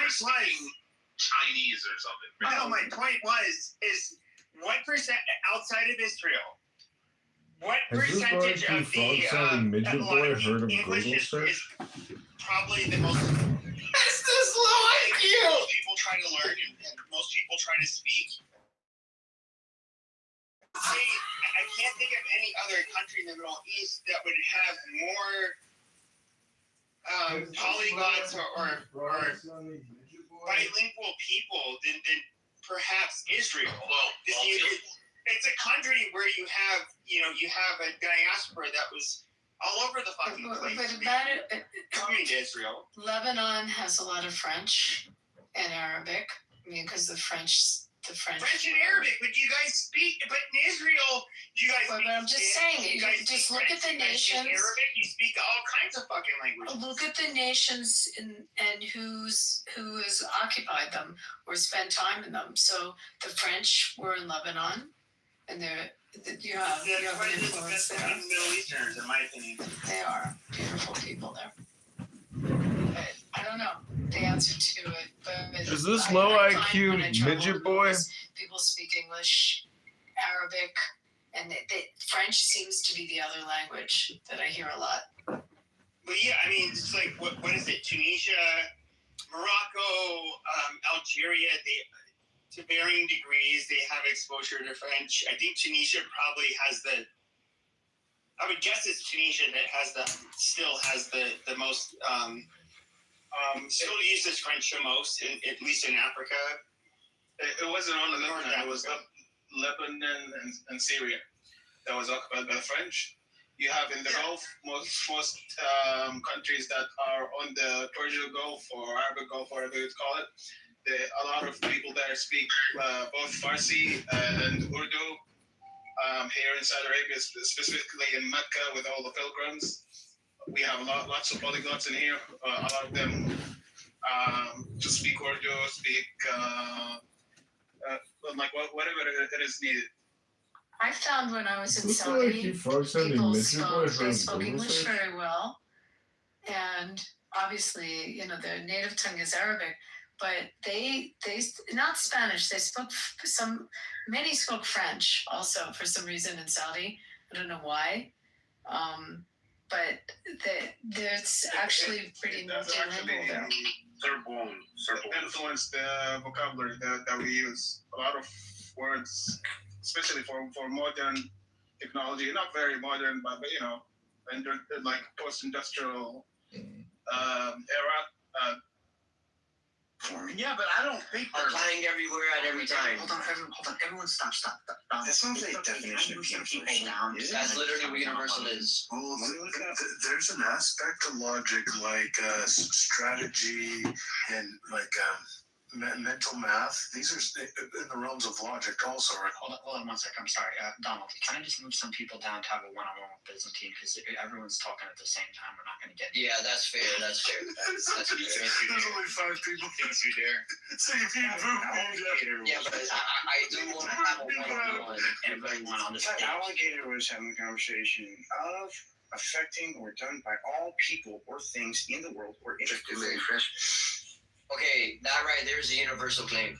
was Chinese or something. No, my point is what percent outside of Israel? What percentage of the English is probably the most? That's this low IQ. Most people try to learn and most people try to speak. I can't think of any other country in the Middle East that would have more polyglots or bilingual people than perhaps Israel. Well, it's a country where you have a diaspora that was all over the fucking place. Coming to Israel. Lebanon has a lot of French and Arabic. I mean, because the French and Arabic, but you guys speak. But in Israel, you guys. But I'm just saying, just look at the nations. Arabic, you speak all kinds of fucking languages. Look at the nations and who has occupied them or spent time in them. So the French were in Lebanon, and you have an influence there. Middle Easterners, in my opinion. They are beautiful people there. But I don't know the answer to it. But is this low IQ midget boy? People speak English, Arabic, and French seems to be the other language that I hear a lot. But yeah, I mean, it's like what is it? Tunisia, Morocco, Algeria. To varying degrees, they have exposure to French. I think Tunisia probably has I would guess it's Tunisia that still has the most. Still uses French the most, at least in Africa. It wasn't only Lebanon. It was Lebanon and Syria that was occupied by the French. You have in the Gulf most countries that are on the Persian Gulf or Arabic Gulf, whatever you call it. A lot of people there speak both Farsi and Urdu. Here in Saudi Arabia, specifically in Mecca, with all the pilgrims, we have lots of polyglots in here. A lot of them just speak Urdu, speak like whatever it is needed. I found when I was in Saudi, people spoke English very well, and obviously, their native tongue is Arabic. But they not Spanish. They spoke many spoke French also for some reason in Saudi. I don't know why. But there's actually pretty multilingual there. Sorbonne influenced the vocabulary that we use. A lot of words, especially for modern technology, not very modern, but like post-industrial era. Yeah, but I don't think they're applying everywhere at every time. Hold on. Everyone stop. That's not the definition of universal. That's literally what universal is. Well, there's an aspect to logic like strategy and like mental math. These are in the realms of logic also, right? Hold on 1 second. I'm sorry. Donald, can I just move some people down to have a one-on-one with Byzantine? Because everyone's talking at the same time. We're not going to get... Yeah, that's fair. That's fair. That's fair. There's only 5 people. Don't you dare. So if you move... Yeah, but I do want to have a one-on-one. Everyone on the stage. Alligator was having a conversation of affecting or done by all people or things in the world or Okay, that right there is a universal claim.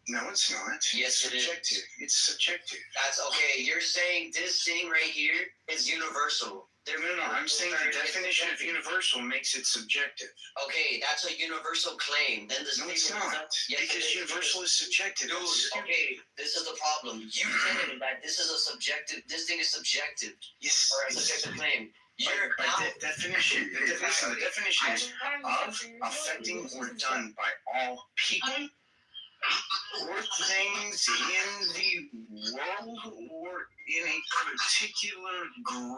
No, it's not. Yes, it is. Subjective. It's subjective. That's okay. You're saying this thing right here is universal. No, I'm saying the definition of universal makes it subjective. Okay, that's a universal claim. Then this No, thing it's not. Yes, Because universal is subjective. Dude, okay, this is the problem. You said that this is a subjective. This thing is subjective. Yes. Or a subjective claim. By definition, the definition is of, affecting, or done by all people or things in the world or in a particular group.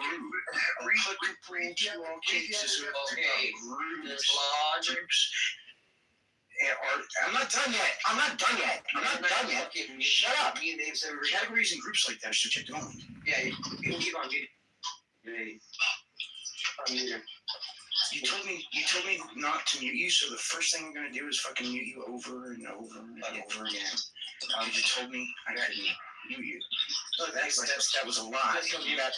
Applicable to all cases of groups. I'm not done yet. Shut up. Categories and groups like that are subjective only. Yeah, you can keep on, dude. You told me not to mute you, so the first thing I'm gonna do is fucking mute you over and over and over again. You told me I couldn't mute you. Look, that was a lie.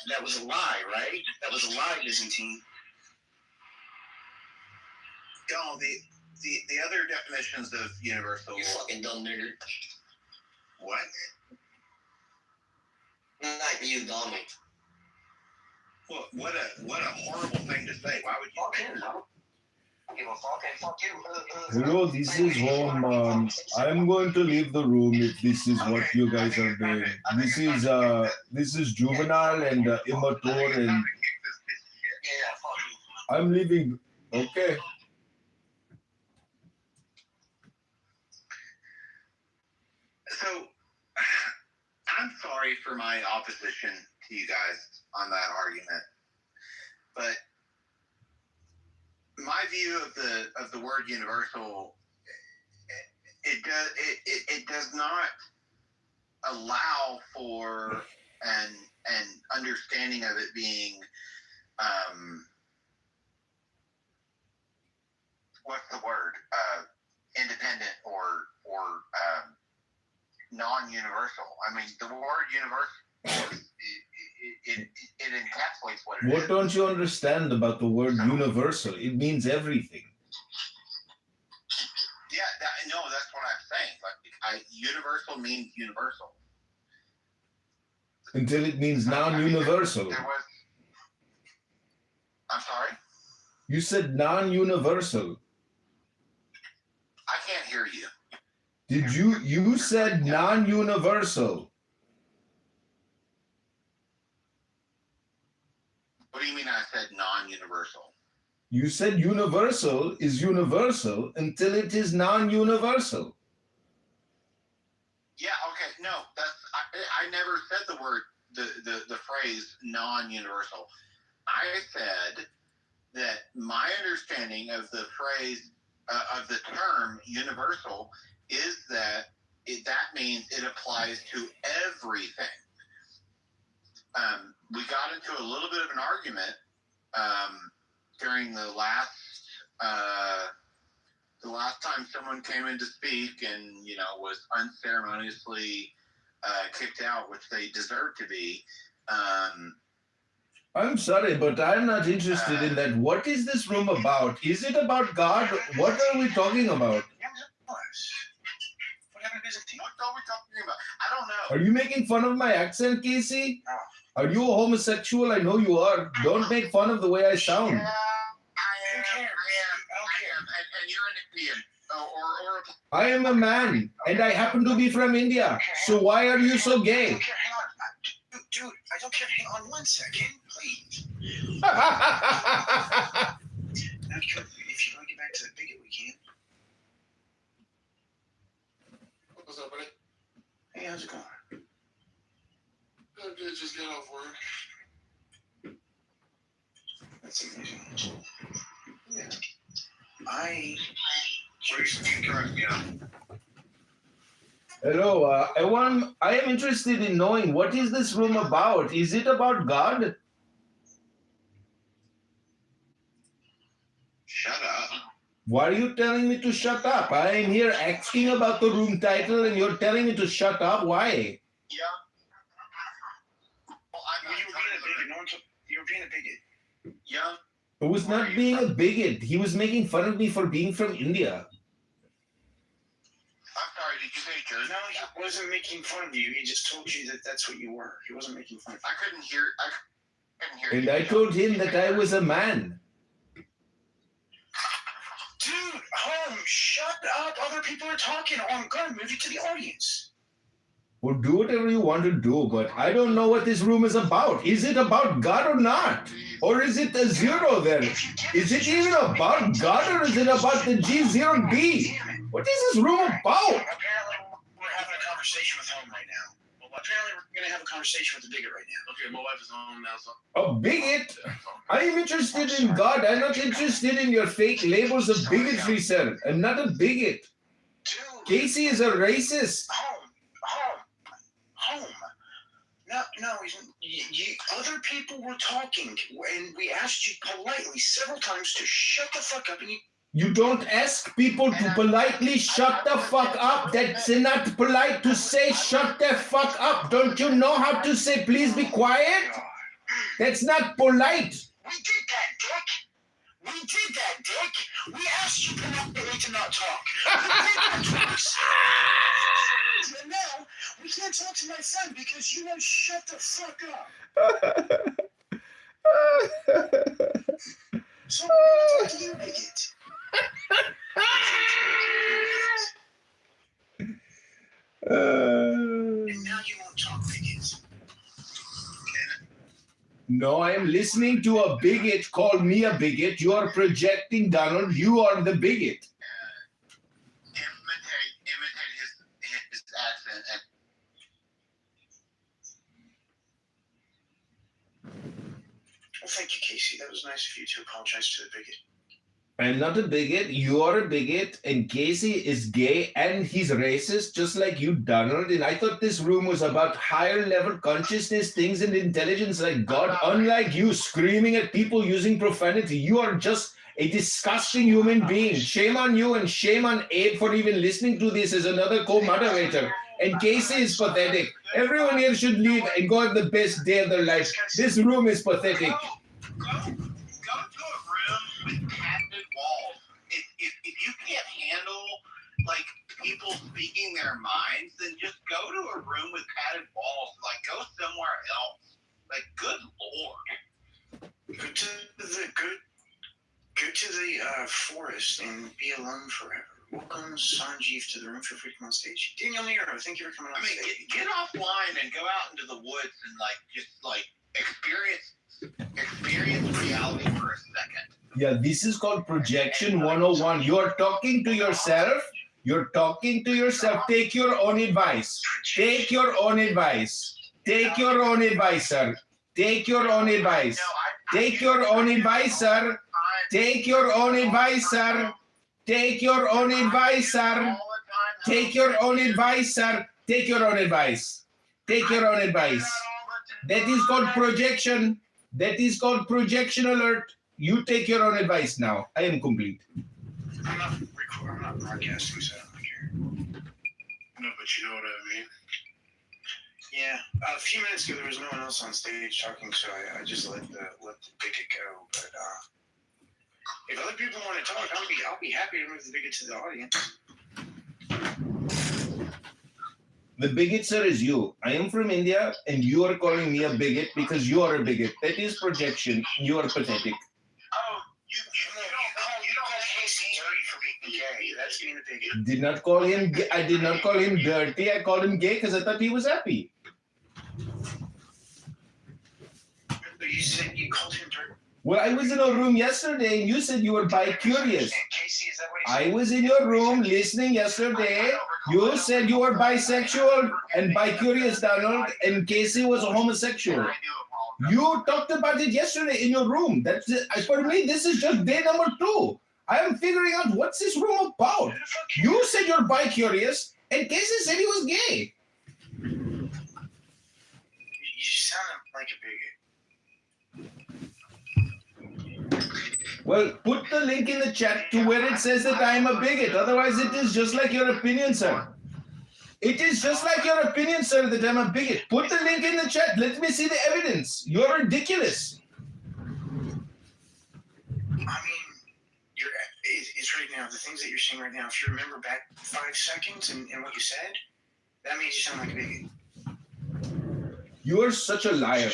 That was a lie, right? That was a lie, Byzantine. No, the other definitions of universal. You fucking dumb nigger. What? Not you, Donald. Well, what a horrible thing to say. Why would you say that? Give a fuck and fuck you. Hello, this is home. I'm going to leave the room if this is what you guys are doing. This is juvenile and immature, and I'm leaving. Okay. So, I'm sorry for my opposition to you guys on that argument, but my view of the word universal, it does not allow for an understanding of it being what's the word, independent or non-universal. I mean, the word universal, it encapsulates what it is. What don't you understand about the word universal? It means everything. Yeah, no, that's what I'm saying. Universal means universal. Until it means non-universal. I'm sorry? You said non-universal. I can't hear you. Did you said non-universal. What do you mean I said non-universal? You said universal is universal until it is non-universal. Yeah, okay, no, I never said the word, the phrase non-universal. I said that my understanding of the phrase, of the term universal, is that that means it applies to everything. We got into a little bit of an argument during the last time someone came in to speak and, was unceremoniously kicked out, which they deserve to be. I'm sorry, but I'm not interested in that. What is this room about? Is it about God? What are we talking about? What are we talking about? I don't know. Are you making fun of my accent, Casey? Are you a homosexual? I know you are. Don't make fun of the way I sound. Yeah, I am. And you're an Indian. I am a man, and I happen to be from India. So why are you so gay? Hang on. Dude, I don't care. Hang on 1 second, please. Now, if you want to get back to the bigot, we can. What's up, buddy? Hey, how's it going? Good, just get off work. That's amazing. Yeah. You correct me on. Hello, I am interested in knowing what is this room about? Is it about God? Shut up. Why are you telling me to shut up? I am here asking about the room title and you're telling me to shut up. Why? Yeah. Well, you were being a bigot. Yeah. It was not being a bigot. He was making fun of me for being from India. I'm sorry, did you say jerk? No, he wasn't making fun of you. He just told you that that's what you were. He wasn't making fun of you. I couldn't hear And I told him that I was a man. Dude, home, shut up. Other people are talking. Oh, I'm going to move you to the audience. Well, do whatever you want to do, but I don't know what this room is about. Is it about God or not? Or is it a zero there? Is it even about God or is it about the G0D? What is this room about? Apparently, we're having a conversation with home right now. Well, apparently, we're going to have a conversation with the bigot right now. Okay, my wife is home now, so. A bigot? I am interested in God. I'm not interested in your fake labels of bigotry, sir. I'm not a bigot. Casey is a racist. Home. No, other people were talking, and we asked you politely several times to shut the fuck up, and You don't ask people to politely shut the fuck up. That's not polite to say shut the fuck up. Don't you know how to say please be quiet? That's not polite. We did that, Dick. We asked you politely to not talk. We did that twice. And now, we can't talk to my son because you won't shut the fuck up. So we're going to talk to you, bigot. And now you won't talk, bigot. No, I am listening to a bigot call me a bigot. You are projecting, Donald. You are the bigot. Imitate his accent. Well, thank you, Casey. That was nice of you to apologize to the bigot. I'm not a bigot. You are a bigot. And Casey is gay and he's racist, just like you, Donald. And I thought this room was about higher level consciousness, things, and intelligence like God. Unlike you screaming at people using profanity, you are just a disgusting human being. Shame on you and shame on Abe for even listening to this as another co-moderator. And Casey is pathetic. Everyone here should leave and go have the best day of their life. This room is pathetic. Go to a room with patented walls. If you can't handle like people speaking their minds, then just go to a room with padded walls. Like go somewhere else. Like good lord. Go to the forest and be alone forever. Welcome Sanjeev to the room. Feel free to come on stage. Daniel Nero, thank you for coming on stage. Get offline and go out into the woods and experience reality for a second. Yeah, this is called projection 101. You're talking to yourself. You're talking to yourself. Take your own advice. Take your own advice. Take your own advice, sir. Take your own advice. Take your own advice, sir. Take your own advice, sir. Take your own advice, sir. Take your own advice, sir. Take your own advice. Take your own advice. That is called projection. That is called projection alert. You take your own advice now. I am complete. I'm not broadcasting, so I don't care. No, but you know what I mean? Yeah. A few minutes ago, there was no one else on stage talking, so I just let the bigot go. But if other people want to talk, I'll be happy to move the bigot to the audience. The bigot, sir, is you. I am from India, and you are calling me a bigot because you are a bigot. That is projection. You are pathetic. Oh, you don't Casey dirty for being gay. That's being a bigot. Did not call him. I did not call him dirty. I called him gay because I thought he was happy. You said you called him dirty. Well, I was in a room yesterday, and you said you were bi-curious. Casey, is that what I was in your room listening yesterday. You said you were bisexual and bi-curious, Donald, and Casey was a homosexual. You talked about it yesterday in your room. That's it. For me, this is just day number 2. I am figuring out what's this room about. You said you're bi-curious, and Casey said he was gay. You sound like a bigot. Well, put the link in the chat to where it says that I am a bigot. Otherwise, it is just like your opinion, sir. It is just like your opinion, sir, that I'm a bigot. Put the link in the chat. Let me see the evidence. You're ridiculous. I mean, is right now, the things that you're saying right now, if you remember back 5 seconds and what you said, that means you sound like a bigot. You are such a liar.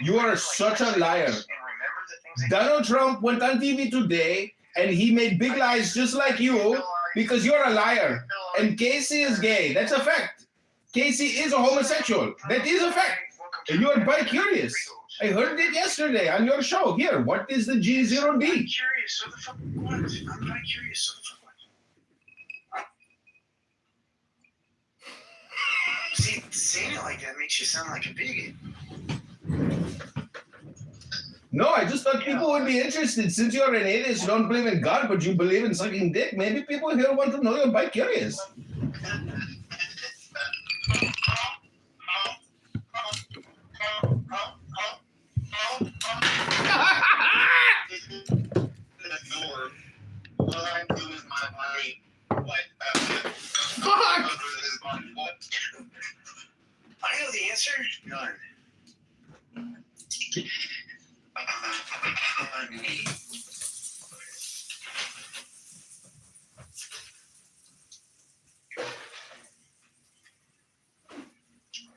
You are such a liar. Donald Trump went on TV today and he made big lies just like you because you're a liar. And Casey is gay. That's a fact. Casey is a homosexual. That is a fact. And you are bi-curious. I heard it yesterday on your show. Here, what is the G0D? I'm curious, so the fuck what? I'm bi-curious, so the fuck what? See, saying it like that makes you sound like a bigot. No, I just thought people would be interested. Since you're an atheist, you don't believe in God, but you believe in sucking dick. Maybe people here want to know you're bi-curious. I know the answer. None.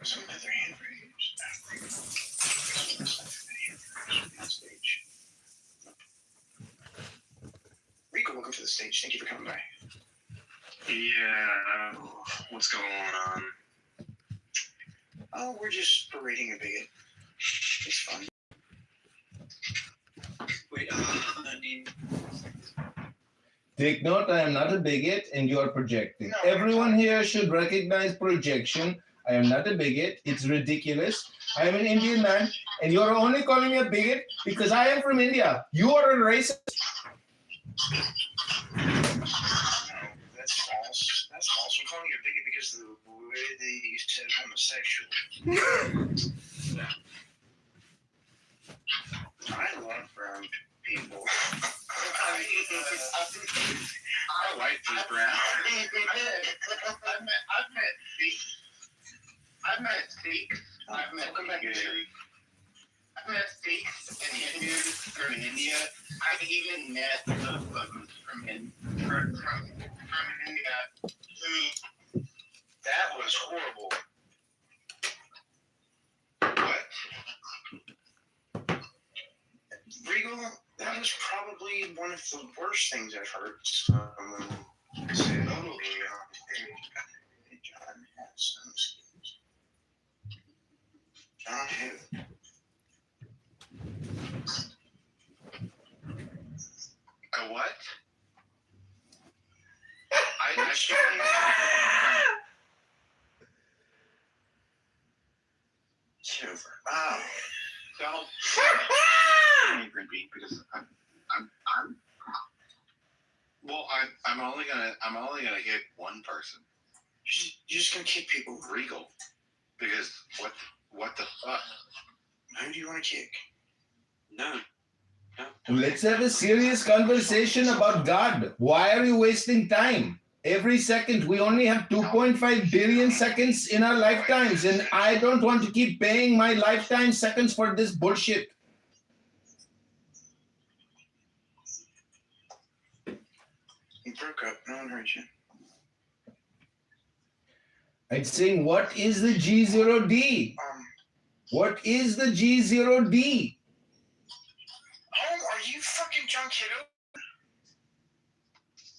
Some other hand raised. Rico, welcome to the stage. Thank you for coming by. Yeah, what's going on? Oh, we're just berating a bigot. It's fun. Wait, Take note, I am not a bigot and you are projecting. Everyone here should recognize projection. I am not a bigot. It's ridiculous. I am an Indian man and you are only calling me a bigot because I am from India. You are a racist. That's false. That's false. I'm calling you a bigot because of the way that you said homosexual. I love brown people. I like this brown. I've met Sikhs. I've met Sikhs and Hindus from India. I've even met Muslims from India. That was horrible. What? Regal, that was probably one of the worst things I've heard someone say. John has some skills. John who? A what? I Kitover. Wow. Don't green bean because I'm only gonna hit one person. You're just gonna kick people. Regal. Because what the fuck? Who do you want to kick? No. Let's have a serious conversation about God. Why are you wasting time? Every second, we only have 2.5 billion seconds in our lifetimes, and I don't want to keep paying my lifetime seconds for this bullshit. You broke up. No one heard you. I'm saying, what is the G0D? What is the G0D? Oh, are you fucking John Kiddo?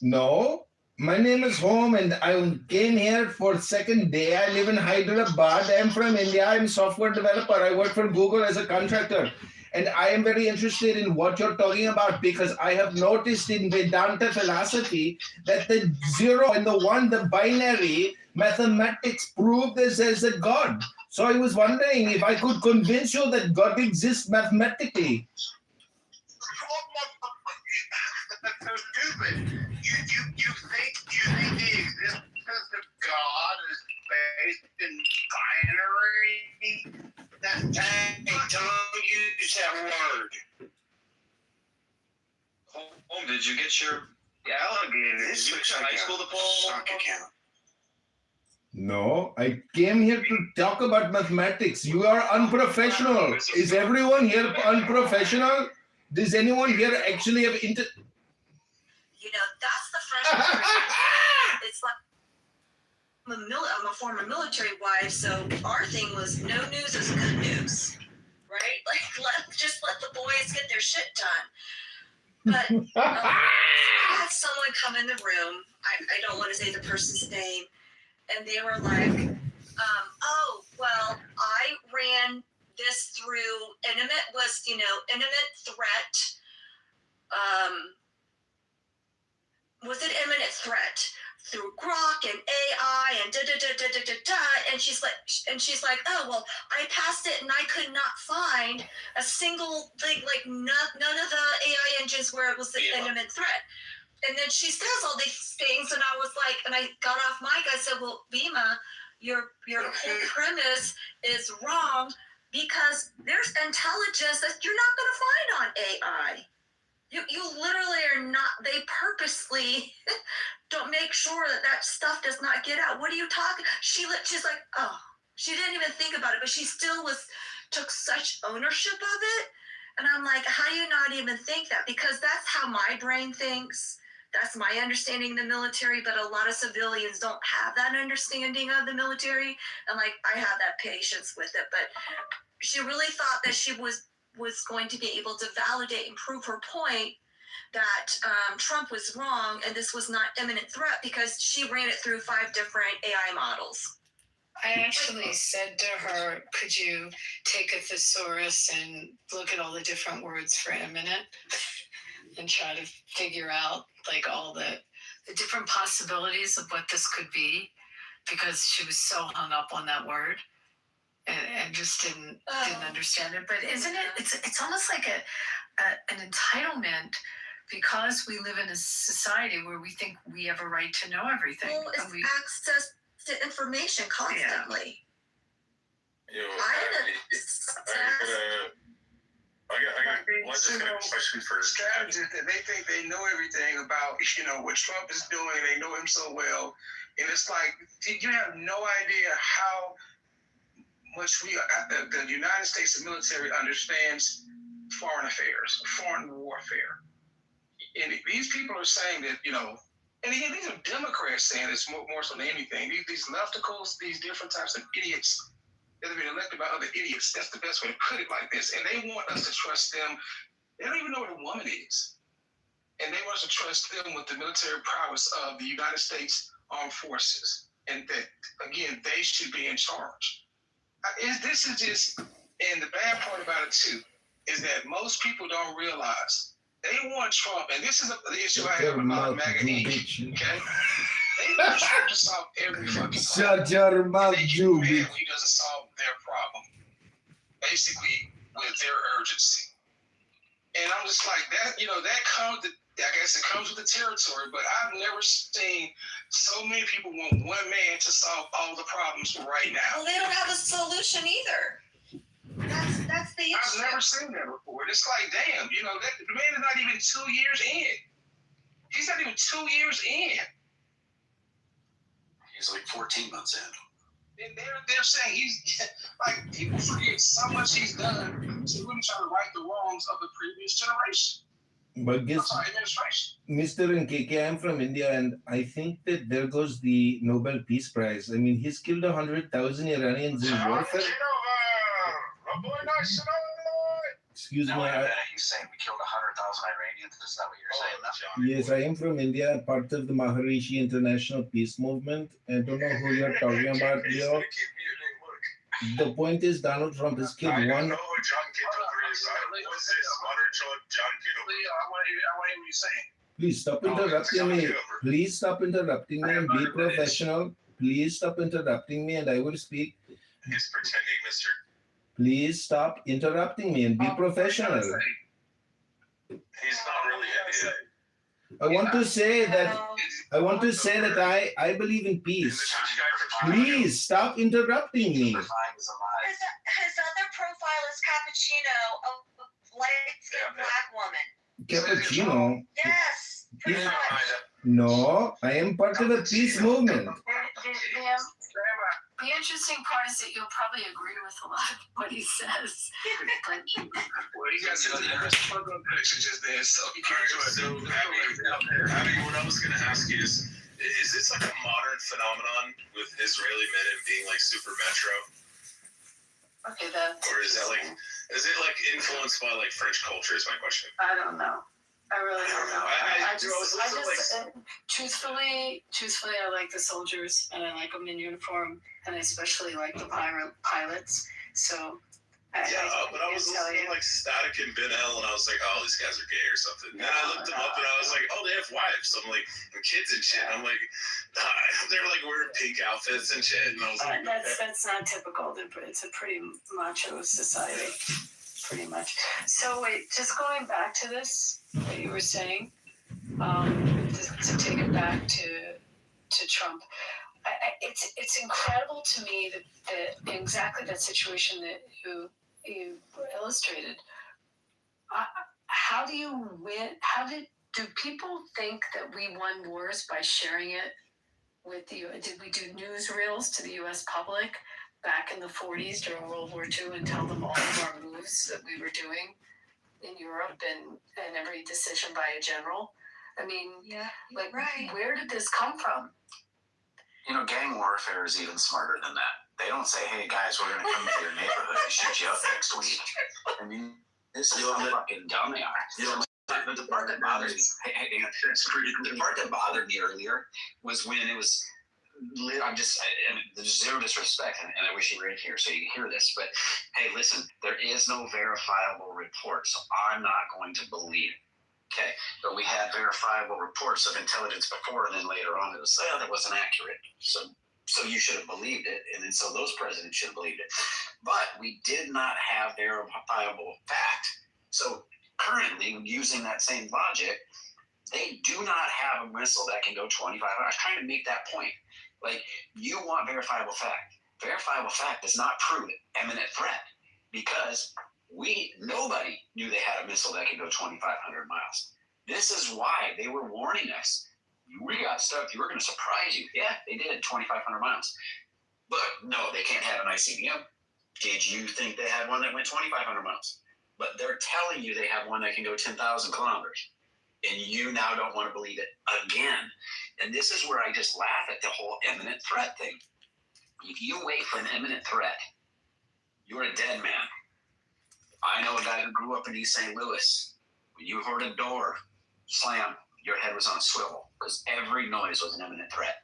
No. My name is Home and I came here for second day. I live in Hyderabad. I'm from India. I'm a software developer. I work for Google as a contractor. And I am very interested in what you're talking about because I have noticed in Vedanta philosophy that the 0 and the 1, the binary, mathematics prove this as a God. So I was wondering if I could convince you that God exists mathematically. That's so stupid. You think the existence of God is based in binary? Don't use that word. Home, did you get your alligator? This Did you looks get like high school a diploma? stock account. No, I came here to talk about mathematics. You are unprofessional. Is everyone here unprofessional? Does anyone here actually have You know, that's the frustration. It's like I'm a former military wife, so our thing was no news is good news, right? Like just let the boys get their shit done. But I had someone come in the room. I don't want to say the person's name, and they were like, "Oh, well, I ran this through intimate threat. Was it imminent threat through Grok and AI and and she's like, oh well, I passed it and I could not find a single thing, like none of the AI engines where it was the imminent threat. And then she says all these things, and I was like, and I got off mic. I said, well, Bima, your whole premise is wrong because there's intelligence that you're not going to find on AI. You literally are not, they purposely don't make sure that stuff does not get out. What are you talking? She's like, oh, she didn't even think about it, but she still took such ownership of it. And I'm like, how do you not even think that? Because that's how my brain thinks. That's my understanding of the military, but a lot of civilians don't have that understanding of the military. And like, I have that patience with it, but she really thought that she was going to be able to validate and prove her point that Trump was wrong and this was not imminent threat because she ran it through 5 different AI models. I actually said to her, could you take a thesaurus and look at all the different words for imminent and try to figure out like all the different possibilities of what this could be, because she was so hung up on that word. And just didn't understand it. But isn't it? It's almost like an entitlement because we live in a society where we think we have a right to know everything. Well, it's access to information constantly. Yeah. I just got a question for strategists that they think they know everything about, what Trump is doing. They know him so well, and it's like you have no idea how much the United States military understands foreign affairs, foreign warfare. And these people are saying that, and again, these are Democrats saying this more so than anything. These lefticals, these different types of idiots that have been elected by other idiots. That's the best way to put it like this. And they want us to trust them. They don't even know what a woman is. And they want us to trust them with the military prowess of the United States Armed Forces. And that, again, they should be in charge. This is just, and the bad part about it too, is that most people don't realize they want Trump, and this is the issue I have with MAGA Inc. Okay, they want Trump to solve every fucking problem. Shut your mouth, Juby. He doesn't solve their problem, basically with their urgency. And I'm just like that. That comes. I guess it comes with the territory, but I've never seen so many people want one man to solve all the problems right now. Well, they don't have a solution either. That's the issue. I've never seen that before. It's like, damn, the man is not even 2 years in. He's not even 2 years in. He's like 14 months in. And they're saying he's like, people forget so much he's done to really try to right the wrongs of the previous generation. But guess, Mr. NKK, I'm from India, and I think that there goes the Nobel Peace Prize. I mean, he's killed 100,000 Iranians in warfare. Excuse me. He's saying we killed 100,000 Iranians. Is that what you're saying? Yes, I am from India, part of the Maharishi International Peace Movement. I don't know who you're talking about, Leo. The point is, Donald Trump has killed one. I know who John Kitover is. What's this? John Kitover. I want to hear what you're saying. Please stop interrupting me. Please stop interrupting me and be professional. Please stop interrupting me and I will speak. He's pretending, mister. Please stop interrupting me and be professional. He's not really Indian. I want to say that I believe in peace. Please stop interrupting me. His other profile is Cappuccino, a light-skinned black woman. Cappuccino? Yes. No, I am part of the peace movement. The interesting part is that you'll probably agree with a lot of what he says. Well, you got some fuck up pictures just there, so you can't do it. So, Abby, what I was going to ask you is this like a modern phenomenon with Israeli men and being like super metro? Okay, then. Or is that like, is it like influenced by like French culture is my question. I don't know. I really don't know. I truthfully, I like the soldiers and I like them in uniform and I especially like the pilots. So, but I was listening to like Static and Ben L, and I was like, oh, these guys are gay or something. Then I looked them up, and I was like, oh, they have wives. I'm like, and kids and shit. I'm like, they're like wearing pink outfits and shit. And I was like, that's not typical. It's a pretty macho society, pretty much. So wait, just going back to this that you were saying, to take it back to Trump. It's incredible to me that exactly that situation that you illustrated. How do you win? Do people think that we won wars by sharing it with the? Did we do newsreels to the U.S. public back in the 40s during World War II and tell them all of our moves that we were doing in Europe and every decision by a general? I mean, where did this come from? You know, gang warfare is even smarter than that. They don't say, hey, guys, we're going to come to your neighborhood and shoot you up next week. I mean, this is how fucking dumb they are. The part that bothers me, the part that bothered me earlier was when it was, and there's zero disrespect, and I wish you were in here so you could hear this, but hey, listen, there is no verifiable report, so I'm not going to believe it. Okay, but we had verifiable reports of intelligence before, and then later on it was, that wasn't accurate. So you should have believed it, and then so those presidents should have believed it. But we did not have verifiable fact. So currently, using that same logic, they do not have a missile that can go 25 hours. I was trying to make that point. Like, you want verifiable fact. Verifiable fact does not prove imminent threat because nobody knew they had a missile that could go 2,500 miles. This is why they were warning us. We got stuff. We're going to surprise you. Yeah, they did 2,500 miles. But no, they can't have an ICBM. Did you think they had one that went 2,500 miles? But they're telling you they have one that can go 10,000 kilometers. And you now don't want to believe it again. And this is where I just laugh at the whole imminent threat thing. If you wait for an imminent threat, you're a dead man. I know a guy who grew up in East St. Louis. When you heard a door slam, your head was on a swivel because every noise was an imminent threat.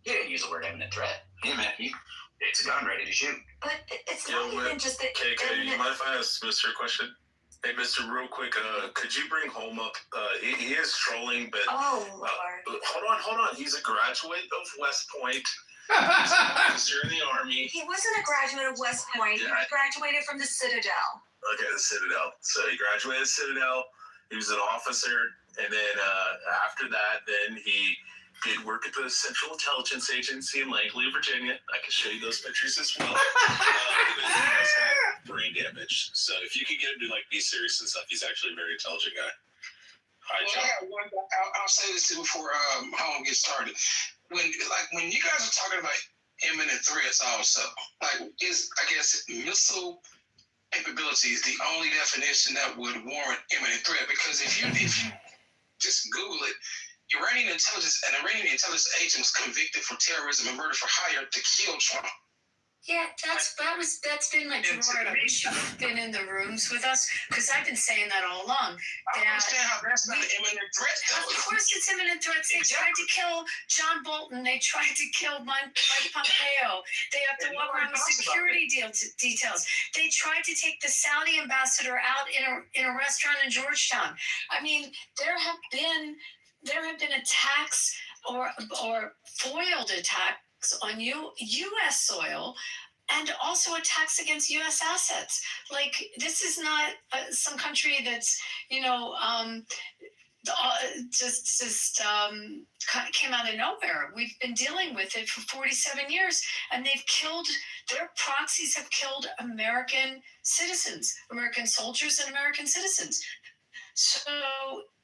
He didn't use the word imminent threat. It's a gun ready to shoot. But it's not even just that. Okay, you mind if I ask Mr. a question? Hey, Mr. Real quick, could you bring home up? He is trolling, but Lord. Hold on. He's a graduate of West Point. He's an officer in the Army. He wasn't a graduate of West Point. He graduated from the Citadel. Okay, the Citadel. So he graduated Citadel. He was an officer, and then after that, then he did work at the Central Intelligence Agency in Langley, Virginia. I can show you those pictures as well. He has had brain damage. So if you could get him to like be serious and stuff, he's actually a very intelligent guy. Hi, John. I'll say this before Home gets started. When you guys are talking about imminent threats, also I guess missile capability is the only definition that would warrant imminent threat. Because if you just Google it, Iranian intelligence agent was convicted for terrorism and murder for hire to kill Trump. Yeah, that's been my Gerard. I wish you've been in the rooms with us because I've been saying that all along. I don't understand how that's not an imminent threat, though. Of course, it's imminent threats. They tried to kill John Bolton. They tried to kill Mike Pompeo. They have to walk around with security details. They tried to take the Saudi ambassador out in a restaurant in Georgetown. I mean, there have been attacks or foiled attacks on U.S. soil and also attacks against U.S. assets. Like, this is not some country that's, just came out of nowhere. We've been dealing with it for 47 years, and their proxies have killed American citizens, American soldiers and American citizens. So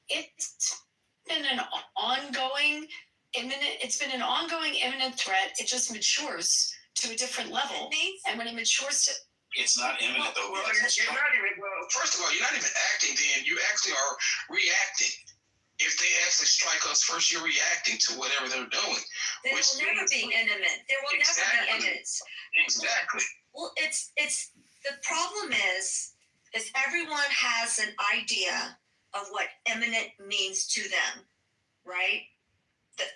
it's been an ongoing imminent threat. It just matures to a different level. And when he matures to, It's not imminent though. Well, because you're not even, well, first of all, you're not even acting then. You actually are reacting. If they actually strike us first, you're reacting to whatever they're doing. There will never be imminent. There will never be imminent. Exactly. Well, it's the problem is everyone has an idea of what imminent means to them, right? That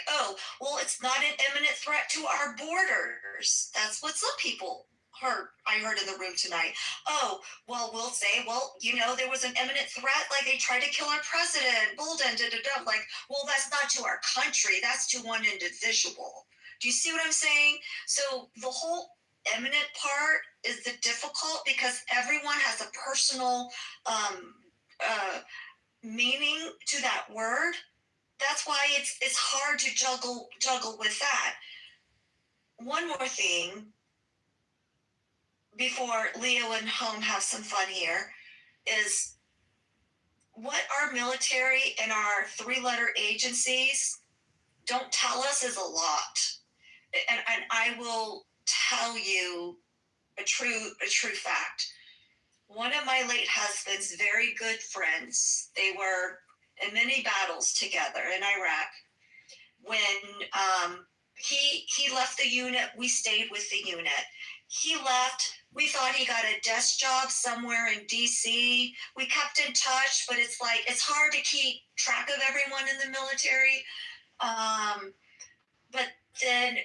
oh, well, it's not an imminent threat to our borders. That's what some people I heard in the room tonight. Oh, well, we'll say, well, there was an imminent threat, like they tried to kill our president, Bolden, like, well, that's not to our country, that's to one individual. Do you see what I'm saying? So the whole imminent part is the difficult because everyone has a personal meaning to that word. That's why it's hard to juggle with that. One more thing before Leo and Home have some fun here is what our military and our 3-letter agencies don't tell us is a lot. And I will tell you a true fact. One of my late husband's very good friends, they were in many battles together in Iraq. When he left the unit, we stayed with the unit. He left. We thought he got a desk job somewhere in DC. We kept in touch, but it's hard to keep track of everyone in the military. But then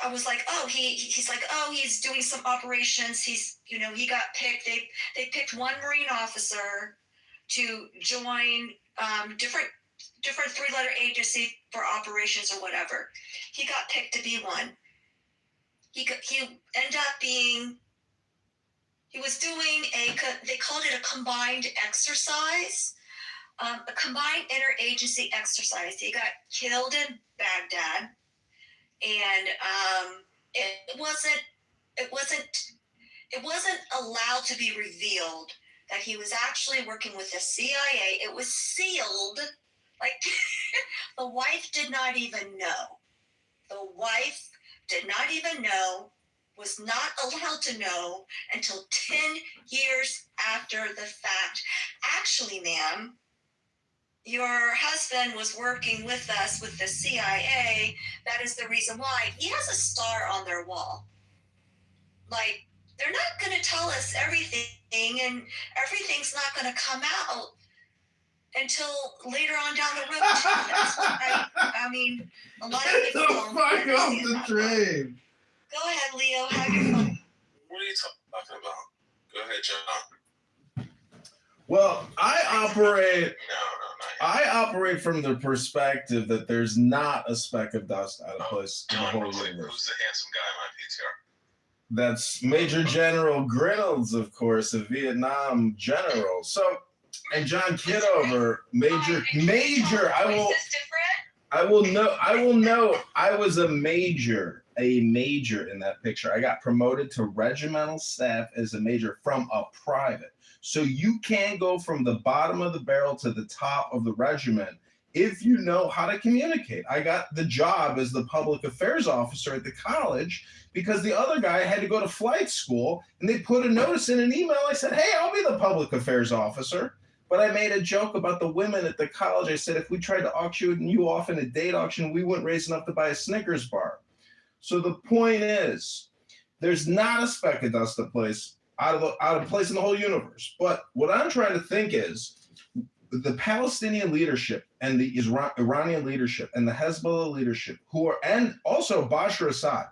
I was like, oh, he's like, oh, he's doing some operations. He got picked. They picked one Marine officer to join different 3-letter agency for operations or whatever. He got picked to be one. He ended up being. He was doing they called it a combined exercise, a combined interagency exercise. He got killed in Baghdad, and it wasn't allowed to be revealed that he was actually working with the CIA. It was sealed. Like the wife did not even know. The wife did not even know. Was not allowed to know until 10 years after the fact. Actually, ma'am, your husband was working with us with the CIA. That is the reason why. He has a star on their wall. Like, they're not going to tell us everything, and everything's not going to come out until later on down the road. I mean, a lot of people don't fuck off the train. Go ahead, Leo. Have your fun. What are you talking about? Go ahead, John. Well, I operate from the perspective that there's not a speck of dust out of place in the whole universe. Who's the handsome guy in my PTR? That's Major General Grinnells, of course, a Vietnam general. So, and John Kitover, Major. I will note. I was a major in that picture. I got promoted to regimental staff as a major from a private. So you can go from the bottom of the barrel to the top of the regiment if you know how to communicate. I got the job as the public affairs officer at the college because the other guy had to go to flight school, and they put a notice in an email. I said, hey, I'll be the public affairs officer. But I made a joke about the women at the college. I said, if we tried to auction you off in a date auction, we wouldn't raise enough to buy a Snickers bar. So the point is, there's not a speck of dust out of place in the whole universe. But what I'm trying to think is, the Palestinian leadership and the Iranian leadership and the Hezbollah leadership, and also Bashar Assad,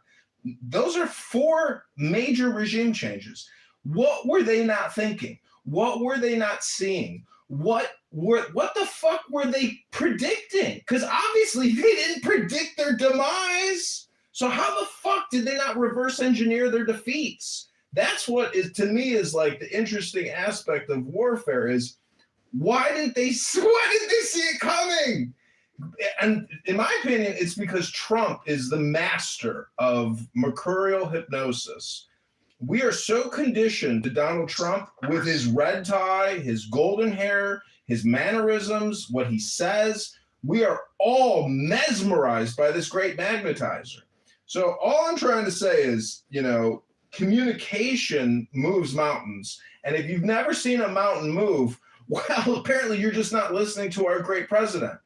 those are 4 major regime changes. What were they not thinking? What were they not seeing? What the fuck were they predicting? Because obviously they didn't predict their demise. So how the fuck did they not reverse engineer their defeats? That's what is, to me, is like the interesting aspect of warfare is, why didn't they see it coming? And in my opinion, it's because Trump is the master of mercurial hypnosis. We are so conditioned to Donald Trump with his red tie, his golden hair, his mannerisms, what he says. We are all mesmerized by this great magnetizer. So all I'm trying to say is, communication moves mountains. And if you've never seen a mountain move, well, apparently you're just not listening to our great president.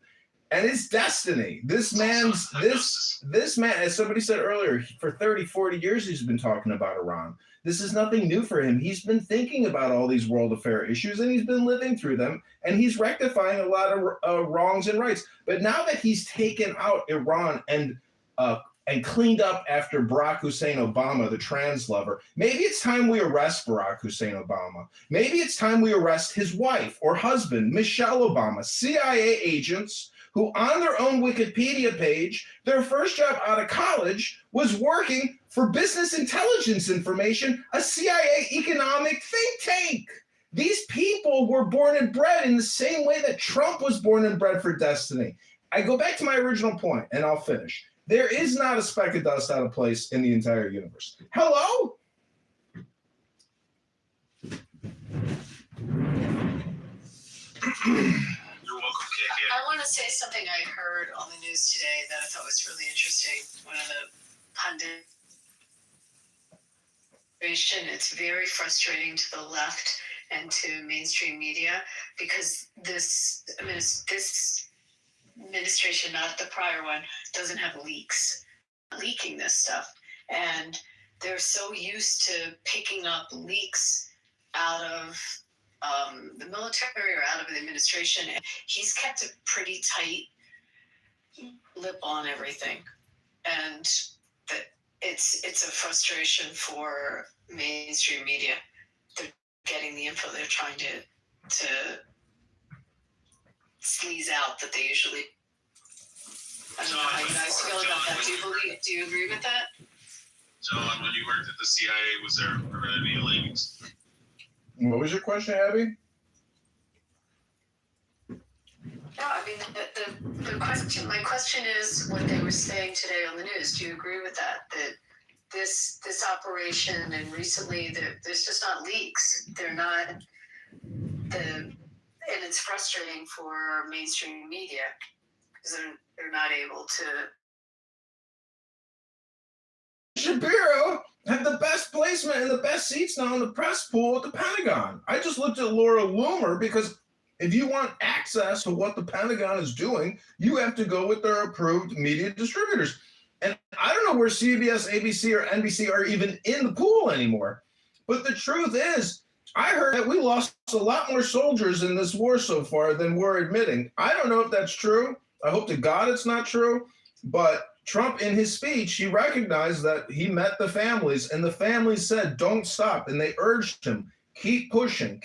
And it's destiny. This man, as somebody said earlier, for 30, 40 years, he's been talking about Iran. This is nothing new for him. He's been thinking about all these world affair issues, and he's been living through them, and he's rectifying a lot of wrongs and rights. But now that he's taken out Iran and cleaned up after Barack Hussein Obama, the trans lover, maybe it's time we arrest Barack Hussein Obama. Maybe it's time we arrest his wife or husband, Michelle Obama, CIA agents who on their own Wikipedia page, their first job out of college was working for Business Intelligence Information, a CIA economic think tank. These people were born and bred in the same way that Trump was born and bred for destiny. I go back to my original point, and I'll finish. There is not a speck of dust out of place in the entire universe. Hello? I want to say something I heard on the news today that I thought was really interesting. One of the pundits. It's very frustrating to the left and to mainstream media because this administration, not the prior one, doesn't have leaks, leaking this stuff. And they're so used to picking up leaks out of the military or out of the administration. And he's kept a pretty tight lip on everything. And that it's a frustration for mainstream media. They're getting the info they're trying to squeeze out that they usually. I don't know how you guys feel about that. Do you agree with that? John, when you worked at the CIA, was there any leaks? What was your question, Abby? No, I mean the question. My question is what they were saying today on the news. Do you agree with that? That this operation and recently there's just not leaks. They're not and it's frustrating for mainstream media because they're not able to. Shapiro had the best placement and the best seats now in the press pool at the Pentagon. I just looked at Laura Loomer because if you want access to what the Pentagon is doing, you have to go with their approved media distributors. And I don't know where CBS, ABC, or NBC are even in the pool anymore. But the truth is, I heard that we lost a lot more soldiers in this war so far than we're admitting. I don't know if that's true. I hope to God it's not true. But Trump, in his speech, he recognized that he met the families, and the families said, don't stop. And they urged him, keep pushing,